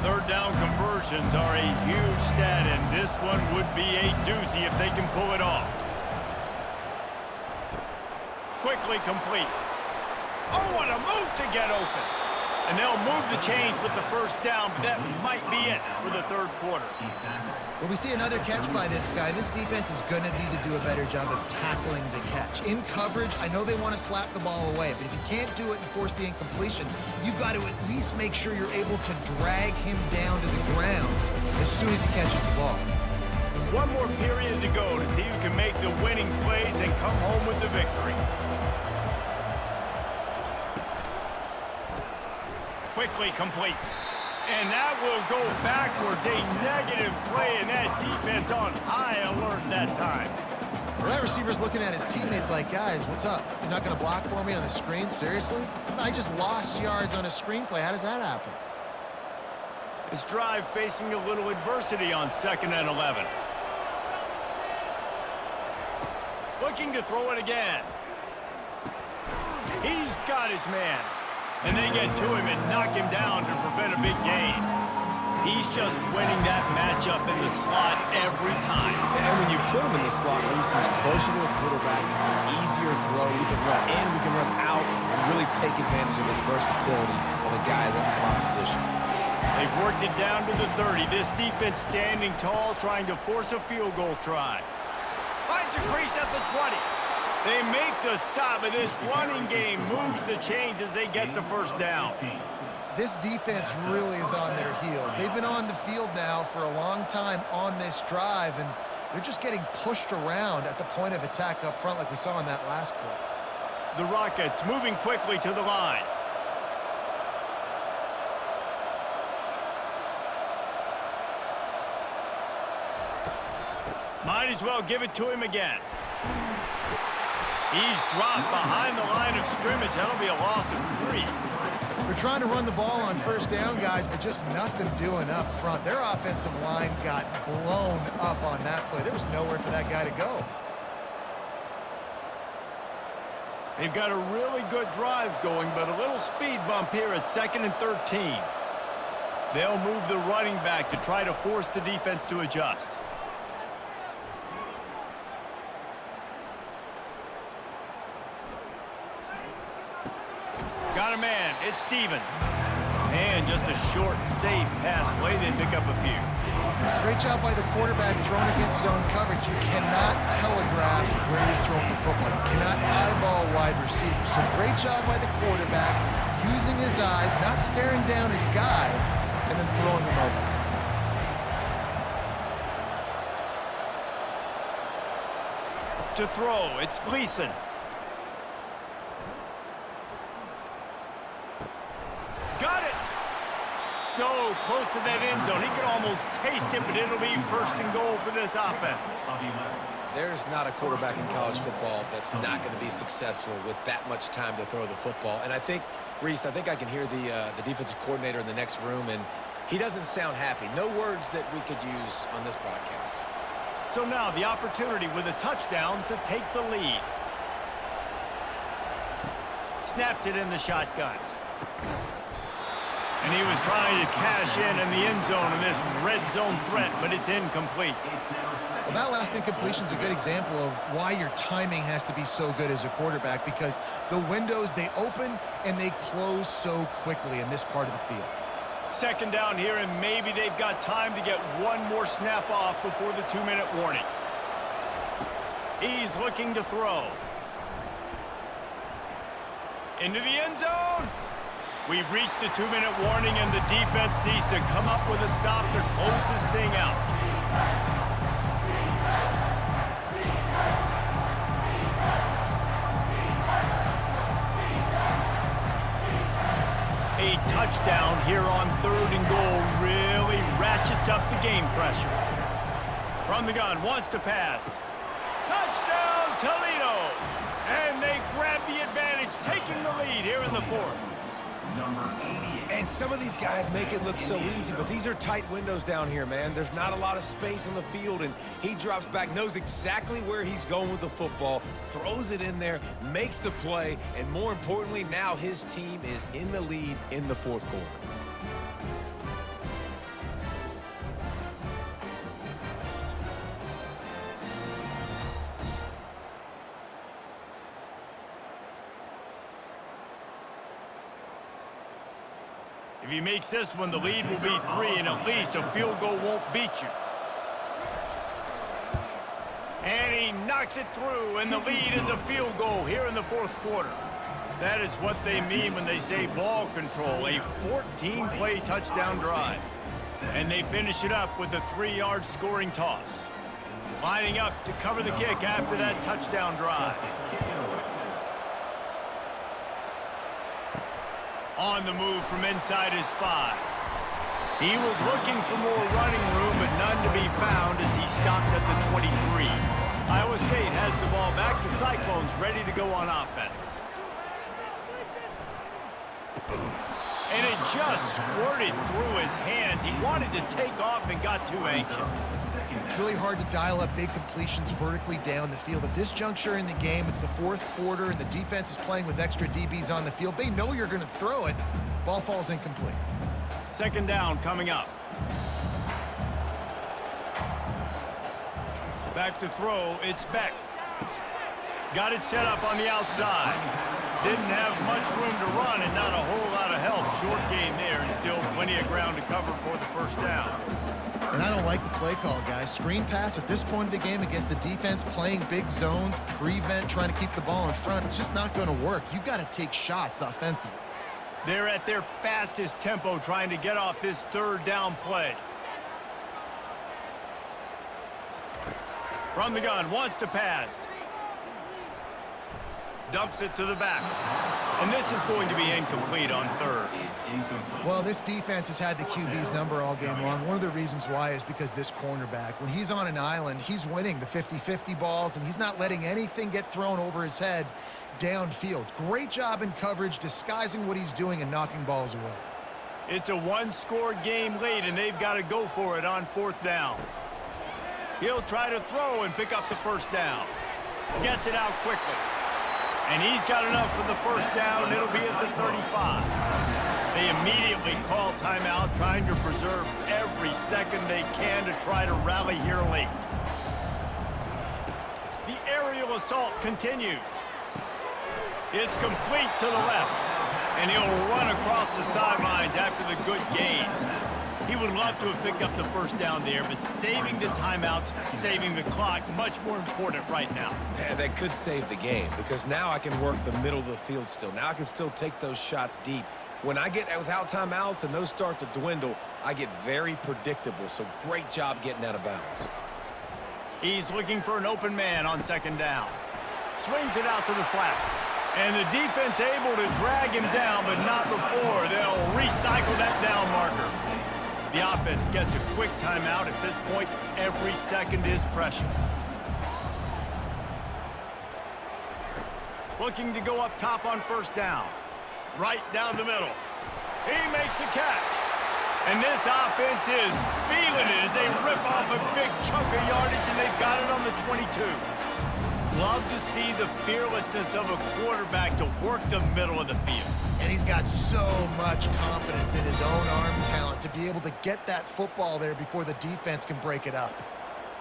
Third down conversions are a huge stat, and this one would be a doozy if they can pull it off. Quickly complete. Oh, what a move to get open. And they'll move the chains with the first down, but that might be it for the third quarter. Well, we see another catch by this guy. This defense is going to need to do a better job of tackling the catch. In coverage, I know they want to slap the ball away, but if you can't do it and force the incompletion, you've got to at least make sure you're able to drag him down to the ground as soon as he catches the ball. One more period to go to see who can make the winning plays and come home with the victory. Quickly complete. And that will go backwards. A negative play, and that defense on high alert that time. Well, that receiver's looking at his teammates like, guys, what's up? You're not going to block for me on the screen? Seriously? I just lost yards on a screenplay. How does that happen? This drive facing a little adversity on 2nd and 11. Looking to throw it again. He's got his man. And they get to him and knock him down to prevent a big gain. He's just winning that matchup in the slot every time. And when you put him in the slot, Reese, he's closer to the quarterback. It's an easier throw. We can run in, we can run out, and really take advantage of his versatility of the guy in that slot position. They've worked it down to the 30. This defense standing tall, trying to force a field goal try. Finds a crease at the 20. They make the stop, and this running game moves the chains as they get the first down. This defense really is on their heels. They've been on the field now for a long time on this drive, and they're just getting pushed around at the point of attack up front like we saw in that last play. The Rockets moving quickly to the line. Might as well give it to him again. He's dropped behind the line of scrimmage. That'll be a loss of 3. They're trying to run the ball on first down, guys, but just nothing doing up front. Their offensive line got blown up on that play. There was nowhere for that guy to go. They've got a really good drive going, but a little speed bump here at 2nd and 13. They'll move the running back to try to force the defense to adjust. Got a man. It's Stevens. And just a short, safe pass play. They pick up a few. Great job by the quarterback throwing against zone coverage. You cannot telegraph where you're throwing the football. You cannot eyeball wide receivers. So great job by the quarterback using his eyes, not staring down his guy, and then throwing him open. To throw, it's Gleason. Got it! So close to that end zone. He could almost taste it, but it'll be 1st and goal for this offense. There's not a quarterback in college football that's not going to be successful with that much time to throw the football. And I think, Reese, I can hear the defensive coordinator in the next room, and he doesn't sound happy. No words that we could use on this broadcast. So now the opportunity with a touchdown to take the lead. Snapped it in the shotgun. And he was trying to cash in the end zone in this red zone threat, but it's incomplete. Well, that last incompletion is a good example of why your timing has to be so good as a quarterback, because the windows, they open and they close so quickly in this part of the field. 2nd down here, and maybe they've got time to get one more snap off before the 2-minute warning. He's looking to throw. Into the end zone. We've reached the 2-minute warning, and the defense needs to come up with a stop to close this thing out. A touchdown here on 3rd and goal really ratchets up the game pressure. From the gun, wants to pass. Touchdown, Toledo! And they grab the advantage, taking the lead here in the 4th. And some of these guys make it look so easy, but these are tight windows down here, man. There's not a lot of space on the field, and he drops back, knows exactly where he's going with the football, throws it in there, makes the play, and more importantly, now his team is in the lead in the 4th quarter. If he makes this one, the lead will be 3, and at least a field goal won't beat you. And he knocks it through, and the lead is a field goal here in the 4th quarter. That is what they mean when they say ball control, a 14-play touchdown drive. And they finish it up with a 3-yard scoring toss. Lining up to cover the kick after that touchdown drive. On the move from inside his 5. He was looking for more running room, but none to be found as he stopped at the 23. Iowa State has the ball back. The Cyclones ready to go on offense. And it just squirted through his hands. He wanted to take off and got too anxious. It's really hard to dial up big completions vertically down the field. At this juncture in the game, it's the 4th quarter, and the defense is playing with extra DBs on the field. They know you're going to throw it. Ball falls incomplete. 2nd down coming up. Back to throw, it's Beck. Got it set up on the outside. Didn't have much room to run and not a whole lot of help. Short gain there, and still plenty of ground to cover for the 1st down. And I don't like the play call, guys. Screen pass at this point of the game against the defense, playing big zones, prevent, trying to keep the ball in front. It's just not going to work. You've got to take shots offensively. They're at their fastest tempo trying to get off this third down play. From the gun, wants to pass. Dumps it to the back. And this is going to be incomplete on third. Well, this defense has had the QB's number all game long. One of the reasons why is because this cornerback, when he's on an island, he's winning the 50-50 balls, and he's not letting anything get thrown over his head downfield. Great job in coverage, disguising what he's doing and knocking balls away. It's a one-score game late, and they've got to go for it on fourth down. He'll try to throw and pick up the first down. Gets it out quickly. And he's got enough for the first down. It'll be at the 35. They immediately call timeout, trying to preserve every second they can to try to rally here late. The aerial assault continues. It's complete to the left. And he'll run across the sidelines after the good gain. He would love to have picked up the first down there, but saving the timeouts, saving the clock, much more important right now. Yeah, that could save the game, because now I can work the middle of the field still. Now I can still take those shots deep. When I get without timeouts and those start to dwindle, I get very predictable. So great job getting out of bounds. He's looking for an open man on second down. Swings it out to the flat. And the defense able to drag him down, but not before. They'll recycle that down marker. The offense gets a quick timeout. At this point, every second is precious. Looking to go up top on first down. Right down the middle. He makes the catch. And this offense is feeling it as they rip off a big chunk of yardage, and they've got it on the 22. Love to see the fearlessness of a quarterback to work the middle of the field. And he's got so much confidence in his own arm talent to be able to get that football there before the defense can break it up.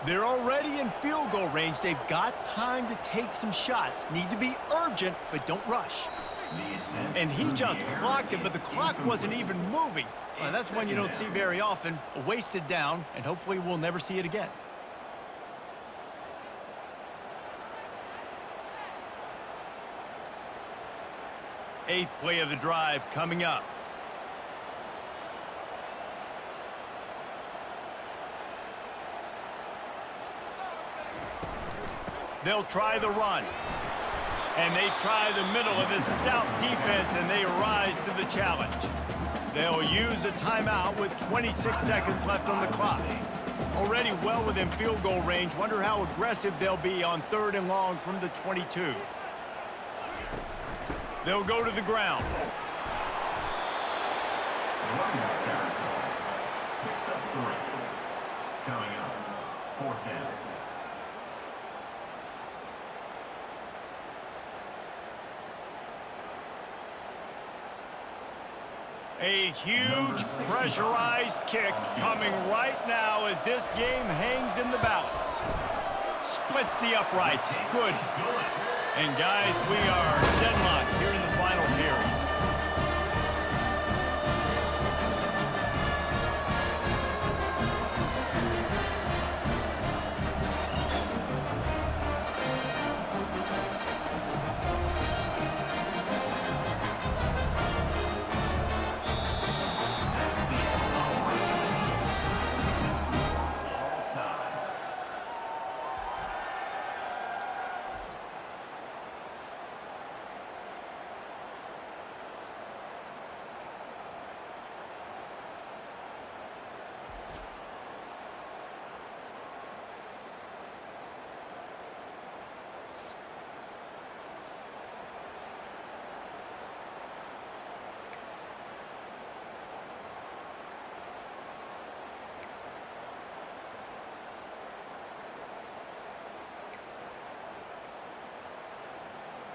They're already in field goal range. They've got time to take some shots. Need to be urgent, but don't rush. And he just clocked it, but the clock wasn't even moving. Well, that's one you don't see very often. A wasted down, and hopefully we'll never see it again. Eighth play of the drive coming up. They'll try the run. And they try the middle of this stout defense, and they rise to the challenge. They'll use a timeout with 26 seconds left on the clock. Already well within field goal range. Wonder how aggressive they'll be on third and long from the 22. They'll go to the ground. Picks up 3. Coming up, fourth down. A huge pressurized kick coming right now as this game hangs in the balance. Splits the uprights. Good. And guys, we are deadlocked here in the final period.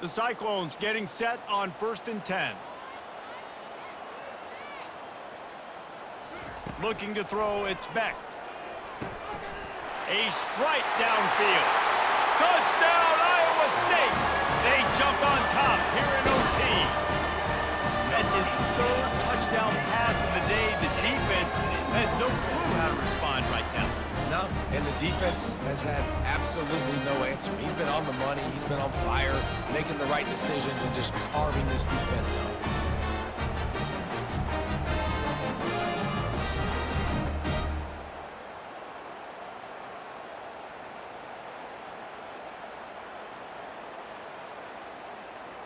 The Cyclones getting set on 1st and 10. Looking to throw, it's Beck. A strike downfield. Touchdown, Iowa State! They jump on top here in OT. That's his 3rd touchdown pass of the day. The defense has no clue how to respond right now. defense has had absolutely no answer. He's been on the money. He's been on fire, making the right decisions and just carving this defense up.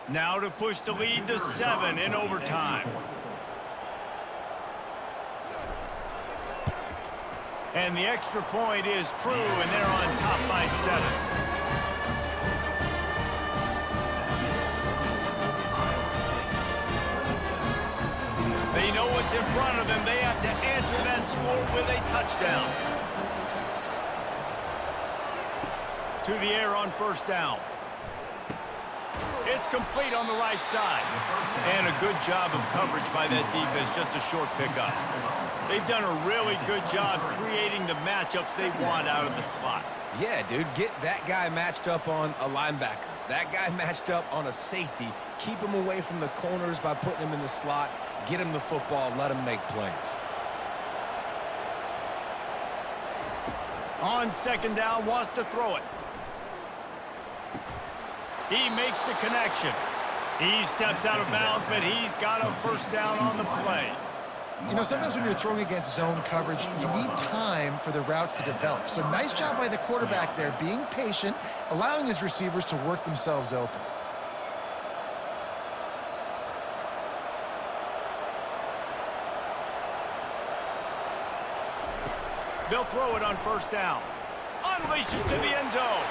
Now to push the lead to 7 in overtime. And the extra point is true, and they're on top by 7. They know what's in front of them. They have to answer that score with a touchdown. To the air on first down. It's complete on the right side. And a good job of coverage by that defense, just a short pickup. They've done a really good job creating the matchups they want out of the slot. Yeah, dude, get that guy matched up on a linebacker. That guy matched up on a safety. Keep him away from the corners by putting him in the slot. Get him the football, let him make plays. On second down, wants to throw it. He makes the connection. He steps out of bounds, but he's got a first down on the play. You know, sometimes when you're throwing against zone coverage, you need time for the routes to develop. So nice job by the quarterback there, being patient, allowing his receivers to work themselves open. They'll throw it on first down. Unleashes to the end zone.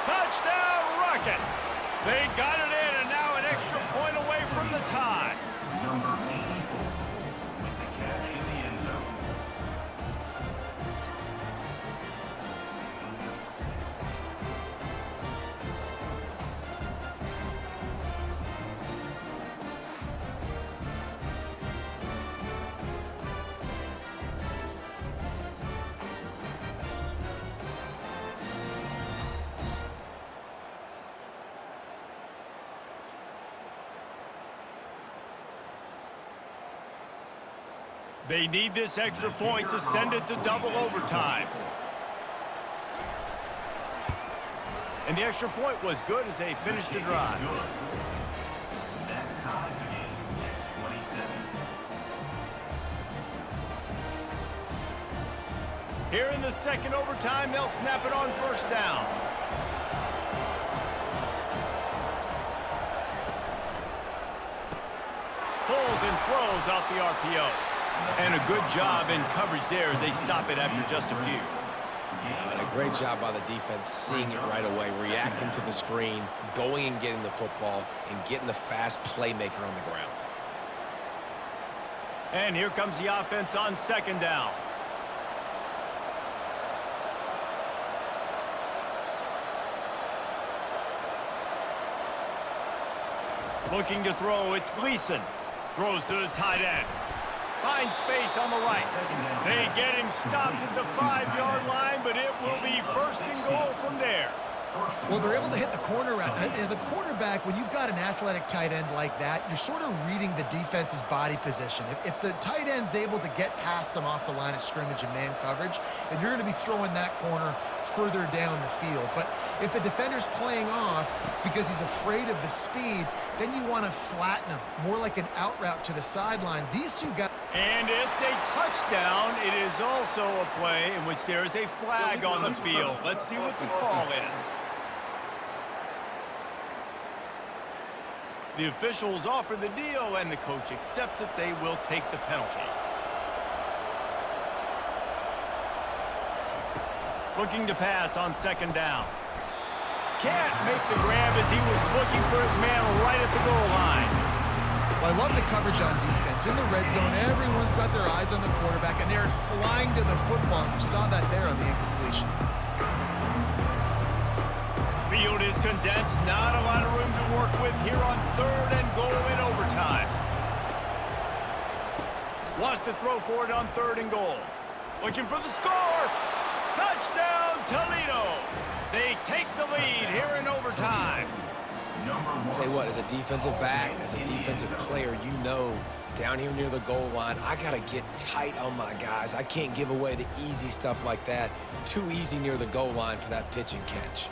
Touchdown, Rockets! They got it in, and now an extra point away from the tie. Number 84 with the catch in the end zone. They need this extra point to send it to double overtime. And the extra point was good as they finished the drive. That ties the game at 27. Here in the second overtime, they'll snap it on first down. Pulls and throws off the RPO. And a good job in coverage there as they stop it after just a few. And a great job by the defense seeing it right away, reacting to the screen, going and getting the football, and getting the fast playmaker on the ground. And here comes the offense on second down. Looking to throw, it's Gleason. Throws to the tight end. Finds space on the right. They get him stopped at the 5-yard line, but it will be first and goal from there. Well, they're able to hit the corner route. As a quarterback, when you've got an athletic tight end like that, you're sort of reading the defense's body position. If the tight end's able to get past them off the line of scrimmage and man coverage, then you're going to be throwing that corner further down the field. But if the defender's playing off because he's afraid of the speed, then you want to flatten him, more like an out route to the sideline. These two guys... And it's a touchdown. It is also a play in which there is a flag on the field. Let's see what the call is. The officials offer the deal, and the coach accepts it. They will take the penalty. Looking to pass on second down. Can't make the grab as he was looking for his man right at the goal line. Well, I love the coverage on defense. In the red zone, everyone's got their eyes on the quarterback, and they're flying to the football. And you saw that there on the incompletion. Field is condensed. Not a lot of room to work with here on third and goal in overtime. Wants to throw for it on third and goal. Looking for the score. Touchdown, Toledo. They take the lead here in overtime. Tell you what, as a defensive back, as a defensive player, you know down here near the goal line, I got to get tight on my guys. I can't give away the easy stuff like that. Too easy near the goal line for that pitch and catch.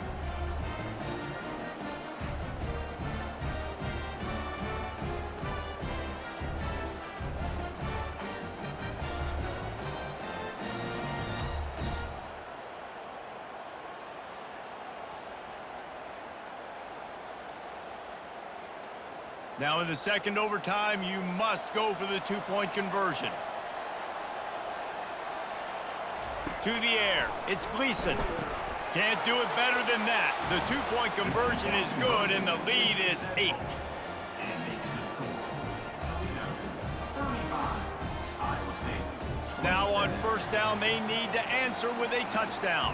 Now in the second overtime, you must go for the two-point conversion. To the air, it's Gleason. Can't do it better than that. The two-point conversion is good, and the lead is 8. Now on first down, they need to answer with a touchdown.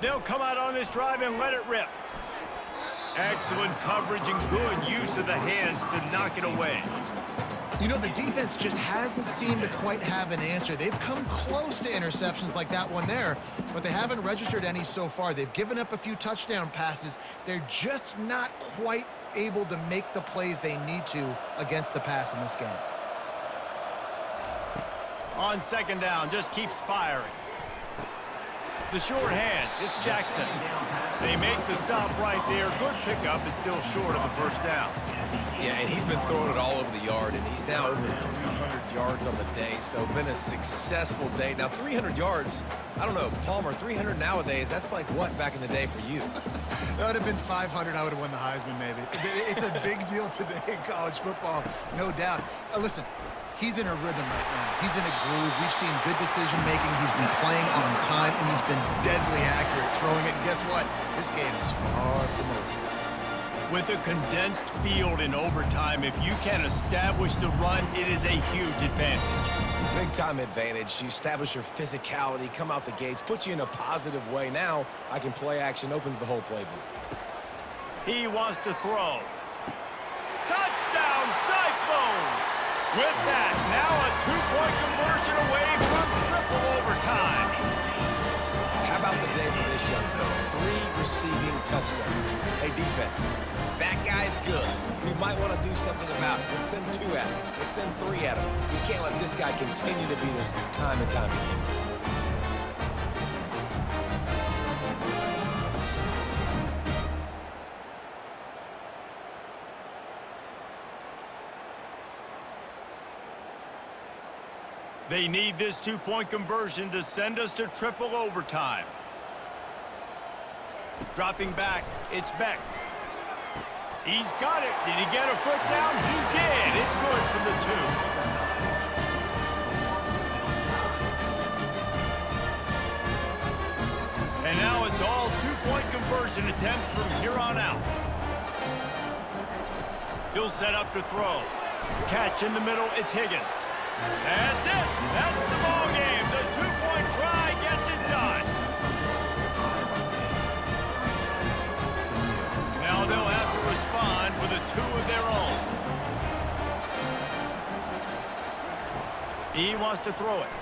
They'll come out on this drive and let it rip. Excellent coverage and good use of the hands to knock it away. You know, the defense just hasn't seemed to quite have an answer. They've come close to interceptions like that one there, but they haven't registered any so far. They've given up a few touchdown passes. They're just not quite able to make the plays they need to against the pass in this game. On second down, just keeps firing. The short hands, it's Jackson. They make the stop right there. Good pickup, it's still short of the first down. Yeah, and he's been throwing it all over the yard, and he's now over 300 yards on the day, so been a successful day. Now, 300 yards, I don't know, Palmer, 300 nowadays, that's like what back in the day for you? That would have been 500. I would have won the Heisman, maybe. It's a big deal today in college football, no doubt. Listen, he's in a rhythm right now. He's in a groove. We've seen good decision-making. He's been playing on time, and he's been deadly accurate throwing it. And guess what? This game is far from over. With a condensed field in overtime, if you can establish the run, it is a huge advantage. Big-time advantage. You establish your physicality, come out the gates, put you in a positive way. Now I can play action, opens the whole playbook. He wants to throw. Touchdown, Cyclones! With that, now a two-point conversion away from triple overtime. How about the day for this young fella? 3 receiving touchdowns. Hey, defense, that guy's good. We might want to do something about it. Let's send 2 at him. Let's send 3 at him. We can't let this guy continue to beat us time and time again. They need this two-point conversion to send us to triple overtime. Dropping back, it's Beck. He's got it. Did he get a foot down? He did. It's good for the 2. And now it's all two-point conversion attempts from here on out. He'll set up to throw. Catch in the middle, it's Higgins. That's it. That's the ball game. The two-point try gets it done. Now they'll have to respond with a 2 of their own. He wants to throw it.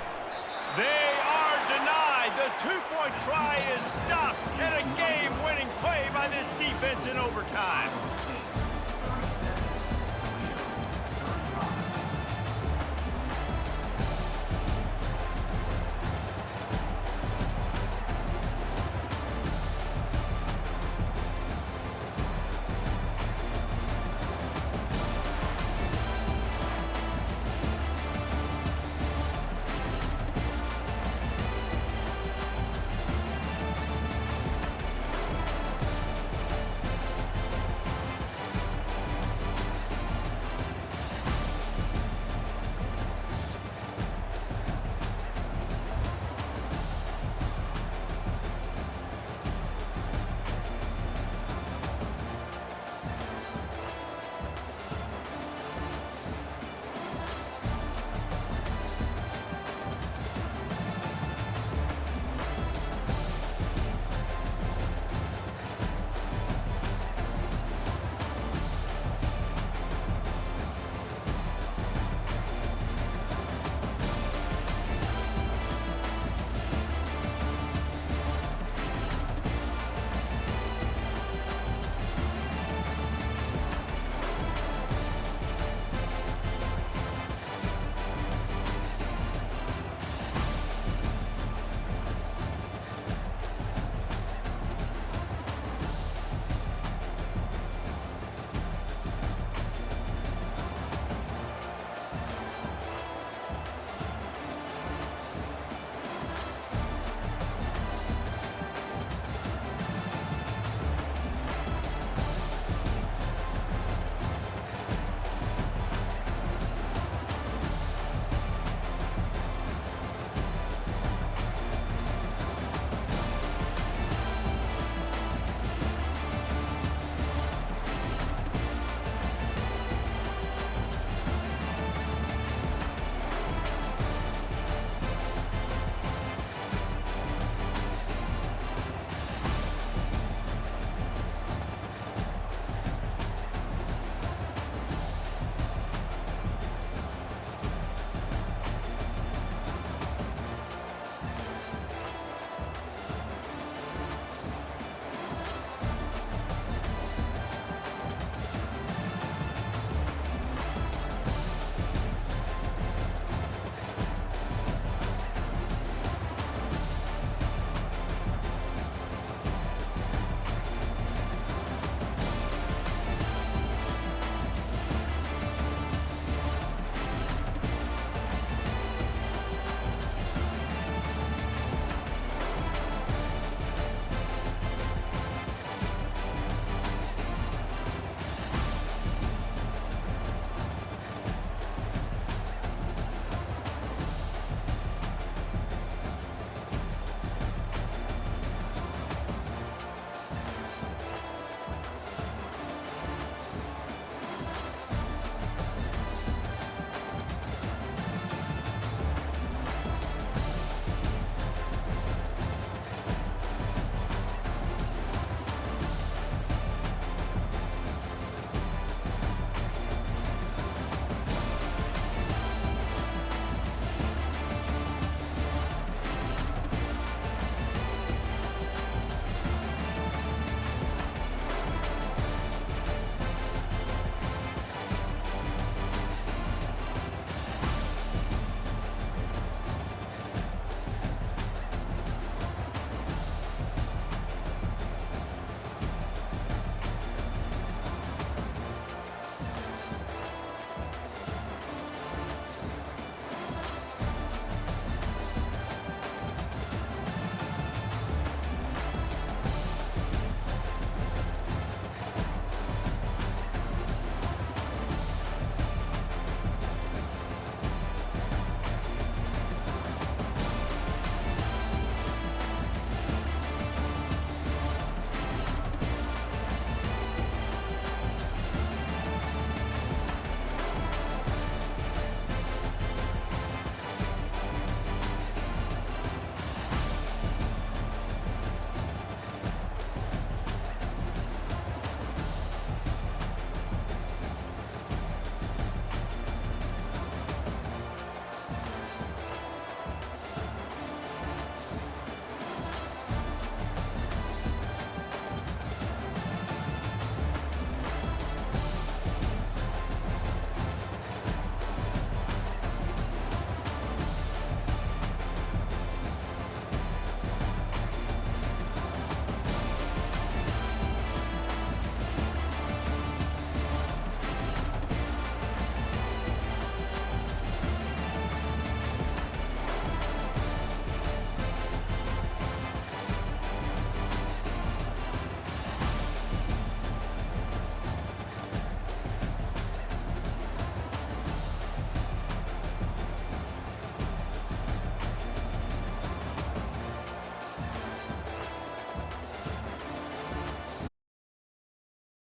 They are denied. The two-point try is stopped, and a game-winning play by this defense in overtime.